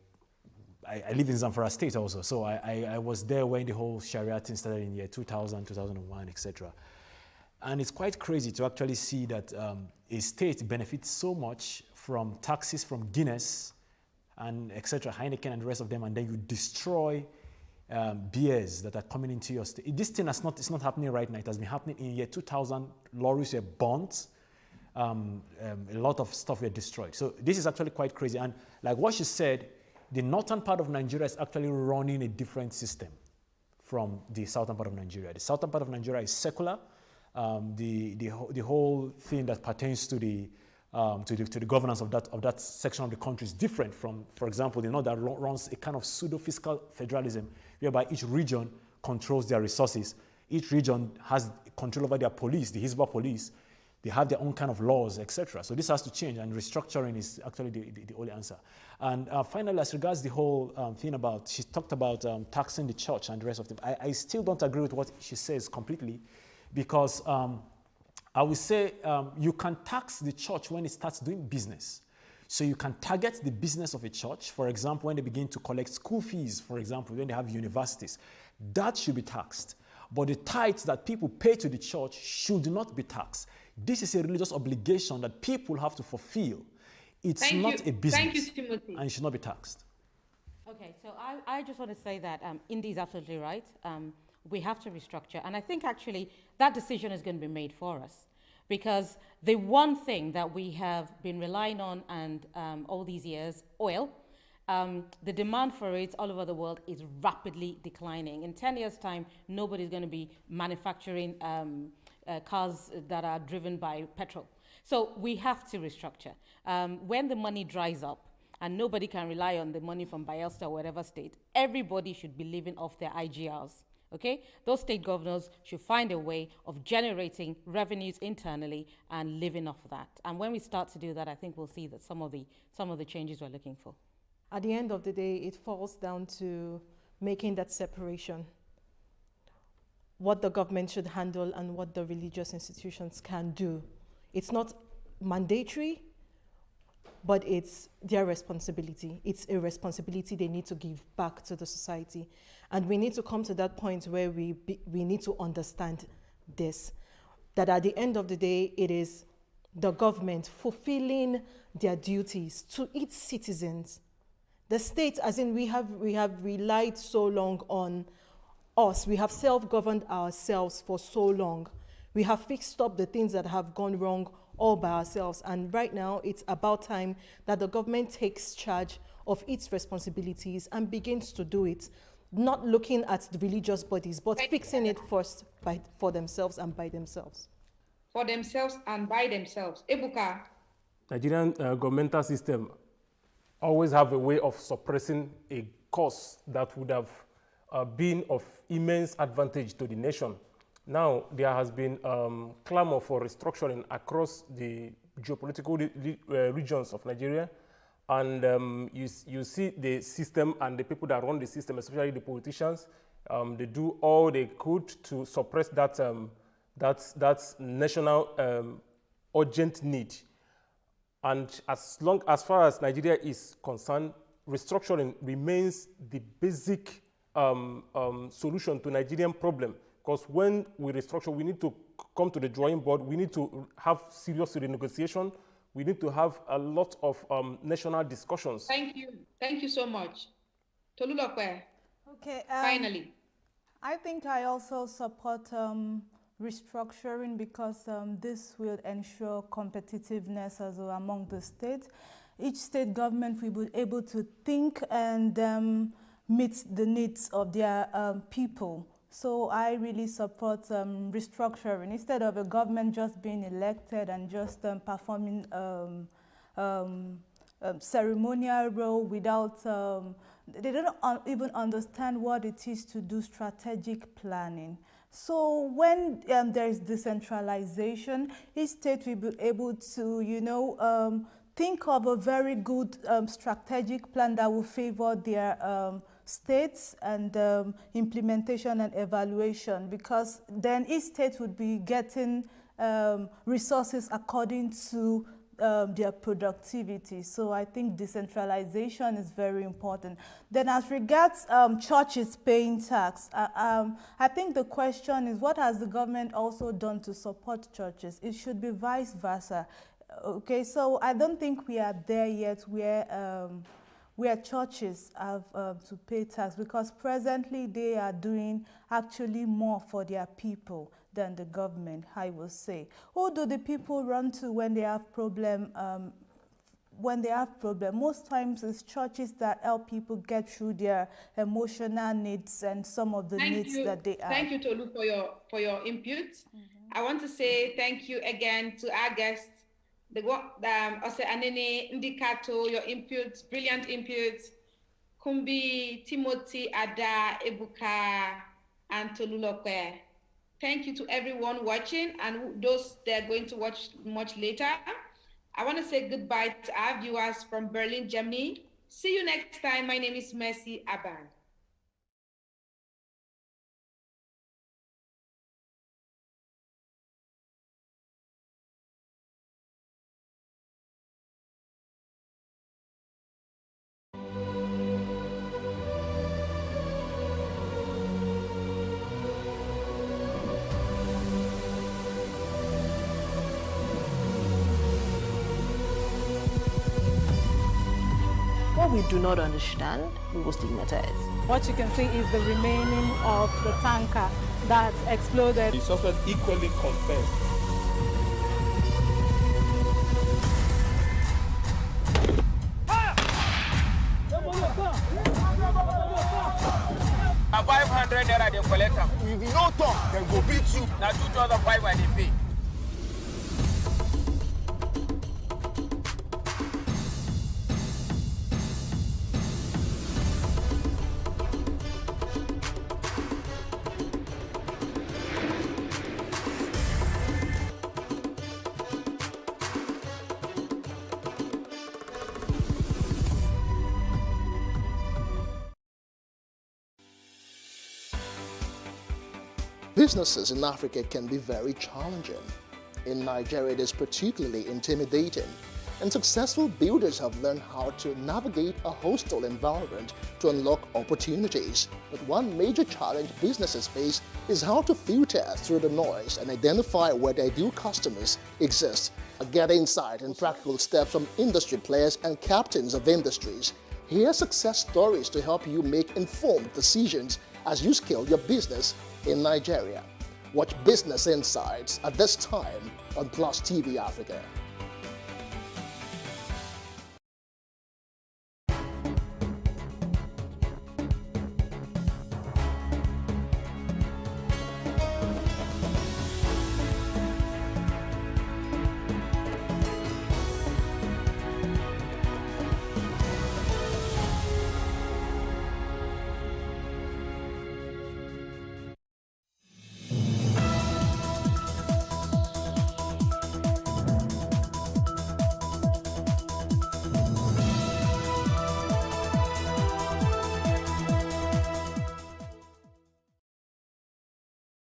live in Zamfara State also, so I was there when the whole Sharia thing started in year 2000, 2001, etc. And it's quite crazy to actually see that a state benefits so much from taxes from Guinness and etc., Heineken and the rest of them, and then you destroy beers that are coming into your state. This thing it's not happening right now. It has been happening in year 2000. Lorries were burnt. A lot of stuff were destroyed. So this is actually quite crazy. And like what she said, the northern part of Nigeria is actually running a different system from the southern part of Nigeria. The southern part of Nigeria is secular. The whole thing that pertains to the governance of that section of the country is different from, for example, the north that runs a kind of pseudo-fiscal federalism, whereby each region controls their resources. Each region has control over their police, the Hizbah police. They have their own kind of laws, etc. So this has to change, and restructuring is actually the only answer. And finally, as regards the whole thing about, she talked about taxing the church and the rest of them. I still don't agree with what she says completely, because I would say you can tax the church when it starts doing business. So you can target the business of a church, for example, when they begin to collect school fees, for example, when they have universities. That should be taxed. But the tithes that people pay to the church should not be taxed. This is a religious obligation that people have to fulfill. It's not a business.
Thank you, Timothy.
And it should not be taxed.
Okay, so I just want to say that Indy is absolutely right. We have to restructure. And I think actually that decision is going to be made for us. Because the one thing that we have been relying on and all these years, oil, the demand for it all over the world is rapidly declining. In 10 years' time, nobody's going to be manufacturing cars that are driven by petrol. So we have to restructure. When the money dries up and nobody can rely on the money from Bayelsa or whatever state, everybody should be living off their IGRs. Okay, those state governors should find a way of generating revenues internally and living off of that. And when we start to do that, I think we'll see that some of the changes we're looking for.
At the end of the day, it falls down to making that separation. What the government should handle and what the religious institutions can do. It's not mandatory, but it's their responsibility. It's a responsibility they need to give back to the society. And we need to come to that point where we need to understand this, that at the end of the day, it is the government fulfilling their duties to its citizens. The state, as in we have relied so long on us, we have self-governed ourselves for so long. We have fixed up the things that have gone wrong all by ourselves. And right now, it's about time that the government takes charge of its responsibilities and begins to do it, not looking at the religious bodies, but fixing it first for themselves and by themselves.
For themselves and by themselves. Ebuka.
Nigerian governmental system always have a way of suppressing a cause that would have been of immense advantage to the nation. Now, there has been clamor for restructuring across the geopolitical regions of Nigeria. And you see the system and the people that run the system, especially the politicians, they do all they could to suppress that national urgent need. And as far as Nigeria is concerned, restructuring remains the basic solution to Nigerian problem. Because when we restructure, we need to come to the drawing board. We need to have serious renegotiation. We need to have a lot of national discussions.
Thank you. Thank you so much. Tolulope.
Okay.
Finally.
I think I also support restructuring because this will ensure competitiveness as well among the states. Each state government will be able to think and meet the needs of their people. So I really support restructuring instead of a government just being elected and just performing ceremonial role without, they don't even understand what it is to do strategic planning. So when there is decentralization, each state will be able to, think of a very good strategic plan that will favor their states and implementation and evaluation, because then each state would be getting resources according to their productivity. So I think decentralization is very important. Then as regards churches paying tax, I think the question is, what has the government also done to support churches? It should be vice versa. Okay, so I don't think we are there yet where churches have to pay tax, because presently they are doing actually more for their people than the government, I will say. Who do the people run to when they have problem? Most times it's churches that help people get through their emotional needs and some of the needs that they have.
Thank you, Tolu, for your input. I want to say thank you again to our guests. Ose Anene Ndikato, your inputs, brilliant inputs. Kumbi, Timothy, Ada, Ebuka, and Tolulope. Thank you to everyone watching and those that are going to watch much later. I want to say goodbye to our viewers from Berlin, Germany. See you next time. My name is Mercy Aban.
What we do not understand, we will stigmatize.
What you can see is the remaining of the tanker that exploded.
The suspect equally confessed.
A 500 naira they collect them. If you no talk, then go beat you. Now 2,500 they pay.
Businesses in Africa can be very challenging. In Nigeria, it is particularly intimidating, and successful builders have learned how to navigate a hostile environment to unlock opportunities. But one major challenge businesses face is how to filter through the noise and identify where their ideal customers exist. Get insight and practical steps from industry players and captains of industries. Hear success stories to help you make informed decisions as you scale your business in Nigeria. Watch Business Insights at this time on Plus TV Africa.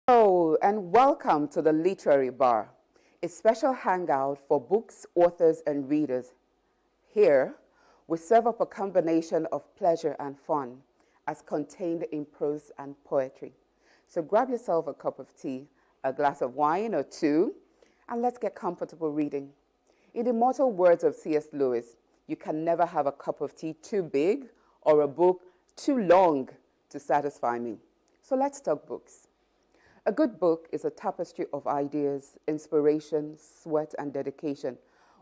Hello and welcome to the Literary Bar, a special hangout for books, authors, and readers. Here, we serve up a combination of pleasure and fun as contained in prose and poetry. So grab yourself a cup of tea a glass of wine or two, and let's get comfortable reading. In the immortal words of C.S. Lewis, you can never have a cup of tea too big or a book too long to satisfy me. So let's talk books. A good book is a tapestry of ideas, inspiration, sweat, and dedication,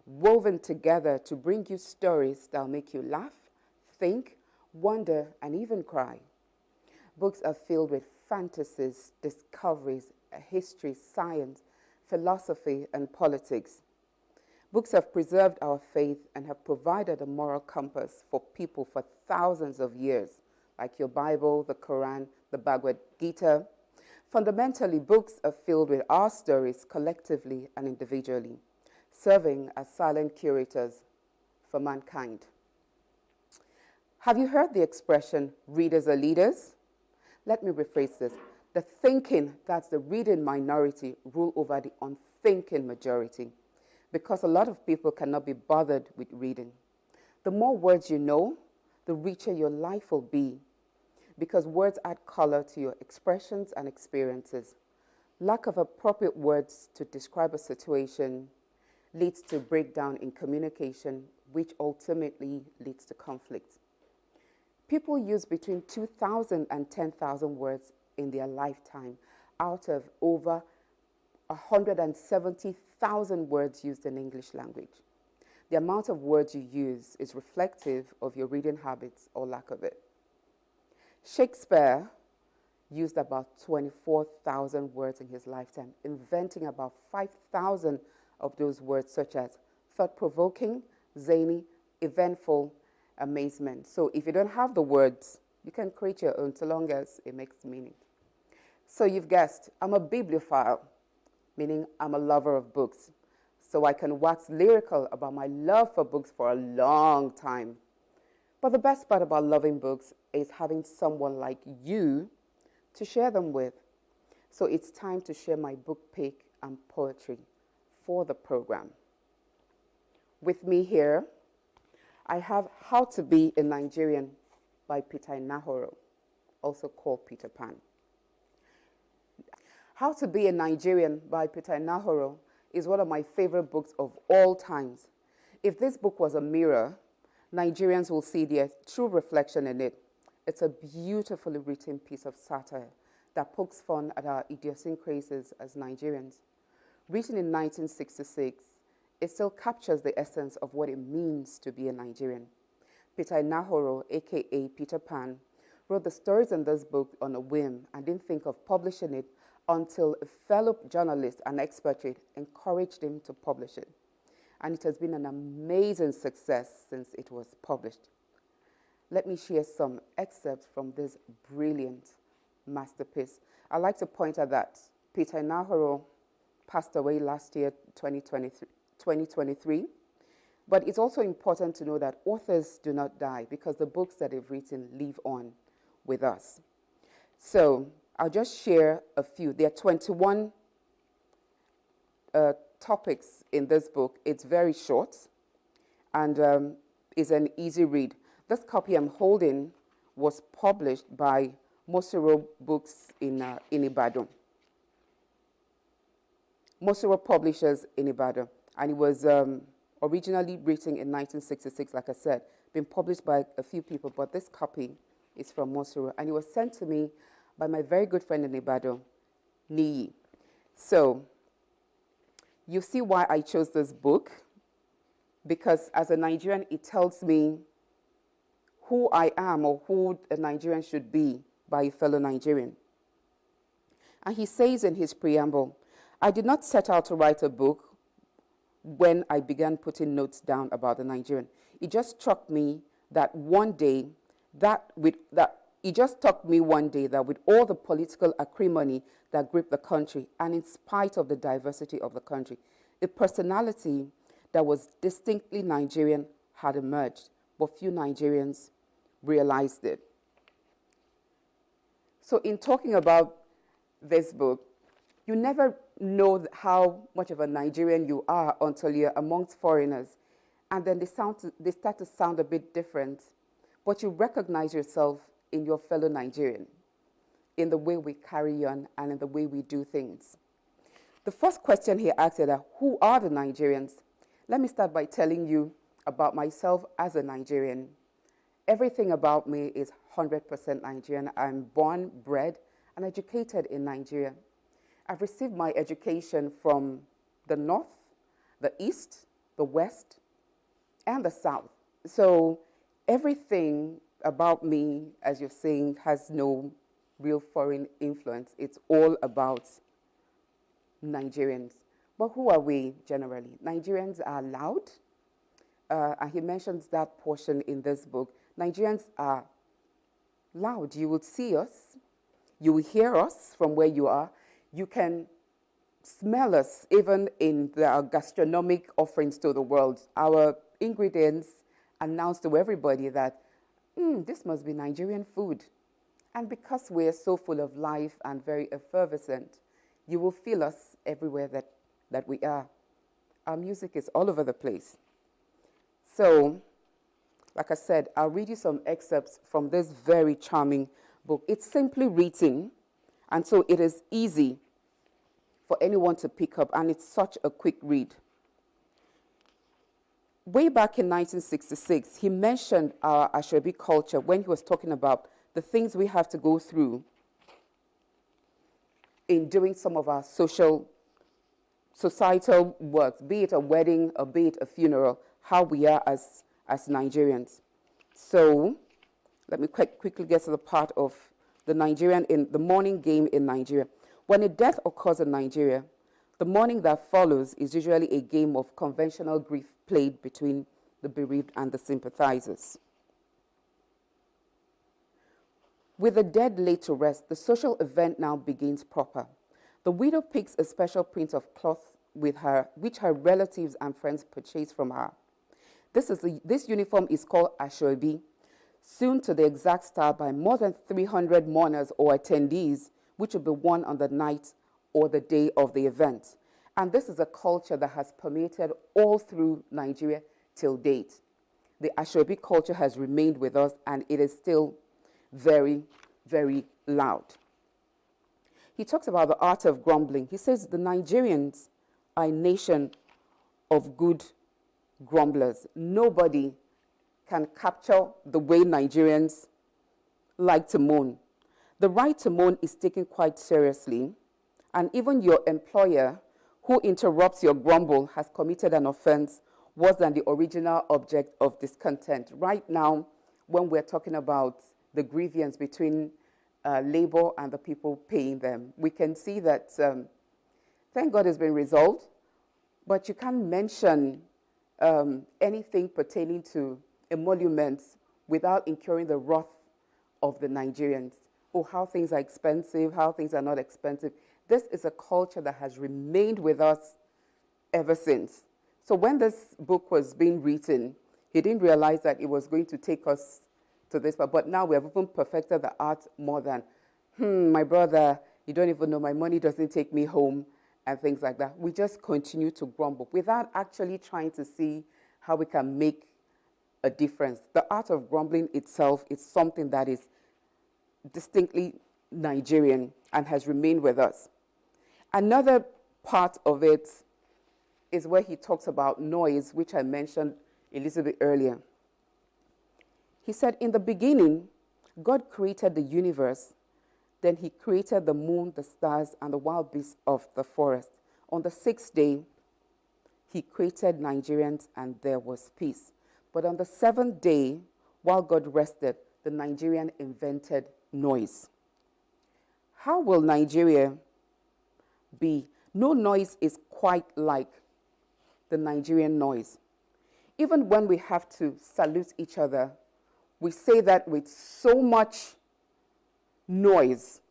woven together to bring you stories that'll make you laugh, think, wonder, and even cry. Books are filled with fantasies, discoveries, history, science, philosophy, and politics. Books have preserved our faith and have provided a moral compass for people for thousands of years, like your Bible, the Quran, the Bhagavad Gita. Fundamentally, books are filled with our stories collectively and individually, serving as silent curators for mankind. Have you heard the expression, readers are leaders? Let me rephrase this. The thinking, that's the reading minority, rule over the unthinking majority, because a lot of people cannot be bothered with reading. The more words you know, the richer your life will be, because words add color to your expressions and experiences. Lack of appropriate words to describe a situation leads to breakdown in communication, which ultimately leads to conflict. People use between 2,000 and 10,000 words in their lifetime out of over 170,000 words used in English language. The amount of words you use is reflective of your reading habits or lack of it. Shakespeare used about 24,000 words in his lifetime, inventing about 5,000 of those words, such as thought-provoking, zany, eventful, amazement. So if you don't have the words, you can create your own so long as it makes meaning. So you've guessed, I'm a bibliophile, meaning I'm a lover of books. So I can wax lyrical about my love for books for a long time. But the best part about loving books is having someone like you to share them with. So it's time to share my book pick and poetry for the program. With me here, I have How to Be a Nigerian by Peter Nahoro, also called Peter Pan. How to Be a Nigerian by Peter Nahoro is one of my favorite books of all times. If this book was a mirror, Nigerians will see their true reflection in it. It's a beautifully written piece of satire that pokes fun at our idiosyncrasies as Nigerians. Written in 1966, it still captures the essence of what it means to be a Nigerian. Peter Nahoro, aka Peter Pan, wrote the stories in this book on a whim and didn't think of publishing it until a fellow journalist and expatriate encouraged him to publish it. And it has been an amazing success since it was published. Let me share some excerpts from this brilliant masterpiece. I'd like to point out that Peter Nahoro passed away last year, 2023. But it's also important to know that authors do not die because the books that they've written live on with us. So I'll just share a few. There are 21 topics in this book. It's very short and is an easy read. This copy I'm holding was published by Mosuro Books in Ibadan. Mosuro Publishers in Ibadan. And it was originally written in 1966, like I said, been published by a few people, but this copy is from Mosuro. And it was sent to me by my very good friend in Ibadan, Niyi. So you see why I chose this book, because as a Nigerian, it tells me who I am or who a Nigerian should be by a fellow Nigerian. And he says in his preamble, I did not set out to write a book when I began putting notes down about the Nigerian. It just struck me that one day, that with all the political acrimony that gripped the country, and in spite of the diversity of the country, a personality that was distinctly Nigerian had emerged, but few Nigerians realized it. So in talking about this book, you never know how much of a Nigerian you are until you're amongst foreigners. And then they start to sound a bit different. But you recognize yourself in your fellow Nigerian, in the way we carry on and in the way we do things. The first question he asked is, who are the Nigerians? Let me start by telling you about myself as a Nigerian. Everything about me is 100% Nigerian. I'm born, bred, and educated in Nigeria. I've received my education from the north, the east, the west, and the south. So everything about me, as you're saying, has no real foreign influence. It's all about Nigerians. But who are we generally? Nigerians are loud. And he mentions that portion in this book. Nigerians are loud. You will see us. You will hear us from where you are. You can smell us even in the gastronomic offerings to the world. Our ingredients announce to everybody that this must be Nigerian food. And because we're so full of life and very effervescent, you will feel us everywhere that we are. Our music is all over the place. So, like I said, I'll read you some excerpts from this very charming book. It's simply written, and so it is easy for anyone to pick up, and it's such a quick read. Way back in 1966, he mentioned our Asoebi culture when he was talking about the things we have to go through in doing some of our societal work, be it a wedding or be it a funeral, how we are as Nigerians. So let me quickly get to the part of the Nigerian in the mourning game in Nigeria. When a death occurs in Nigeria, the mourning that follows is usually a game of conventional grief played between the bereaved and the sympathizers. With the dead laid to rest, the social event now begins proper. The widow picks a special print of cloth with her, which her relatives and friends purchase from her. This uniform is called Asoebi, sewn to the exact style by more than 300 mourners or attendees, which will be worn on the night or the day of the event. And this is a culture that has permeated all through Nigeria till date. The Asoebi culture has remained with us, and it is still very, very loud. He talks about the art of grumbling. He says the Nigerians are a nation of good grumblers. Nobody can capture the way Nigerians like to moan. The right to moan is taken quite seriously, and even your employer who interrupts your grumble has committed an offense worse than the original object of discontent. Right now, when we're talking about the grievance between labor and the people paying them, we can see that, thank God, it's been resolved, but you can't mention anything pertaining to emoluments without incurring the wrath of the Nigerians. Oh, how things are expensive, how things are not expensive. This is a culture that has remained with us ever since. So when this book was being written, he didn't realize that it was going to take us to this part. But now we have even perfected the art more than, my brother, you don't even know, my money doesn't take me home, and things like that. We just continue to grumble without actually trying to see how we can make a difference. The art of grumbling itself is something that is distinctly Nigerian and has remained with us. Another part of it is where he talks about noise, which I mentioned a little bit earlier. He said, in the beginning, God created the universe. Then he created the moon, the stars, and the wild beasts of the forest. On the sixth day, he created Nigerians, and there was peace. But on the seventh day, while God rested, the Nigerian invented noise. How will Nigeria be? No noise is quite like the Nigerian noise. Even when we have to salute each other, we say that with so much noise.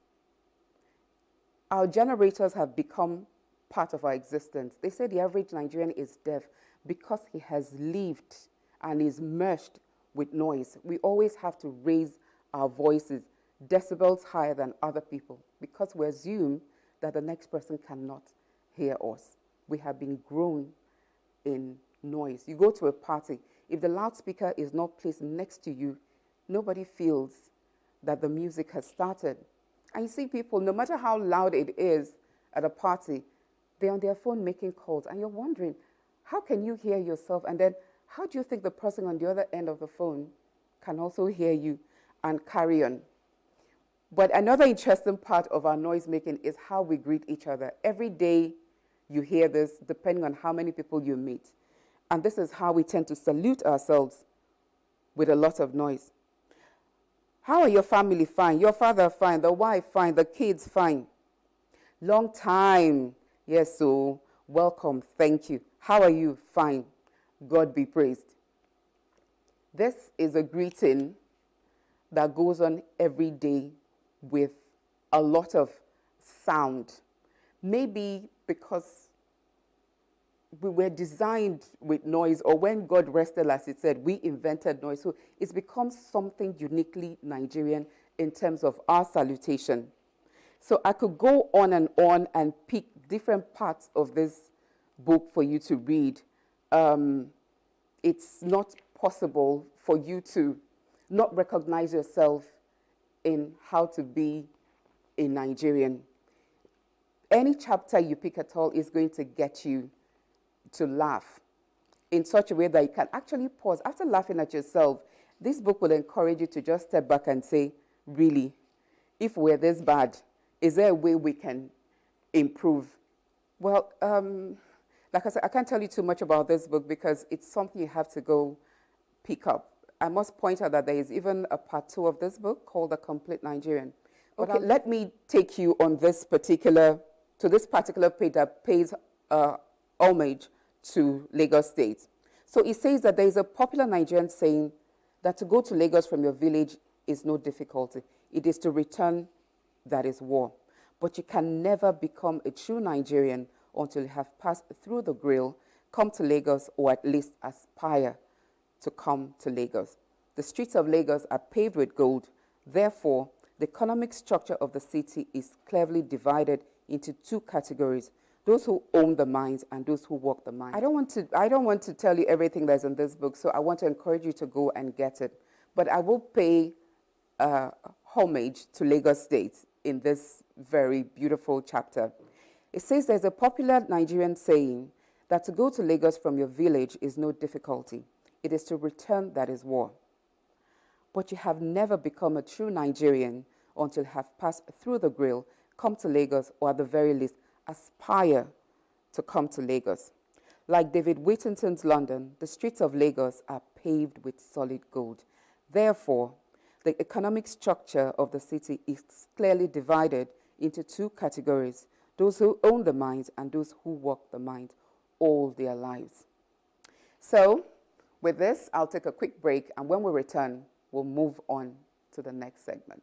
Our generators have become part of our existence. They say the average Nigerian is deaf because he has lived and is merged with noise. We always have to raise our voices decibels higher than other people because we assume that the next person cannot hear us. We have been grown in noise. You go to a party, if the loudspeaker is not placed next to you, nobody feels that the music has started. And you see people, no matter how loud it is at a party, They're on their phone making calls, and you're wondering, how can you hear yourself? And then how do you think the person on the other end of the phone can also hear you and carry on? But another interesting part of our noise making is how we greet each other. Every day you hear this, depending on how many people you meet. And this is how we tend to salute ourselves, with a lot of noise. How are your family? Fine. Your father? Fine. The wife? Fine. The kids? Fine. Long time. Yes, so welcome. Thank you. How are you? Fine. God be praised. This is a greeting that goes on every day with a lot of sound. Maybe because we were designed with noise, or when God rested, as it said, we invented noise. So it's become something uniquely Nigerian in terms of our salutation. So I could go on and pick different parts of this book for you to read. It's not possible for you to not recognize yourself in how to be a Nigerian. Any chapter you pick at all is going to get you to laugh in such a way that you can actually pause. After laughing at yourself, this book will encourage you to just step back and say, really, if we're this bad, is there a way we can improve? Well, like I said, I can't tell you too much about this book because it's something you have to go pick up. I must point out that there is even a part 2 of this book called The Complete Nigerian. Okay, let me take you on this particular page that pays homage to Lagos State. So it says that there is a popular Nigerian saying that to go to Lagos from your village is no difficulty. It is to return that is war. But you can never become a true Nigerian until you have passed through the grill, come to Lagos, or at least aspire to come to Lagos. The streets of Lagos are paved with gold. Therefore, the economic structure of the city is clearly divided into 2 categories: those who own the mines and those who work the mines. I don't want to tell you everything that's in this book, so I want to encourage you to go and get it. But I will pay homage to Lagos State in this very beautiful chapter. It says there's a popular Nigerian saying that to go to Lagos from your village is no difficulty. It is to return that is war. But you have never become a true Nigerian until you have passed through the grill, come to Lagos, or at the very least, aspire to come to Lagos. Like David Whittington's London, the streets of Lagos are paved with solid gold. Therefore, the economic structure of the city is clearly divided into 2 categories: those who own the mines and those who work the mines all their lives. So, with this, I'll take a quick break, and when we return, we'll move on to the next segment.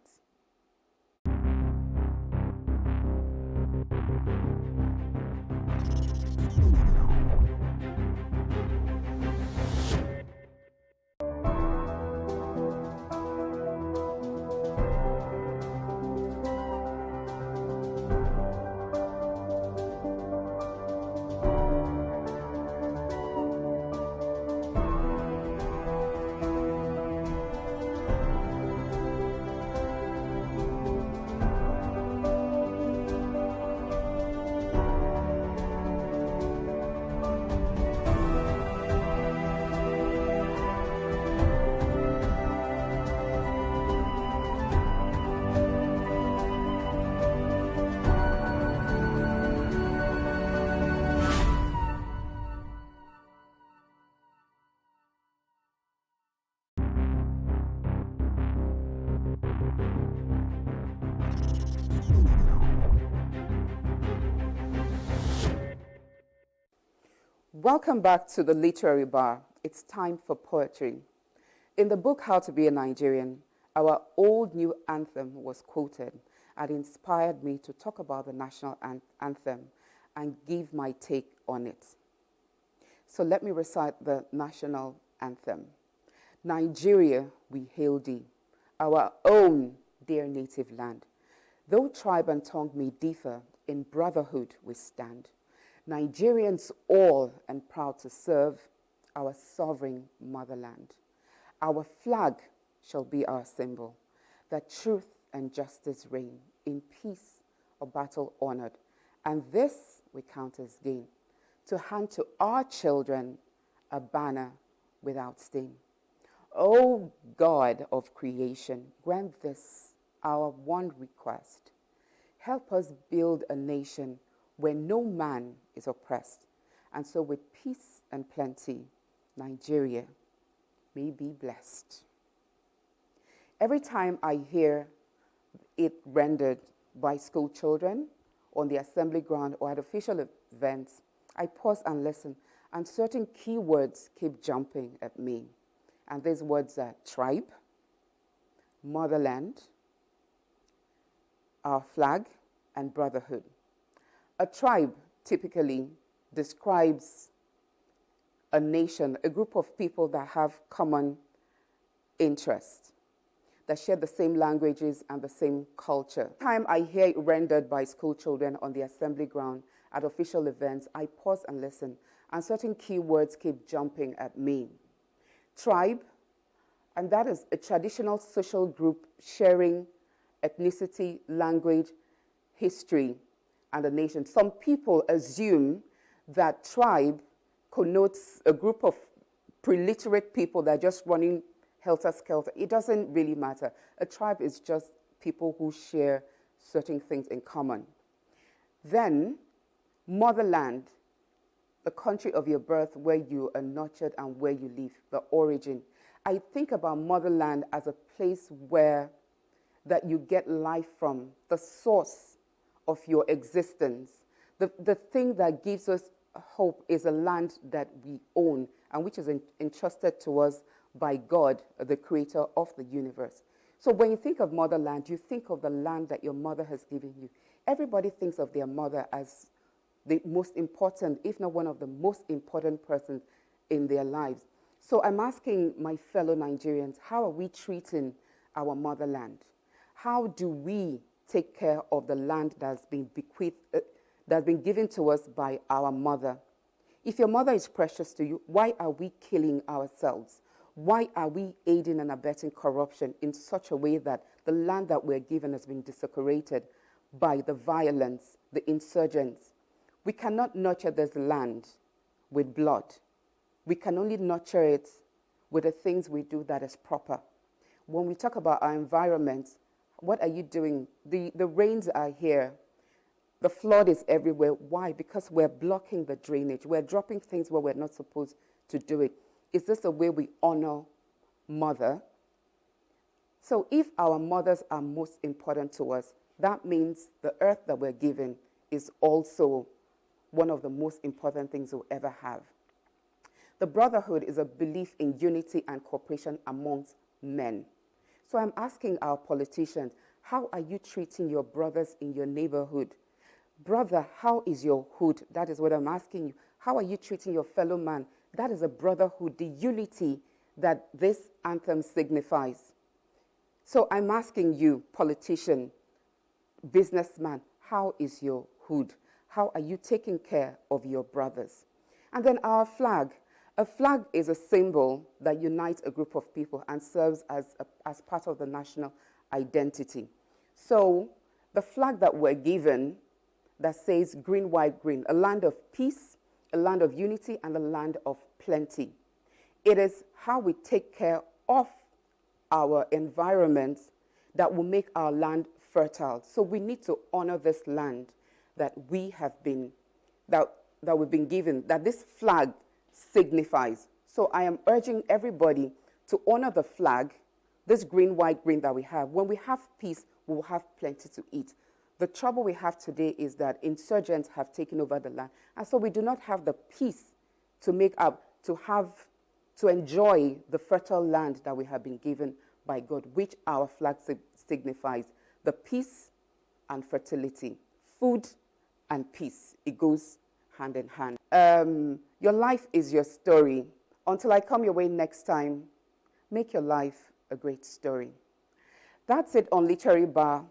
Welcome back to the Literary Bar. It's time for poetry. In the book How to Be a Nigerian, our old new anthem was quoted and inspired me to talk about the national anthem and give my take on it. So let me recite the national anthem. Nigeria, we hail thee, our own dear native land. Though tribe and tongue may differ, in brotherhood we stand. Nigerians all and proud to serve our sovereign motherland. Our flag shall be our symbol, that truth and justice reign, in peace or battle honored. And this we count as gain, to hand to our children a banner without stain. O God of creation, grant this, our one request. Help us build a nation where no man is oppressed, and so with peace and plenty, Nigeria may be blessed. Every time I hear it rendered by school children on the assembly ground or at official events, I pause and listen, and certain keywords keep jumping at me. And these words are tribe, motherland, our flag, and brotherhood. A tribe typically describes a nation, a group of people that have common interests, that share the same languages and the same culture. Every time I hear it rendered by school children on the assembly ground at official events, I pause and listen, and certain keywords keep jumping at me. Tribe, and that is a traditional social group sharing ethnicity, language, history, and a nation. Some people assume that tribe connotes a group of preliterate people that are just running helter-skelter. It doesn't really matter. A tribe is just people who share certain things in common. Then, motherland, the country of your birth, where you are nurtured and where you live, the origin. I think about motherland as a place where that you get life from, the source of your existence. The thing that gives us hope is a land that we own and which is entrusted to us by God, the creator of the universe. So when you think of motherland, you think of the land that your mother has given you. Everybody thinks of their mother as the most important, if not one of the most important persons in their lives. So I'm asking my fellow Nigerians, how are we treating our motherland? How do we take care of the land that's been bequeathed, that's been given to us by our mother? If your mother is precious to you, why are we killing ourselves? Why are we aiding and abetting corruption in such a way that the land that we're given has been desecrated by the violence, the insurgents? We cannot nurture this land with blood. We can only nurture it with the things we do that is proper. When we talk about our environment, what are you doing? The rains are here. The flood is everywhere. Why? Because we're blocking the drainage. We're dropping things where we're not supposed to do it. Is this a way we honor mother? So if our mothers are most important to us, that means the earth that we're given is also one of the most important things we'll ever have. The brotherhood is a belief in unity and cooperation amongst men. So I'm asking our politicians, how are you treating your brothers in your neighborhood? Brother, how is your hood? That is what I'm asking you. How are you treating your fellow man? That is a brotherhood, the unity that this anthem signifies. So I'm asking you, politician, businessman, how is your hood? How are you taking care of your brothers? And then our flag. A flag is a symbol that unites a group of people and serves as part of the national identity. So the flag that we're given that says green, white, green, a land of peace, a land of unity, and a land of plenty. It is how we take care of our environments that will make our land fertile. So we need to honor this land that we have been, that we've been given, that this flag signifies. So I am urging everybody to honor the flag, this green, white, green that we have. When we have peace, we will have plenty to eat. The trouble we have today is that insurgents have taken over the land. And so we do not have the peace to make up, to enjoy the fertile land that we have been given by God, which our flag signifies. The peace and fertility, food and peace. It goes hand in hand. Your life is your story. Until I come your way next time, make your life a great story. That's it on Literary Bar.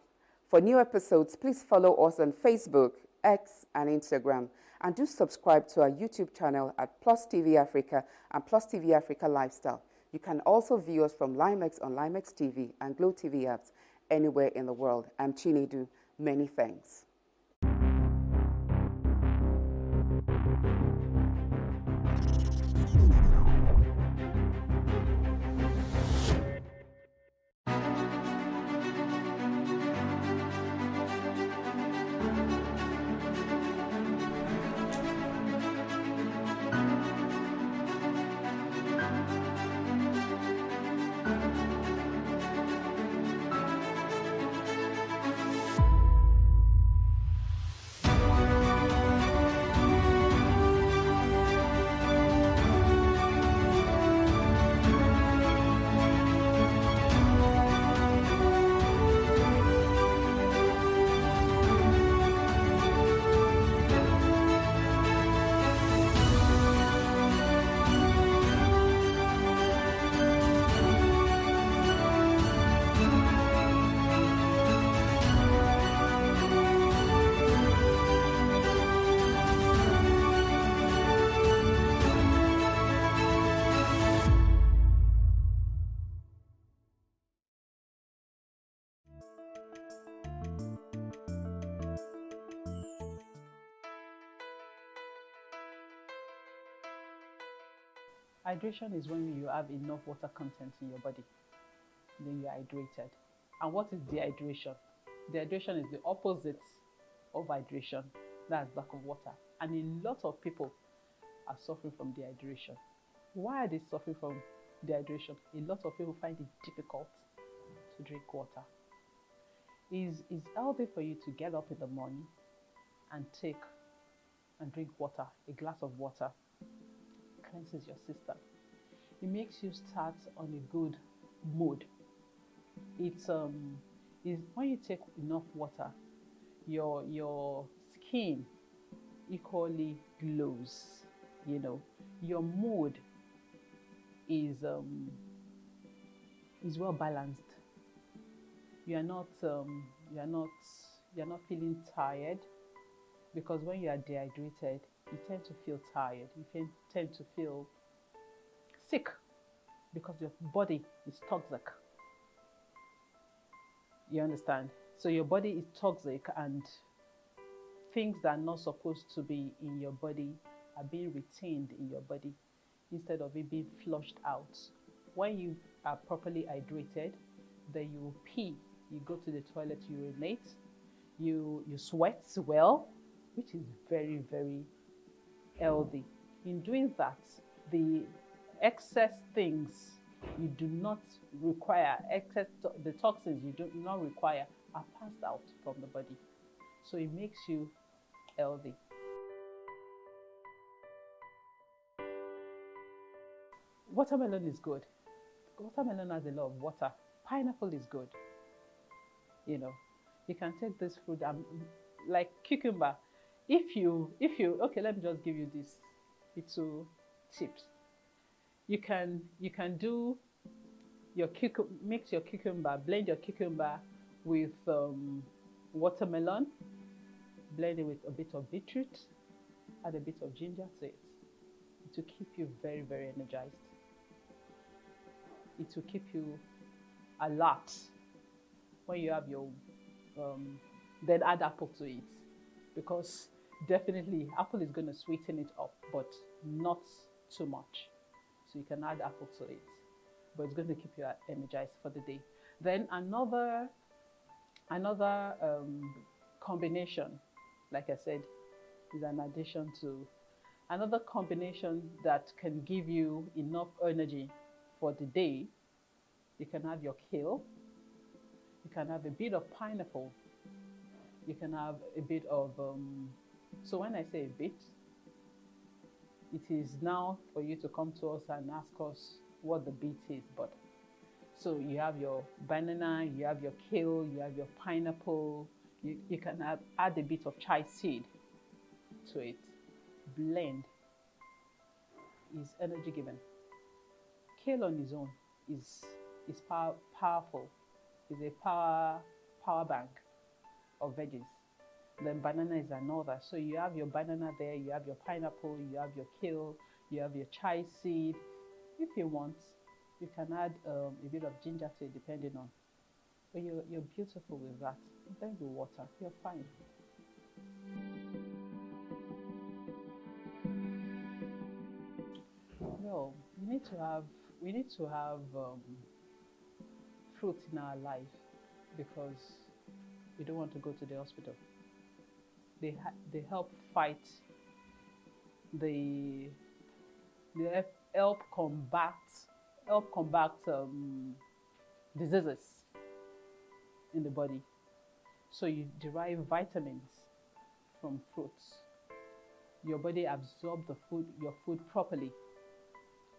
For new episodes, please follow us on Facebook, X, and Instagram. And do subscribe to our YouTube channel at Plus TV Africa and Plus TV Africa Lifestyle. You can also view us from Limex on Limex TV and Glow TV apps anywhere in the world. I'm Chinedu. Many thanks.
Hydration is when you have enough water content in your body, then you're hydrated. And what is dehydration? Dehydration is the opposite of hydration. That's lack of water. And a lot of people are suffering from dehydration. Why are they suffering from dehydration? A lot of people find it difficult to drink water. It's healthy for you to get up in the morning and drink water, a glass of water. Cleanses your system. It makes you start on a good mood. It's when you take enough water, your skin equally glows. You know, your mood is well balanced. You're not feeling tired, because when you are dehydrated, you tend to feel tired. You tend to feel sick because your body is toxic. You understand? So your body is toxic, and things that are not supposed to be in your body are being retained in your body instead of it being flushed out. When you are properly hydrated, then you pee, you go to the toilet, you urinate, you sweat well, which is very, very healthy. In doing that, the excess things you do not require, the toxins you do not require are passed out from the body. So it makes you healthy. Watermelon is good. Watermelon has a lot of water. Pineapple is good. You know, you can take this fruit like cucumber. If you okay, let me just give you these little tips. You can do your mix your cucumber, blend your cucumber with watermelon, blend it with a bit of beetroot, add a bit of ginger to it. It will keep you very, very energized. It will keep you alert when you have your then add apple to it, because definitely apple is going to sweeten it up, but not too much. So you can add apple to it, but it's going to keep you energized for the day. Then another combination, like I said, is an addition to another combination that can give you enough energy for the day. You can have your kale, you can have a bit of pineapple, you can have a bit of, so when I say a bit, it is now for you to come to us and ask us what the bit is. But so you have your banana, you have your kale, you have your pineapple, you can add a bit of chai seed to it. Blend is energy giving. Kale on its own is powerful. Is a power bank of veggies. Then banana is another. So you have your banana there, you have your pineapple, you have your kale, you have your chai seed. If you want, you can add a bit of ginger to it, depending on. But you're beautiful with that. Then you water, you're fine. Well, we need to have fruit in our life, because we don't want to go to the hospital. They help fight, they help combat diseases in the body. So you derive vitamins from fruits. Your body absorbs your food properly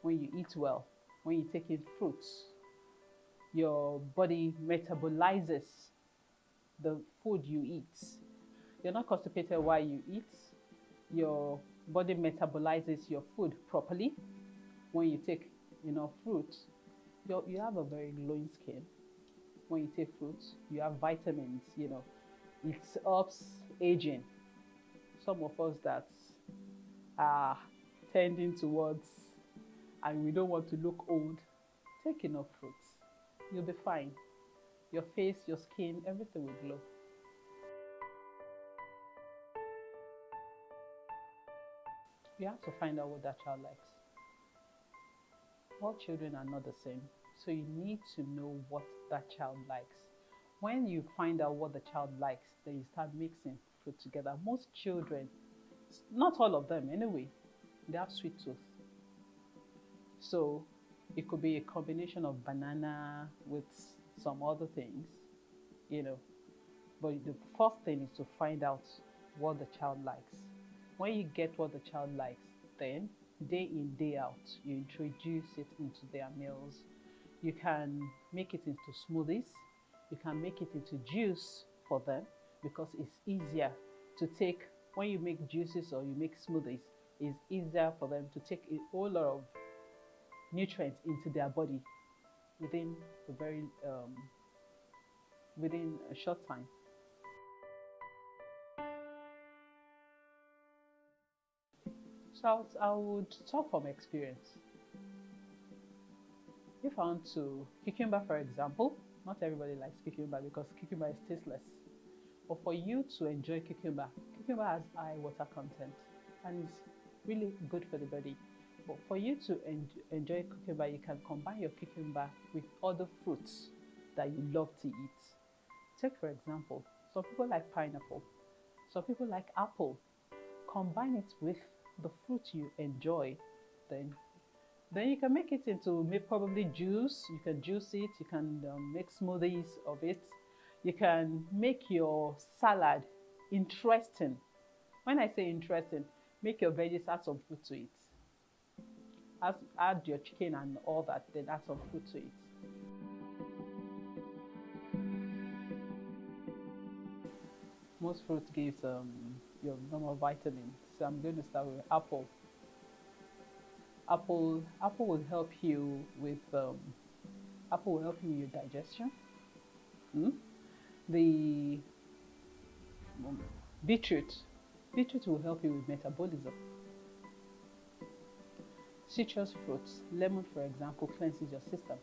when you eat well, when you take in fruits. Your body metabolizes the food you eat. You're not constipated while you eat. Your body metabolizes your food properly. When you take fruit, you have a very glowing skin. When you take fruits, you have vitamins, it helps aging. Some of us that are tending towards, and we don't want to look old, take enough fruits. You'll be fine. Your face, your skin, everything will glow. You have to find out what that child likes. All children are not the same, so you need to know what that child likes. When you find out what the child likes, then you start mixing food together. Most children, not all of them anyway, they have sweet tooth. So it could be a combination of banana with some other things, you know. But the first thing is to find out what the child likes. When you get what the child likes, then day in, day out, you introduce it into their meals. You can make it into smoothies. You can make it into juice for them, because it's easier to take, when you make juices or you make smoothies, it's easier for them to take a whole lot of nutrients into their body within a short time. So I would talk from experience. If I want to, cucumber for example, not everybody likes cucumber because cucumber is tasteless. But for you to enjoy cucumber has high water content and is really good for the body. But for you to enjoy cucumber, you can combine your cucumber with other fruits that you love to eat. Take for example, some people like pineapple, some people like apple. Combine it with the fruit you enjoy, then you can make it into probably juice. You can juice it, you can make smoothies of it. You can make your salad interesting. When I say interesting, make your veggies, add some fruit to it. Add your chicken and all that, then add some fruit to it. Most fruit gives your normal vitamins. So I'm going to start with apple. Apple will help you with your digestion. The beetroot will help you with metabolism. Citrus fruits, lemon for example, cleanses your system.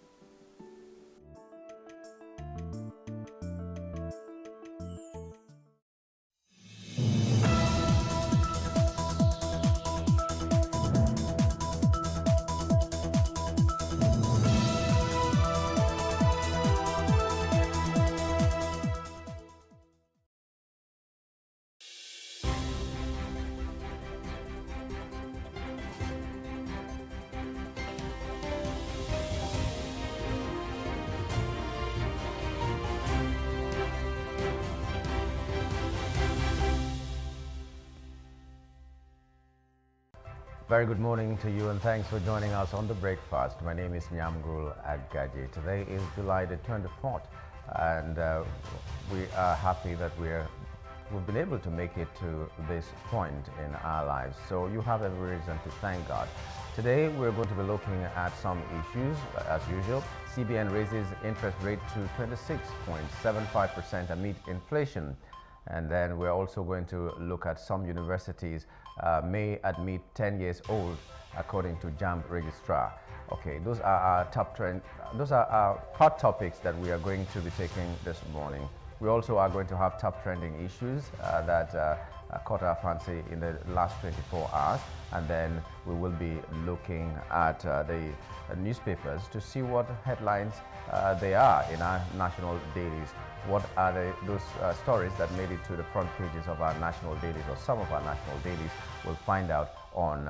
Very good morning to you and thanks for joining us on The Breakfast. My name is Nyamgul Agaji. Today is July the 24th and we are happy that we've been able to make it to this point in our lives. So you have every reason to thank God. Today we're going to be looking at some issues as usual. CBN raises interest rate to 26.75% amid inflation. And then we're also going to look at some universities may admit 10 years old according to JAMB registrar. Okay, those are our top trend. Those are our hot topics that we are going to be taking this morning. We also are going to have top trending issues that caught our fancy in the last 24 hours. And then we will be looking at the newspapers to see what headlines they are in our national dailies. What are those stories that made it to the front pages of our national dailies or some of our national dailies? We'll find out on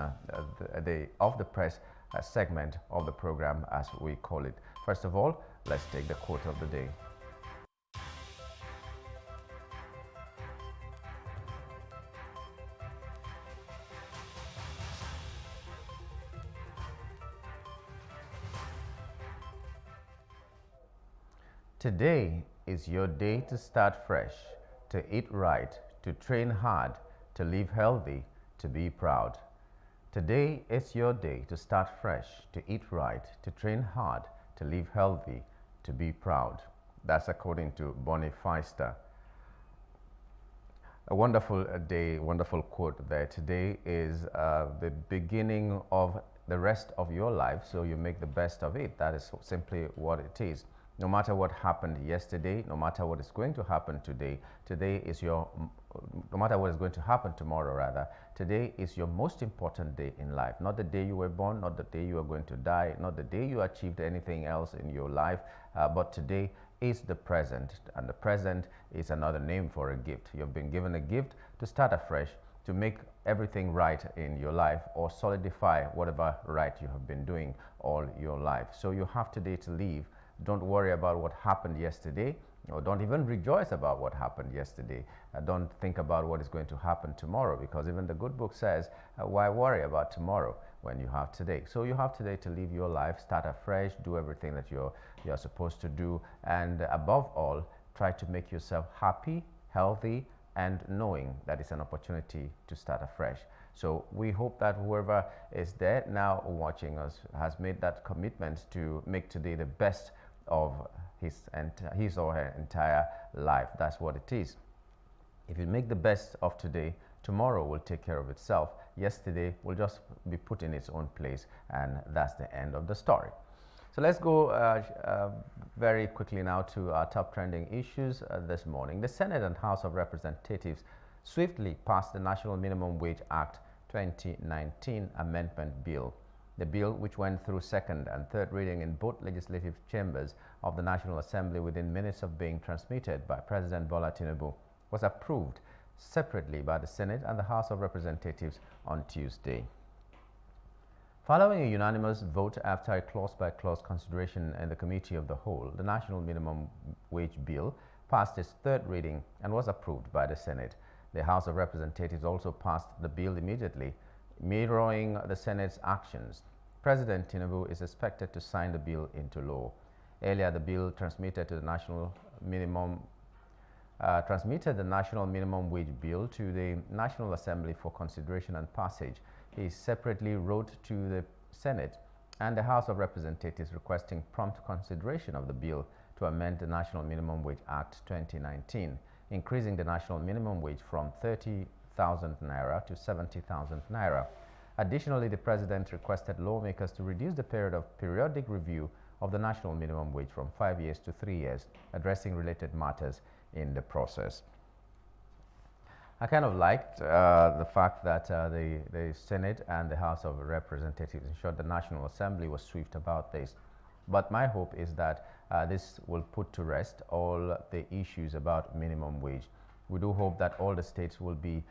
the Off the Press segment of the program, as we call it. First of all, let's take the quote of the day. Today is your day to start fresh, to eat right, to train hard, to live healthy, to be proud. Today is your day to start fresh, to eat right, to train hard, to live healthy, to be proud. That's according to Bonnie Feister. A wonderful day, wonderful quote there. Today is the beginning of the rest of your life, so you make the best of it. That is simply what it is. No matter what happened yesterday, no matter what is going to happen today, no matter what is going to happen tomorrow rather, today is your most important day in life. Not the day you were born, not the day you are going to die, not the day you achieved anything else in your life, but today is the present, and the present is another name for a gift. You've been given a gift to start afresh, to make everything right in your life or solidify whatever right you have been doing all your life. So you have today to live. Don't worry about what happened yesterday, or don't even rejoice about what happened yesterday. Don't think about what is going to happen tomorrow, because even the good book says, why worry about tomorrow when you have today? So you have today to live your life, start afresh, do everything that you're supposed to do, and above all, try to make yourself happy, healthy, and knowing that it's an opportunity to start afresh. So we hope that whoever is there now watching us has made that commitment to make today the best of his or her entire life. That's what it is. If you make the best of today, tomorrow will take care of itself. Yesterday will just be put in its own place, and that's the end of the story. So let's go very quickly now to our top trending issues this morning. The Senate and House of Representatives swiftly passed the National Minimum Wage Act 2019 Amendment Bill. The bill, which went through second and third reading in both legislative chambers of the National Assembly within minutes of being transmitted by President Bola Tinubu, was approved separately by the Senate and the House of Representatives on Tuesday. Following a unanimous vote after a clause-by-clause consideration in the Committee of the Whole, the National Minimum Wage Bill passed its third reading and was approved by the Senate. The House of Representatives also passed the bill immediately, mirroring the Senate's actions. President Tinubu is expected to sign the bill into law. Earlier, the bill transmitted the National Minimum Wage Bill to the National Assembly for consideration and passage. He separately wrote to the Senate and the House of Representatives requesting prompt consideration of the bill to amend the National Minimum Wage Act 2019, increasing the national minimum wage from 30,000 naira to 70,000 naira. Additionally, the President requested lawmakers to reduce the period of periodic review of the national minimum wage from 5 years to 3 years, addressing related matters in the process. I kind of liked the fact that the Senate and the House of Representatives ensured the National Assembly was swift about this. But my hope is that this will put to rest all the issues about minimum wage. We do hope that all the states will be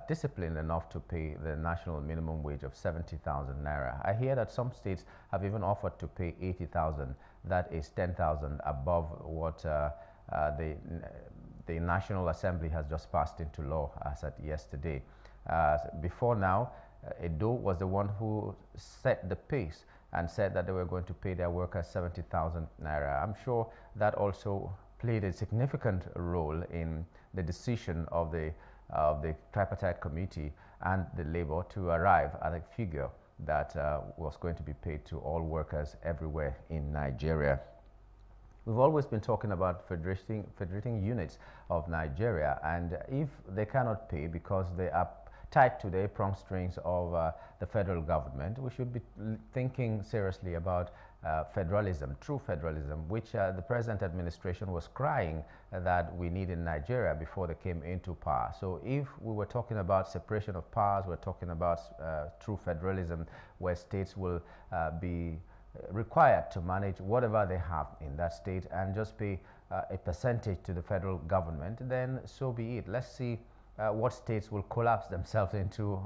disciplined enough to pay the national minimum wage of 70,000 naira. I hear that some states have even offered to pay 80,000. That is 10,000 above what the National Assembly has just passed into law as at yesterday. Before now, Edo was the one who set the pace and said that they were going to pay their workers 70,000 naira. I'm sure that also played a significant role in the decision of the tripartite committee and the labor to arrive at a figure that was going to be paid to all workers everywhere in Nigeria. We've always been talking about federating units of Nigeria, and if they cannot pay because they are tied to the apron strings of the federal government, we should be thinking seriously about federalism, true federalism, which the present administration was crying that we need in Nigeria before they came into power. So if we were talking about separation of powers, we're talking about true federalism, where states will be required to manage whatever they have in that state and just pay a percentage to the federal government, then so be it. Let's see what states will collapse themselves into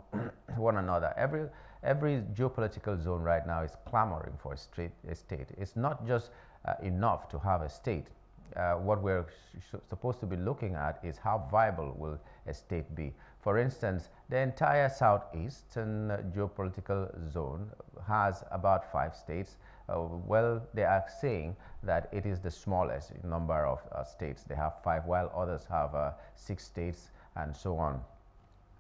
one another. Every geopolitical zone right now is clamoring for a state. It's not just enough to have a state. What we're supposed to be looking at is how viable will a state be. For instance, the entire southeastern geopolitical zone has about 5 states. Well, they are saying that it is the smallest number of states. They have 5, while others have 6 states and so on.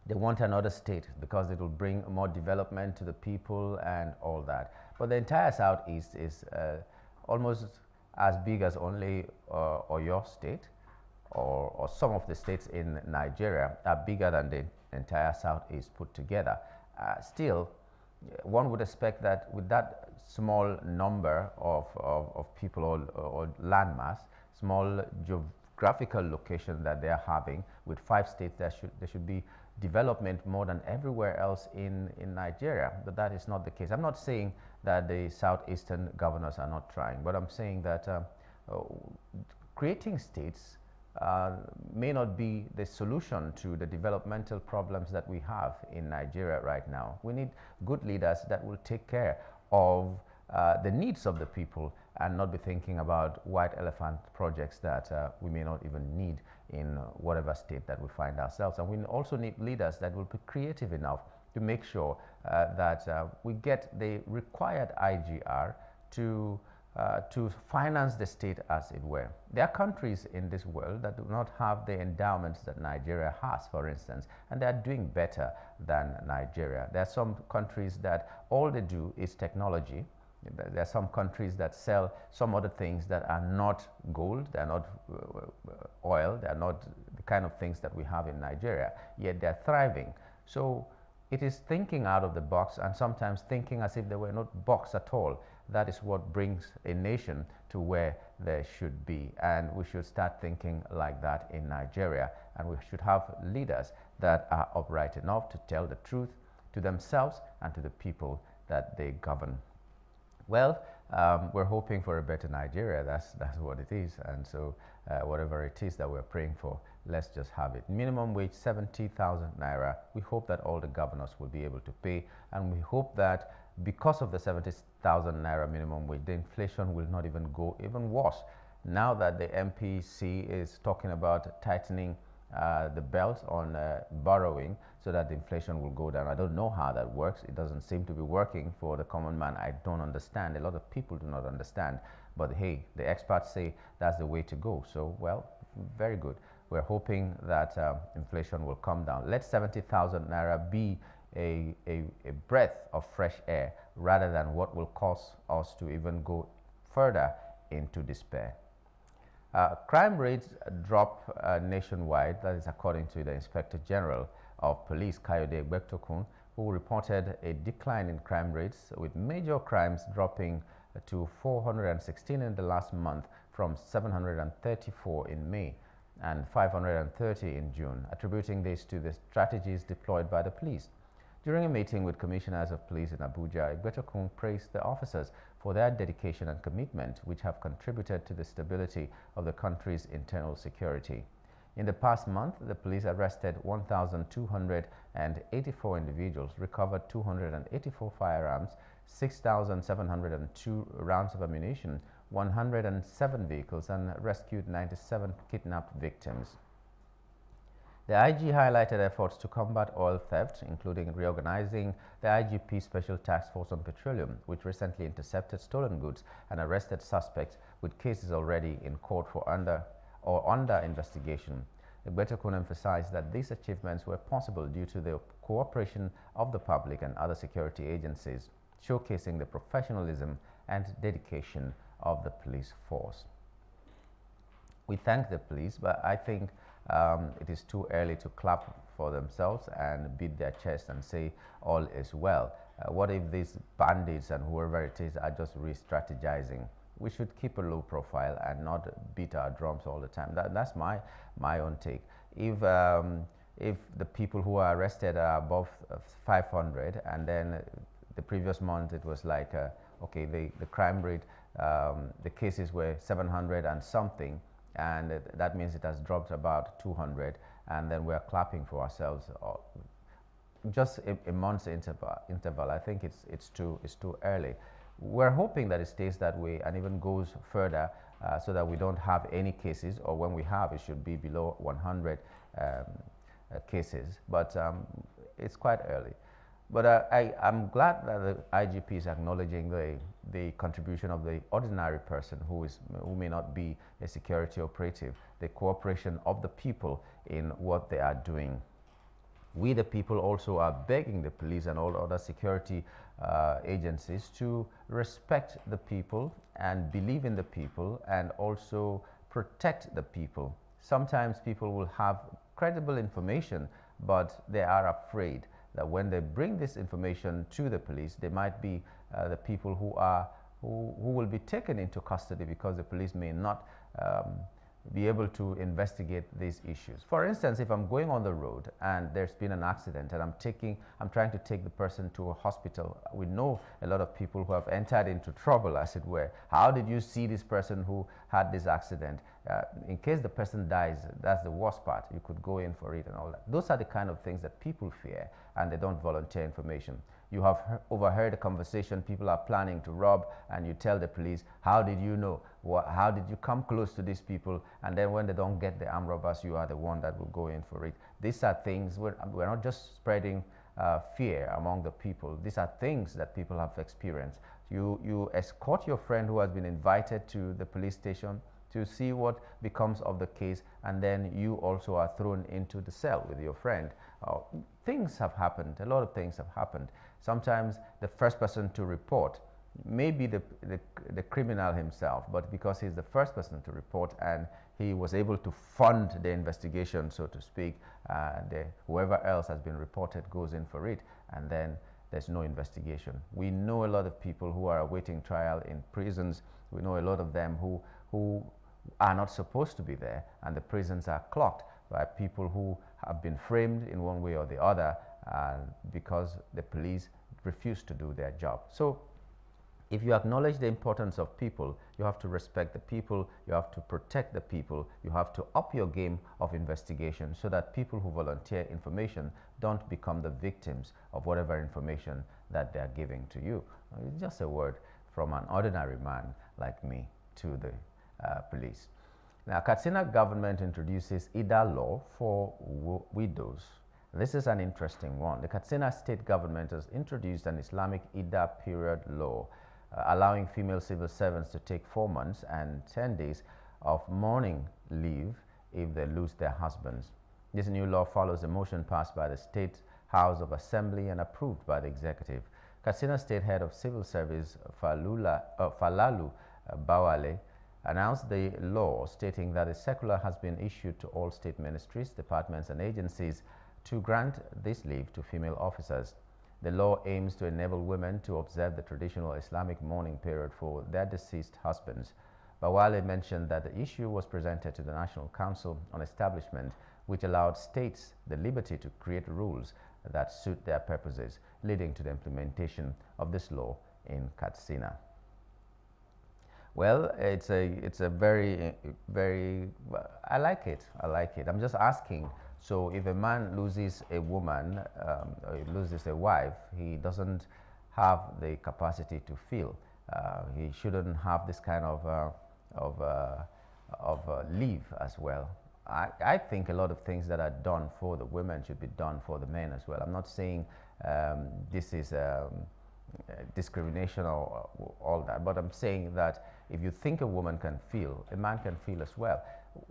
They want another state because it will bring more development to the people and all that. But the entire southeast is almost as big as only Oyo state, or some of the states in Nigeria are bigger than the entire southeast put together. Still, one would expect that with that small number of people or landmass, small geographical location that they are having, with 5 states, there should be development more than everywhere else in Nigeria. But that is not the case. I'm not saying that the southeastern governors are not trying, but I'm saying that creating states may not be the solution to the developmental problems that we have in Nigeria right now. We need good leaders that will take care of the needs of the people and not be thinking about white elephant projects that we may not even need in whatever state that we find ourselves. And we also need leaders that will be creative enough to make sure that we get the required IGR to finance the state, as it were. There are countries in this world that do not have the endowments that Nigeria has, for instance, and they are doing better than Nigeria. There are some countries that all they do is technology. There are some countries that sell some other things that are not gold, they are not oil, they are not the kind of things that we have in Nigeria, yet they are thriving. So it is thinking out of the box, and sometimes thinking as if there were not box at all. That is what brings a nation to where they should be, and we should start thinking like that in Nigeria, and we should have leaders that are upright enough to tell the truth to themselves and to the people that they govern. Well, we're hoping for a better Nigeria. That's what it is. And so whatever it is that we're praying for, let's just have it. Minimum wage, 70,000 naira. We hope that all the governors will be able to pay. And we hope that because of the 70,000 naira minimum wage, the inflation will not even go even worse. Now that the MPC is talking about tightening the belt on borrowing so that the inflation will go down. I don't know how that works. It doesn't seem to be working for the common man. I don't understand. A lot of people do not understand. But hey, the experts say that's the way to go. So, well, very good. We're hoping that inflation will come down. Let 70,000 naira be a breath of fresh air rather than what will cause us to even go further into despair. Crime rates drop nationwide, that is according to the Inspector General of Police, Kayode Egbetokun, who reported a decline in crime rates, with major crimes dropping to 416 in the last month from 734 in May and 530 in June, attributing this to the strategies deployed by the police. During a meeting with commissioners of police in Abuja, Egbetokun praised the officers for their dedication and commitment, which have contributed to the stability of the country's internal security. In the past month, the police arrested 1,284 individuals, recovered 284 firearms, 6,702 rounds of ammunition, 107 vehicles, and rescued 97 kidnapped victims. The IG highlighted efforts to combat oil theft, including reorganizing the IGP Special Task Force on Petroleum, which recently intercepted stolen goods and arrested suspects, with cases already in court for under investigation. Egbetokun emphasized that these achievements were possible due to the cooperation of the public and other security agencies, showcasing the professionalism and dedication of the police force. We thank the police, but I think it is too early to clap for themselves and beat their chest and say all is well. What if these bandits and whoever it is are just re-strategizing? We should keep a low profile and not beat our drums all the time. That's my own take. If the people who are arrested are above 500, and then the previous month it was like, okay, the crime rate, the cases were 700 and something, and that means it has dropped about 200, and then we're clapping for ourselves. Just a month's interval. I think it's too early. We're hoping that it stays that way and even goes further, so that we don't have any cases, or when we have, it should be below 100 cases. But it's quite early. But I'm glad that the IGP is acknowledging the contribution of the ordinary person who may not be a security operative, the cooperation of the people in what they are doing. We, the people, also are begging the police and all other security agencies to respect the people and believe in the people and also protect the people. Sometimes people will have credible information, but they are afraid that when they bring this information to the police, they might be the people who will be taken into custody because the police may not be able to investigate these issues. For instance, if I'm going on the road and there's been an accident and I'm trying to take the person to a hospital, we know a lot of people who have entered into trouble, as it were. How did you see this person who had this accident? In case the person dies, that's the worst part. You could go in for it and all that. Those are the kind of things that people fear, and they don't volunteer information. You have overheard a conversation people are planning to rob, and you tell the police, how did you know? How did you come close to these people? And then when they don't get the armed robbers, you are the one that will go in for it. These are things, we're not just spreading fear among the people. These are things that people have experienced. You escort your friend who has been invited to the police station to see what becomes of the case, and then you also are thrown into the cell with your friend. Things have happened. A lot of things have happened. Sometimes the first person to report may be the criminal himself, but because he's the first person to report and he was able to fund the investigation, so to speak, whoever else has been reported goes in for it, and then there's no investigation. We know a lot of people who are awaiting trial in prisons. We know a lot of them who are not supposed to be there, and the prisons are clogged by people who have been framed in one way or the other because the police refuse to do their job. So if you acknowledge the importance of people, you have to respect the people, you have to protect the people, you have to up your game of investigation so that people who volunteer information don't become the victims of whatever information that they are giving to you. It's just a word from an ordinary man like me to the police. Now, Katsina government introduces Ida law for widows. This is an interesting one. The Katsina state government has introduced an Islamic Ida period law, allowing female civil servants to take 4 months and 10 days of mourning leave if they lose their husbands. This new law follows a motion passed by the State House of Assembly and approved by the executive. Katsina State Head of Civil Service Falalu Bawale announced the law, stating that a circular has been issued to all state ministries, departments and agencies to grant this leave to female officers. The law aims to enable women to observe the traditional Islamic mourning period for their deceased husbands. Bawale mentioned that the issue was presented to the National Council on Establishment, which allowed states the liberty to create rules that suit their purposes, leading to the implementation of this law in Katsina. Well, it's a very, I like it. I'm just asking, so if a man loses a woman, or loses a wife, he doesn't have the capacity to feel. He shouldn't have this kind of leave as well. I think a lot of things that are done for the women should be done for the men as well. I'm not saying this is discrimination or all that, but I'm saying that if you think a woman can feel, a man can feel as well.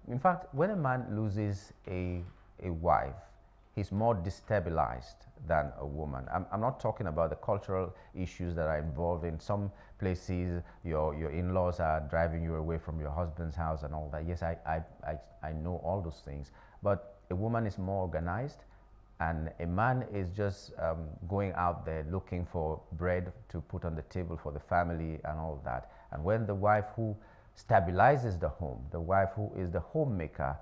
In fact, when a man loses a wife, he's more destabilized than a woman. I'm not talking about the cultural issues that are involved. In some places, your in-laws are driving you away from your husband's house and all that. Yes, I know all those things. But a woman is more organized, and a man is just going out there looking for bread to put on the table for the family and all that. And when the wife who stabilizes the home, the wife who is the homemaker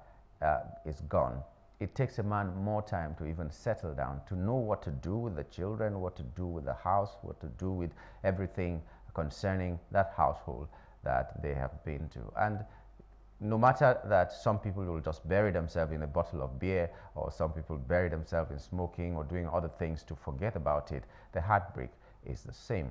is gone, it takes a man more time to even settle down, to know what to do with the children, what to do with the house, what to do with everything concerning that household that they have been to. And no matter that some people will just bury themselves in a bottle of beer, or some people bury themselves in smoking or doing other things to forget about it, the heartbreak is the same.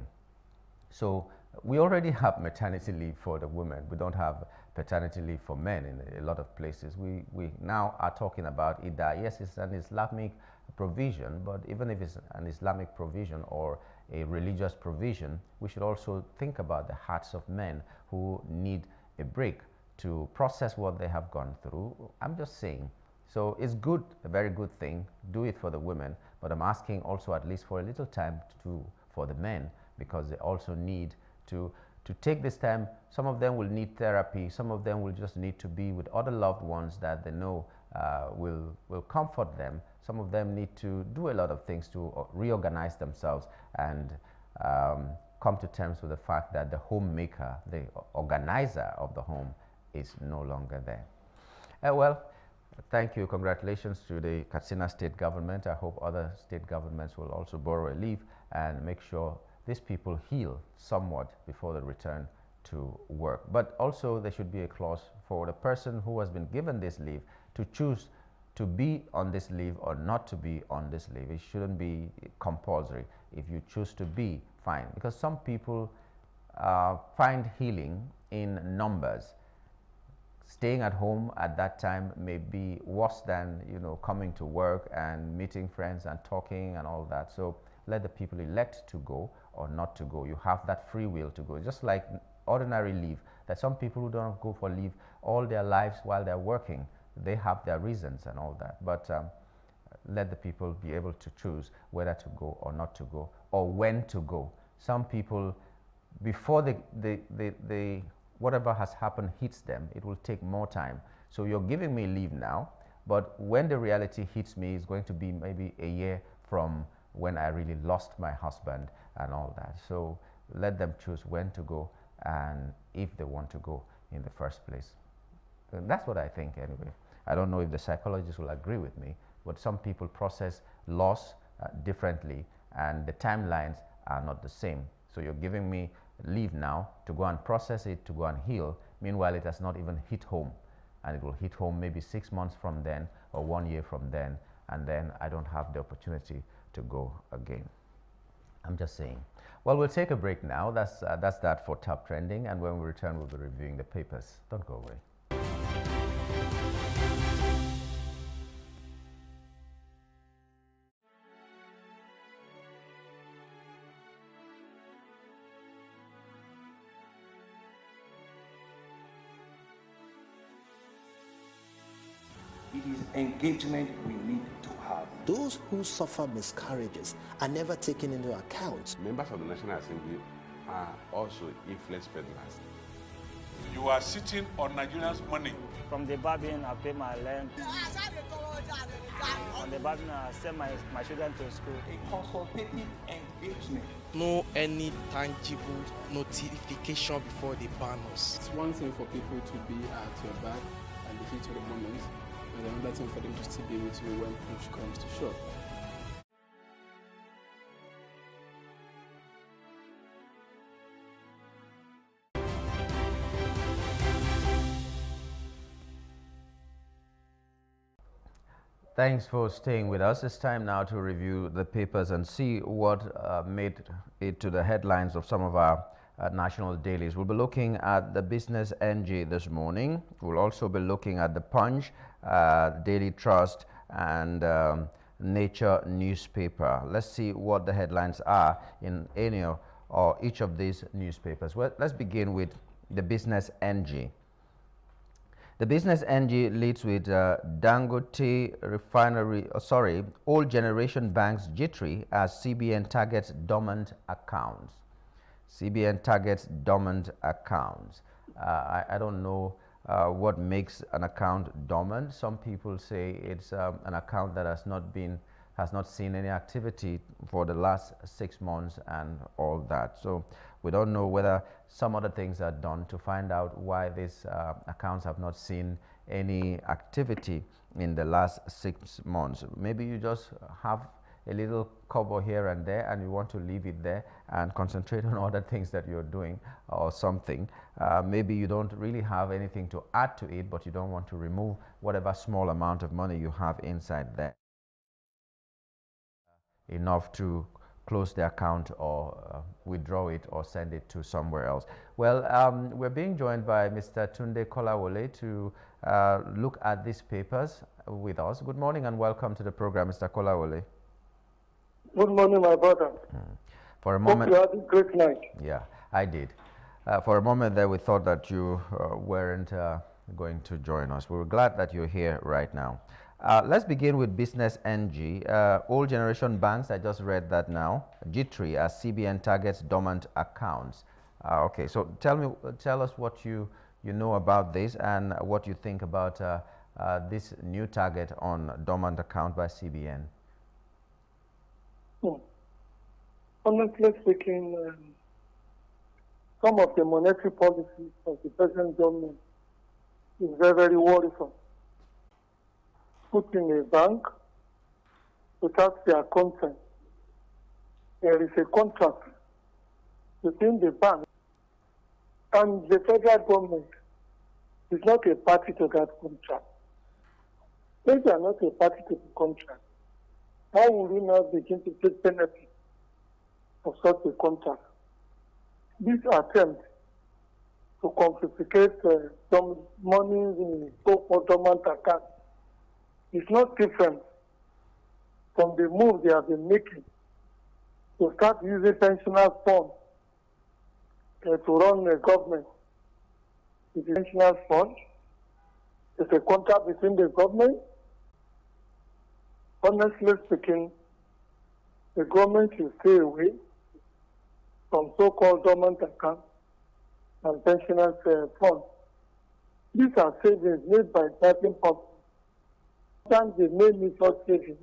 So we already have maternity leave for the women. We don't have paternity leave for men in a lot of places. We now are talking about Ida. Yes, it's an Islamic provision, but even if it's an Islamic provision or a religious provision, we should also think about the hearts of men who need a break to process what they have gone through. I'm just saying. So it's good, a very good thing. Do it for the women, but I'm asking also at least for a little time for the men, because they also need to take this time. Some of them will need therapy. Some of them will just need to be with other loved ones that they know will comfort them, some of them need to do a lot of things to reorganize themselves and come to terms with the fact that the homemaker, the organizer of the home, is no longer there. Well, thank you. Congratulations to the Katsina state government. I hope other state governments will also borrow a leave and make sure these people heal somewhat before they return to work. But also there should be a clause for the person who has been given this leave to choose to be on this leave or not to be on this leave. It shouldn't be compulsory. If you choose to be, fine. Because some people find healing in numbers. Staying at home at that time may be worse than, you know, coming to work and meeting friends and talking and all that. So let the people elect to go or not to go. You have that free will to go. Just like ordinary leave, that some people who don't go for leave all their lives while they're working, they have their reasons and all that. But let the people be able to choose whether to go or not to go, or when to go. Some people, before the whatever has happened hits them, it will take more time. So you're giving me leave now, but when the reality hits me, it's going to be maybe a year from when I really lost my husband and all that. So let them choose when to go and if they want to go in the first place. And that's what I think anyway. I don't know if the psychologists will agree with me, but some people process loss differently and the timelines are not the same. So you're giving me leave now to go and process it, to go and heal. Meanwhile, it has not even hit home, and it will hit home maybe 6 months from then or 1 year from then, and then I don't have the opportunity to go again. I'm just saying. Well, we'll take a break now. That's that for Top Trending, and when we return, we'll be reviewing the papers. Don't go away.
It is engagement we need to have.
Those who suffer miscarriages are never taken into account.
Members of the National Assembly are also influence peddlers.
You are sitting on Nigerians' money.
From the Babin, I pay my rent. On the Babin, I send my children to school.
A consultative engagement.
No any tangible notification before they ban us.
It's one thing for people to be at your back and the heat of the moment, and another thing for them to still be with you when push comes to shove.
Thanks for staying with us. It's time now to review the papers and see what made it to the headlines of some of our national dailies. We'll be looking at the Business NG this morning. We'll also be looking at the Punch, Daily Trust, and Nature newspaper. Let's see what the headlines are in any or each of these newspapers. Well, let's begin with the Business NG. The Business NG leads with Dangote Refinery, old generation banks jittery as CBN targets dormant accounts. CBN targets dormant accounts. I don't know what makes an account dormant. Some people say it's an account that has not seen any activity for the last 6 months and all that. So we don't know whether some other things are done to find out why these accounts have not seen any activity in the last 6 months. Maybe you just have a little cover here and there and you want to leave it there and concentrate on other things that you're doing or something. Maybe you don't really have anything to add to it, but you don't want to remove whatever small amount of money you have inside there. Enough to close the account or withdraw it or send it to somewhere else. Well, we're being joined by Mr. Tunde Kolawole to look at these papers with us. Good morning and welcome to the program, Mr. Kolawole.
Good morning, my brother.
For a moment,
hope you had a great night.
Yeah, I did. For a moment there, we thought that you weren't going to join us. We're glad that you're here right now. Let's begin with Business NG. Old generation banks, I just read that now. jittery as CBN targets dormant accounts. Okay, so tell us what you know about this and what you think about this new target on dormant account by CBN?
Honestly speaking, some of the monetary policies of the present government is very, very worrisome. Put in a bank without their consent. There is a contract between the bank and the federal government. Is not a party to that contract. If you are not a party to the contract, how will you now begin to take benefit of such a contract? This attempt to confiscate some money in so-called dormant account is not different from the move they have been making to start using pensioner funds to run the government. The pensioner fund is a contract between the government. Honestly speaking, the government should stay away from so-called dormant accounts and pensioners' funds. These are savings made by certain public. Sometimes they may need such savings